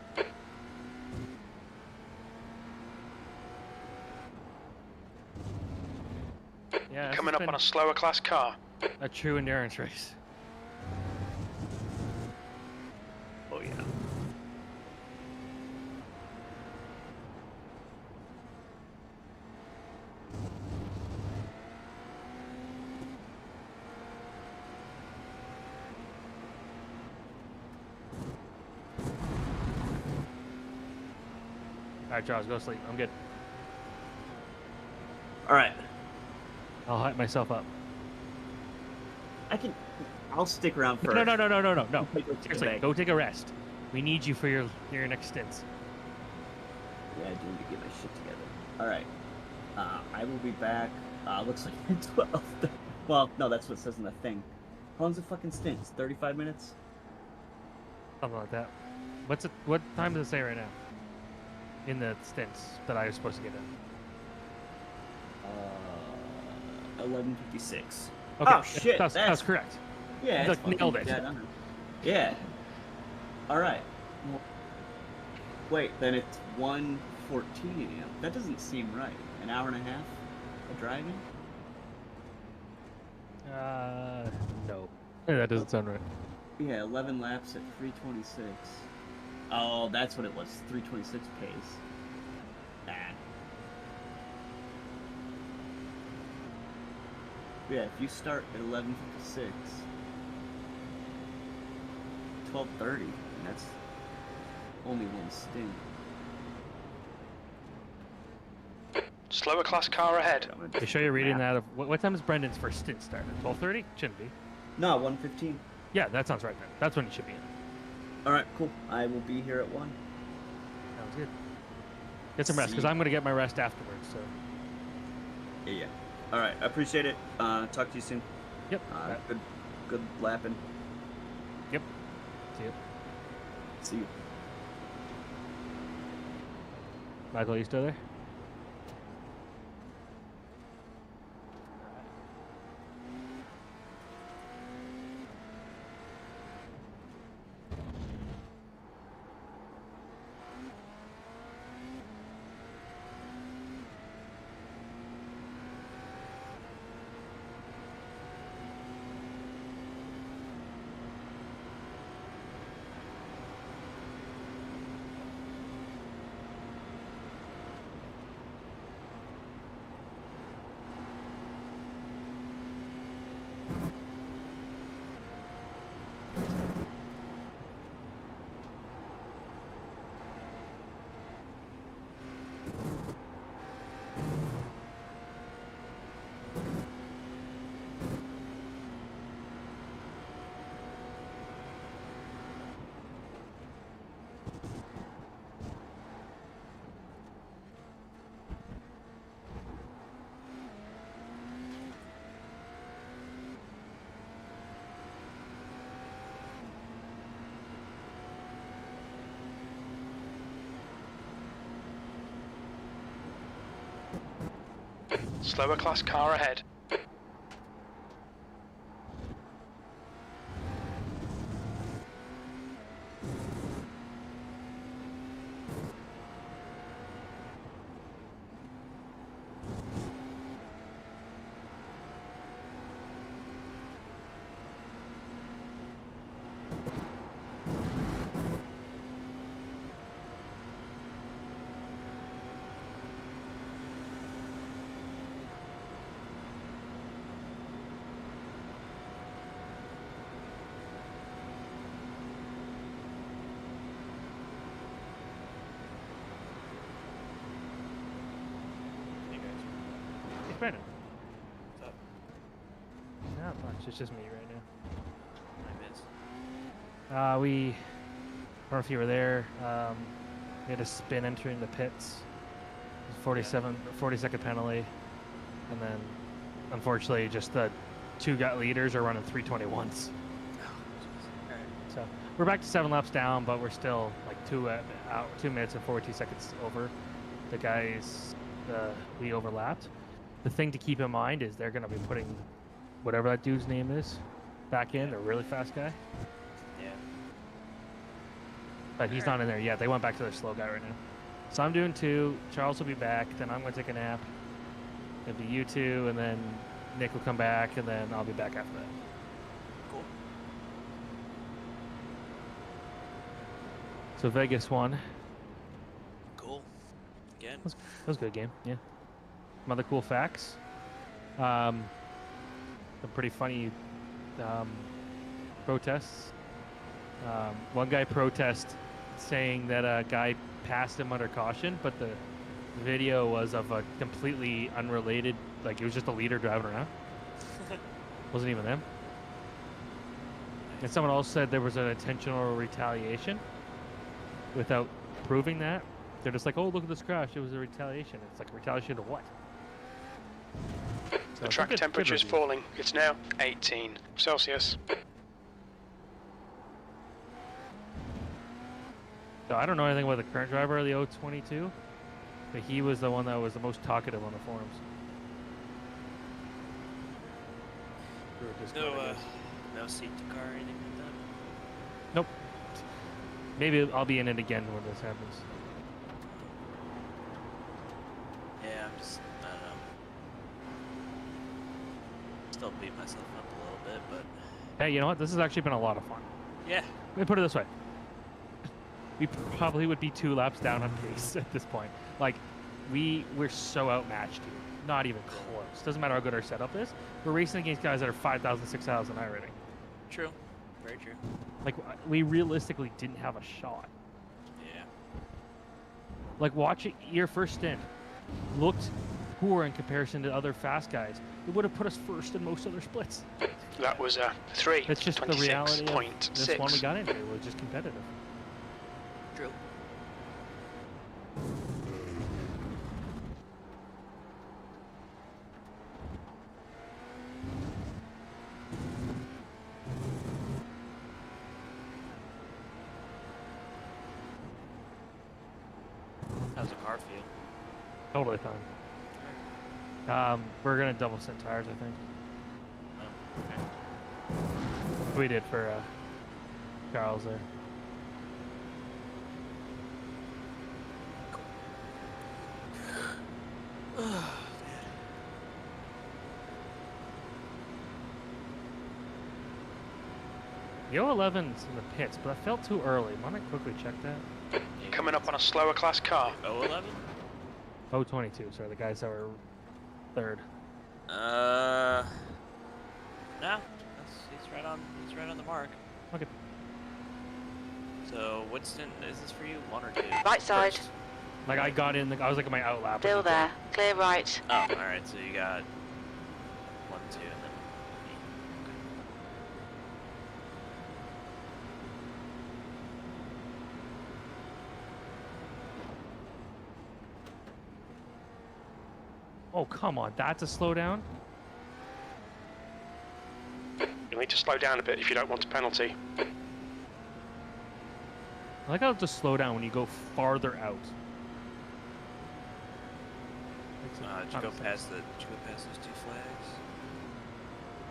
Yeah, coming up on a slower class car. A true endurance race. Oh yeah. Alright, Charles, go sleep. I'm good. Alright. I'll hype myself up. I'll stick around for... No. Seriously, go take a rest. We need you for your next stints. Yeah, I do need to get my shit together. Alright. I will be back, looks like in 12. Well, no, that's what it says in the thing. How long's the fucking stint? 35 minutes? Something like that. What time does it say right now? In the stints that I was supposed to get in. 11:56. Okay, oh shit, that's correct. Yeah, Like, nailed it. Yeah. All right. Well, wait, then it's 1:14 a.m. That doesn't seem right. An hour and a half of driving? No. That doesn't sound right. Yeah, 11 laps at 3:26. Oh, that's what it was. 3:26 pace. Nah. Yeah, if you start at 11:56, 12:30, and that's only one stint. Slower class car ahead. You sure you're reading that? What time is Brendan's first stint started? 12:30? Shouldn't be. No, 1:15. Yeah, that sounds right then. That's when you should be in. All right, cool. I will be here at 1. Sounds good. Get some rest, because I'm going to get my rest afterwards. So. Yeah. All right, I appreciate it. Talk to you soon. Yep. Good lapping. Yep. See you. See you. Michael, you still there? Slower class car ahead. Brenden. What's up? Not much. It's just me right now. I miss. We, I don't know if you were there. We had a spin entering the pits. 40-second penalty, and then unfortunately, just the two leaders are running 321s. So we're back to 7 laps down, but we're still like 2 minutes and 42 seconds over the guys we overlapped. The thing to keep in mind is they're going to be putting whatever that dude's name is back in, a really fast guy. Yeah. But he's not in there yet. They went back to their slow guy right now. So I'm doing 2. Charles will be back. Then I'm going to take a nap. It'll be you 2, and then Nick will come back, and then I'll be back after that. Cool. So Vegas won. Cool. Again. That was a good game, yeah. Some other cool facts. Some pretty funny protests. One guy protest saying that a guy passed him under caution, but the video was of a completely unrelated, like it was just a leader driving around. Wasn't even them. And someone else said there was an intentional retaliation without proving that. They're just like, oh, look at this crash. It was a retaliation. It's like, retaliation to what? The track temperature is falling. It's now 18 Celsius. So I don't know anything about the current driver of the 022, but he was the one that was the most talkative on the forums. No seat to car or anything like that? Nope. Maybe I'll be in it again when this happens. Yeah, I'm just, I don't know. Still beat myself up a little bit, but... Hey, you know what? This has actually been a lot of fun. Yeah. Let me put it this way. We probably would be 2 laps down on pace at this point. Like, we're so outmatched here. Not even close. Doesn't matter how good our setup is. We're racing against guys that are 5,000, 6,000 iRating. True. Very true. Like, we realistically didn't have a shot. Yeah. Like, watch it, your first stint looked poor in comparison to other fast guys. It would have put us first in most other splits. That was 3. That's just the reality of this one we got into. We're just competitive. True. How's the car feel? Totally fine. We're gonna double set tires, I think. Oh, okay. We did for Charles there. The 011's in the pits, but I felt too early. Want to quickly check that? Coming up on a slower class car. 011? 022, sorry, the guys that were third. No. He's right on the mark. Okay. So, Winston, is this for you? 1 or 2? Right side. First. Like, I got in, I was like in my out lap. Still there. Clear right. Oh, alright, so you got 1, 2, and then me. Oh, come on, that's a slowdown? You'll need to slow down a bit if you don't want a penalty. I like how it just slow down when you go farther out. Did you go past those 2 flags?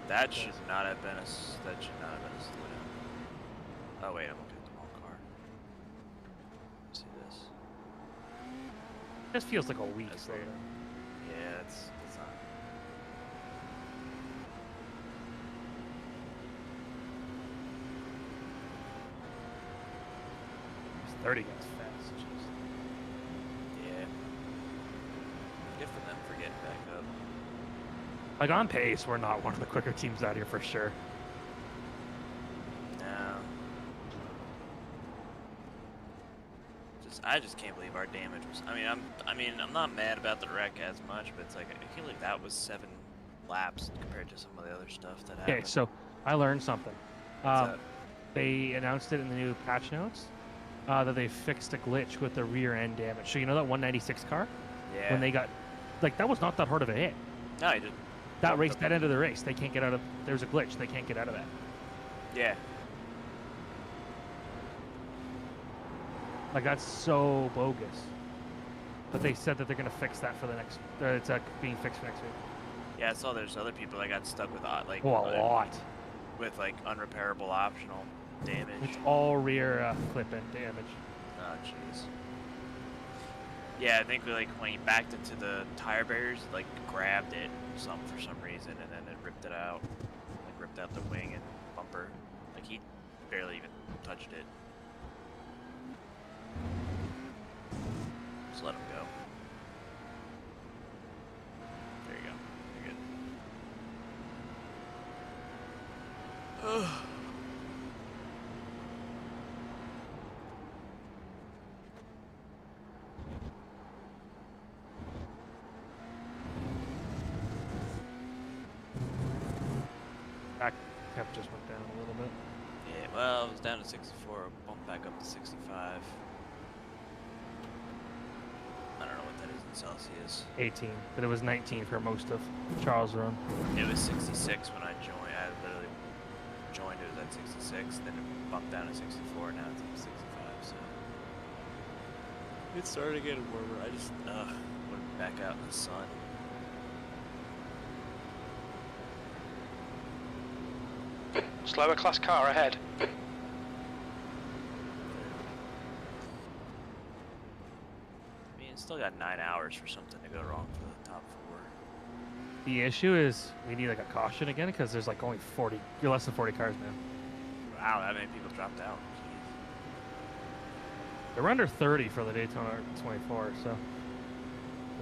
That should not have been a slowdown. Oh wait, I'm looking at the wrong car. Let's see this. This feels like a weak slowdown. Yeah, it's not. It's 30 gets fast. Jeez. Yeah. Good for them for getting back up. Like on pace, we're not one of the quicker teams out here for sure. No. I just can't believe our damage was. I'm not mad about the wreck as much, but it's like I feel like that was 7 laps compared to some of the other stuff that happened. Okay, so I learned something. What's that? They announced it in the new patch notes that they fixed a glitch with the rear end damage. So you know that 196 car? Yeah. When they got, like, that was not that hard of a hit. No, you didn't. That end of the race, they can't get out of. There's a glitch. They can't get out of that. Yeah. Like, that's so bogus. But they said that they're gonna fix that for the next. It's being fixed for next week. Yeah, I saw there's other people that got stuck with like. Oh, a lot. With like unrepairable optional damage. It's all rear clip end damage. Oh jeez. Yeah, I think like when he backed into the tire barriers, it, like grabbed it for some reason, and then it ripped it out. Like ripped out the wing and bumper. Like he barely even touched it. Just let him go. There you go. You're good. Back temp just went down a little bit. Yeah, well, it was down to 64, bumped back up to 65. I don't know what that is in Celsius. 18, but it was 19 for most of Charles' run. It was 66 when I joined. I literally joined, it was at 66, then it bumped down to 64, now it's at 65, so. It started getting warmer. I just, want to be back out in the sun. Slower class car ahead. I mean, it's still got 9 hours for something to go wrong for the top 4. The issue is we need like a caution again because there's like only 40. You're less than 40 cars, man. Wow, that many people dropped out. They were under 30 for the Daytona 24, so.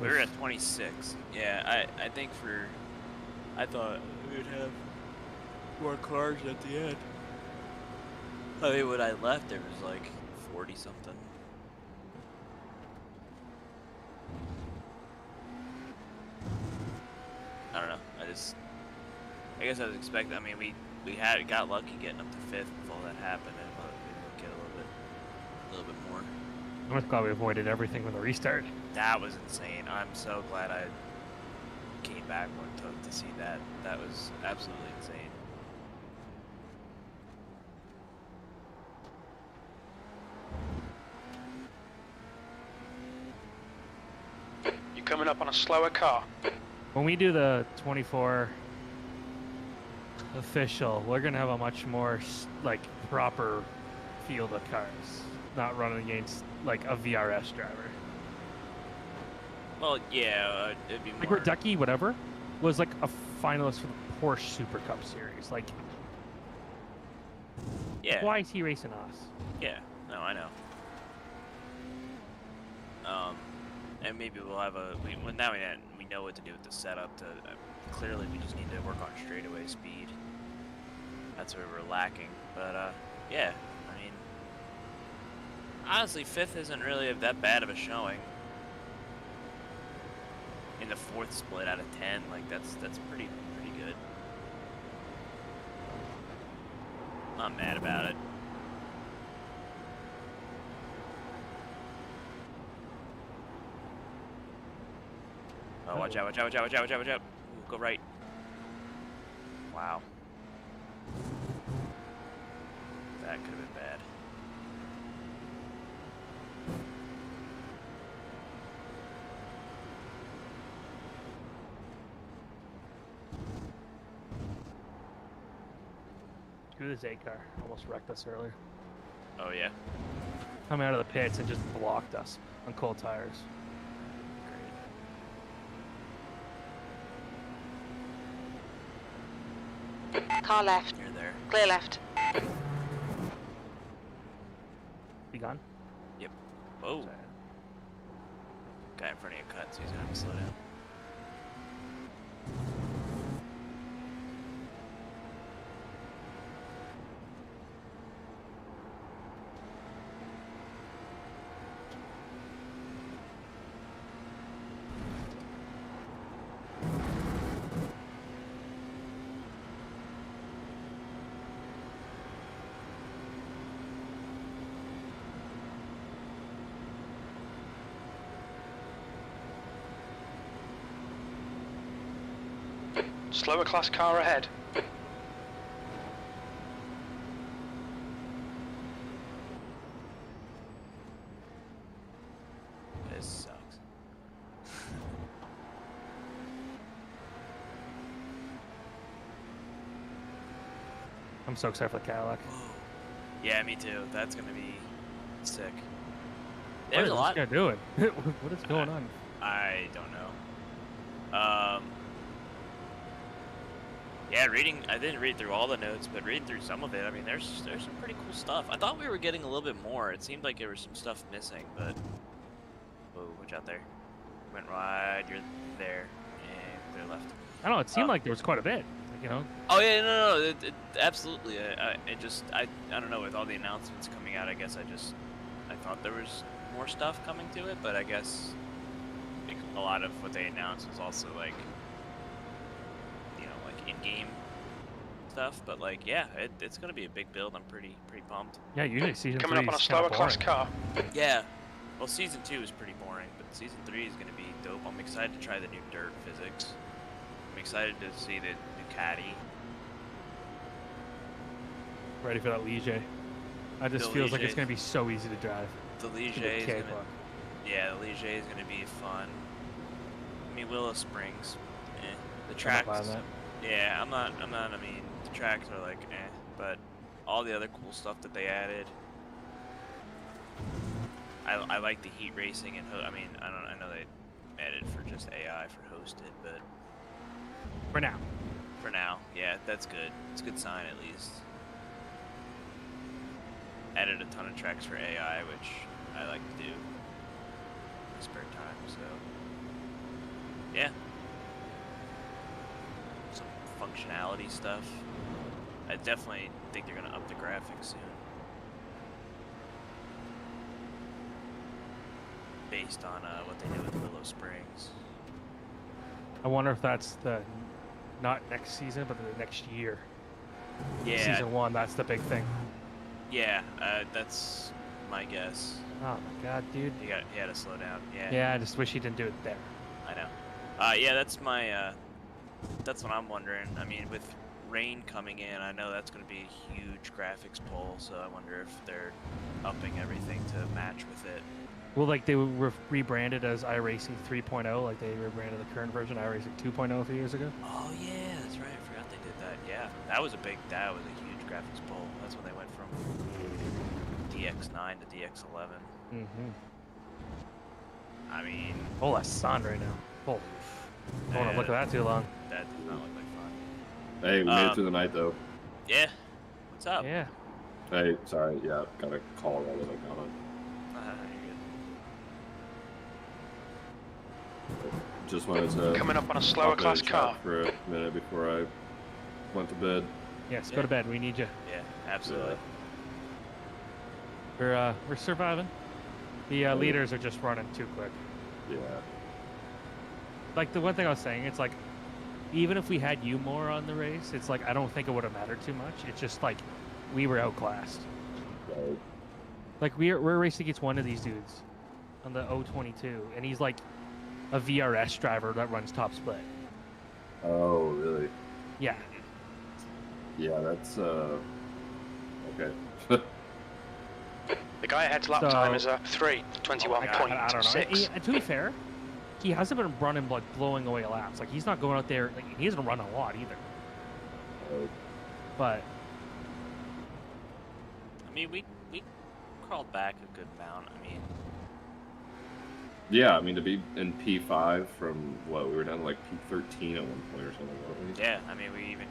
We were at 26. Yeah, I think I thought we would have more cars at the end. I mean, when I left, there was like 40 something. I guess I was expecting. I mean, we got lucky getting up to 5th before that happened, and maybe we'll get a little bit more. I'm just glad we avoided everything with the restart. That was insane. I'm so glad I came back to see that. That was absolutely insane. You're coming up on a slower car. When we do the 24 official, we're gonna have a much more like proper field of cars, not running against like a VRS driver. Well, yeah, it'd be more... Like Reducky, whatever, was like a finalist for the Porsche Super Cup Series. Like, yeah. Why is he racing us? Yeah, no, I know. And maybe we'll have well, now we know what to do with the setup. Clearly, we just need to work on straightaway speed. That's where we're lacking. But yeah, I mean, honestly, 5th isn't really that bad of a showing. In the 4th split out of 10, like that's pretty good. Not mad about it. Oh, watch out, watch out, watch out, watch out, watch out, watch out. Ooh, go right. Wow. That could have been bad. Screw this A car. Almost wrecked us earlier. Oh, yeah? Coming out of the pits and just blocked us on cold tires. Car left. You're there. Clear left. You gone? Yep. Whoa. Sorry. Guy in front of you cut, so he's gonna have to slow down. Slower class car ahead. This sucks. I'm so excited for the Cadillac. Yeah, me too. That's gonna be sick. What There's is a lot. this guy doing? What is going on? I don't know. Yeah, I didn't read through all the notes, but reading through some of it, I mean, there's some pretty cool stuff. I thought we were getting a little bit more. It seemed like there was some stuff missing, but whoa, watch out there. Went wide, you're there, and clear left. I don't know. It seemed like there was quite a bit. You know? Oh yeah, no, absolutely. I don't know. With all the announcements coming out, I guess I thought there was more stuff coming to it, but I guess a lot of what they announced was also like, you know, like in-game stuff. But like, yeah, it's gonna be a big build. I'm pretty pumped. Yeah, usually season Coming 3 up on a is kinda slower class boring. car. Yeah. Well, season 2 is pretty boring, but season 3 is gonna be dope. I'm excited to try the new dirt physics. I'm excited to see the new caddy. Ready for that Ligier. I just feels like it's gonna be so easy to drive. The Ligier is gonna, yeah, the Ligier is gonna be fun. I mean, Willow Springs, the tracks. Yeah, I'm not. I mean, the tracks are like, but all the other cool stuff that they added. I like the heat racing and I mean, I know they added for just AI for hosted, but for now. For now, yeah, that's good. It's a good sign at least. Added a ton of tracks for AI, which I like to do in my spare time, so yeah. Some functionality stuff. I definitely think they're gonna up the graphics soon. Based on what they did with Willow Springs. I wonder if that's not next season, but the next year. Yeah. Season 1, that's the big thing. Yeah, that's my guess. Oh my god, dude. He had to slow down. Yeah. Yeah, I just wish he didn't do it there. I know. Yeah, that's my. That's what I'm wondering. I mean, with rain coming in, I know that's going to be a huge graphics pull. So I wonder if they're upping everything to match with it. Well, like they were rebranded as iRacing 3.0, like they rebranded the current version iRacing 2.0 a few years ago. Oh yeah, that's right. I forgot they did that. Yeah, that was a huge graphics pull. That's when they went from DX9 to DX11. Mm-hmm. I mean, oh, that's sun right now. Oh, I don't want to look at that too long. That does not look like fun. Hey, we made it through the night though. Yeah. What's up? Yeah. Hey, sorry. Yeah, got a call while that I got on. Just wanted to coming up on a slower class car for a minute before I went to bed. Yes, go to bed. We need you. Yeah, absolutely. We're surviving. The leaders are just running too quick. Yeah. Like the one thing I was saying, it's like, even if we had you more on the race, it's like I don't think it would have mattered too much. It's just like we were outclassed. Right. Like we're racing against one of these dudes on the 022, and he's like a VRS driver that runs top split. Oh, really? Yeah. Yeah, that's okay. The guy ahead's lap time is 3:21.6. To be fair, he hasn't been running like blowing away laps. Like he's not going out there. Like he hasn't run a lot either. But I mean, we crawled back a good amount. I mean, yeah, I mean to be in P5 from what we were down to like P13 at one point or something, weren't we? Yeah, I mean we even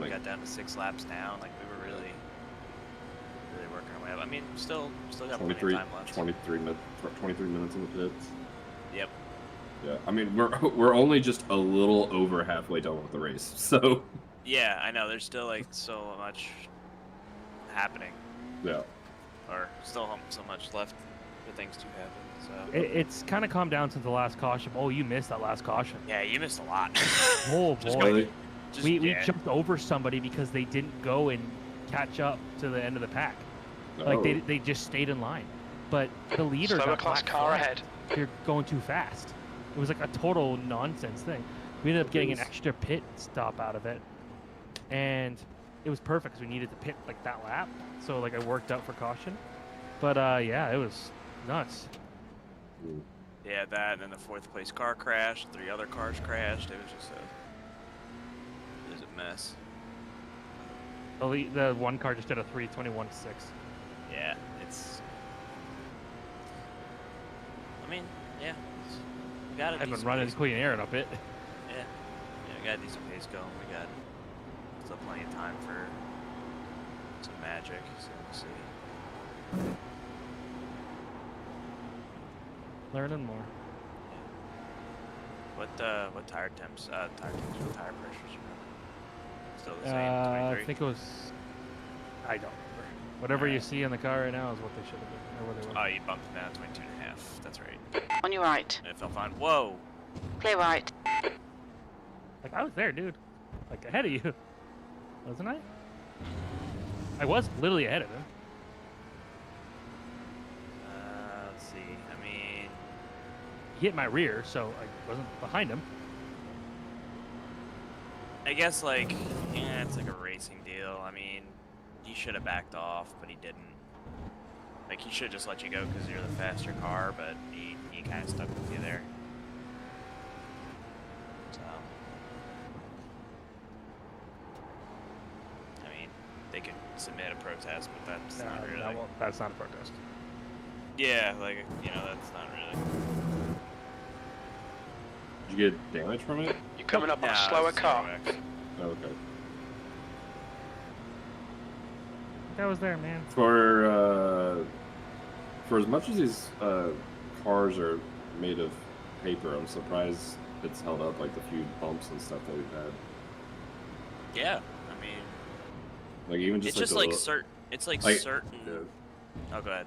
got down to 6 laps down. Like we were really working our way up. I mean, still got plenty of time left. 23 minutes in the pits. Yep. Yeah, I mean we're only just a little over halfway done with the race, so. Yeah, I know. There's still like so much happening. Yeah. Or still so much left for things to happen. So it's kind of calmed down since the last caution. Oh, you missed that last caution. Yeah, you missed a lot. Oh boy. We yeah. jumped over somebody because they didn't go and catch up to the end of the pack. Oh. Like they just stayed in line. But the leaders slower class car ahead. They're going too fast. It was like a total nonsense thing. We ended up getting an extra pit stop out of it, and it was perfect because we needed to pit like that lap. So like I worked out for caution. But yeah, it was nuts. Yeah, that and then the 4th place car crashed. 3 other cars crashed. It was just a mess. The one car just did a 3:21.6. Yeah, it's. I mean, yeah, we got a I've been decent running pace. clean air a bit. Yeah, we got a decent pace going. We got still plenty of time for some magic. So we'll see. Learning more. What tire temps? What tire pressures? Still the same. 23? I think it was. I don't remember. Whatever you see in the car right now is what they should have been, or what they were. Oh, you bumped it down 22.5. That's right. On your right. It felt fine. Whoa. Clear right. Like I was there, dude. Like ahead of you, wasn't I? I was literally ahead of him. Let's see. I mean, he hit my rear, so I wasn't behind him. I guess like, yeah, it's like a racing deal. I mean, he should have backed off, but he didn't. Like he should have just let you go because you're the faster car, but he kind of stuck with you there. So, I mean, they could submit a protest, but that's not really. That's not a protest. Yeah, like that's not really. Did you get damage from it? You're coming up on a slower car. Oh, okay. I was there, man. For as much as these cars are made of paper, I'm surprised it's held up like the few bumps and stuff that we've had. Yeah, I mean, like even just it's like just like certain. It's like certain. Yeah. Oh, go ahead.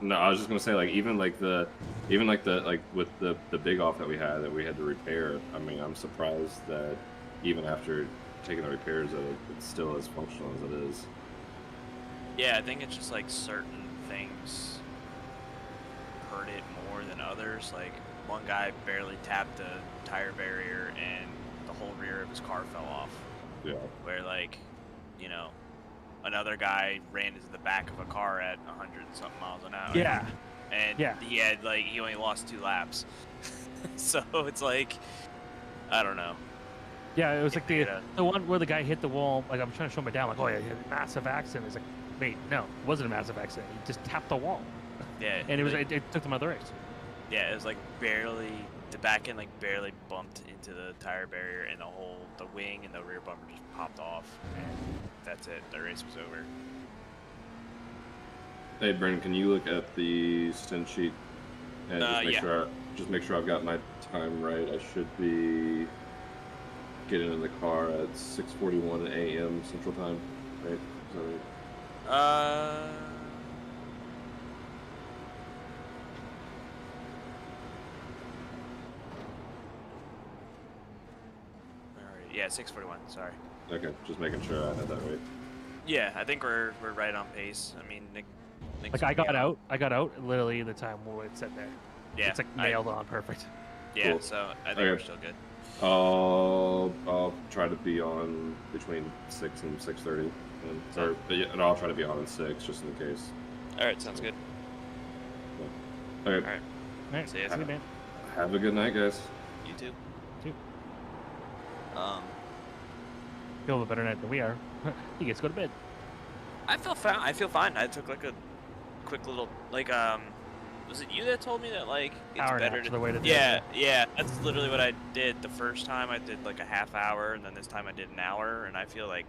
No, I was just gonna say like even with the big off that we had to repair. I mean, I'm surprised that even after taking the repairs, that it's still as functional as it is. Yeah, I think it's just like certain things hurt it more than others. Like one guy barely tapped the tire barrier and the whole rear of his car fell off. Yeah. Where like, you know, another guy ran into the back of a car at 100-something miles an hour. Yeah. And he had like he only lost 2 laps. So it's like, I don't know. Yeah, it was like the one where the guy hit the wall. Like I'm trying to show him down. Like, oh yeah, he had a massive accident. It's like, wait, no, it wasn't a massive accident. He just tapped the wall. Yeah. And it took them out of the race. Yeah, it was like barely, the back end like barely bumped into the tire barrier, and the wing and the rear bumper just popped off, and that's it. The race was over. Hey, Brenden, can you look at the stint sheet and just make sure I've got my time right? I should be getting in the car at 6:41 a.m. Central Time, right? Is that right? Yeah, 6:41. Sorry. Okay, just making sure I had that right. Yeah, I think we're right on pace. I mean, Like I got out literally the time when it said there. Yeah, it's like nailed on, perfect. Yeah, Cool. so I think we're still good. I'll try to be on between 6 and 6:30, and I'll try to be on at 6 just in case. All right, sounds good. Okay. All right. See you, man. Have a good night, guys. You too. Feel a little better night than we are. He gets to go to bed. I feel fine. I took like a quick little was it you that told me that like it's hour better to the way to do yeah, that's literally what I did the first time. I did like a half hour, and then this time I did an hour, and I feel like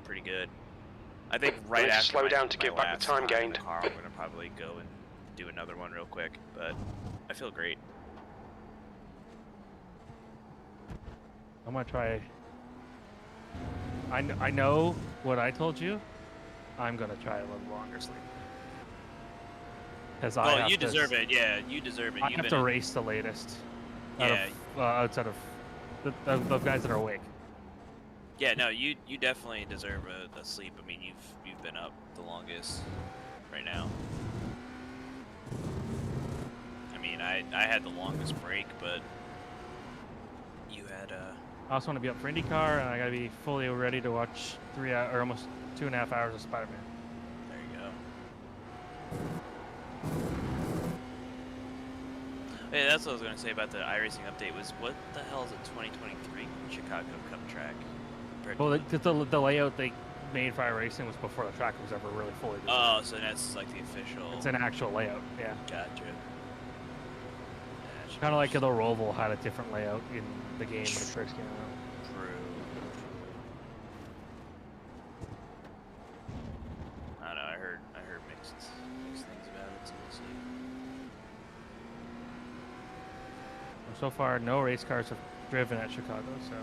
pretty good. I think right need to after slow down to my give back last the time in gained. the car, I'm gonna probably go and do another one real quick, but I feel great. I'm gonna try. I know what I told you. I'm gonna try a little longer sleep. Well, you deserve it. Yeah, you deserve it. I have to race the latest. Outside of the guys that are awake. Yeah, no, you definitely deserve a sleep. I mean, you've been up the longest right now. I mean, I had the longest break, but you had I also want to be up for IndyCar, and I gotta be fully ready to watch 3 hours or almost 2.5 hours of Spider-Man. There you go. Hey, that's what I was gonna say about the iRacing update. Was what the hell is a 2023 Chicago Cup track? Well, the layout they made for iRacing was before the track was ever really fully designed. Oh, so that's like the official. It's an actual layout, yeah. Gotcha. Kind of like the Roval had a different layout in the game when it first came out. True. I don't know. I heard mixed things about it. So we'll see. So far, no race cars have driven at Chicago, so.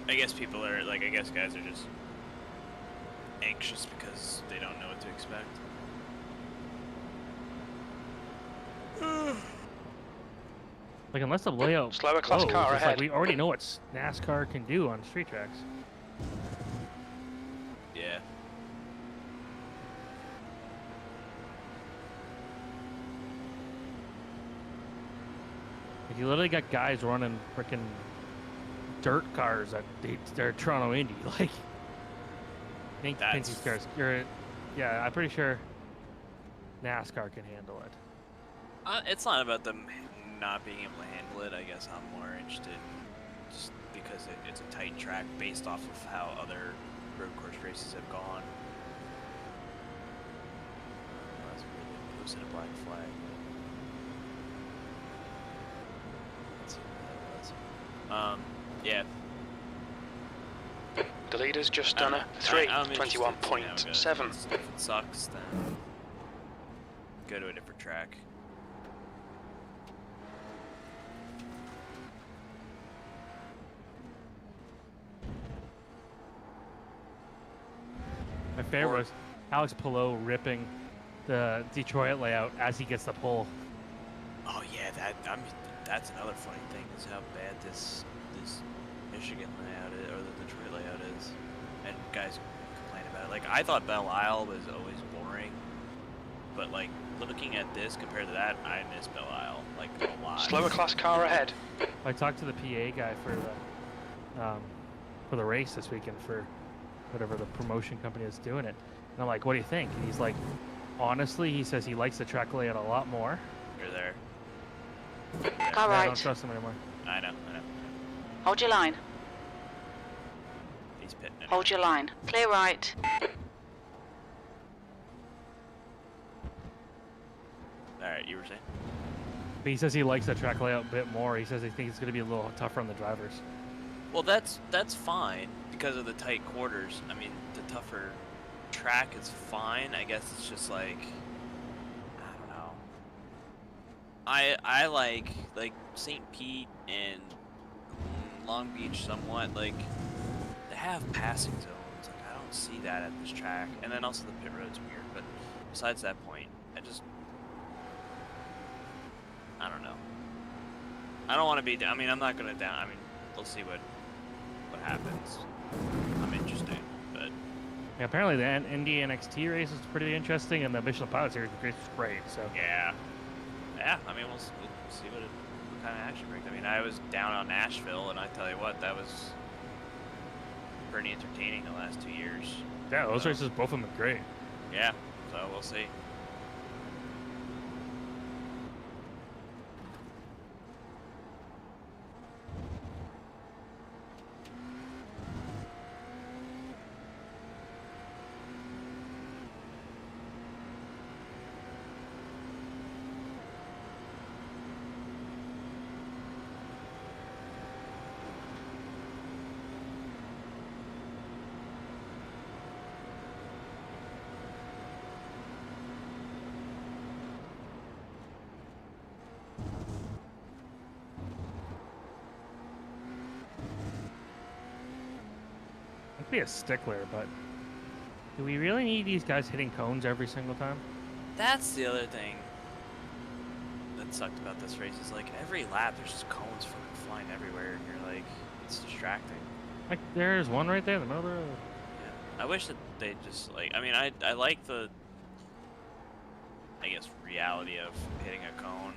I guess people are like. I guess guys are just anxious because they don't know what to expect. Like, unless the layout Slower class blows, car it's ahead. like we already know what NASCAR can do on street tracks. Yeah. Like, you literally got guys running freaking dirt cars at their Toronto Indy. Like, Pinty's cars. Yeah, I'm pretty sure NASCAR can handle it. It's not about them not being able to handle it. I guess I'm more interested just because it's a tight track based off of how other road course races have gone. That's really posted a black flag. Let's see what that was. Yeah. The leader's just done a 3:21.7. If it sucks, then go to a different track. My favorite was Alex Palou ripping the Detroit layout as he gets the pole. Oh yeah, that's another funny thing is how bad this Michigan layout is, or the Detroit layout is, and guys complain about it. Like I thought Belle Isle was always boring, but like looking at this compared to that, I miss Belle Isle like a lot. Slower class car ahead. I talked to the PA guy for the race this weekend for whatever the promotion company is doing it, and I'm like, what do you think? And he's like, honestly, he says he likes the track layout a lot more. You're there. All right. I don't trust him anymore. I know. Hold your line. He's pitting. Anyway. Hold your line. Clear right. Alright, you were saying? But he says he likes the track layout a bit more. He says he thinks it's going to be a little tougher on the drivers. Well, that's fine because of the tight quarters. I mean, the tougher track is fine. I guess it's just like, I don't know. I like St. Pete and Long Beach somewhat. Like they have passing zones. Like I don't see that at this track. And then also the pit road's weird. But besides that point, I don't know. I don't want to be down. I mean, I'm not gonna down. I mean, we'll see what happens. I'm interested, but yeah, apparently the Indy NXT race is pretty interesting, and the Michelin Pilot Series race is great. So yeah. I mean, we'll see what kind of action brings. I mean, I was down on Nashville, and I tell you what, that was pretty entertaining the last 2 years. Yeah, those races, both of them are great. Yeah, so we'll see. Be a stickler, but do we really need these guys hitting cones every single time? That's the other thing that sucked about this race is like every lap there's just cones fucking flying everywhere, and you're like, it's distracting. Like there's one right there in the middle of the road. Yeah. I wish that they just like. I mean, I like the, I guess, reality of hitting a cone,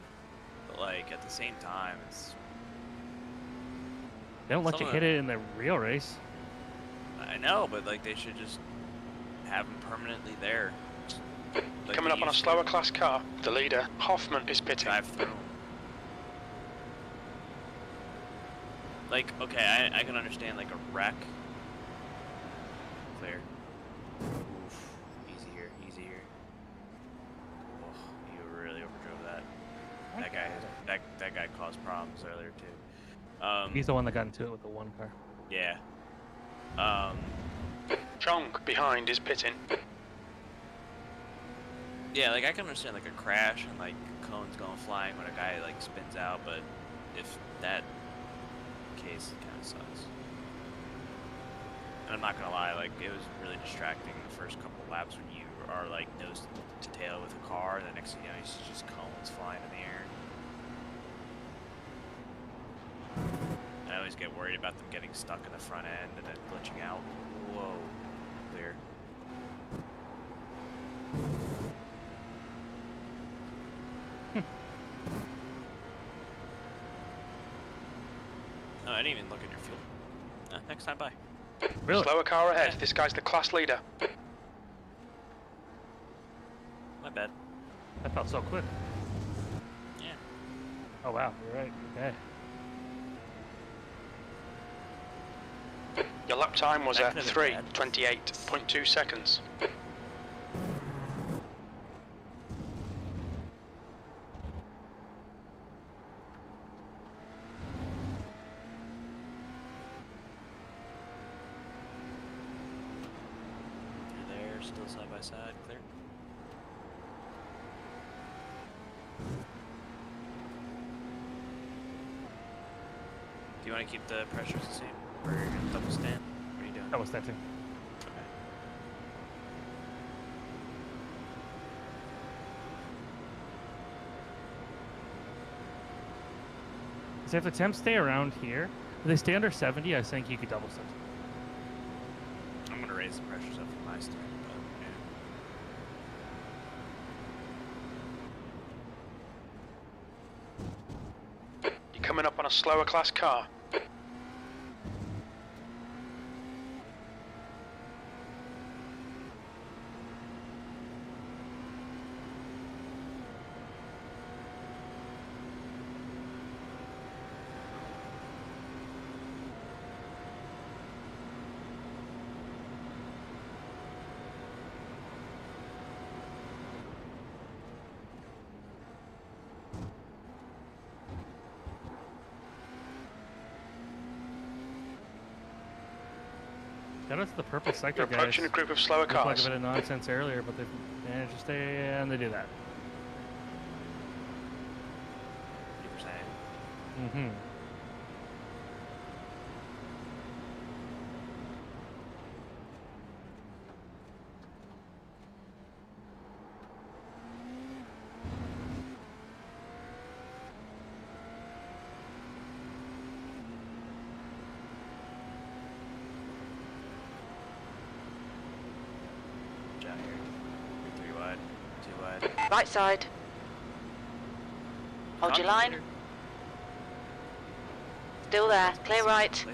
but like at the same time, it's. They don't let you hit it in the real race. I know, but like they should just have them permanently there. Like Coming up on a slower class car, the leader, Hoffman, is pitting. Drive through. Like, okay, I can understand like a wreck. Clear. Oof. Easy here, easy here. Oh, you really overdrove that. That guy caused problems earlier too. He's the one that got into it with the one car. Yeah. Chong behind is pitting. Yeah, like I can understand like a crash and like cones going flying when a guy like spins out, but if that case, it kind of sucks. And I'm not gonna lie, like it was really distracting the first couple laps when you are like nose to tail with a car, and the next thing you know, you see just cones flying in the air. I always get worried about them getting stuck in the front end and then glitching out. Whoa, clear. Oh, I didn't even look at your fuel. Next time, bye. Really? Slower car ahead. This guy's the class leader. My bad. That felt so quick. Yeah. Oh wow, you're right. Okay. Your lap time was 3:28.2 seconds. You're there, still side by side, clear. Do you want to keep the pressures the same? Or are you going to double stand? What are you doing? Double stand too. Okay. say if the temps stay around here, if they stay under 70, I think you could double step. I'm gonna raise the pressures up for my start, but yeah. You're coming up on a slower class car. Shout out to the purple sector You're guys. approaching a group of slower Looked like cars. a bit of nonsense earlier, but they managed to stay and they do that. You were saying. Mm-hmm. Down here. 3 wide, 2 wide. Right side. Hold your line. Still there. Clear right.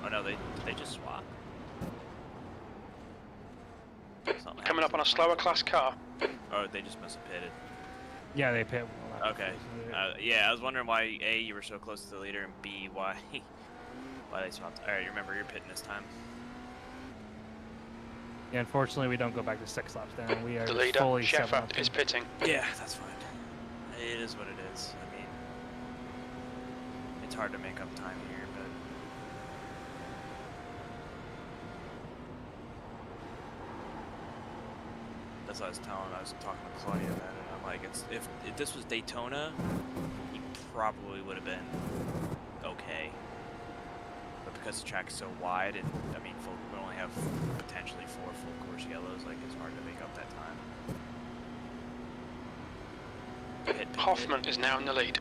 Oh no, did they just swap? Something Coming up on a slower class car. Oh, they just must have pitted. Yeah, they pit. Okay. Yeah, I was wondering why A, you were so close to the leader, and B, why they swapped. All right, you remember you're pitting this time. Yeah, unfortunately, we don't go back to 6 laps down. We are The leader, fully 7 Sheffer, up. is pitting. Yeah, that's fine. It is what it is. I mean, it's hard to make up time here, but that's what I was telling. I was talking to Claudia about it. I'm like, if this was Daytona, he probably would have been okay. But because the track is so wide, and I mean, we only have potentially 4 full course yellows. Like, it's hard to make up that time. Hoffman is now in the lead.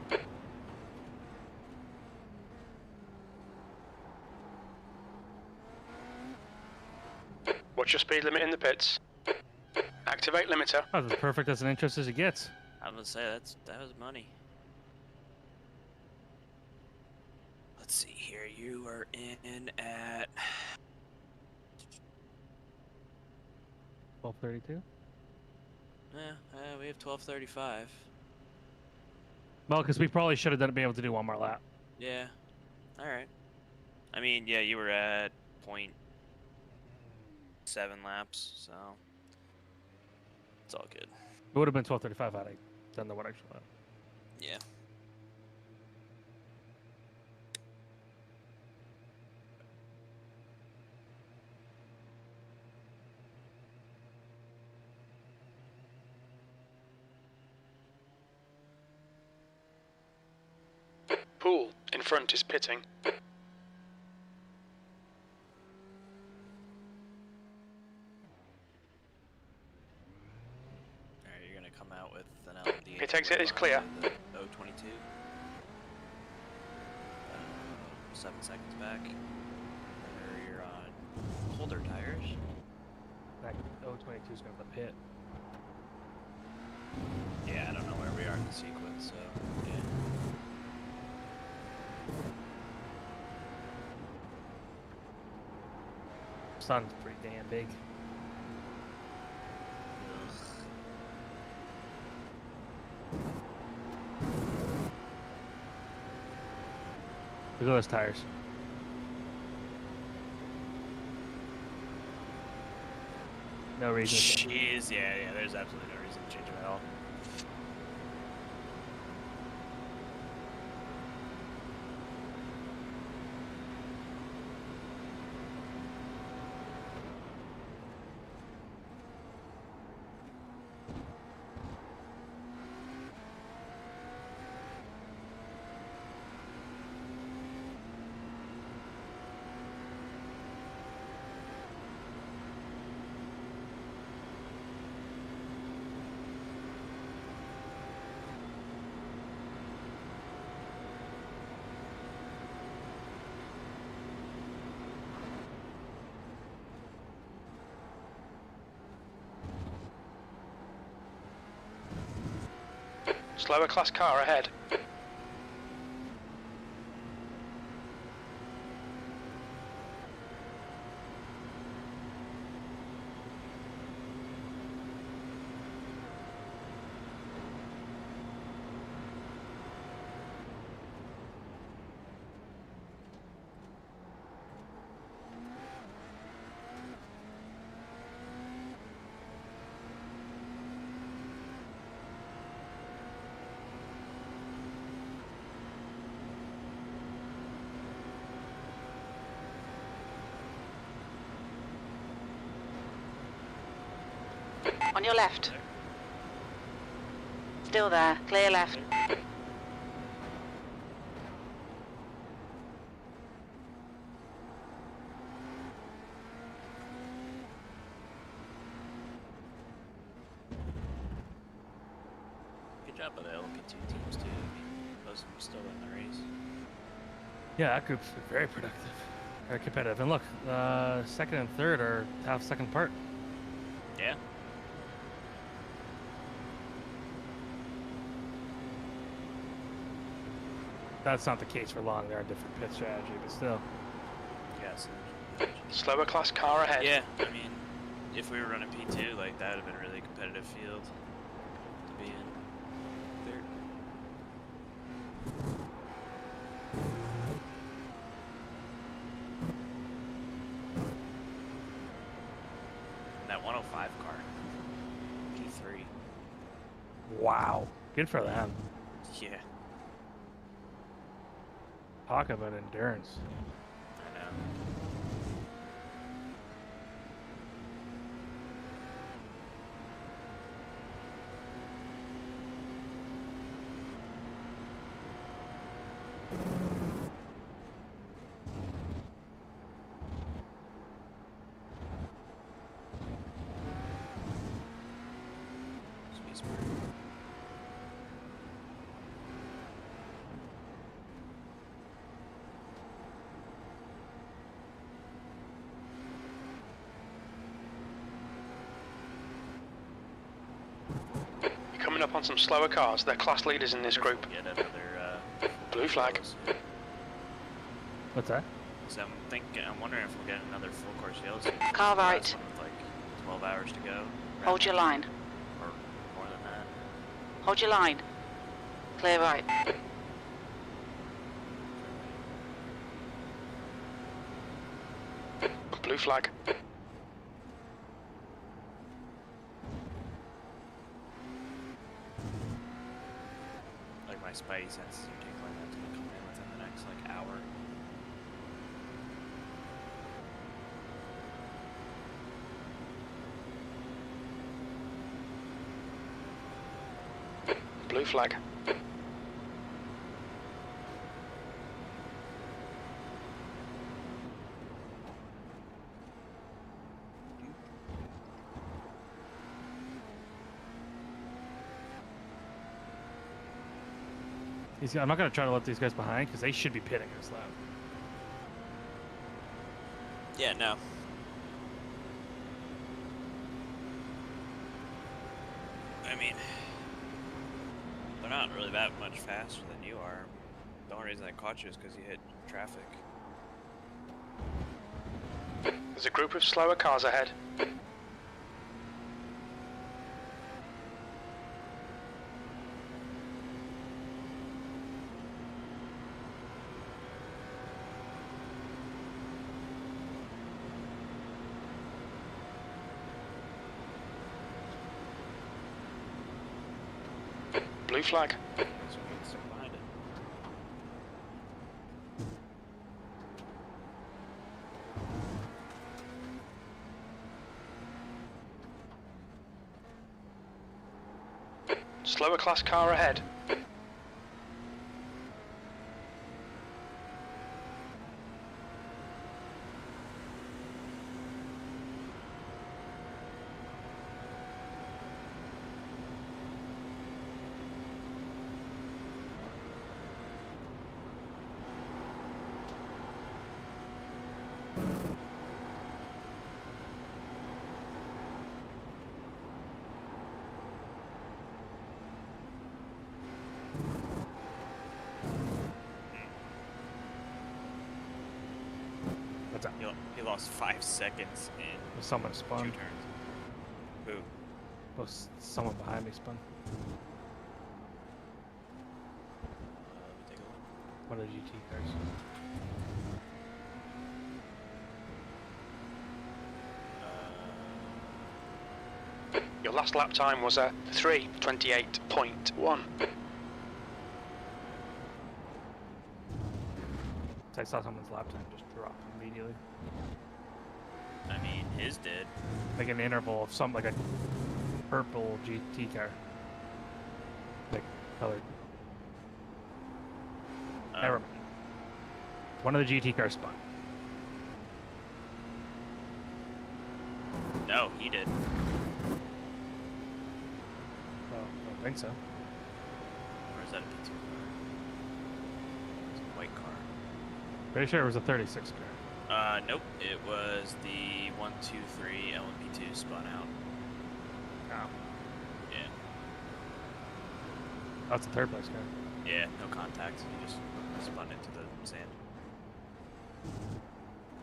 What's your speed limit in the pits? Activate limiter. Oh, that's perfect as an interest as it gets. I was gonna say that was money. Let's see here. You are in at 12:32. yeah. We have 12:35. Well, because we probably should have been able to do one more lap. Yeah. All right. I mean, yeah, you were at 0.7 laps, so it's all good. It would have been 12:35 had I done the one extra lap. Yeah. Poole in front is pitting. Alright, you're gonna come out with an LMD. Pit exit is clear. 022. 7 seconds back. You're on holder tires. That 022 is going to the pit. Yeah, I don't know where we are in the sequence, so yeah. Sun's pretty damn big. Look at those tires. No reason. Jeez, yeah, there's absolutely no reason to change them at all. Slower class car ahead. On your left. Still there. Clear left. Good job by the LP2 teams too. I mean, those are still in the race. Yeah, that group's been very productive, very competitive. And look, second and third are half second apart. Yeah. That's not the case for long. They're a different pit strategy, but still. Yes. Slower class car ahead. Yeah, I mean, if we were running P2, like that would have been a really competitive field to be in. Third. And that 105 car, P3. Wow. Good for them. Yeah. Talk about endurance. I know. Coming up on some slower cars. They're class leaders in this group. Get another blue flag. What's that? So I'm wondering if we'll get another full course yellow. Car right. With like 12 hours to go. Hold your line. Or more than that. Hold your line. Clear right. Blue flag. Like my spidey senses are tickling. That's gonna come in within the next like hour. Blue flag. I'm not going to try to let these guys behind because they should be pitting this lap. Yeah, no. I mean, they're not really that much faster than you are. The only reason I caught you is because you hit traffic. There's a group of slower cars ahead. Blue flag. Behind it. Slower class car ahead. What's up? He lost 5 seconds in Someone spun. 2 turns. Who? Well, someone behind me spun. Let me take a look. One of the GT cars. Your last lap time was a 3:28.1. I saw someone's lap time just drop immediately. I mean, his did. Like an interval of some, like a purple GT car. Like, colored. Never mind. One of the GT cars spun. No, he did. Oh, I don't think so. Or is that a P2 car? It's a white car. Pretty sure it was a 36 car. Nope. It was the 123 LMP2 spun out. Oh. Yeah. That's a third place car. Yeah, no contact. He just spun into the sand.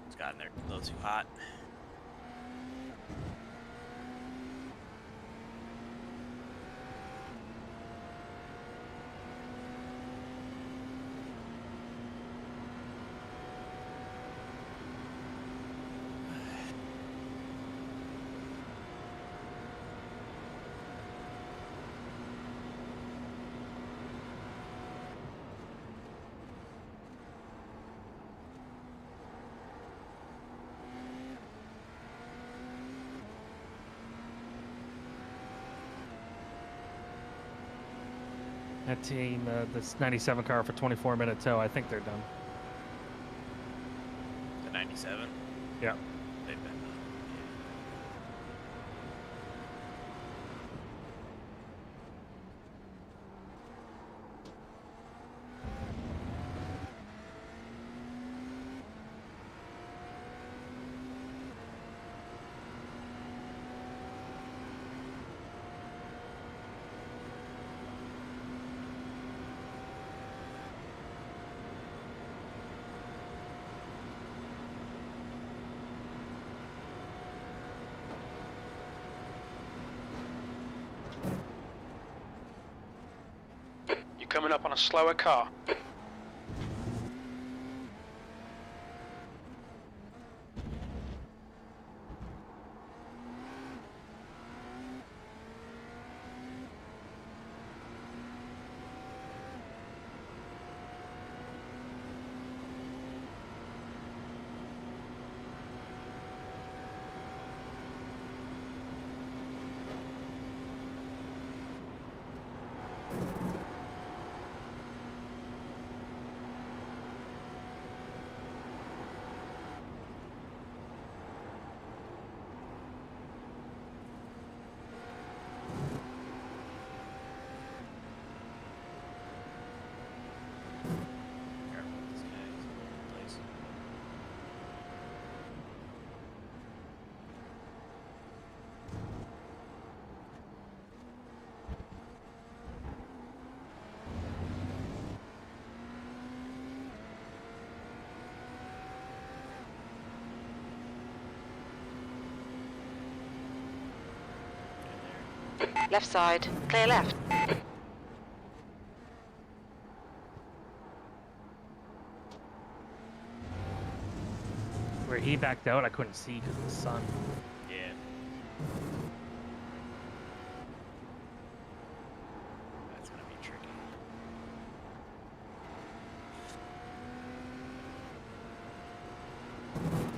It's gotten there a little too hot. That team, this 97 car for 24-minute tow, I think they're done. The 97? Yeah. They've been done. You're coming up on a slower car. Left side. Clear left. Where he backed out, I couldn't see because of the sun. Yeah. That's gonna be tricky.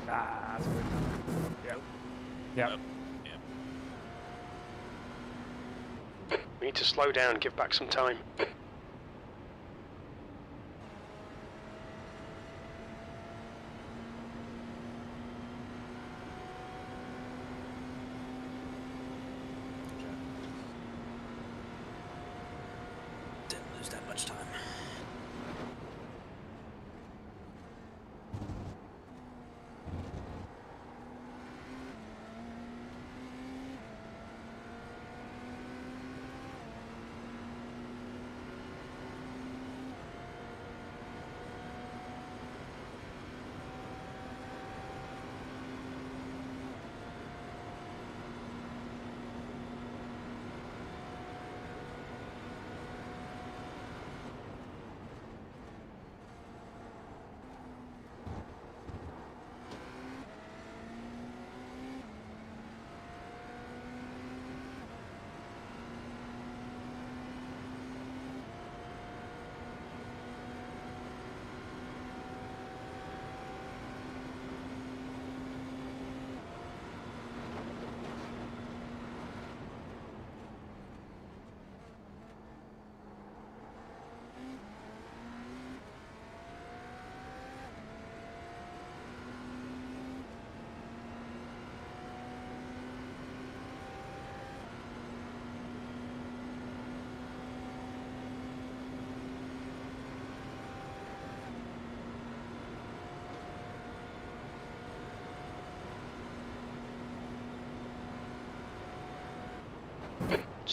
Ah, that's good. Yep. Yep. Yep. We need to slow down, give back some time. Didn't lose that much time.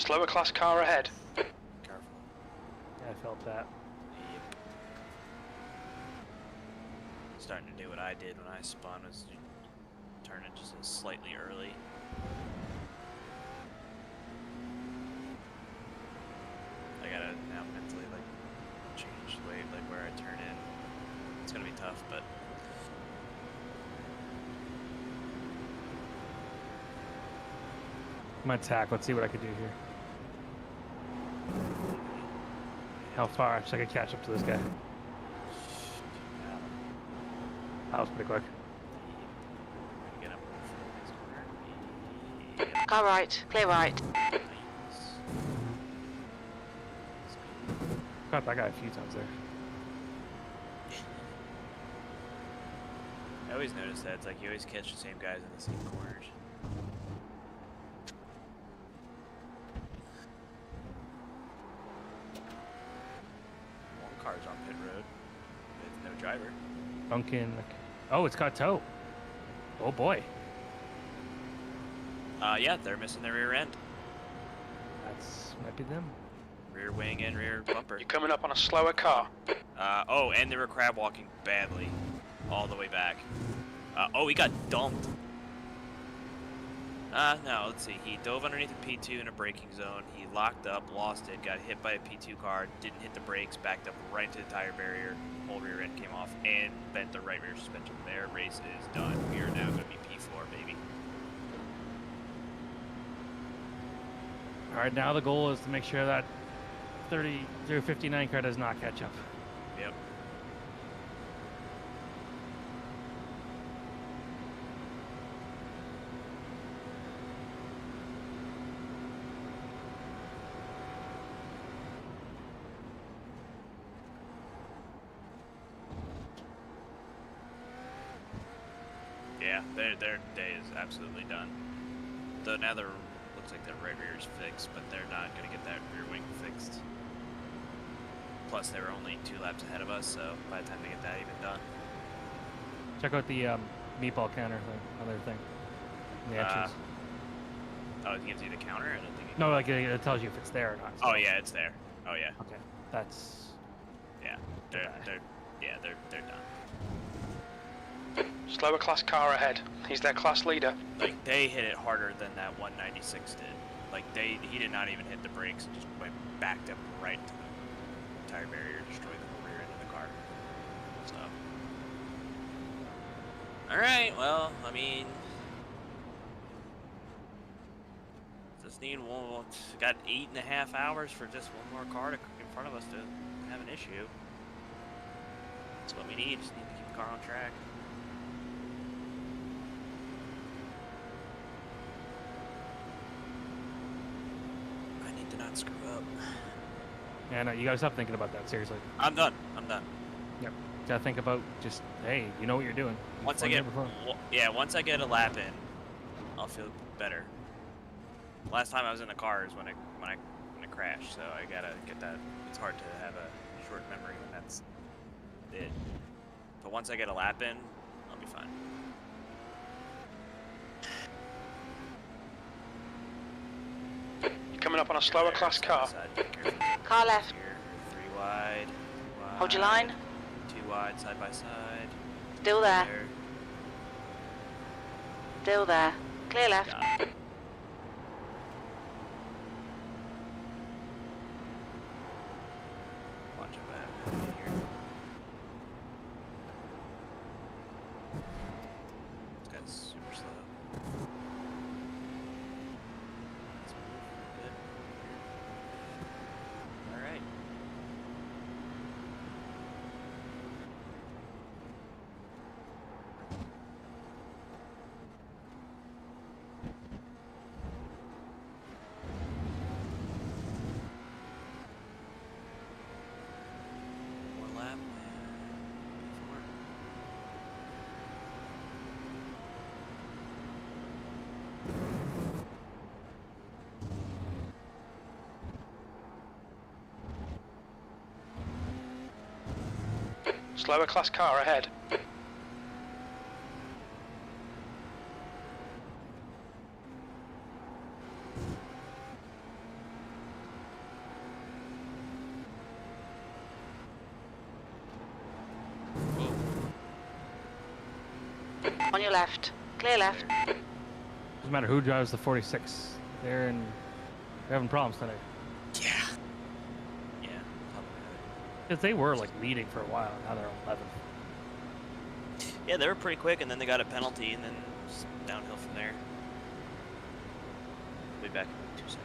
Slower class car ahead. Careful. Yeah, I felt that. Starting to do what I did when I spun, was turn it just slightly early. I gotta now mentally like change the way like where I turn in. It's gonna be tough, but I'm gonna attack. Let's see what I can do here. How far? So I can catch up to this guy. That was pretty quick. Car right, clear right. Caught that guy a few times there. I always notice that. It's like you always catch the same guys in the same corners. One car's on pit road with no driver. Duncan. Oh, it's got tow. Oh boy. Yeah, they're missing their rear end. That's might be them. Rear wing and rear bumper. You're coming up on a slower car. Oh, and they were crab walking badly, all the way back. Oh, he got dumped. No, let's see. He dove underneath a P2 in a braking zone. He locked up, lost it, got hit by a P2 car, didn't hit the brakes, backed up right into the tire barrier, whole rear end came off, and bent the right rear suspension. Their race is done. We are now going to be P4, baby. All right, now the goal is to make sure that 30-59 car does not catch up. Yep. Yeah, their day is absolutely done. Though now they're looks like their right rear is fixed, but they're not going to get that rear wing fixed. Plus, they were only 2 laps ahead of us, so by the time they get that even done. Check out the meatball counter thing, other thing. The entries. Oh, it gives you the counter? I don't think it No, like it tells you if it's there or not. Oh, yeah, it's there. Oh, yeah. Okay, that's... Yeah, they're done. Slower class car ahead. He's their class leader. Like, they hit it harder than that 196 did. Like, he did not even hit the brakes and just went backed up right to the tire barrier, destroyed the whole rear end of the car. So. Alright, well, I mean... Just need one... Got 8.5 hours for just one more car in front of us to have an issue. That's what we need. Just need to keep the car on track. To not screw up. Yeah, no, you gotta stop thinking about that, seriously. I'm done. Yep. Gotta think about just, hey, you know what you're doing. Once I get a lap in, I'll feel better. Last time I was in the car is when I crashed, so I gotta get that. It's hard to have a short memory when that's it. But once I get a lap in, I'll be fine. Coming up on a slower class car. Car left. Here, 3 wide. Hold your line. 2 wide, side by side. Still there. Still there. Clear left. Watch it back here. This guy's super slow. Alright. One lap. Before. Slower class car ahead. left. Clear left. Doesn't matter who drives the 46. They're having problems tonight. Yeah. Yeah. Because they were like leading for a while. Now they're 11th. Yeah, they were pretty quick, and then they got a penalty, and then just downhill from there. Be back in 2 seconds.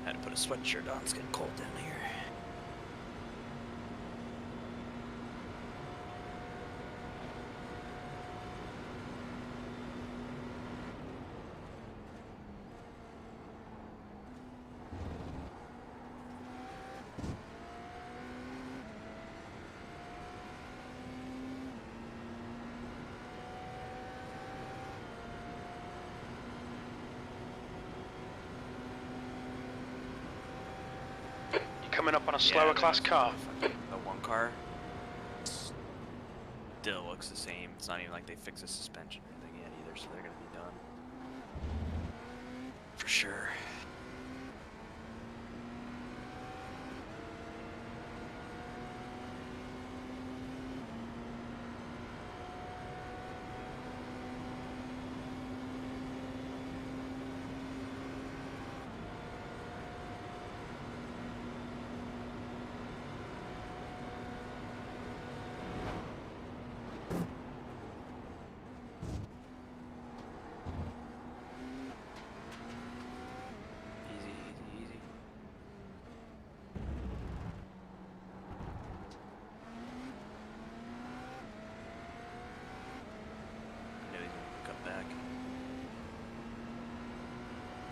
Had to put a sweatshirt on. It's getting cold down here. Coming up on a slower class car. The one car still looks the same. It's not even like they fixed the suspension or anything yet either, so they're gonna be done. For sure. Easy. I know he's gonna come back.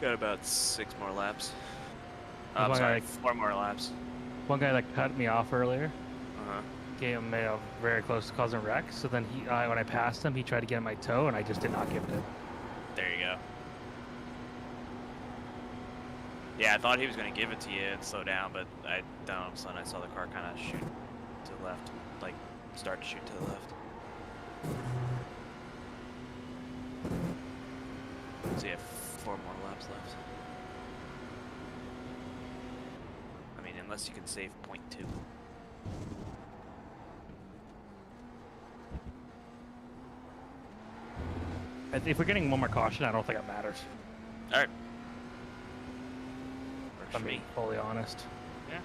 Got about 6 more laps. I'm One sorry, guy- 4 more laps. One guy that cut me off earlier Uh-huh. came very close to causing a wreck. So then when I passed him, he tried to get in my toe, and I just did not give it to him. There you go. Yeah, I thought he was going to give it to you and slow down, but I don't know, son. I saw the car kind of shoot to the left, like start to shoot to the left. So you have 4 more laps left. I mean, unless you can save 0.2. If we're getting one more caution, I don't think it matters. All right. If I'm being fully honest. Yeah.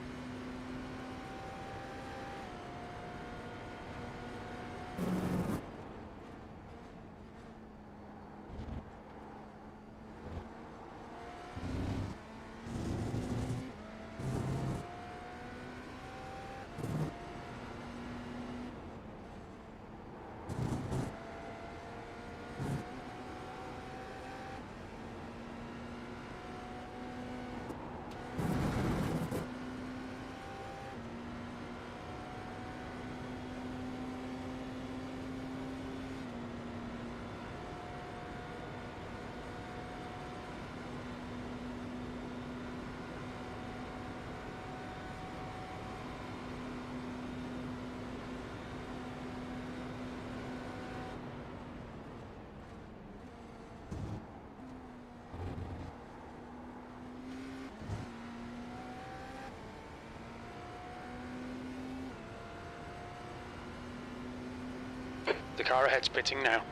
The car ahead's pitting now.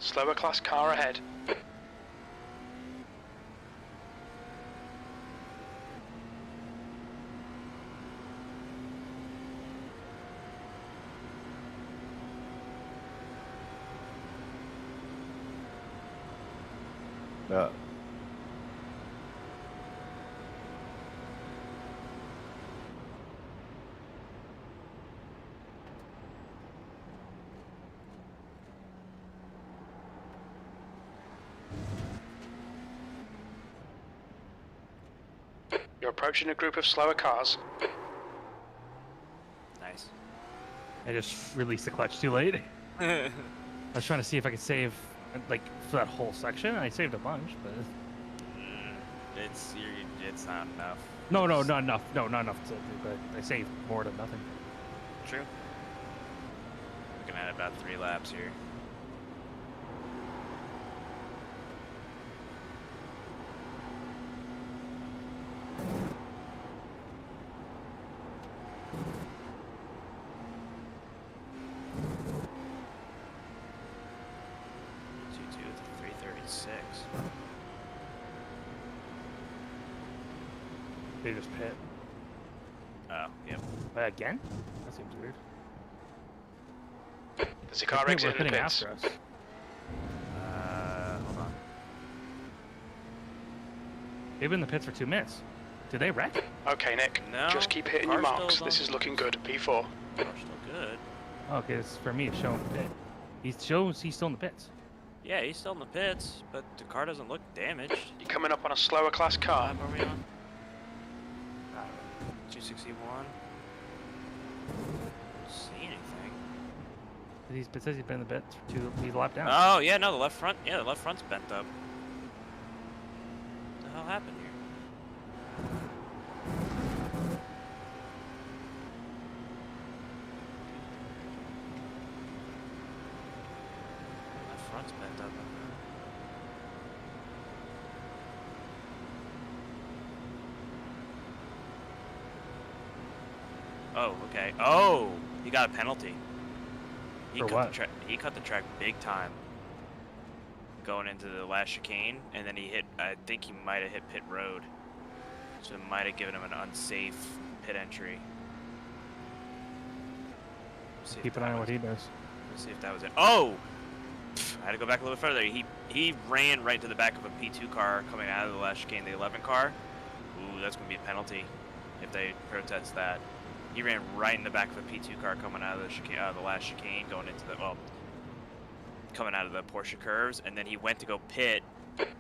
Slower class car ahead. Yeah. You're approaching a group of slower cars. Nice. I just released the clutch too late. I was trying to see if I could save, like, for that whole section. I saved a bunch, but it's not enough. no, not enough. No, not enough to do. But I saved more than nothing. True. Looking at about 3 laps here. They just pit. Oh, yep. Again? That seems weird. There's a car exiting the pits. After us. Hold on. They've been in the pits for 2 minutes. Did they wreck? Okay, Nick. No. Just keep hitting your marks. This is looking good. P4. Car's still good. Okay, it's for me. It's showing pit. He shows he's still in the pits. Yeah, he's still in the pits, but the car doesn't look damaged. You're coming up on a slower class car. What lap are we on? 261. Don't see anything. It says he's been in the pits for 2. He's a lap down. Oh yeah, no, the left front. Yeah, the left front's bent up. What the hell happened here? Left front's bent up. Oh, okay. Oh, he got a penalty. He cut the track big time. Going into the last chicane, and then he hit. I think he might have hit pit road, so it might have given him an unsafe pit entry. Keep an eye on what he does. Let's see if that was it. Oh, I had to go back a little further. He ran right to the back of a P2 car coming out of the last chicane, the 11 car. Ooh, that's gonna be a penalty if they protest that. He ran right in the back of a P2 car coming out of the chicane, the last chicane, going into the coming out of the Porsche curves, and then he went to go pit,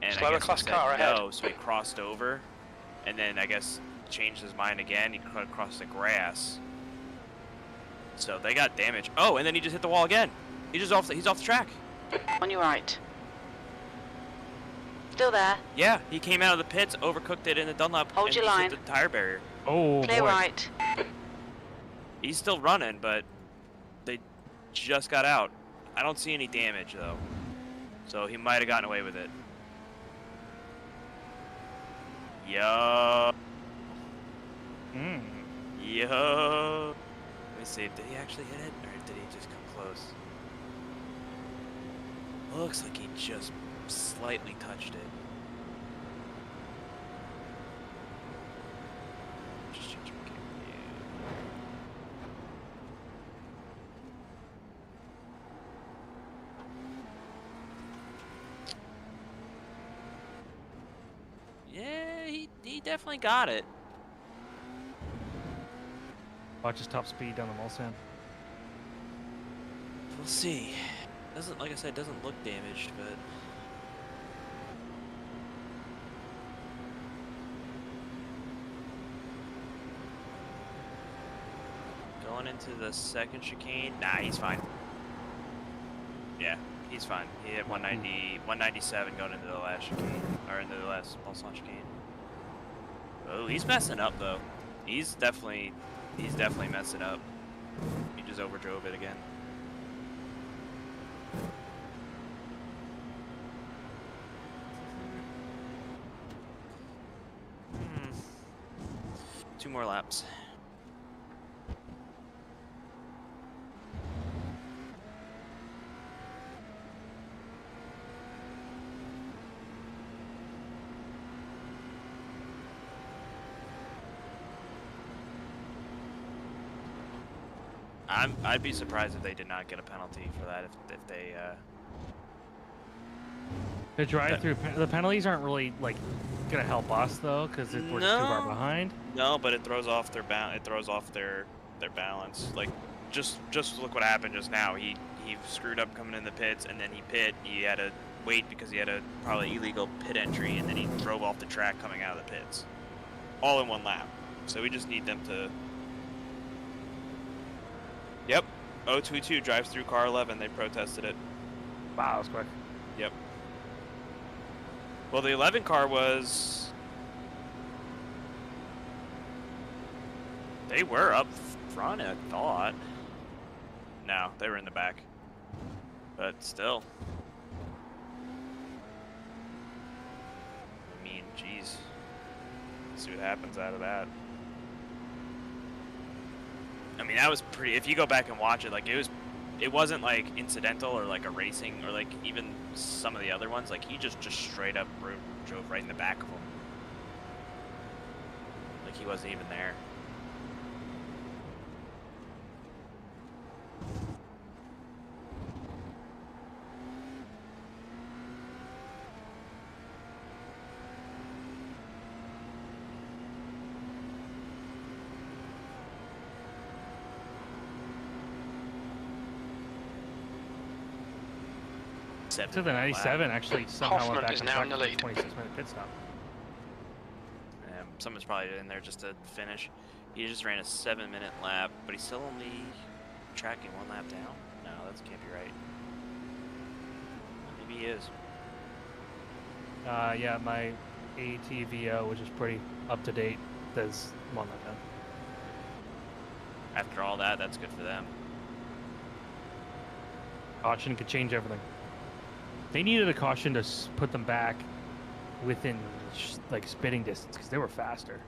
and Slower I guess class he said car ahead. no, so he crossed over, and then I guess changed his mind again. He crossed the grass, so they got damage. Oh, and then he just hit the wall again. He's off the track. On your right. Still there. Yeah, he came out of the pits, overcooked it in the Dunlop, Hold and your just line. hit the tire barrier. Oh Clear boy. right. He's still running, but they just got out. I don't see any damage though, so he might have gotten away with it. Yo. Yo. Let me see. Did he actually hit it, or did he just come close? Looks like he just slightly touched it. Just change my camera view. Yeah, he definitely got it. Watch his top speed down the Mulsanne. We'll see. Doesn't, like I said, doesn't look damaged, but going into the second chicane. Nah, he's fine. Yeah, he's fine. He hit 190, 197 going into the last chicane, or into the last Mulsanne chicane. Oh, he's messing up though. He's definitely messing up. He just overdrove it again. Two more laps. I'd be surprised if they did not get a penalty for that if they The drive-through, the penalties aren't really like gonna help us though, because we're just too far behind. No, but it throws off their their balance. Like, just look what happened just now. He screwed up coming in the pits, and then he had to wait because he had a probably illegal pit entry, and then he drove off the track coming out of the pits, all in one lap. So we just need them to. Yep, 022 drives through car 11. They protested it. Wow, that was quick. Yep. Well, the 11 car was. They were up front, I thought. No, they were in the back. But still. I mean, geez. Let's see what happens out of that. I mean, that was pretty. If you go back and watch it, like it wasn't like incidental or like a racing or like even some of the other ones. Like he just straight up drove right in the back of him. Like he wasn't even there. To the 97 actually somehow went back is on now track in the for the lead. 26-minute pit stop. Someone's probably in there just to finish. He just ran a 7-minute lap, but he's still only tracking 1 lap down. No, that can't be right. Maybe he is. Yeah, my ATVO, which is pretty up to date, does 1 lap down. After all that, that's good for them. Caution could change everything. They needed a caution to put them back within like spitting distance because they were faster.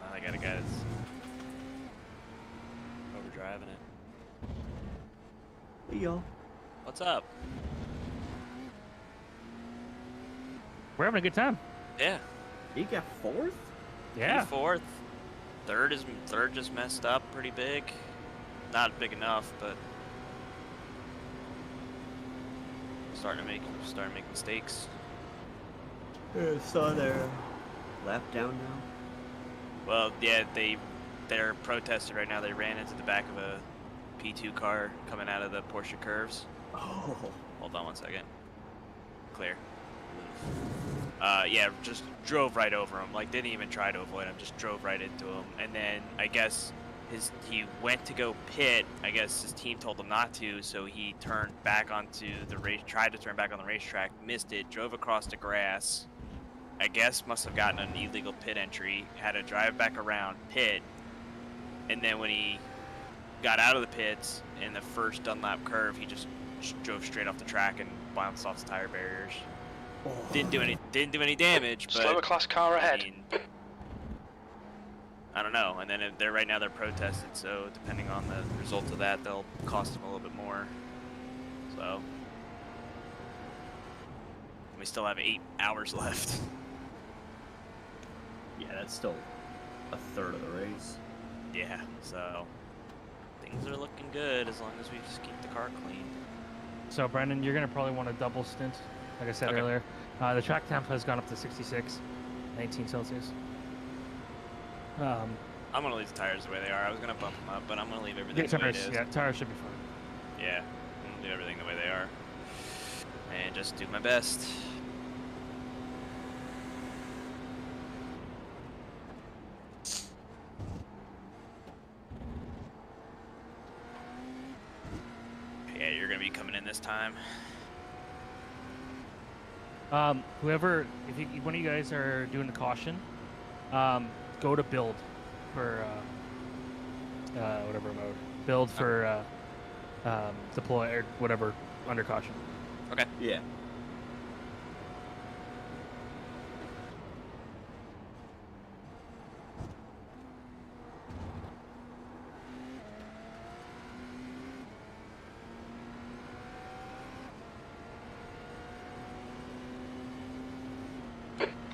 Now they got a guy that's overdriving it. Hey y'all. What's up? We're having a good time. Yeah. You got 4th? Yeah. 4th. Third just messed up pretty big. Not big enough, but starting to make mistakes. I saw their lap down now. Well, yeah, they're protested right now. They ran into the back of a P2 car coming out of the Porsche curves. Oh. Hold on 1 second. Clear. Yeah, just drove right over him. Like, didn't even try to avoid him. Just drove right into him. And then I guess he went to go pit. I guess his team told him not to, so he turned back onto the race. Tried to turn back on the racetrack, missed it. Drove across the grass. I guess must have gotten an illegal pit entry. Had to drive back around, pit, and then when he got out of the pits in the first Dunlap curve, he just drove straight off the track and bounced off the tire barriers. Oh. Didn't do any damage, but Slower class car ahead. I mean, I don't know. And then right now they're protested, so depending on the result of that, they'll cost them a little bit more. So we still have 8 hours left. Yeah, that's still a third of the race. Yeah, so things are looking good as long as we just keep the car clean. So Brenden, you're gonna probably want a double stint, like I said earlier. The track temp has gone up to 66, 19 Celsius. I'm gonna leave the tires the way they are. I was gonna bump them up, but I'm gonna leave everything the way it is. Yeah, tires should be fine. Yeah, I'm gonna do everything the way they are, and just do my best. Yeah, you're gonna be coming in this time. Whoever, if one of you guys are doing the caution, go to build for whatever mode. Build for deploy or whatever under caution. Okay. Yeah.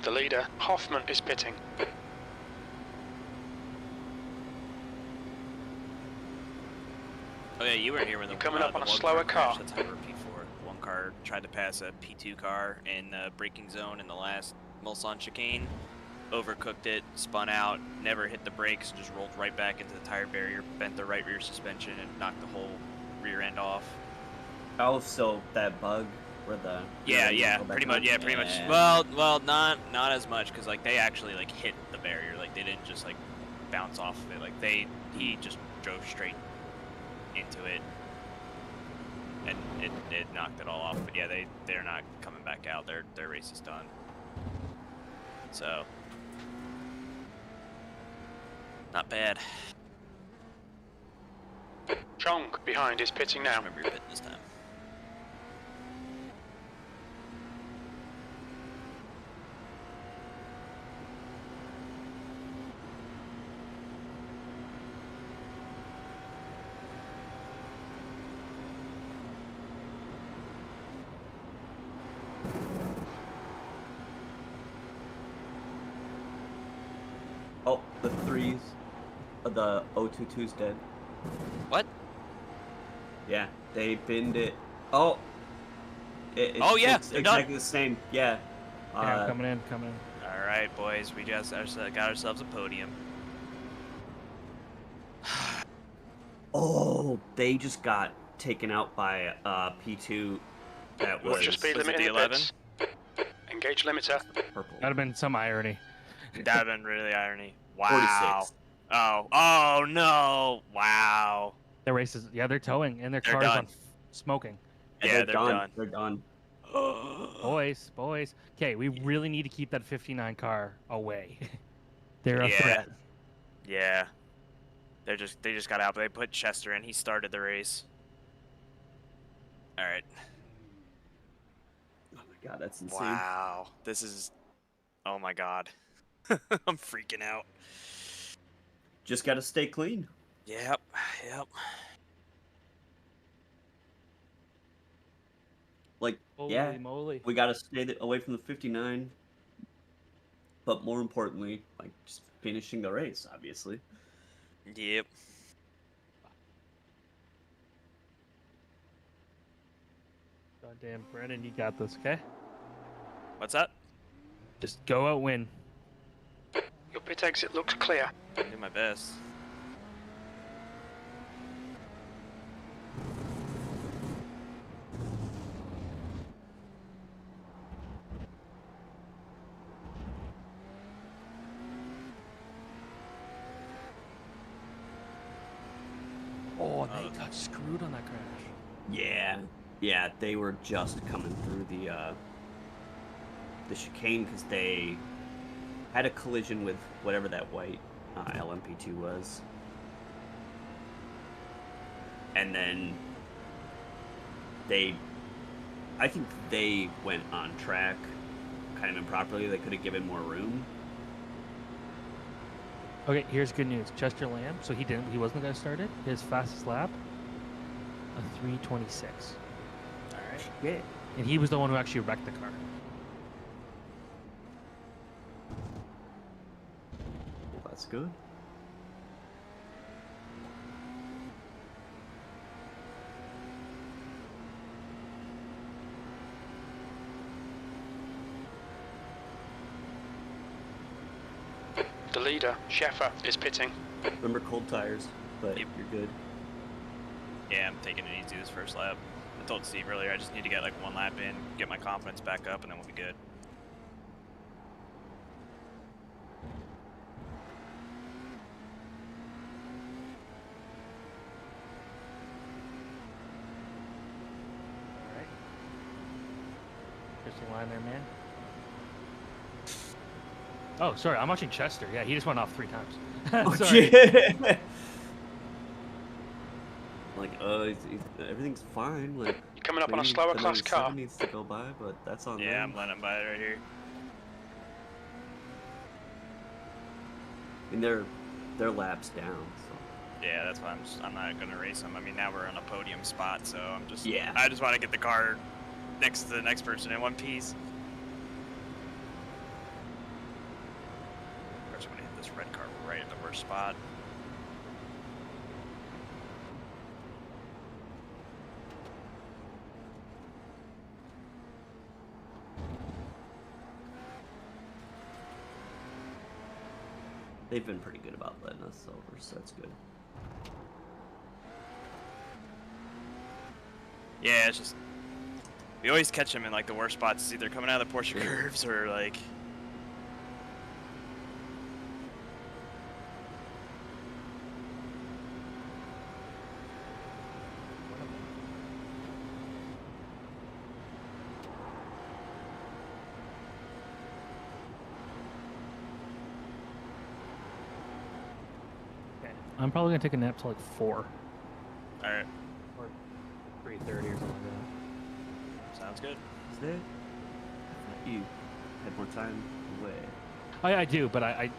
The leader, Hoffman, is pitting. Oh yeah, you were here when the coming up the on a log slower truck car. crashed. That's how we were P4. car tried to pass a P2 car in the braking zone in the last Mulsanne chicane. Overcooked it, spun out, never hit the brakes, just rolled right back into the tire barrier, bent the right rear suspension, and knocked the whole rear end off. Oh, so that bug where the pretty much. Well, not as much because like they actually like hit the barrier, like they didn't just like bounce off of it, like he just drove straight into it, and it knocked it all off. But yeah, they're not coming back out. Their race is done. So. Not bad. Chong behind is pitting now. Remember your pit this time. Oh, the 3s. The 022's dead. What? Yeah, they binned it. Oh! It's they're exactly done. the same. Yeah. Yeah, coming in. Alright, boys, we just got ourselves a podium. Oh, they just got taken out by P2 that was... Watch your speed limit the in the 11? pits. Engage limiter. Purple. That'd have been some irony. That'd have been really irony. Wow. 46. Oh no! Wow. Their races, they're towing, and their car's done. on smoking. Yeah, they're done. They're done. Boys. Okay, we really need to keep that 59 car away. They're a threat. Yeah. They just got out, but they put Chester in. He started the race. All right. Oh my god, that's insane. Wow. This is. Oh my god. I'm freaking out. Just gotta stay clean. Yep. Like, Holy moly. we gotta stay away from the 59. But more importantly, like, just finishing the race, obviously. Yep. Goddamn, Brenden, you got this, okay? What's that? Just go out, win. Your pit exit looks clear. I'll do my best. Oh, they got screwed on that crash. Yeah, they were just coming through the chicane because they had a collision with whatever that white LMP2 was. And then I think they went on track kind of improperly. They could have given more room. Okay, here's good news. Chester Lamb, so he wasn't the guy who started. His fastest lap, a 3:26. All right. Yeah. And he was the one who actually wrecked the car. Well, that's good. The leader, Sheffer, is pitting. Remember cold tires, but you're good. Yeah, I'm taking it easy this first lap. I told Steve earlier I just need to get like one lap in, get my confidence back up, and then we'll be good. All right. Interesting line there, man. Oh, sorry, I'm watching Chester. Yeah, he just went off 3 times. Oh, sorry. yeah. Like, everything's fine. Like, You're coming up on a slower class car. Needs to go by, but that's on. Yeah, them. I'm letting him by it right here. And they're laps down. So. Yeah, that's why I'm not gonna race him. I mean, now we're on a podium spot, so I'm just. Yeah. I just want to get the car next to the next person in one piece. Of course, I'm gonna hit this red car right at the worst spot. They've been pretty good about letting us over, so that's good. Yeah, it's just we always catch them in like the worst spots. It's either coming out of the Porsche curves or like. I'm probably gonna take a nap till like 4. Alright. Or 3:30 or something like that. Sounds good. Is there? I thought you had more time away. I do, but I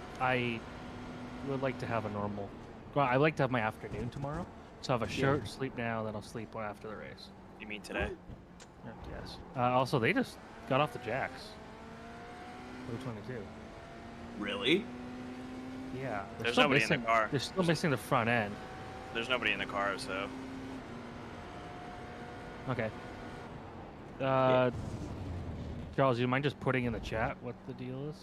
would like to have a normal. Well, I like to have my afternoon tomorrow, so I have a short sleep now, then I'll sleep one after the race. You mean today? Yes. Also, they just got off the jacks. 22. Really? Yeah. There's nobody in the car. They're still missing the front end. There's nobody in the car, so. Okay. Charles, you mind just putting in the chat what the deal is?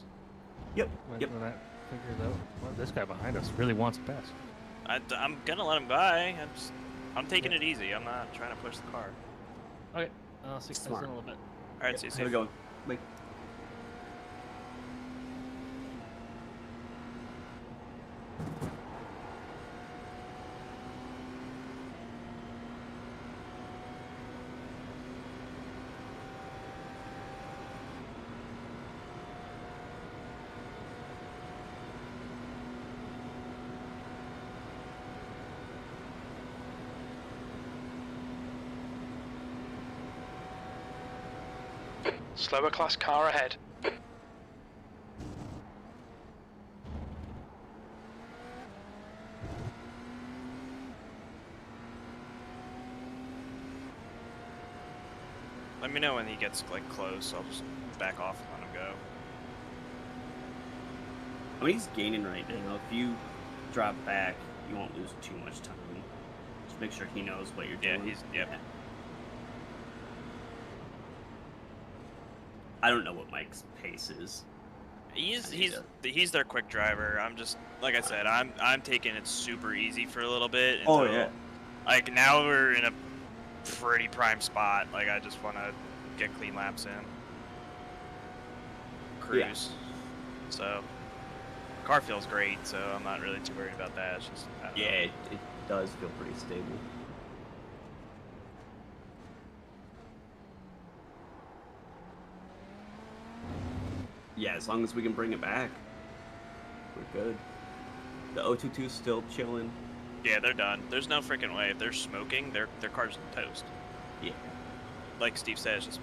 Yep. When that figures out. Well, this guy behind us really wants it best. I'm gonna let him by. I'm taking it easy. I'm not trying to push the car. Okay. I'll see you guys in a little bit. All right, see you soon. How's it going? Bye. Slower class car ahead. Let me know when he gets like close. I'll just back off and let him go. I mean, he's gaining right now. If you drop back, you won't lose too much time. Just make sure he knows what you're doing. Yep. I don't know what Mike's pace is. He's their quick driver. I'm just like I said. I'm taking it super easy for a little bit. Oh yeah. Like now we're in a pretty prime spot. Like I just want to get clean laps in. Cruise. Yeah. So car feels great. So I'm not really too worried about that. It's just it does feel pretty stable. Yeah, as long as we can bring it back, we're good. The 022's still chilling. Yeah, they're done. There's no freaking way. If they're smoking, their car's toast. Yeah. Like Steve says, just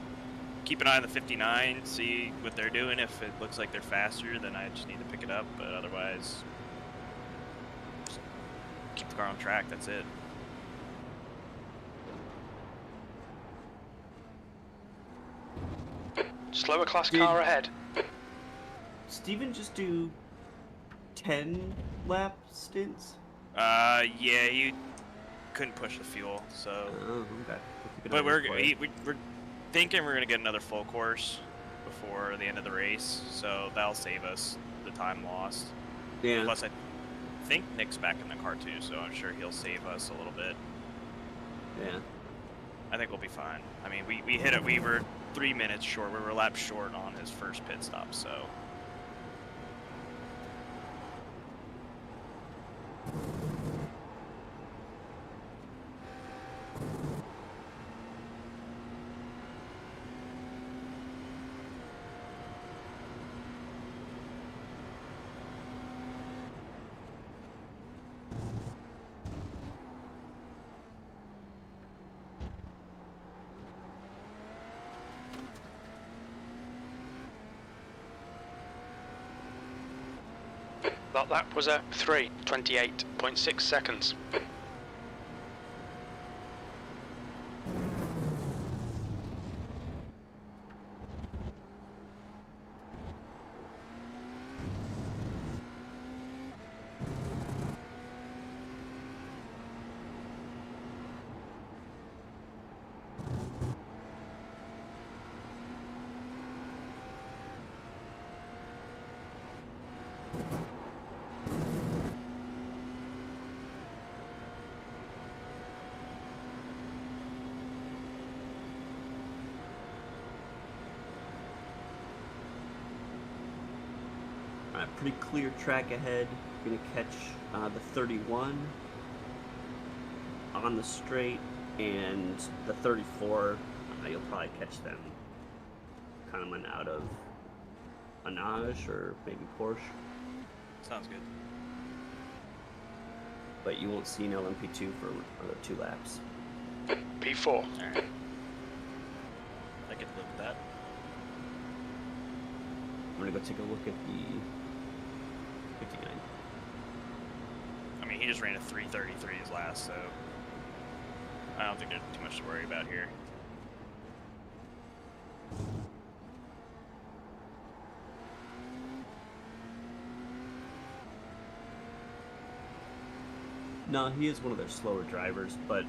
keep an eye on the 59, see what they're doing. If it looks like they're faster, then I just need to pick it up. But otherwise, just keep the car on track. That's it. Slower class car ahead. Steven just do 10 lap stints? Yeah, you couldn't push the fuel, so. Oh, okay. But we're thinking we're gonna get another full course before the end of the race, so that'll save us the time lost. Yeah. Plus, I think Nick's back in the car too, so I'm sure he'll save us a little bit. Yeah. I think we'll be fine. I mean, we hit it. We were 3 minutes short. We were a lap short on his first pit stop, so. That lap was a 3:28.6 seconds. pretty clear track ahead. Gonna catch the 31 on the straight, and the 34. You'll probably catch them coming out of Anaj or maybe Porsche. Sounds good. But you won't see an LMP2 for another 2 laps. P4. All right. I could live with that. I'm gonna go take a look at the 59. I mean, he just ran a 3:33 his last, so I don't think there's too much to worry about here. No, he is one of their slower drivers, but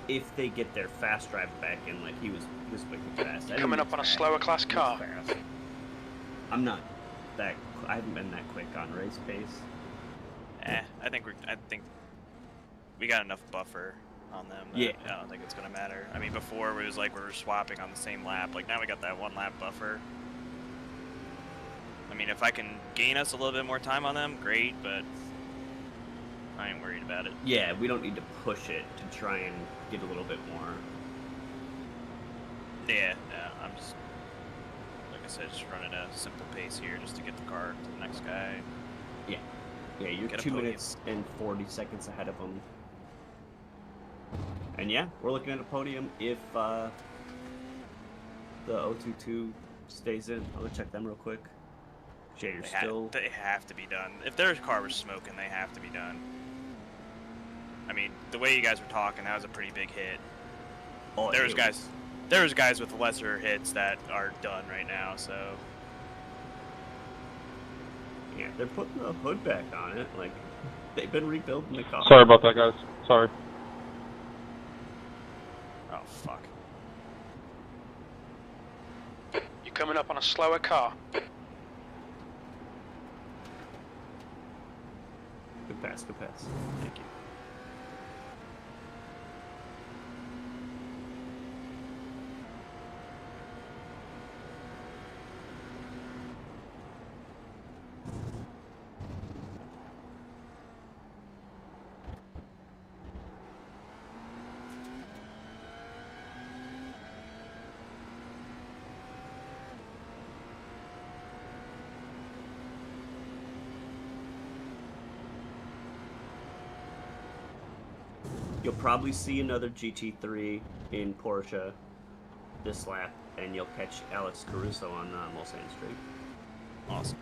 if they get their fast driver back in, like he was wicked fast. Coming up on a slower class car. I'm not that. I haven't been that quick on race pace. I think we got enough buffer on them. That Yeah. I don't think it's gonna matter. I mean, before it was like we were swapping on the same lap. Like now we got that 1 lap buffer. I mean, if I can gain us a little bit more time on them, great. But I ain't worried about it. Yeah, we don't need to push it to try and get a little bit more. Yeah, I'm just, like I said, just running a simple pace here just to get the car to the next guy. Yeah, you're Get a 2 podium. minutes and 40 seconds ahead of them. And yeah, we're looking at a podium if the 022 stays in. I'll go check them real quick. Jay, you're still... They have to be done. If their car was smoking, they have to be done. I mean, the way you guys were talking, that was a pretty big hit. Oh, there was guys with lesser hits that are done right now, so... Yeah, they're putting the hood back on it. Like, they've been rebuilding the car. Sorry about that, guys. Sorry. Oh, fuck. You're coming up on a slower car. Good pass, good pass. Thank you. You'll probably see another GT3 in Porsche this lap, and you'll catch Alex Caruso on Mulsanne Street. Awesome.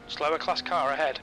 Slower class car ahead.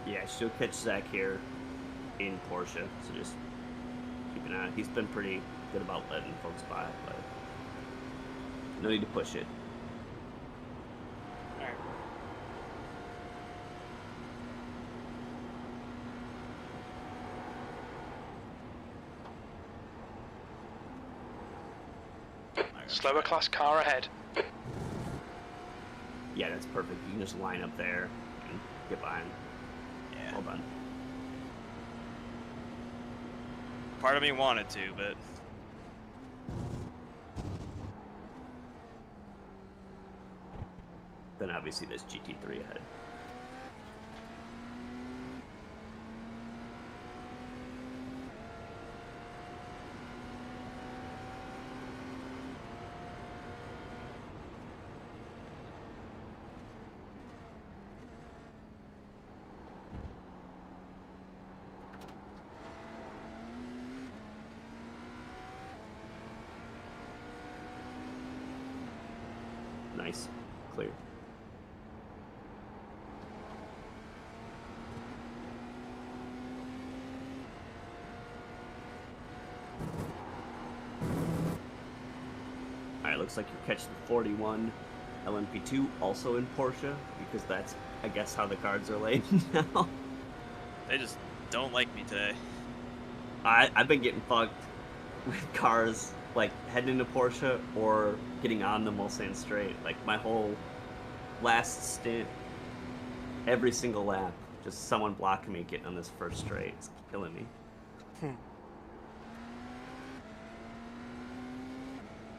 Yeah, she'll catch Zach here in Porsche, so just keep an eye. He's been pretty good about letting folks by, but no need to push it. Alright. Slower class car ahead. Yeah, that's perfect. You can just line up there and get behind. Yeah. Well done. Part of me wanted to, but Then obviously there's GT3 ahead. Nice. Clear. Alright, looks like you catch the 41 LMP2 also in Porsche, because that's, I guess, how the cards are laid now. they just don't like me today. I've been getting fucked with cars, like, heading into Porsche or getting on the Mulsanne straight. Like, my whole last stint, every single lap, just someone blocking me getting on this first straight. It's killing me.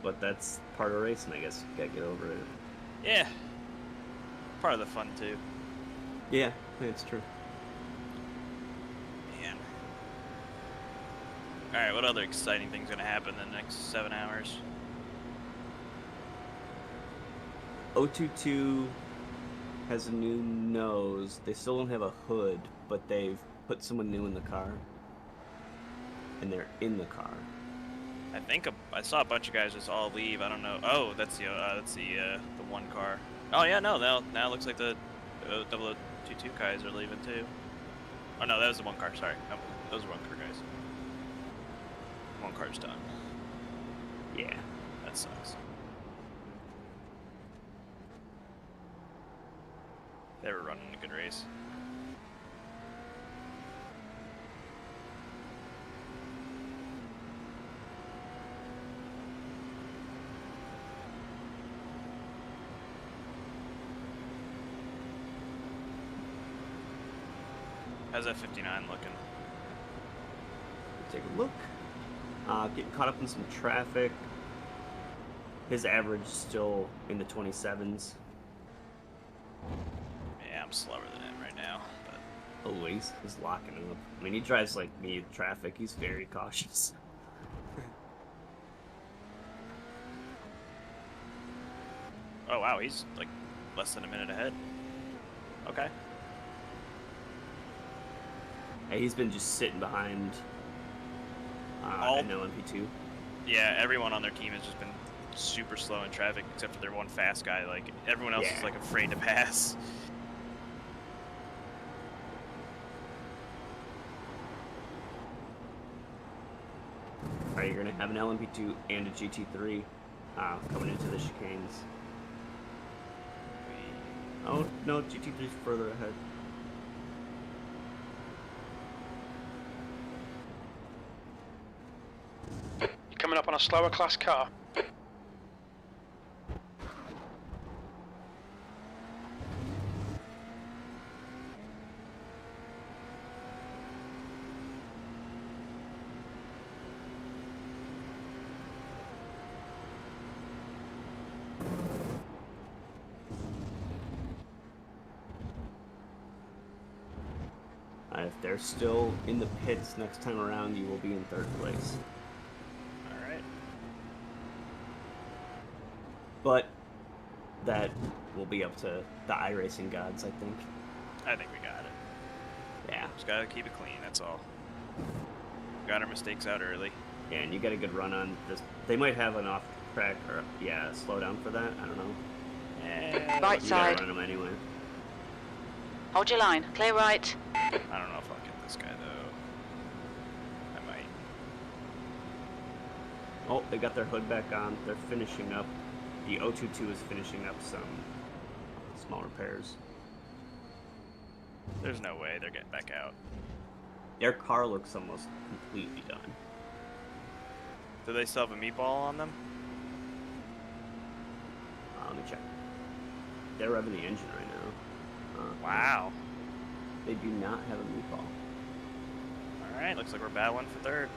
But that's part of racing, I guess. You gotta get over it. Yeah. Part of the fun, too. Yeah, it's true. Man. Alright, what other exciting thing's gonna happen in the next 7 hours? 022 has a new nose. They still don't have a hood, but they've put someone new in the car. And they're in the car. I think I saw a bunch of guys just all leave. I don't know. Oh, that's the one car. Oh yeah, no. Now it looks like the 0022 guys are leaving too. Oh no, that was the one car. Sorry, no, those are one car guys. One car's done. Yeah, that sucks. They were running a good race. How's that 59 looking? Take a look. Getting caught up in some traffic. His average is still in the 27s. Yeah, I'm slower than him right now. But... Oh, he's locking up. I mean, he drives like me in traffic. He's very cautious. Oh wow, he's like less than a minute ahead. Okay. Hey, he's been just sitting behind an LMP2. Yeah, everyone on their team has just been super slow in traffic, except for their one fast guy. Like everyone else is like afraid to pass. Alright, you're gonna have an LMP2 and a GT3 coming into the chicanes. Oh no, GT3's further ahead. Coming up on a slower class car. If they're still in the pits next time around, you will be in third place. But that will be up to the iRacing gods, I think. I think we got it. Yeah. Just gotta keep it clean, that's all. Got our mistakes out early. Yeah, and you got a good run on this. They might have an off track or, slow down for that. I don't know. Right you side. gotta run them anyway. Hold your line. Clear right. I don't know if I'll get this guy though. I might. Oh, they got their hood back on. They're finishing up. The 022 is finishing up some small repairs. There's no way they're getting back out. Their car looks almost completely done. Do they still have a meatball on them? Let me check. They're revving the engine right now. Wow. They do not have a meatball. Alright, looks like we're battling for third.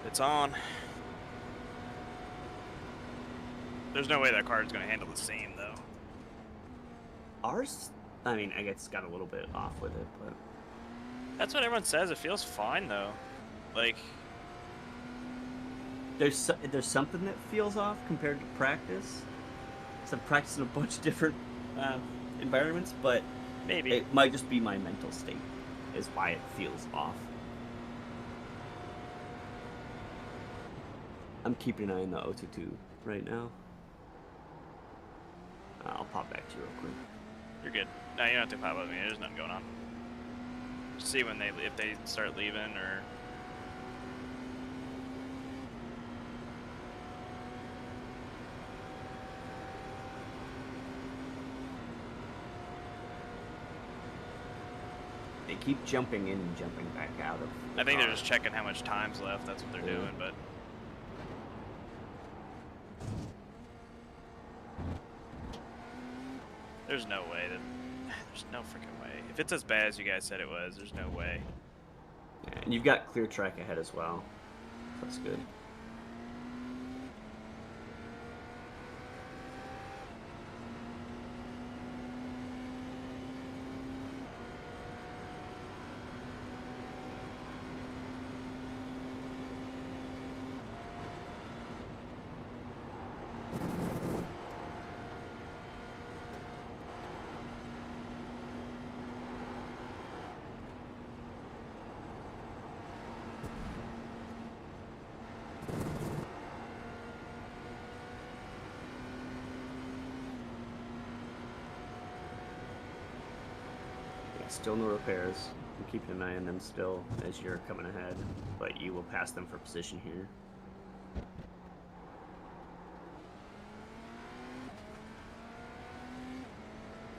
It's on. There's no way that car is going to handle the same, though. Ours, I mean, I guess got a little bit off with it, but... That's what everyone says. It feels fine, though. Like... There's something that feels off compared to practice. So I've practiced in a bunch of different environments, but maybe it might just be my mental state is why it feels off. I'm keeping an eye on the 022 right now. I'll pop back to you real quick. You're good. No, you don't have to pop up with me. There's nothing going on. Just see when if they start leaving or. They keep jumping in and jumping back out of the I think car. they're just checking how much time's left. That's what they're doing, but. There's no way that. There's no freaking way. If it's as bad as you guys said it was, there's no way. Yeah, and you've got clear track ahead as well. That's good. Still no repairs. I'm keeping an eye on them still as you're coming ahead, but you will pass them for position here.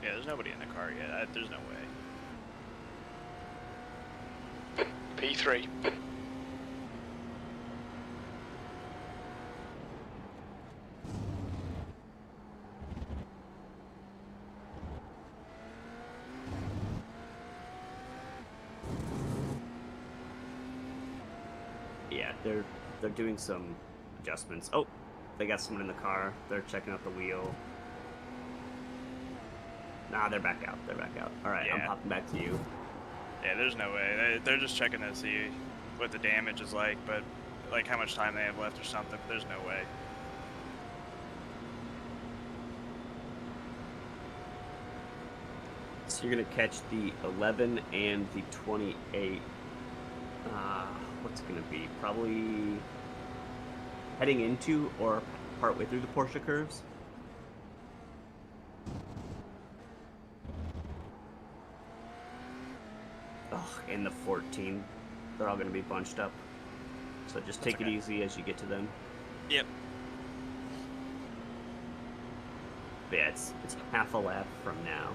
Yeah, there's nobody in the car yet. There's no way. P3. Yeah, they're doing some adjustments. Oh, they got someone in the car. They're checking out the wheel. Nah, they're back out. They're back out. All right, Yeah. I'm popping back to you. Yeah, there's no way. They're just checking to see what the damage is like, but like how much time they have left or something. But there's no way. So you're gonna catch the 11 and the 28. What's gonna be probably heading into or partway through the Porsche curves. Oh, and the 14. They're all gonna be bunched up. So just take it easy as you get to them. Yep. But yeah, it's half a lap from now.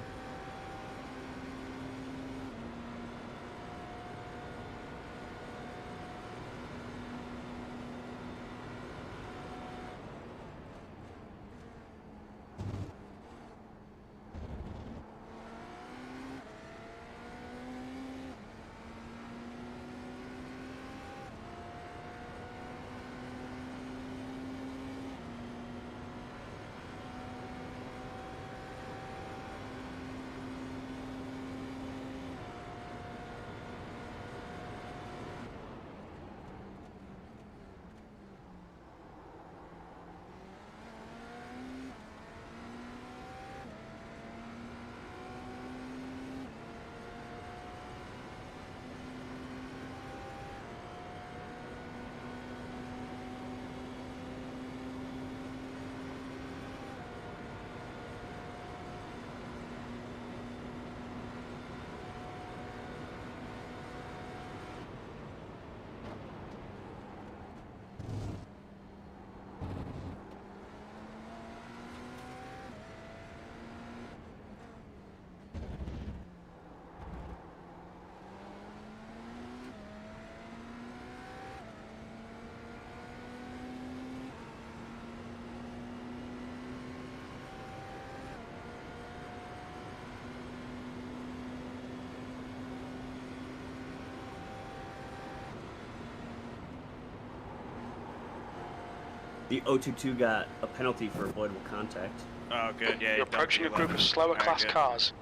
The 022 got a penalty for avoidable contact. Oh, good. Yeah. You're approaching a group of slower class cars.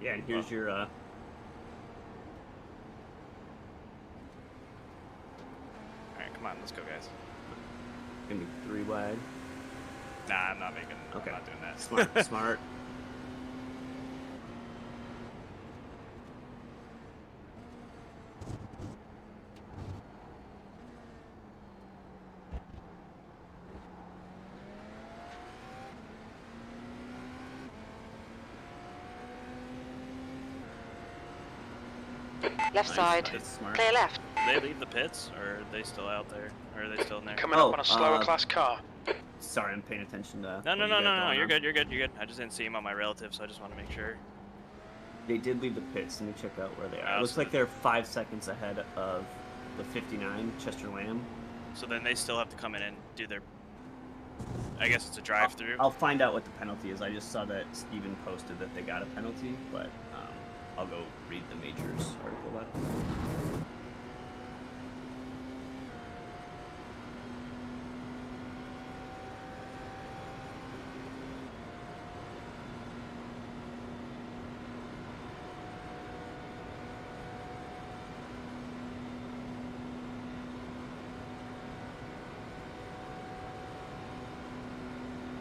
Yeah, and here's your. All right, come on, let's go, guys. Gonna be 3 wide. Nah, I'm not making. Okay. I'm not doing that. Smart. Smart. Left side. Clear left. Did they leave the pits, or are they still out there? Or are they still in there? Coming up on a slower class car. Sorry, I'm paying attention to. No. You're good. You're good. I just didn't see him on my relative, so I just want to make sure. They did leave the pits. Let me check out where they are. Oh, It looks like they're 5 seconds ahead of the 59 Chester Lamb. So then they still have to come in and do their. I guess it's a drive-through. I'll find out what the penalty is. I just saw that Steven posted that they got a penalty, but I'll go read the Majors article about it.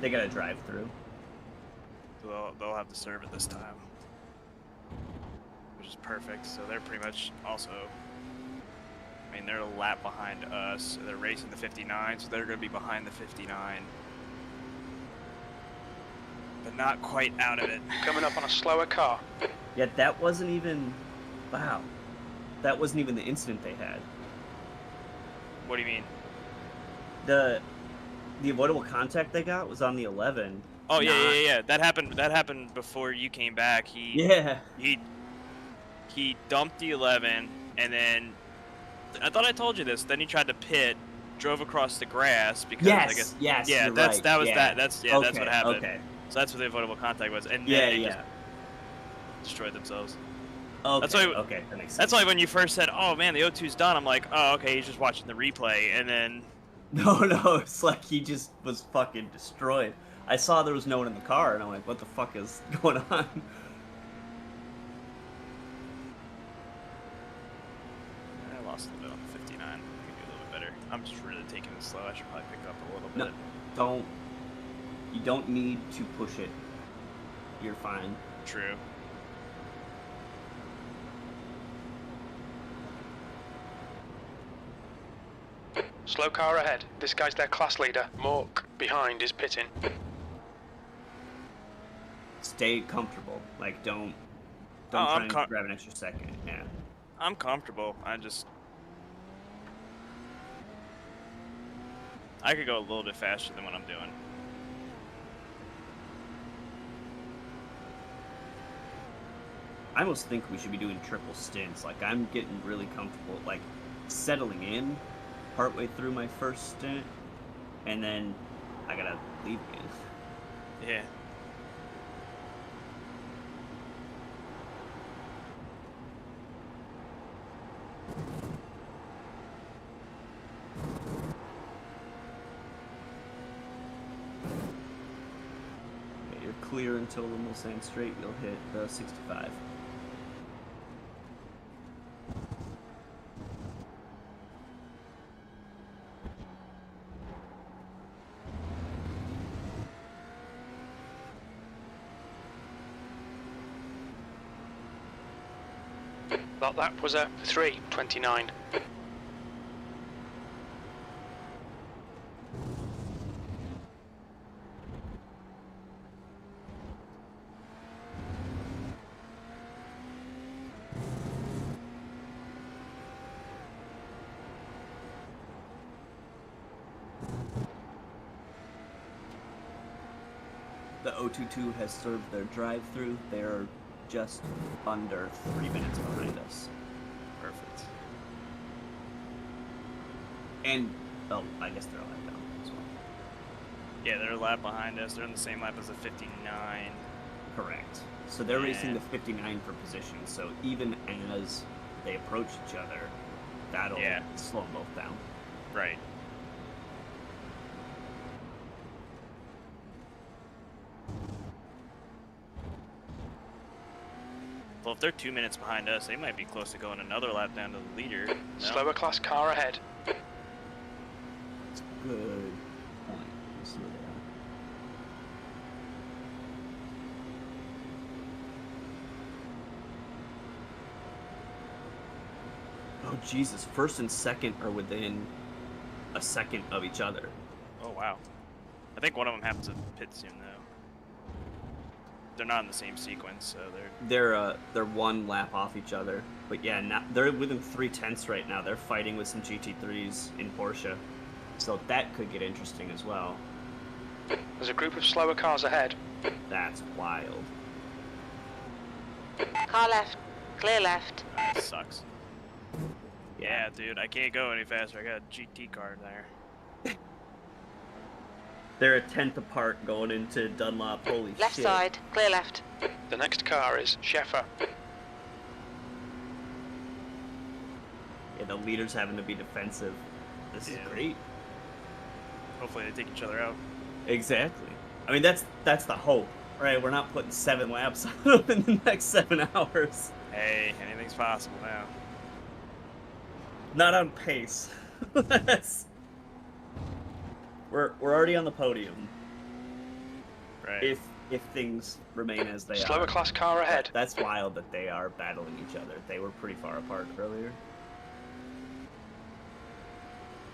They got a drive-through. They'll have to serve it this time, which is perfect. So they're pretty much also. I mean, they're a lap behind us. They're racing the 59, so they're going to be behind the 59, but not quite out of it. Coming up on a slower car. Yeah, that wasn't even. Wow, that wasn't even the incident they had. What do you mean? The avoidable contact they got was on the 11. Oh yeah. That happened before you came back. He dumped the 11, and then I thought I told you this. Then he tried to pit, drove across the grass because I guess yes, yeah, you're that's right. that was yeah. that. That's okay, that's what happened. Okay. So that's what the avoidable contact was, and Yeah, then they just destroyed themselves. Okay. That's why. Okay, that makes sense. That's why when you first said, "Oh man, the O2's done," I'm like, "Oh okay, he's just watching the replay," and then. No, it's like he just was fucking destroyed. I saw there was no one in the car, and I'm like, what the fuck is going on? I lost a little bit on the 59. I could do a little bit better. I'm just really taking it slow. I should probably pick up a little bit. No, you don't need to push it. You're fine. True. Slow car ahead. This guy's their class leader. Mork behind is pitting. Stay comfortable. Like, don't try and grab an extra second. Yeah. I'm comfortable. I could go a little bit faster than what I'm doing. I almost think we should be doing triple stints. Like, I'm getting really comfortable, like, settling in partway through my first stint, and then I gotta leave again. Yeah. Okay, you're clear until the Mulsanne straight. You'll hit the 65. That lap was a 3:29. The 022 has served their drive-through. They're just under 3 minutes behind us. Perfect. And, oh, I guess they're a lap down as well. Yeah, they're a lap behind us. They're in the same lap as the 59. Correct. So they're racing the 59 for position, so even as they approach each other, that'll slow them both down. Right. Well, if they're 2 minutes behind us, they might be close to going another lap down to the leader. No? Slower class car ahead. Good point. Let's see where they are. Oh, Jesus. First and second are within a second of each other. Oh, wow. I think one of them happens to pit soon, though. They're not in the same sequence, so they're one lap off each other. But yeah, they're within 3/10 right now. They're fighting with some GT3s in Porsche. So that could get interesting as well. There's a group of slower cars ahead. That's wild. Car left. Clear left. that sucks. Yeah, dude, I can't go any faster. I got a GT car there. They're a 10th apart going into Dunlop. Holy Left shit. side. Clear left. The next car is Sheffer. Yeah, the leader's having to be defensive. This is great. Hopefully they take each other out. Exactly. I mean, that's the hope, right? We're not putting 7 laps on them in the next 7 hours. Hey, anything's possible now. Not on pace. We're already on the podium. Right. If things remain as they are. Slower class car ahead. That's wild that they are battling each other. They were pretty far apart earlier.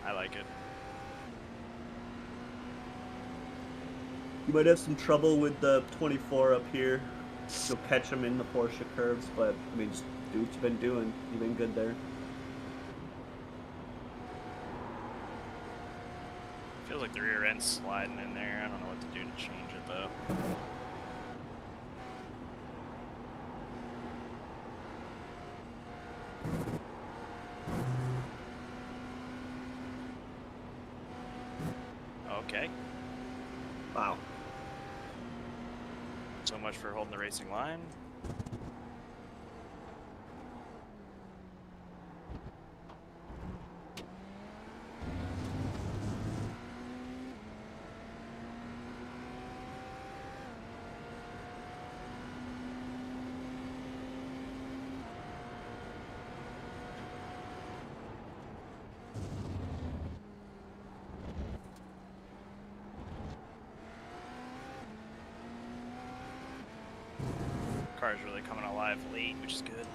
I like it. You might have some trouble with the 24 up here. You'll catch them in the Porsche curves, but I mean, just do what you've been doing. You've been good there. Feels like the rear end's sliding in there. I don't know what to do to change it though. Okay. Wow. So much for holding the racing line. Car's really coming alive late, which is good.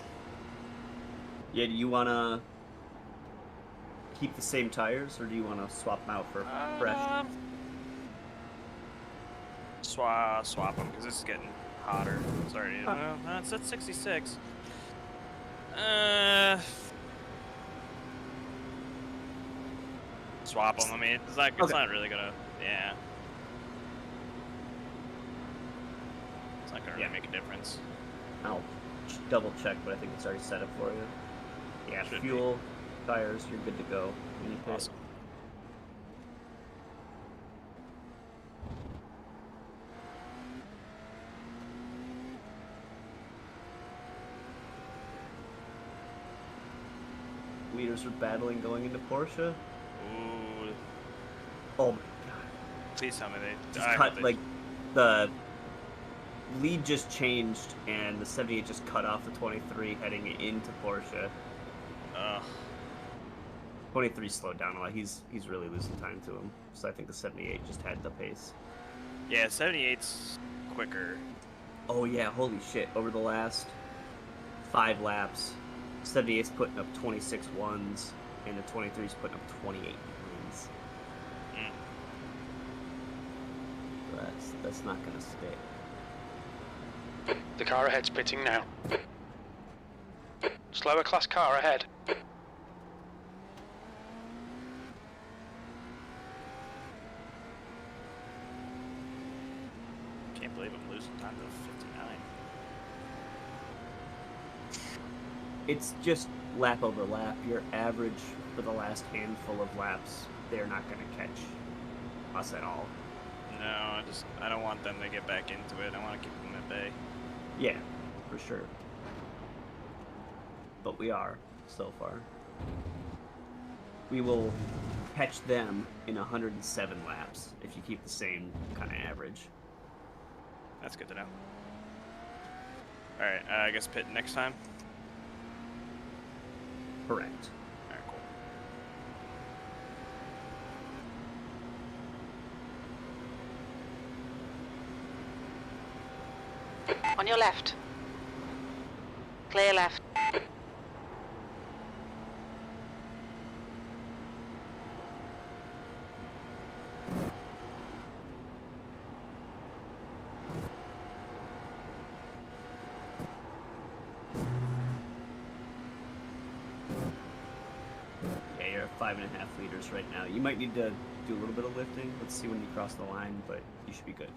Yeah, do you want to keep the same tires, or do you want to swap them out for fresh? Swap them, because this is getting hotter. It's already, it's at 66. Swap them, I mean, it's not really gonna, yeah. It's not gonna really make a difference. I'll double check, but I think it's already set up for you. Yeah, fuel, tires, you're good to go. Awesome. Leaders are battling going into Porsche. Ooh. Oh my god. Please tell me they just cut, like, the lead just changed, and the 78 just cut off the 23 heading into Porsche. 23 slowed down a lot. He's really losing time to him. So I think the 78 just had the pace. Yeah, 78's quicker. Oh yeah, holy shit. Over the last 5 laps, 78's putting up 26 ones, and the 23's putting up 28 nines. That's not gonna stick. The car ahead's pitting now. Slower class car ahead. Can't believe I'm losing time to 59. It's just lap over lap. Your average for the last handful of laps, they're not gonna catch us at all. No, I don't want them to get back into it. I want to keep them at bay. Yeah, for sure. But we are, so far. We will catch them in 107 laps if you keep the same kind of average. That's good to know. Alright, I guess pit next time? Correct. Alright, cool. On your left. Clear left. Yeah, you're at 5.5 liters right now. You might need to do a little bit of lifting. Let's see when you cross the line, but you should be good.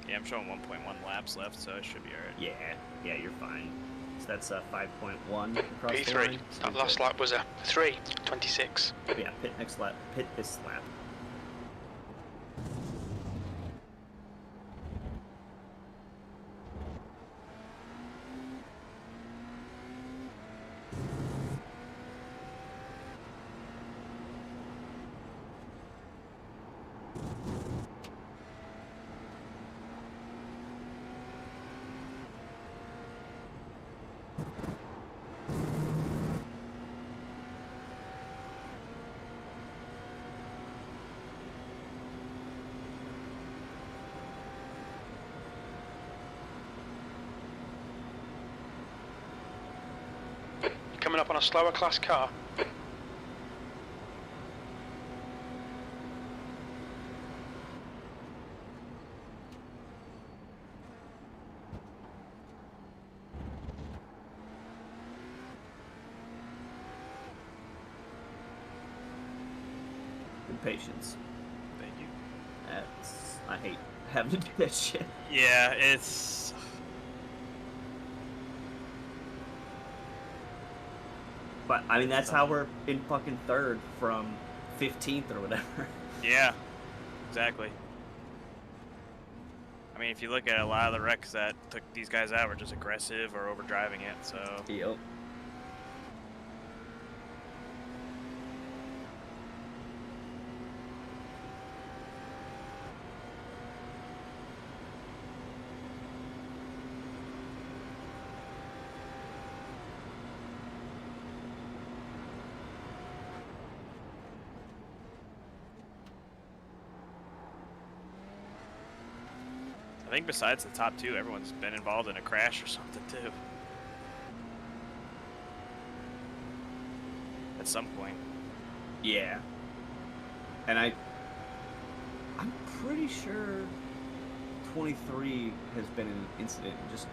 Yeah, I'm showing 1.1 laps left, so I should be alright. Yeah, you're fine. So that's 5.1 across the P3. line. That last lap was a 3:26. Yeah, pit next lap. Pit this lap. Coming up on a slower class car. Good patience. Thank you. I hate having to do that shit. Yeah, it's... But, I mean, that's how we're in fucking third from 15th or whatever. Yeah, exactly. I mean, if you look at a lot of the wrecks that took these guys out were just aggressive or overdriving it, so... Yep. I think besides the top two, everyone's been involved in a crash or something too. At some point. Yeah. And I'm pretty sure 23 has been an incident and just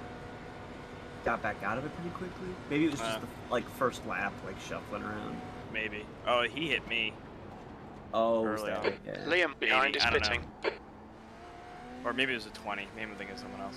got back out of it pretty quickly. Maybe it was just the first lap, like shuffling around. Maybe. Oh, he hit me. Oh, early on. yeah. Liam behind is pitting. Or maybe it was a 20. Maybe I'm thinking of someone else.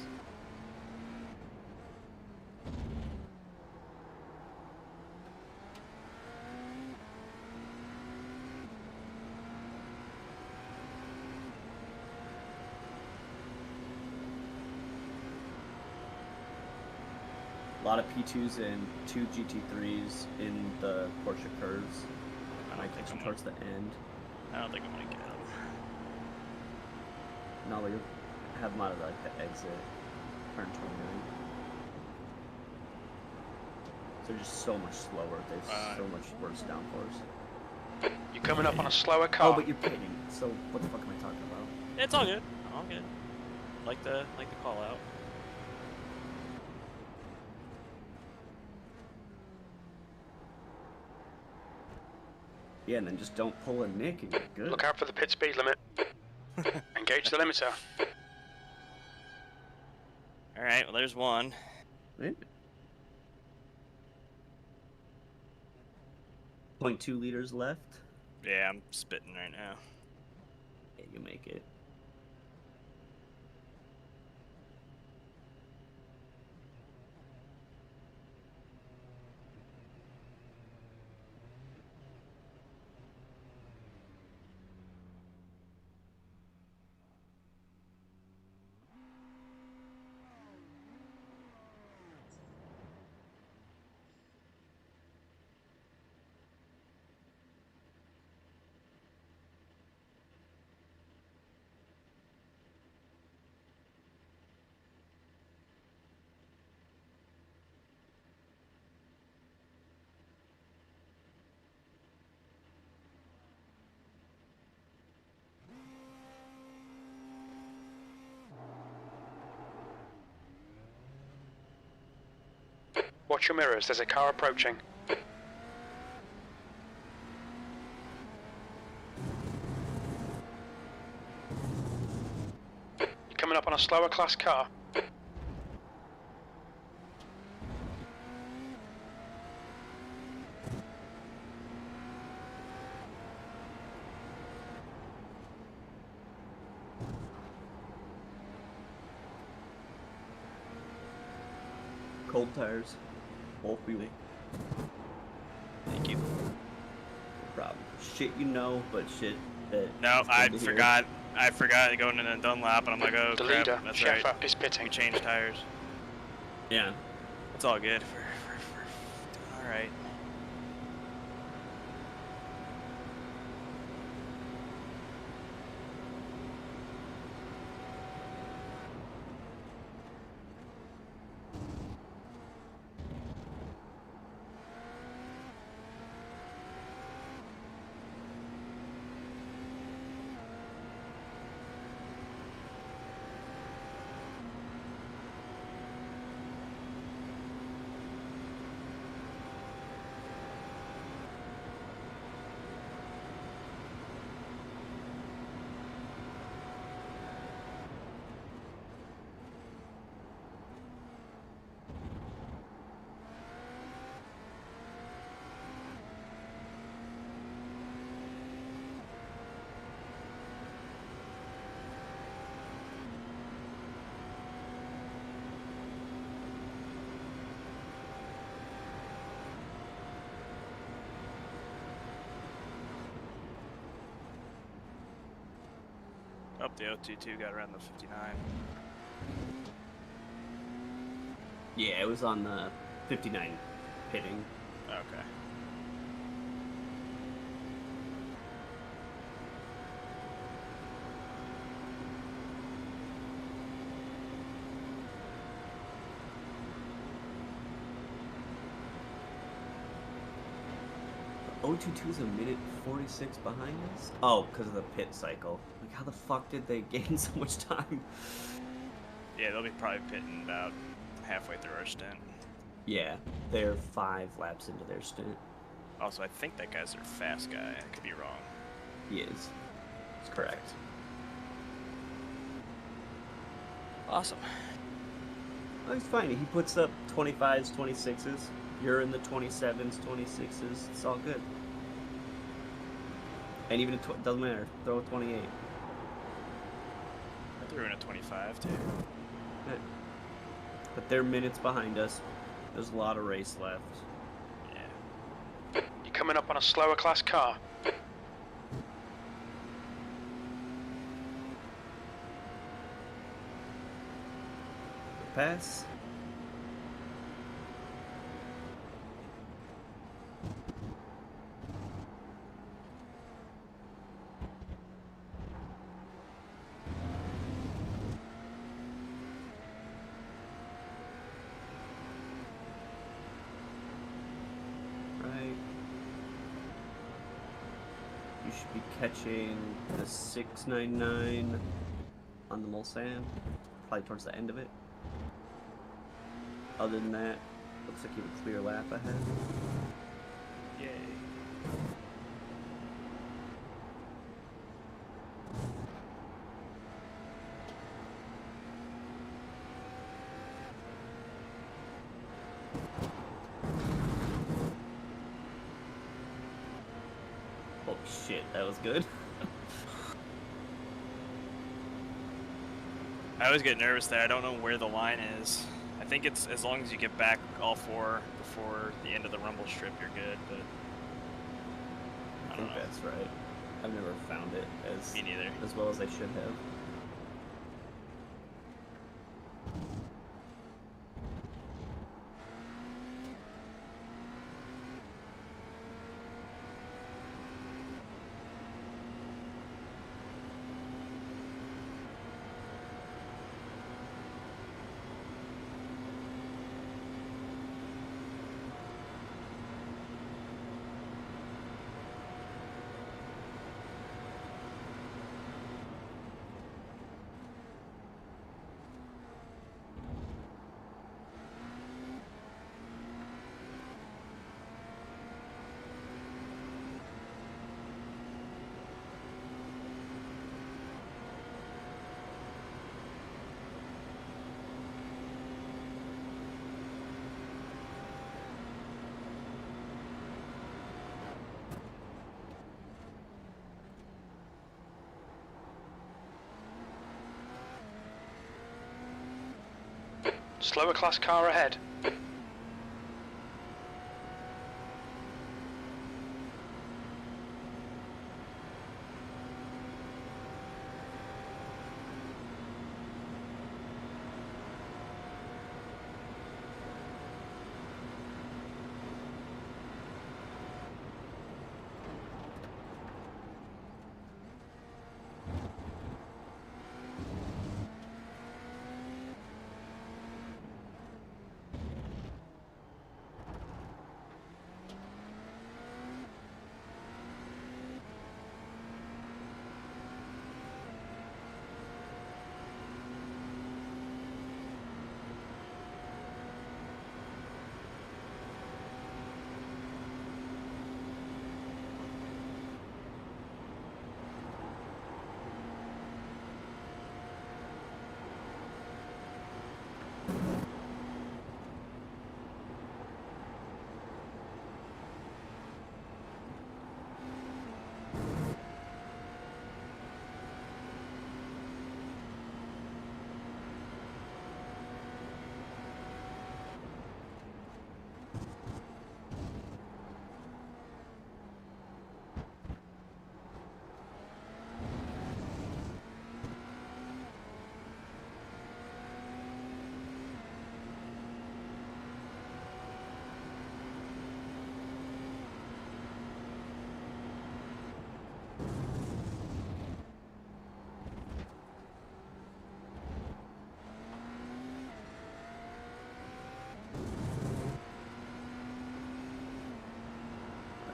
A lot of P2s and 2 GT3s in the Porsche curves. I don't think I'm towards the end. I don't think I'm gonna get him. No, you have them out of like the exit, turn 29. They're just so much slower. They're so much worse downforce. You're coming up on a slower car. Oh, but you're pitting. So what the fuck am I talking about? It's all good. All good. Like the call out. Yeah, and then just don't pull a nick and you're good. Look out for the pit speed limit. Engage the limiter. Alright, well there's one. Right. 0.2 liters left. Yeah, I'm spitting right now. Yeah, you make it. Watch your mirrors, there's a car approaching. You're coming up on a slower class car. Cold tires. Both wheel. Thank you. No problem. Shit you know, but shit that... No, I forgot. I forgot going in a Dunlap, and I'm like, oh The crap, leader, that's Sheffer, right. is pitting. We changed tires. Yeah. It's all good. All right. Oh, the 022 got around the 59. Yeah, it was on the 59 pitting. Okay. The 022 is a minute 46 behind us? Oh, because of the pit cycle. Like, how the fuck did they gain so much time? Yeah, they'll be probably pitting about halfway through our stint. Yeah, they're 5 laps into their stint. Also, I think that guy's their fast guy. I could be wrong. He is. That's correct. Awesome. Oh, he's fine. He puts up 25s, 26s. You're in the 27s, 26s. It's all good. And even a doesn't matter. Throw a 28. I threw in a 25 too. Yeah. But they're minutes behind us. There's a lot of race left. Yeah. You're coming up on a slower class car. Pass. You should be catching the 699 on the Mulsanne, probably towards the end of it. Other than that, looks like you have a clear lap ahead. Yay. Holy shit, that was good. I always get nervous there. I don't know where the line is. I think it's as long as you get back all 4 before the end of the rumble strip, you're good, but I think that's right. I've never found it as me neither. As well as I should have. Slower class car ahead.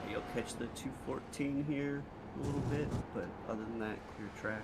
You'll catch the 214 here a little bit, but other than that, clear track.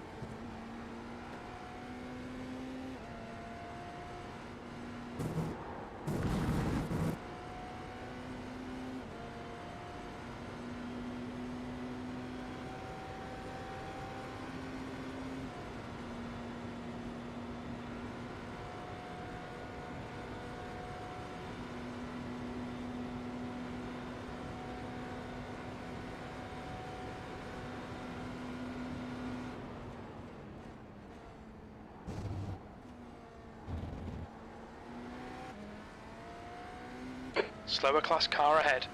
Slower class car ahead.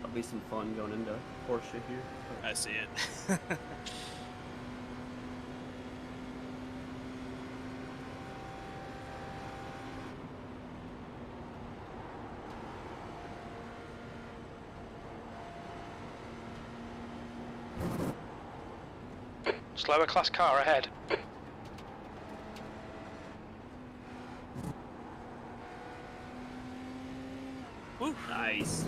That'll be some fun going into Porsche here. I see it. Slower class car ahead. Woo. Nice.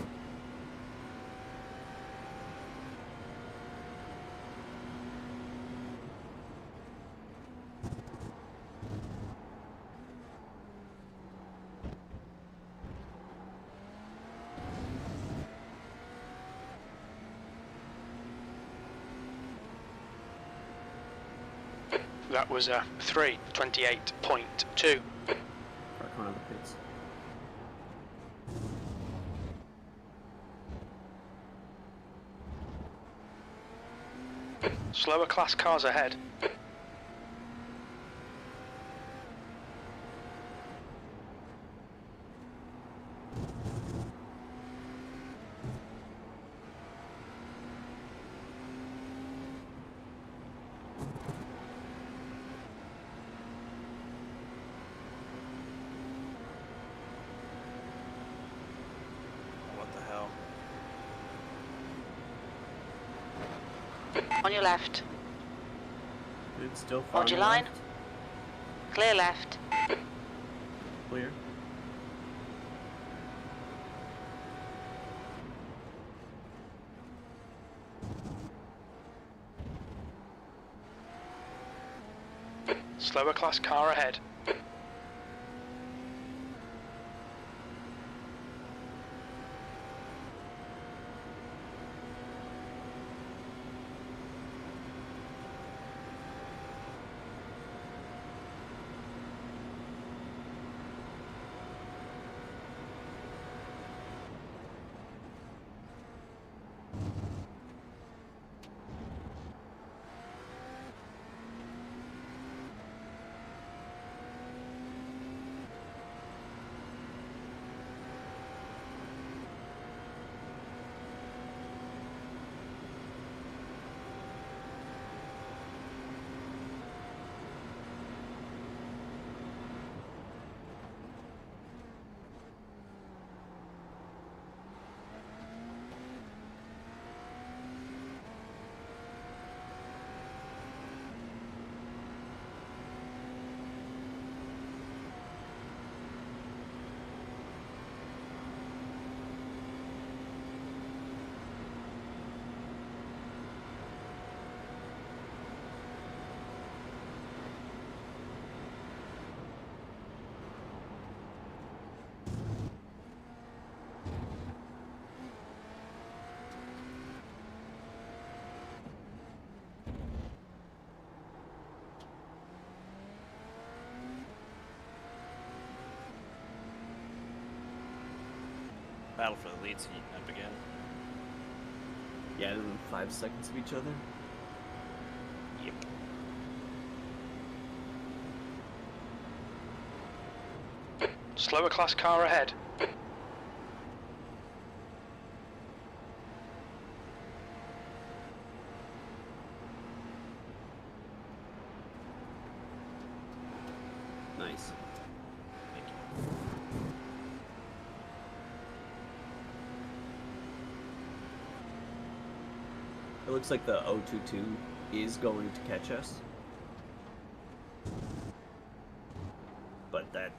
That was a 3:28.2. Park on the pits. Slower class cars ahead. What the hell? On your left. It's still far. Hold your line. Clear left. Clear. Slower class car ahead. Battle for the lead's heating up again. Yeah, within 5 seconds of each other. Yep. Slower class car ahead. Nice. Thank you. It looks like the 022 is going to catch us. But that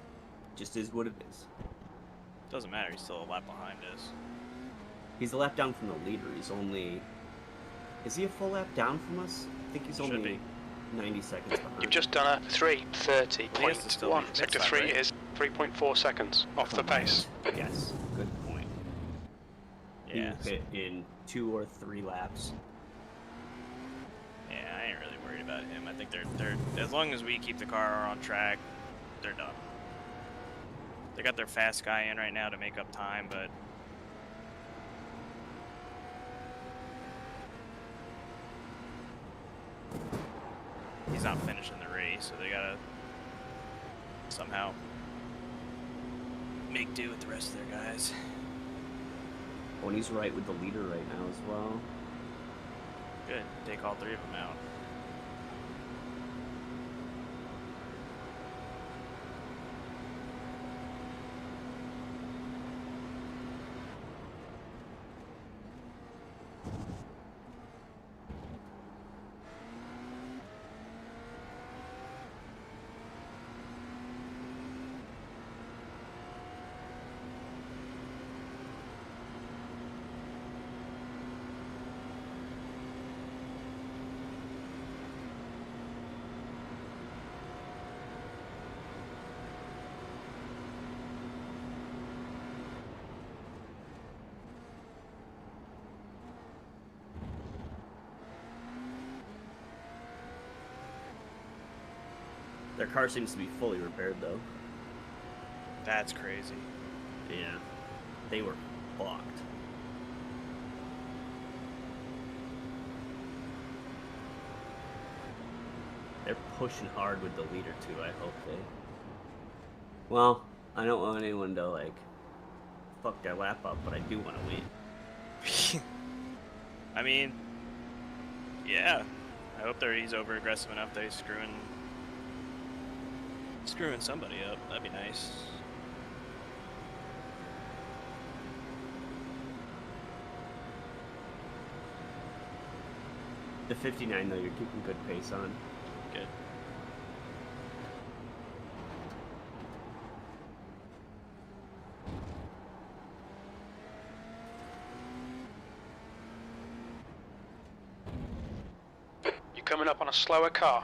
just is what it is. Doesn't matter, he's still a lap behind us. He's a lap down from the leader. He's only... Is he a full lap down from us? I think he's Should only be. 90 seconds behind. You've just done a 3:30.1. be Sector mid-flat, 3 right? is 3.4 seconds off the pace. Yes, good point. He Yeah. will pit in 2 or 3 laps. Yeah, I ain't really worried about him. I think they're as long as we keep the car on track, they're done. They got their fast guy in right now to make up time, but he's not finishing the race, so they gotta somehow make do with the rest of their guys. Oh, and he's right with the leader right now as well. Good, take all 3 of them out. Their car seems to be fully repaired, though. That's crazy. Yeah. They were fucked. They're pushing hard with the leader, too. I hope they... Well, I don't want anyone to, like, fuck their lap up, but I do want to win. I mean, yeah. I hope he's over aggressive enough that he's screwing somebody up. That'd be nice. The 59, though, you're keeping good pace on. Good. You're coming up on a slower car.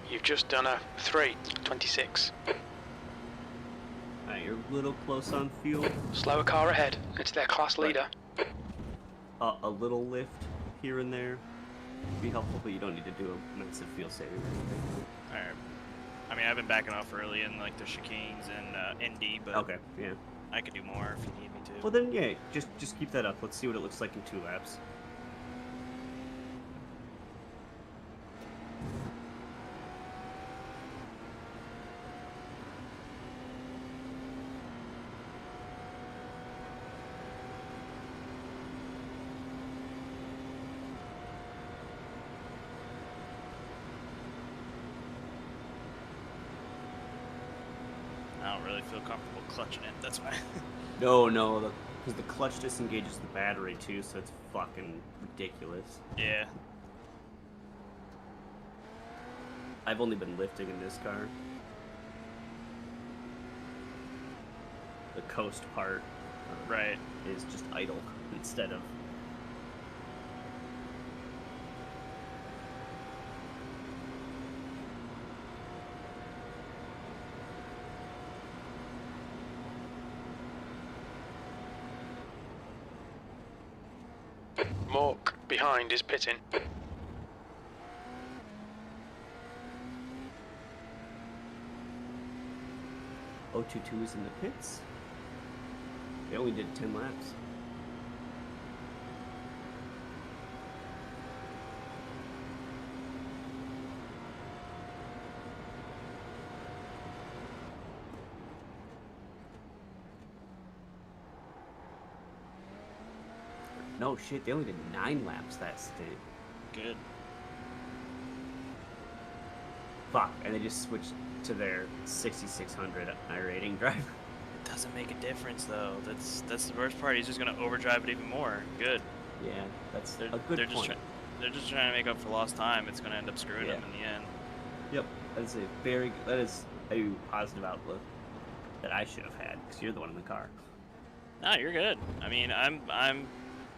You've just done a 3:26. Alright, you're a little close on fuel. Slower car ahead. It's their class leader. A little lift here and there would be helpful, but you don't need to do a massive fuel saving or anything. Alright. I mean, I've been backing off early in like the chicanes and ND, but okay, yeah. I could do more if you need me to. Well then, yeah, just keep that up. Let's see what it looks like in 2 laps. I don't really feel comfortable clutching it, that's why. No, because the clutch disengages the battery too, so it's fucking ridiculous. Yeah. I've only been lifting in this car. The coast part right is just idle instead of... Mork behind is pitting. O22 is in the pits. They only did 10 laps. No shit, they only did 9 laps that stint. Good. Fuck, and they just switched to their 6600 iRating drive. It doesn't make a difference though. That's the worst part. He's just gonna overdrive it even more. Good. Yeah, that's a good point. They're just trying to make up for lost time. It's gonna end up screwing them in the end. Yep, that is a positive outlook that I should have had, because you're the one in the car. No, you're good. I mean, I'm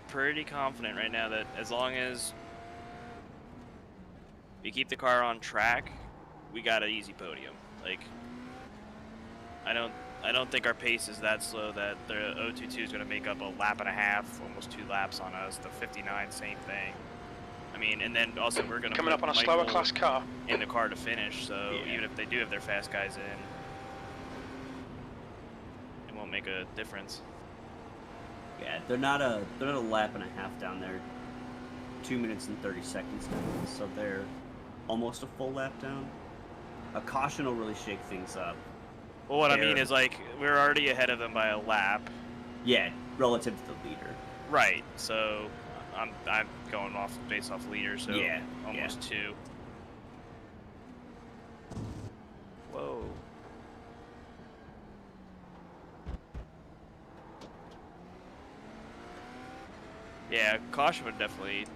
pretty confident right now that as long as we keep the car on track, we got an easy podium. Like, I don't think our pace is that slow that the O22 is going to make up a lap and a half, almost 2 laps on us. The 59, same thing. I mean, and then also we're going to coming up on a slower class car in the car to finish. So even if they do have their fast guys in, it won't make a difference. Yeah, they're not a lap and a half down there. 2 minutes and 30 seconds down, so they're almost a full lap down. A caution will really shake things up. Well, what I mean is, like, we're already ahead of them by a lap. Yeah, relative to the leader. Right. So I'm going based off leader. So yeah, almost 2. Whoa. Yeah, caution would definitely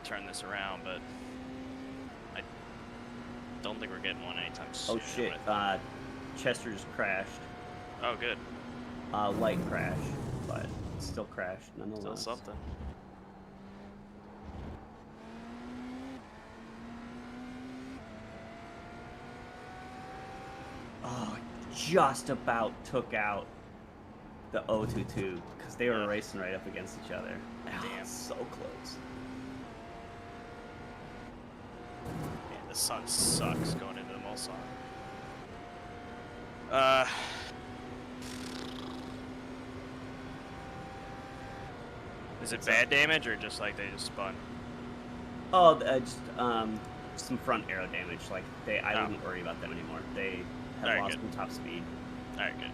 turn this around, but I don't think we're getting one anytime soon. Oh shit! Chester just crashed. Oh, good. Light crash, but still crashed nonetheless. Still something. Oh, just about took out the 022 because they were racing right up against each other. Damn, so close. Man, the sun sucks going into the Mulsanne. Is it bad damage or just like they just spun? Oh, just some front aero damage. Like I wouldn't worry about them anymore. They have lost some top speed. All right, good.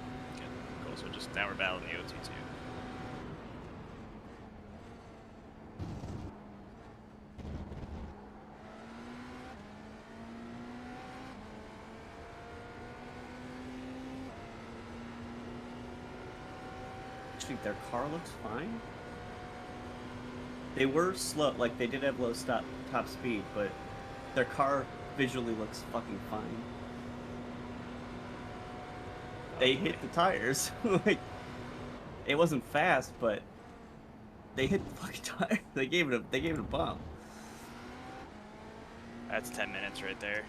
Cool. So just now we're battling the OT2. Actually, their car looks fine. They were slow, like they did have low top speed, but their car visually looks fucking fine. They hit the tires. Like, it wasn't fast, but they hit the fucking tire. They gave it a bump. That's 10 minutes right there.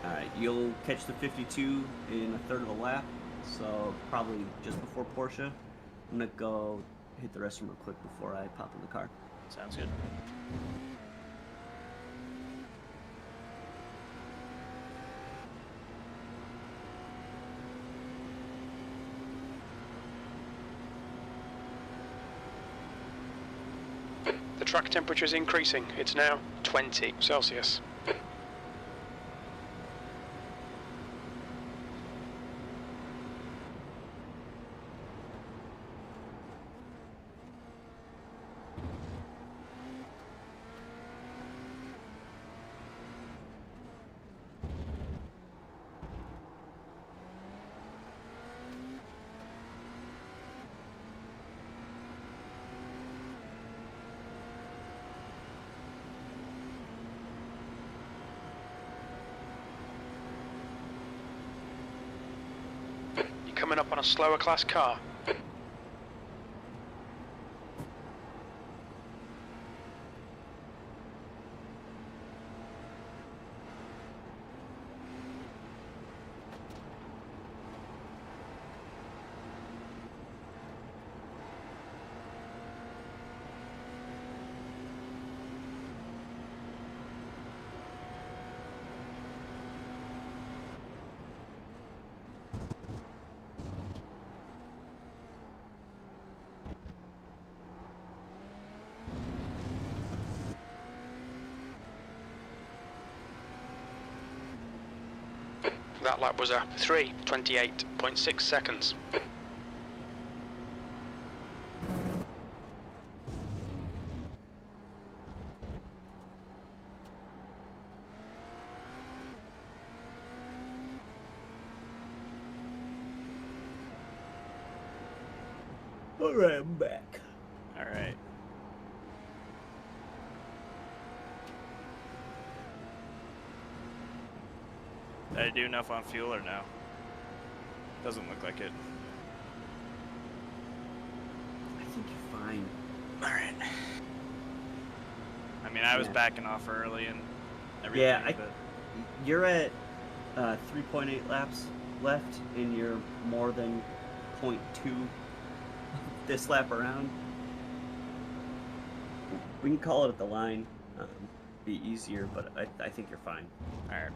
Alright, you'll catch the 52 in a third of a lap, so probably just before Porsche. I'm gonna go hit the restroom real quick before I pop in the car. Sounds good. The track temperature is increasing. It's now 20 Celsius. Coming up on a slower class car. That lap was a 3:28.6 seconds. Alright, I'm back. Alright. Did I do enough on fuel or no? Doesn't look like it. I think you're fine. Alright. I mean, I was backing off early and everything. Yeah, you're at 3.8 laps left, and you're more than 0.2 this lap around. We can call it at the line. Be easier, but I think you're fine. Alright.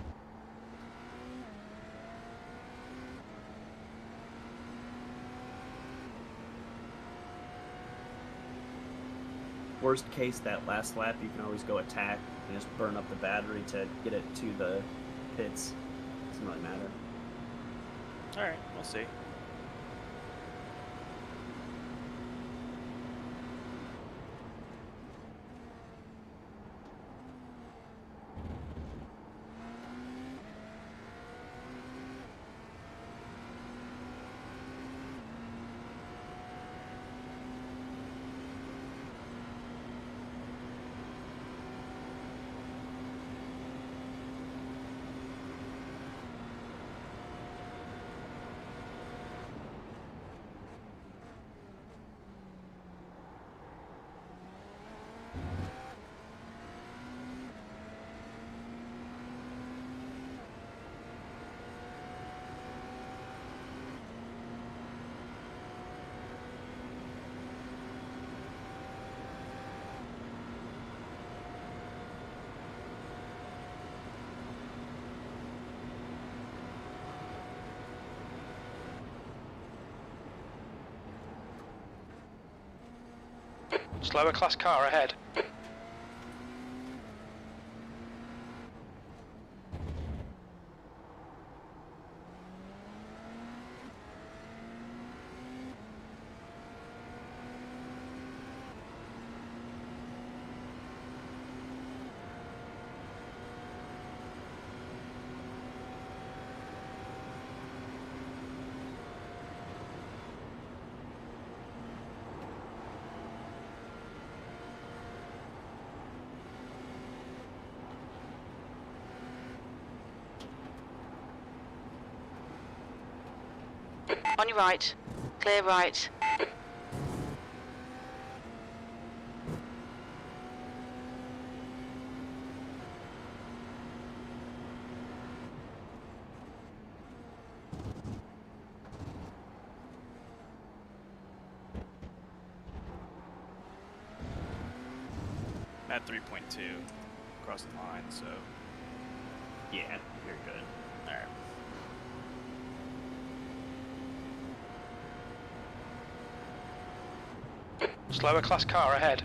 worst case, that last lap, you can always go attack and just burn up the battery to get it to the pits. Doesn't really matter. Alright, we'll see. Slower class car ahead. On your right. Clear right. At 3.2 across the line, so. Yeah, you're good. Alright. Slower class car ahead.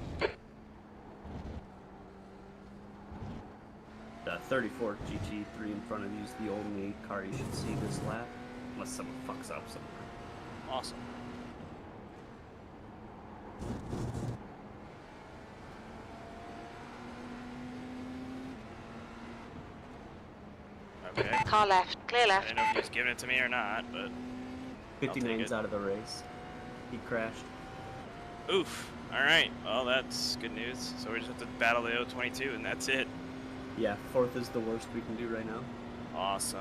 The 34 GT3 in front of you is the only car you should see this lap, unless someone fucks up somewhere. Awesome. Okay. Car left. Clear I left. didn't know if he was giving it to me or not, but 59's out of the race. He crashed. oof. Alright, well that's good news. So we just have to battle the 022 and that's it. Yeah, 4th is the worst we can do right now. Awesome.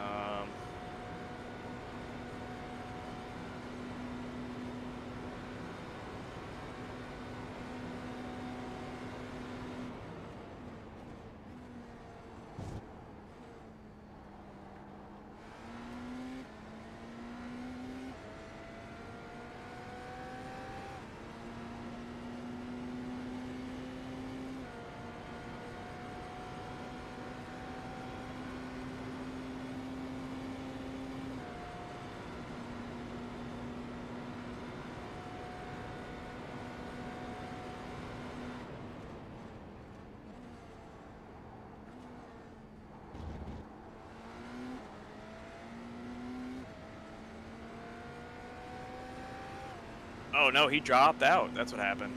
Oh no, he dropped out. That's what happened.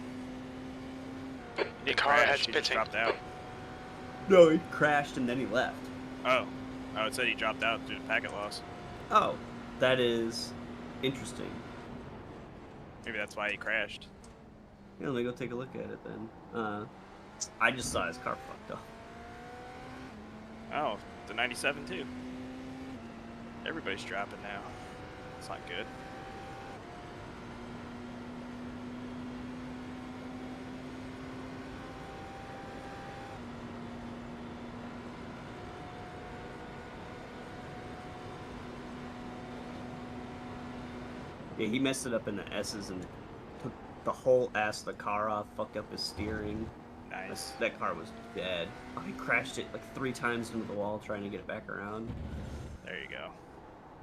The car ahead's He just pitting. dropped out. No, he crashed and then he left. Oh. Oh, it said he dropped out due to packet loss. Oh, that is interesting. Maybe that's why he crashed. Yeah, let me go take a look at it then. I just saw his car fucked up. Oh, the 97 too. Everybody's dropping now. It's not good. Yeah, he messed it up in the S's and took the whole ass of the car off, fucked up his steering. Nice. That car was dead. Oh, he crashed it like 3 times into the wall trying to get it back around. There you go.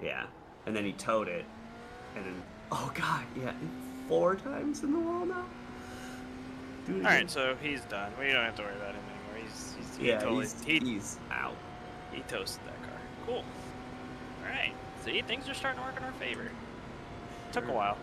Yeah. And then he towed it. And then, oh god, yeah, 4 times in the wall now? Do it All right, again. so he's done. We don't have to worry about him anymore. He's out. He toasted that car. Cool. All right. See, things are starting to work in our favor. Took a while.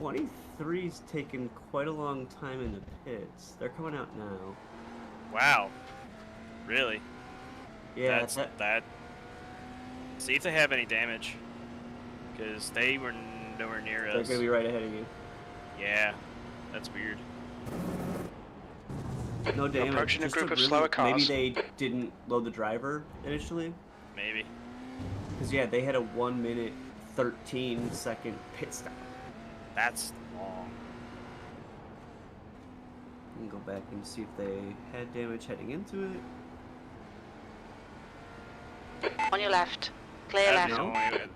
The 23's taken quite a long time in the pits. They're coming out now. Wow. Really? Yeah, that. See if they have any damage. Because they were nowhere near us. They're gonna be right ahead of you. Yeah. That's weird. No damage. Approaching a just group of really, slower cars. Maybe they didn't load the driver initially. Maybe. Because yeah, they had a 1 minute 13-second pit stop. That's long. We can go back and see if they had damage heading into it. On your left. Clear That'd be left. the only way.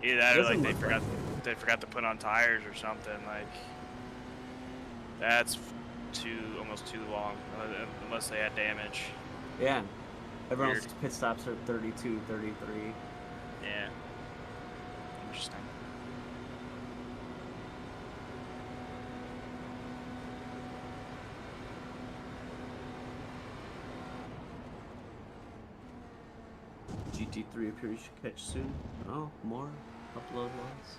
Either that or like Doesn't look they forgot to put on tires or something. Like that's almost too long unless they had damage. Yeah. Everyone Weird. else's pit stops are 32, 33. Yeah. Interesting. GT3 appears to catch soon. Oh, more upload logs.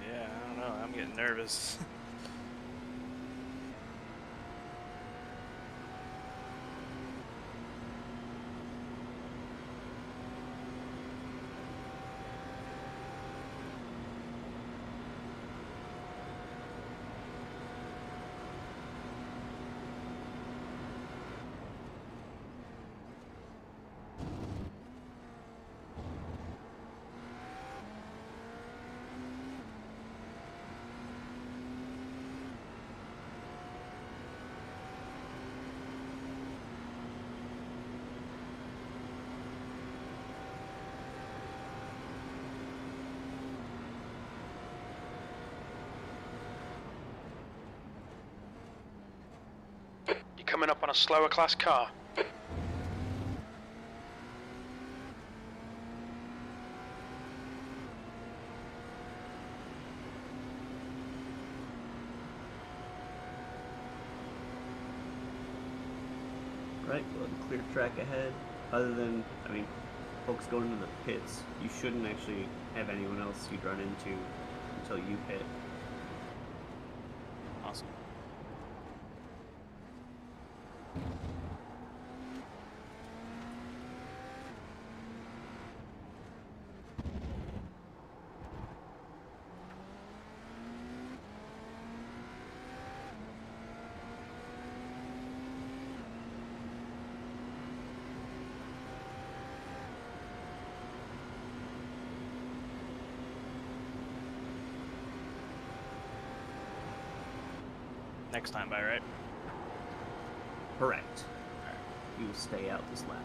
Yeah, I don't know. I'm getting nervous. You're coming up on a slower class car. Right, well, clear track ahead. Other than, I mean, folks going into the pits, you shouldn't actually have anyone else you'd run into until you hit. Awesome. Next time by, right? Correct. You will stay out this lap.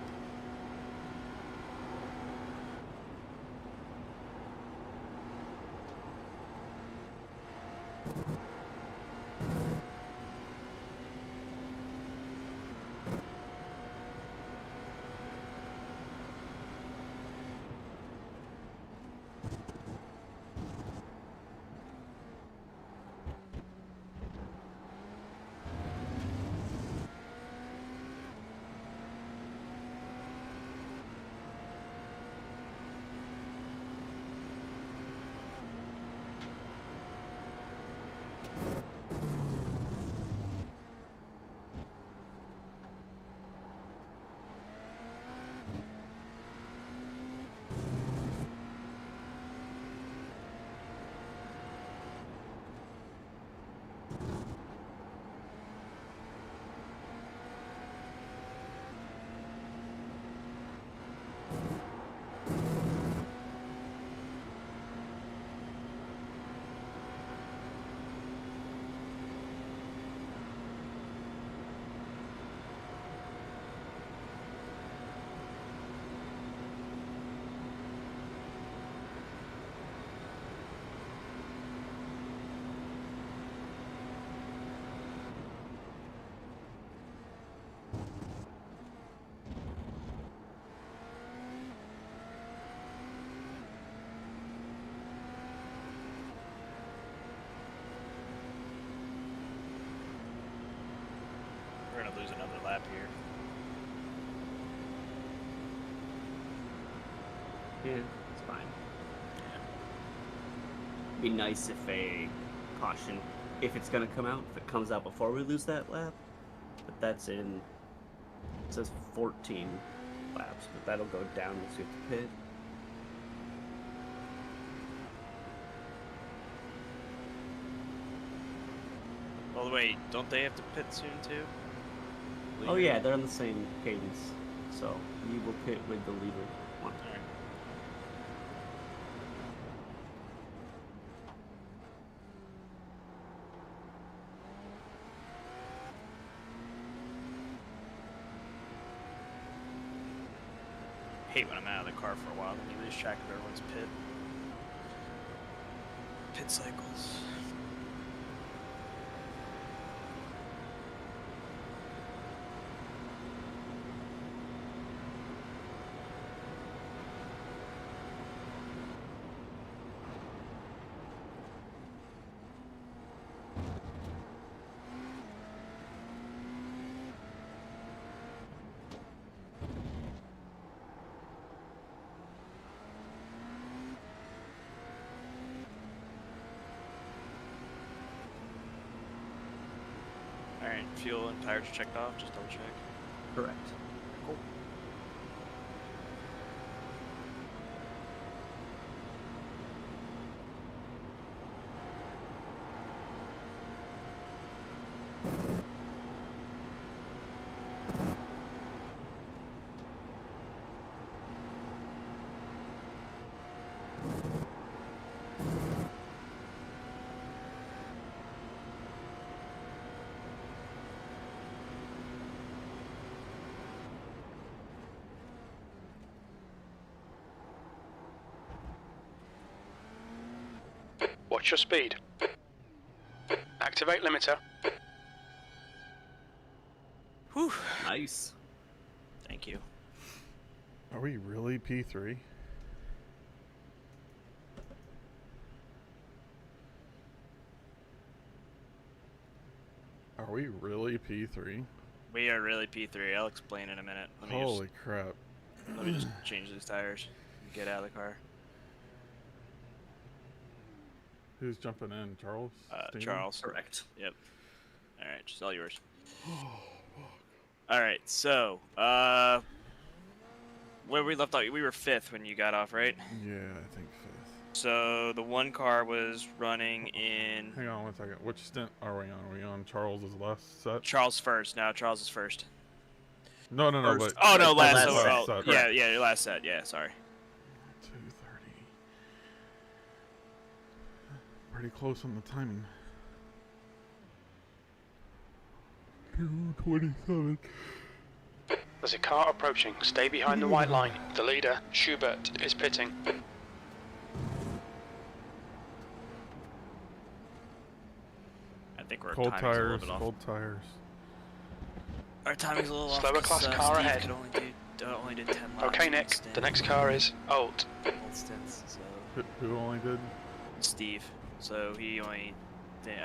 going to lose another lap here. Yeah, it's fine. It'd be nice if a caution, if it's gonna come out, if it comes out before we lose that lap. But that's in, it says 14 laps, but that'll go down once we have to pit. Well, wait, don't they have to pit soon too? Oh yeah, they're on the same cadence, so you will pit with the leader one. All right. Hate when I'm out of the car for a while, then you lose track of everyone's pit cycles. Alright, fuel and tires are checked off, just double check. Correct. Cool. Watch your speed. Activate limiter. Whew. Nice. Thank you. Are we really P3? Are we really P3? We are really P3. I'll explain in a minute. Holy crap. Let me just change these tires and get out of the car. Who's jumping in? Charles? Charles. Correct. Yep. Alright, just all yours. Alright, so, where we left off, we were 5th when you got off, right? Yeah, I think 5th. So, the one car was running in... Hang on one second. Which stint are we on? Are we on Charles's last set? Charles first. Now Charles is first. No, First. but... Oh, no, last set. set. Yeah, your last set. Yeah, sorry. 2:30. Pretty close on the timing. 2:27. There's a car approaching. Stay behind the white line. The leader, Schubert, is pitting. I think we're Cold timing's a little tires, bit off. cold tires. Our timing's a little off. Slower class car Steve ahead. could only did 10 laps. Okay, Nick. The next car is Alt. Old stints, so... Who only did? Steve. So he only...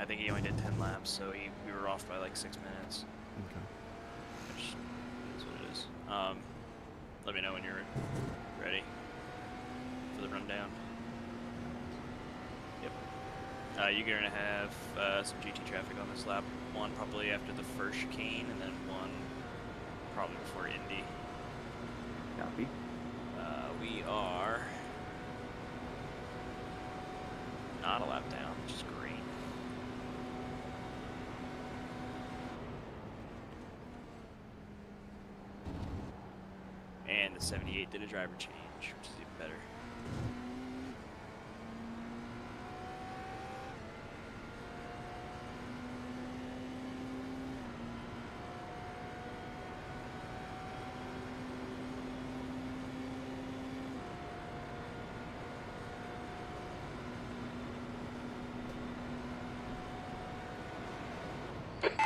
I think he only did 10 laps, so we were off by like 6 minutes. Okay. Which is what it is. Let me know when you're ready for the rundown. Yep. You're gonna have some GT traffic on this lap. One probably after the first chicane, and then one probably before Indy. Copy. We are not a lap down, which is great. And the 78 did a driver change, which is even better.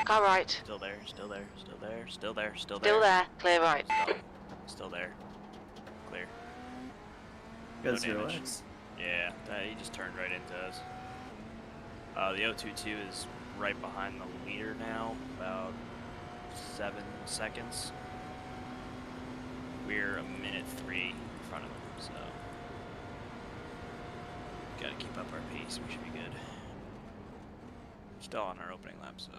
Car right. Still there, still there, still there, still there, still there. Still there. Clear right. Still there. Clear. Got No 0 damage. X. Yeah, he just turned right into us. The 022 is right behind the leader now, about 7 seconds. We're a minute 3 in front of them, so gotta keep up our pace. We should be good. Still on our opening lap, so.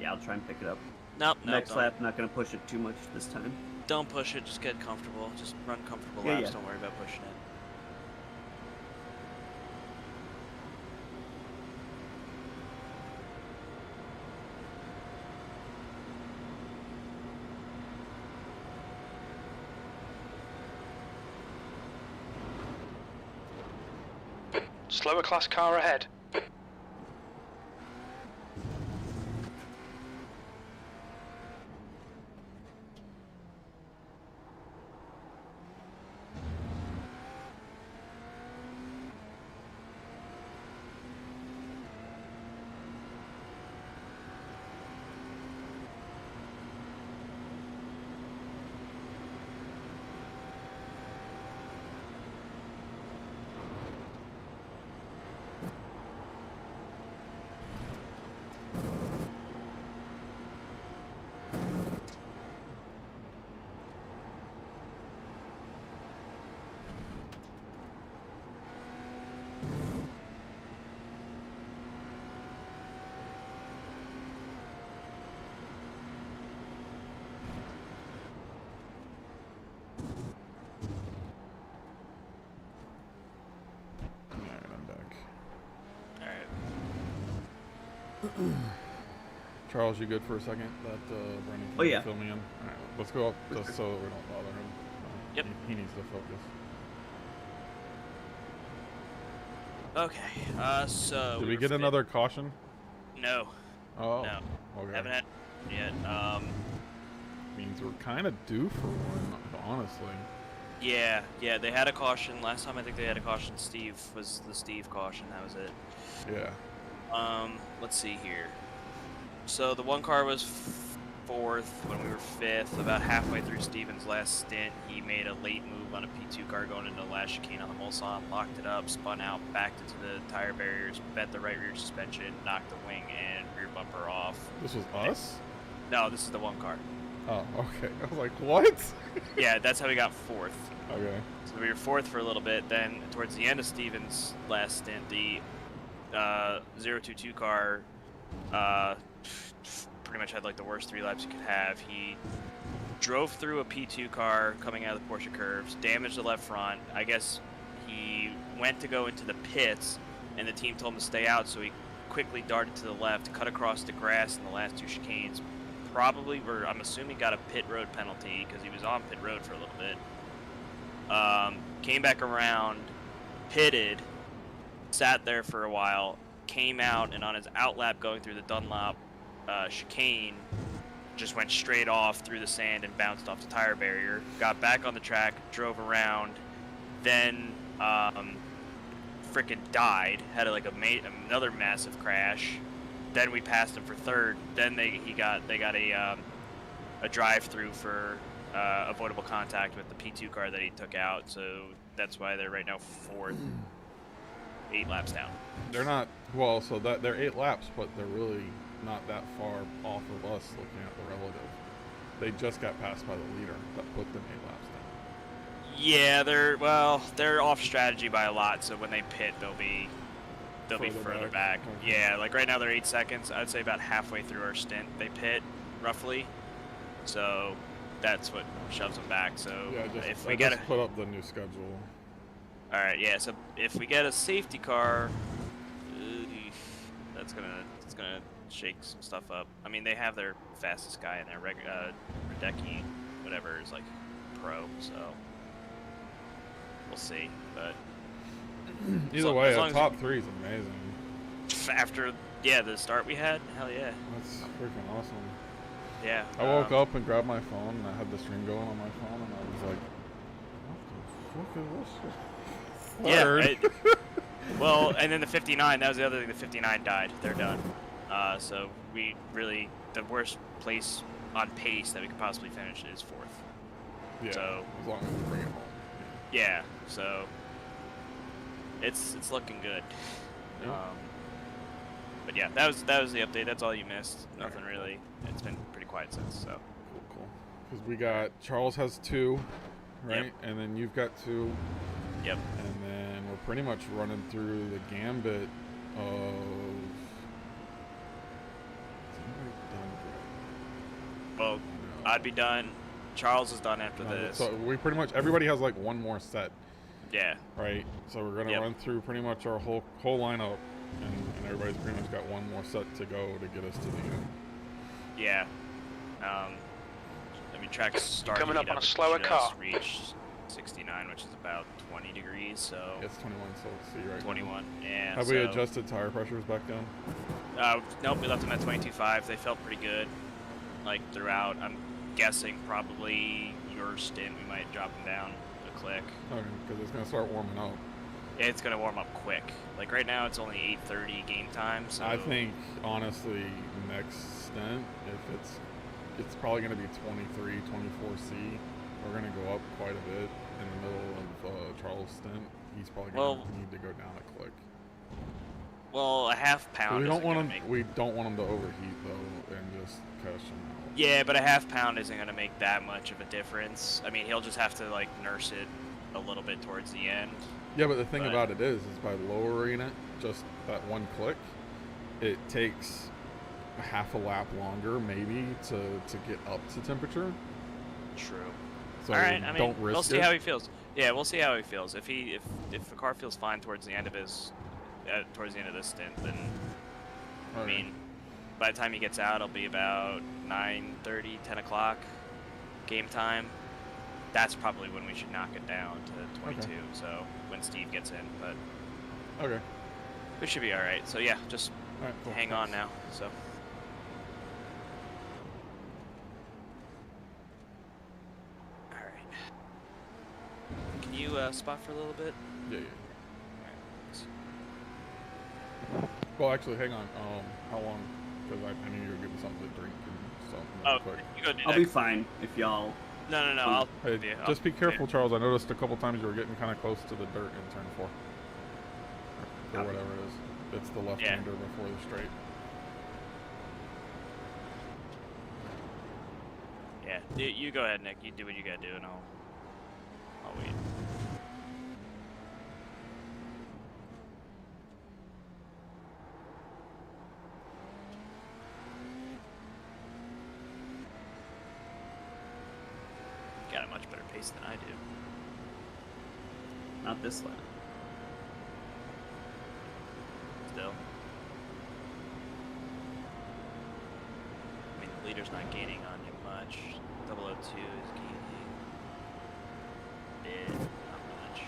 Yeah, I'll try and pick it up. Nope, Next lap, not gonna push it too much this time. Don't push it, just get comfortable. Just run comfortable laps, don't worry about pushing it. Slower class car ahead. Charles, you good for a second? That Brenden can fill me in. All right, let's go up just so we don't bother him. Yep. He needs to focus. Okay. So. Did we get another caution? No. Oh. No. Okay. Haven't had yet. Means we're kind of due for one, honestly. Yeah. They had a caution last time. I think they had a caution. Steve was the Steve caution. That was it. Yeah. Let's see here. So the one car was 4th when we were 5th. About halfway through Steven's last stint, he made a late move on a P2 car going into the last chicane on the Mulsanne, locked it up, spun out, backed into the tire barriers, bent the right rear suspension, knocked the wing and rear bumper off. This was us? No, this is the one car. Oh, okay. I was like, what? Yeah, that's how we got 4th. Okay. So we were 4th for a little bit. Then towards the end of Steven's last stint, the 022 car pretty much had like the worst 3 laps you could have. He drove through a P2 car coming out of the Porsche curves, damaged the left front. I guess he went to go into the pits, and the team told him to stay out, so he quickly darted to the left, cut across the grass in the last 2 chicanes. Probably, or I'm assuming, got a pit road penalty because he was on pit road for a little bit. Came back around, pitted, sat there for a while, came out, and on his outlap going through the Dunlop chicane, just went straight off through the sand and bounced off the tire barrier. Got back on the track, drove around, then frickin' died. Had like another massive crash. Then we passed him for 3rd. Then they got a drive-through for avoidable contact with the P2 car that he took out. So that's why they're right now 4th, 8 laps down. They're not well. So that they're 8 laps, but they're really not that far off of us looking at the relative. They just got passed by the leader that put them 8 laps down. Yeah, they're off strategy by a lot. So when they pit, they'll be further back. Okay. Yeah, like right now they're 8 seconds. I'd say about halfway through our stint they pit, roughly. So that's what shoves them back. So yeah, if we get put up the new schedule. All right, yeah. So if we get a safety car, it's gonna shake some stuff up. I mean, they have their fastest guy in there, Radecki, whatever, is like pro. So we'll see. But either way, a top 3 is amazing. After the start we had, hell yeah. That's freaking awesome. Yeah. I woke up and grabbed my phone, and I had the stream going on my phone, and I was like, what the fuck is this? Yeah. Well, and then the 59, that was the other thing. The 59 died. They're done. So we really, the worst place on pace that we could possibly finish is 4th. Yeah. So, as long as we bring it home. Yeah. So it's looking good. Yeah. But But yeah, that was the update. That's all you missed. Nothing really. It's been pretty quiet since. So. Cool. Because we got Charles has 2, right? Yep. And then you've got 2. Yep. And then we're pretty much running through the gambit of. Is anybody done yet? Well, No. I'd be done. Charles is done after No, this. So we pretty much everybody has like one more set. Yeah. Right. So we're gonna run through pretty much our whole lineup, and everybody's pretty much got one more set to go to get us to the end. Yeah. I mean, track start. Coming up on a slower car. Reached 69, which is about 20 degrees. So. It's 21, so let's see right 21. now. Yeah. Have we adjusted tire pressures back down? Nope. We left them at 22.5. They felt pretty good, like throughout. I'm guessing probably your stint we might drop them down a click. Okay, because it's gonna start warming up. Yeah, it's gonna warm up quick. Like right now, it's only 8:30 game time. So I think honestly, next stint, if it's probably gonna be 23, 24C. We're gonna go up quite a bit in the middle of Charles' stint. He's probably gonna need to go down a click. Well, a half pound. We don't want him. We don't want him to overheat though, and just cash him out. Yeah, but a half pound isn't gonna make that much of a difference. I mean, he'll just have to like nurse it a little bit towards the end. Yeah, but the thing about it is by lowering it just that one click, it takes a half a lap longer maybe to get up to temperature. True. So all right, I mean, don't risk we'll see it. how he feels. Yeah, we'll see how he feels. If the car feels fine towards the end of his, towards the end of this stint, then I mean, by the time he gets out, it'll be about 9:30, 10 o'clock game time. That's probably when we should knock it down to 22. Okay. So when Steve gets in, but Okay. we should be all right. So yeah, just cool. hang on now. So. Can you spot for a little bit? Yeah. Well, actually, hang on. How long? Because I knew you were getting something to drink and something. Quick. You go do I'll that. be fine if y'all. No. Hey, just be careful, Charles. I noticed a couple times you were getting kind of close to the dirt in turn 4. Or whatever it is. It's the left-hander before the straight. Yeah, you go ahead, Nick. You do what you gotta do, and I'll wait. Got a much better pace than I do. Not this lap. Still. I mean, the leader's not gaining on you much. 002 is gaining. Not much.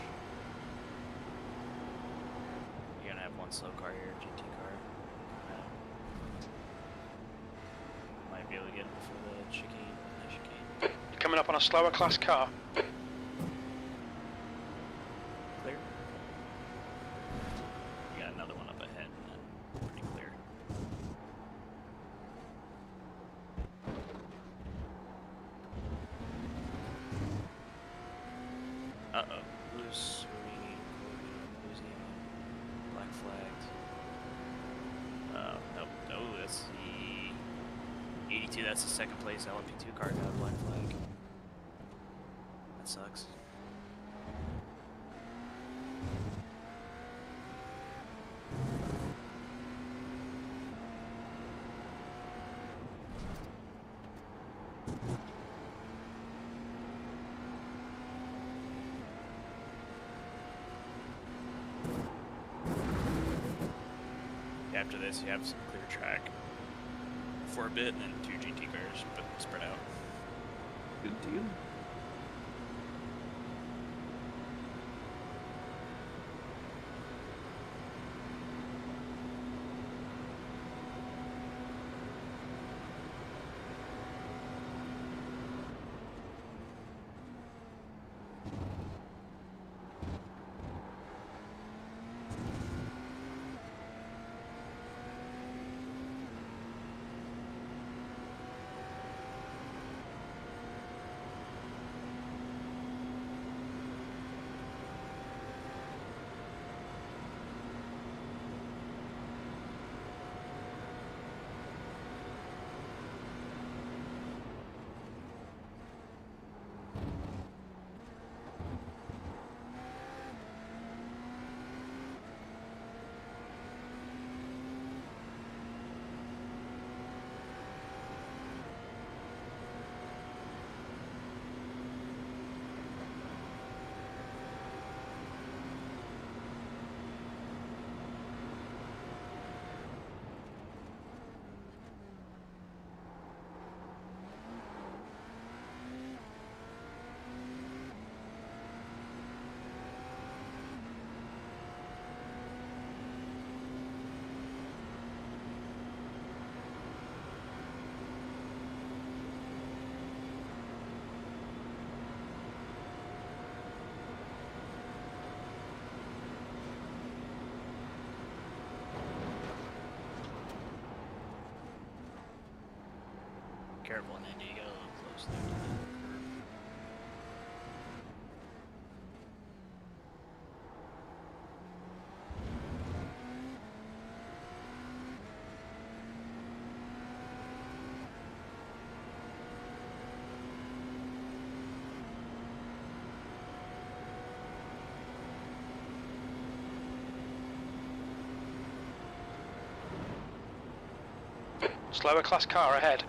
You're gonna have one slow car here, GT car. Might be able to get it before the chicane. Coming up on a slower class car. Clear. You got another one up ahead, and then pretty clear. Uh-oh. Who's losing? Black flagged. Nope. No, that's the 82. That's the second place LMP2 car got a black flag. That sucks. After this, you have some clear track for a bit, and then 2 GT cars, but spread out. Good deal. careful, Andy. You get a little close there to the curb. Slower class car ahead.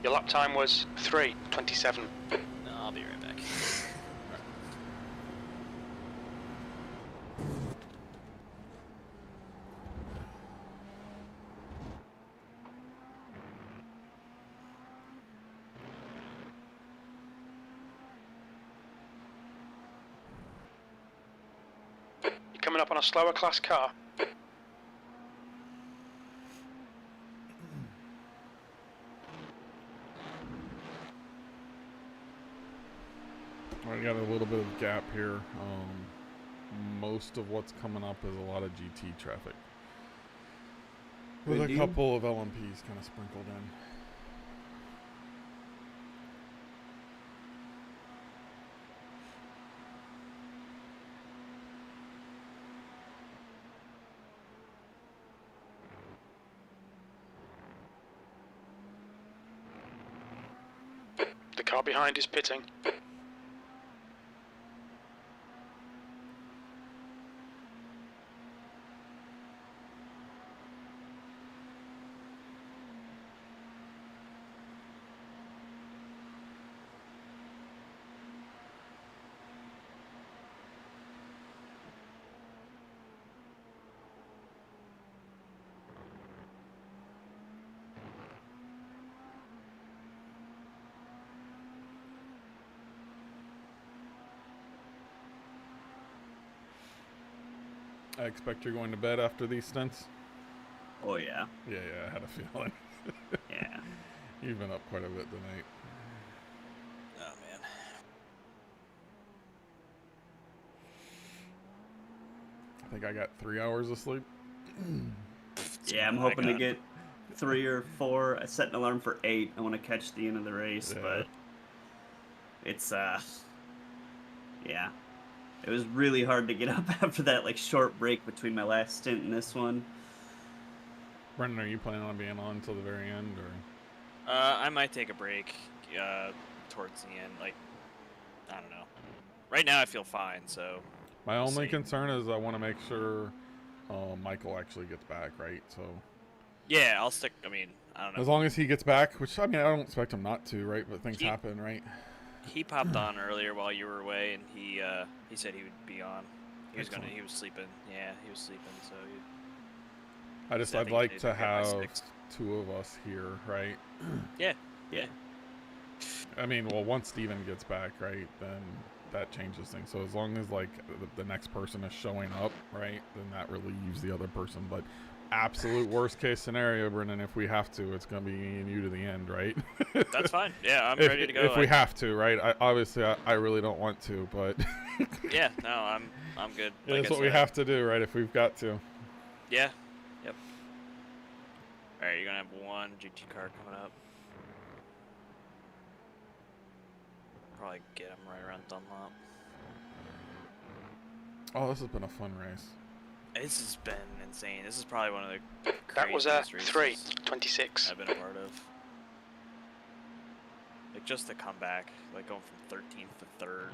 Your lap time was 3:27. No, I'll be right back. You're coming up on a slower class car. I got a little bit of gap here. Most of what's coming up is a lot of GT traffic, with a couple of LMPs kind of sprinkled in. The car behind is pitting. I expect you're going to bed after these stints? Oh, yeah. Yeah, I had a feeling. Yeah. You've been up quite a bit tonight. Oh, man. I think I got 3 hours of sleep. Yeah, I'm hoping to get 3 or 4. I set an alarm for 8. I want to catch the end of the race, but it's, yeah. It was really hard to get up after that, like, short break between my last stint and this one. Brenden, are you planning on being on until the very end, or? I might take a break, towards the end. Like, I don't know. Right now I feel fine, so. My only concern is I want to make sure Michael actually gets back, right? So. Yeah, I'll stick. I mean, I don't know. As long as he gets back, which I mean, I don't expect him not to, right? But things happen, right? He popped on earlier while you were away, and he said he would be on. He was he was sleeping. Yeah, he was sleeping. So. I'd like to have 2 of us here, right? Yeah. I mean, well, once Steven gets back, right, then that changes things. So as long as like the next person is showing up, right, then that relieves the other person. But absolute worst case scenario, Brenden, if we have to, it's gonna be me and you to the end, right? That's fine. Yeah, I'm ready to go. If we have to, right? I really don't want to, but yeah, no, I'm good. Yeah, that's what we have to do, right? If we've got to. Yeah. Yep. All right, you're gonna have 1 GT car coming up. Probably get him right around Dunlop. Oh, this has been a fun race. This has been insane. This is probably one of the That was craziest races 3:26. I've been a part of. Like just the comeback, like going from 13th to 3rd.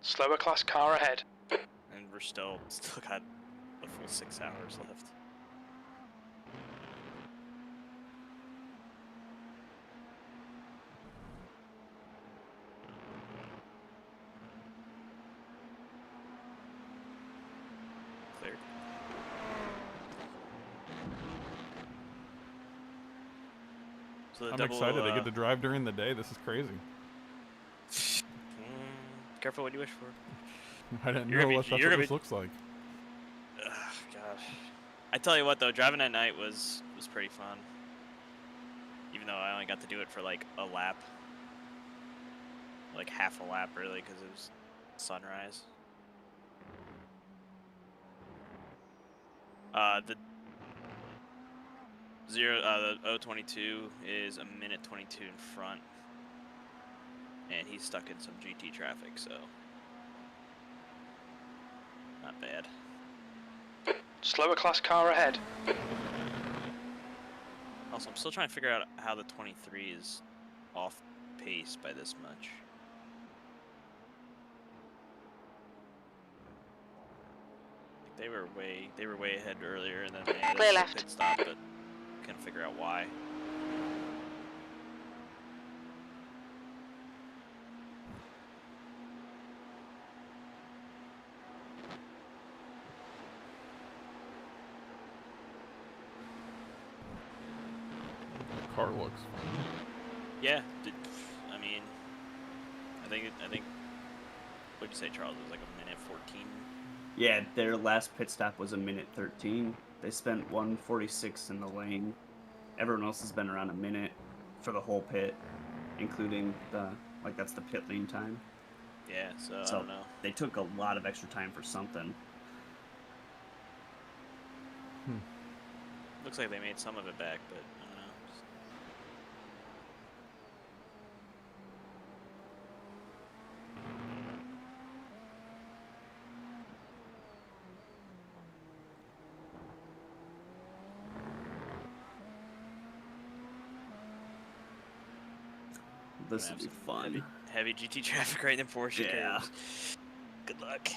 Slower class car ahead. And we're still got a full 6 hours left. Clear. So the I'm double, excited. I get to drive during the day. This is crazy. Careful what you wish for. I didn't know that's what this looks like. Ugh, gosh. I tell you what, though, driving at night was pretty fun. Even though I only got to do it for like a lap. Like half a lap, really, because it was sunrise. The 022 is a minute 22 in front. And he's stuck in some GT traffic, so not bad. Slower class car ahead. Also, I'm still trying to figure out how the 23 is off pace by this much. They were way ahead earlier, and then they had a pit stop, but couldn't figure out why. Car looks fun. Yeah, I mean, I think. What'd you say, Charles? It was like a minute 14. Yeah, their last pit stop was a minute 13. They spent 1:46 in the lane. Everyone else has been around a minute for the whole pit, including that's the pit lane time. Yeah, so I don't know. They took a lot of extra time for something. Looks like they made some of it back, but I don't know. This will be fun. Heavy GT traffic right in the Porsche. Yeah. Curves. Good luck.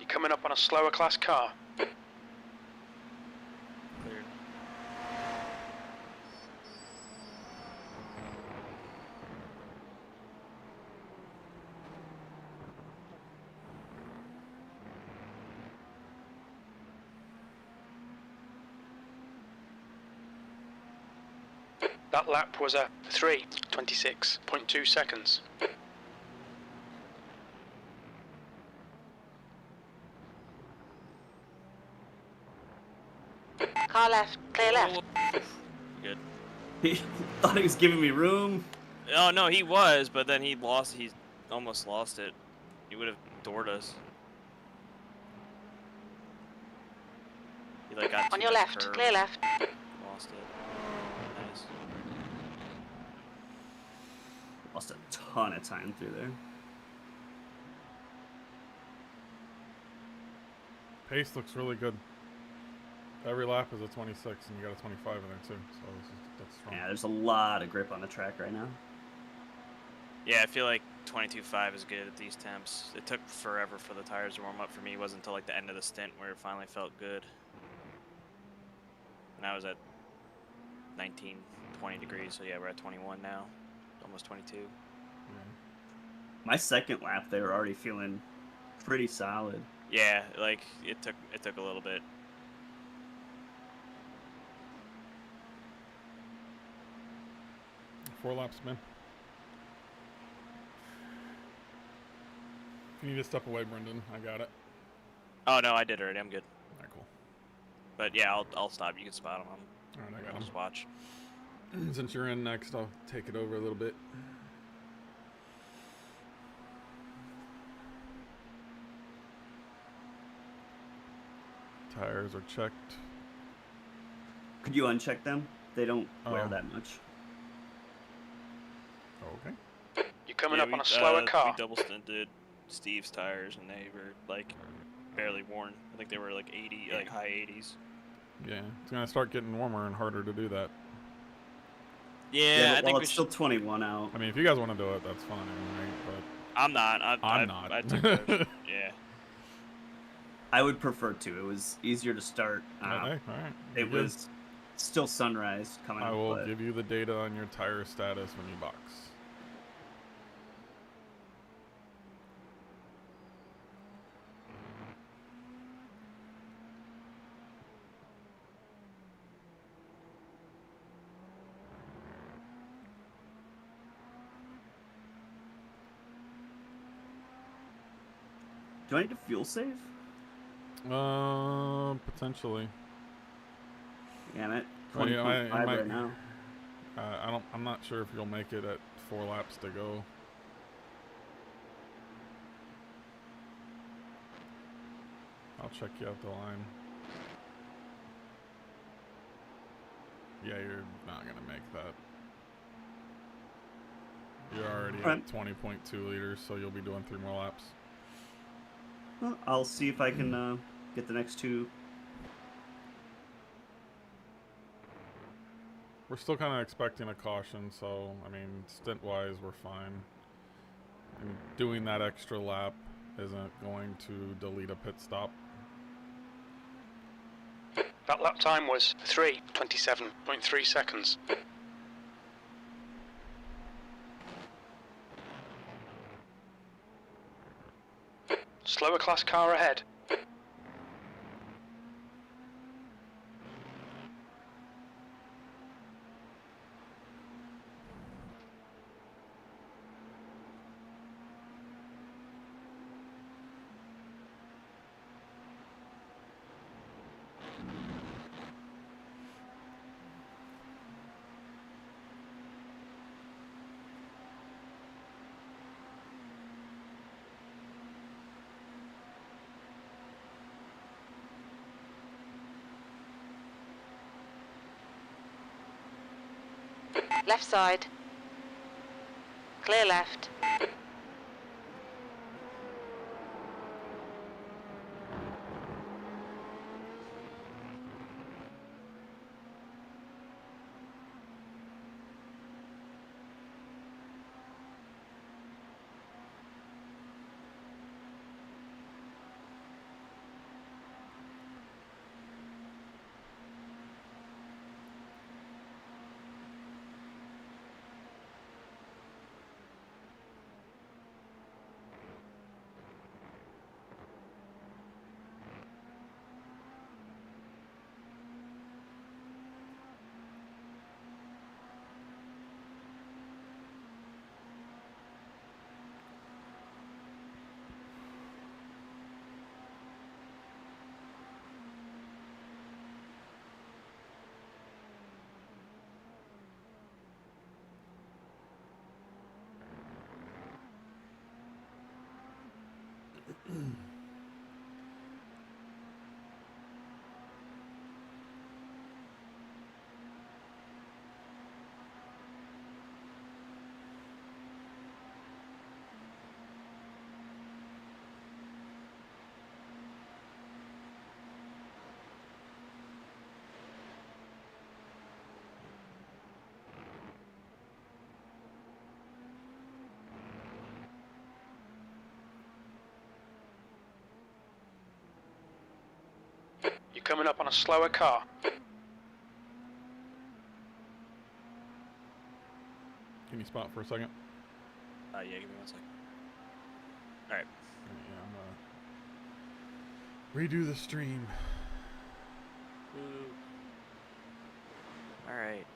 Coming up on a slower class car. Cleared. That lap was a 3:26.2 seconds. Car left, clear left. Good. He thought he was giving me room. Oh no, he was, but then he almost lost it. He would have doored us. He like got on to your the left, curve, clear left. Lost it. Nice. Lost a ton of time through there. Pace looks really good. Every lap is a 26, and you got a 25 in there too. So that's strong. Yeah, there's a lot of grip on the track right now. Yeah, I feel like 22.5 is good at these temps. It took forever for the tires to warm up for me. It wasn't until like the end of the stint where it finally felt good. And I was at 19, 20 degrees, so yeah, we're at 21 now. Almost 22. Yeah. My second lap, they were already feeling pretty solid. Yeah, like it took a little bit. Four laps, man. If you need to step away, Brenden, I got it. Oh no, I did already. I'm good. Alright, cool. But yeah, I'll stop. You can spot him. Alright, I got I'll him. just watch. Since you're in next, I'll take it over a little bit. Tires are checked. Could you uncheck them? They don't wear that much. Okay. You're coming up on a slower car. We double stinted Steve's tires, and they were like barely worn. I think they were like 80, like high 80s. Yeah, it's gonna start getting warmer and harder to do that. Yeah, I think it's still 21 out. I mean, if you guys want to do it, that's fine, right? But I'm not. I'm not. I took those. Yeah. I would prefer to. It was easier to start. Hey, all right. It was still sunrise coming I up. will give you the data on your tire status when you box. Do I need to fuel save? Potentially. Yeah, I'm at 20.5 right now. I'm not sure if you'll make it at 4 laps to go. I'll check you out the line. Yeah, you're not gonna make that. You're already at 20.2 liters, so you'll be doing 3 more laps. Well, I'll see if I can get the next 2. We're still kind of expecting a caution, so, I mean, stint-wise, we're fine. And doing that extra lap isn't going to delete a pit stop. That lap time was 3:27.3 seconds. Slower class car ahead. Left side. Clear left. You're coming up on a slower car. Can you spot for a second? Yeah, give me 1 second. Alright. Yeah, I'm gonna redo the stream. Alright,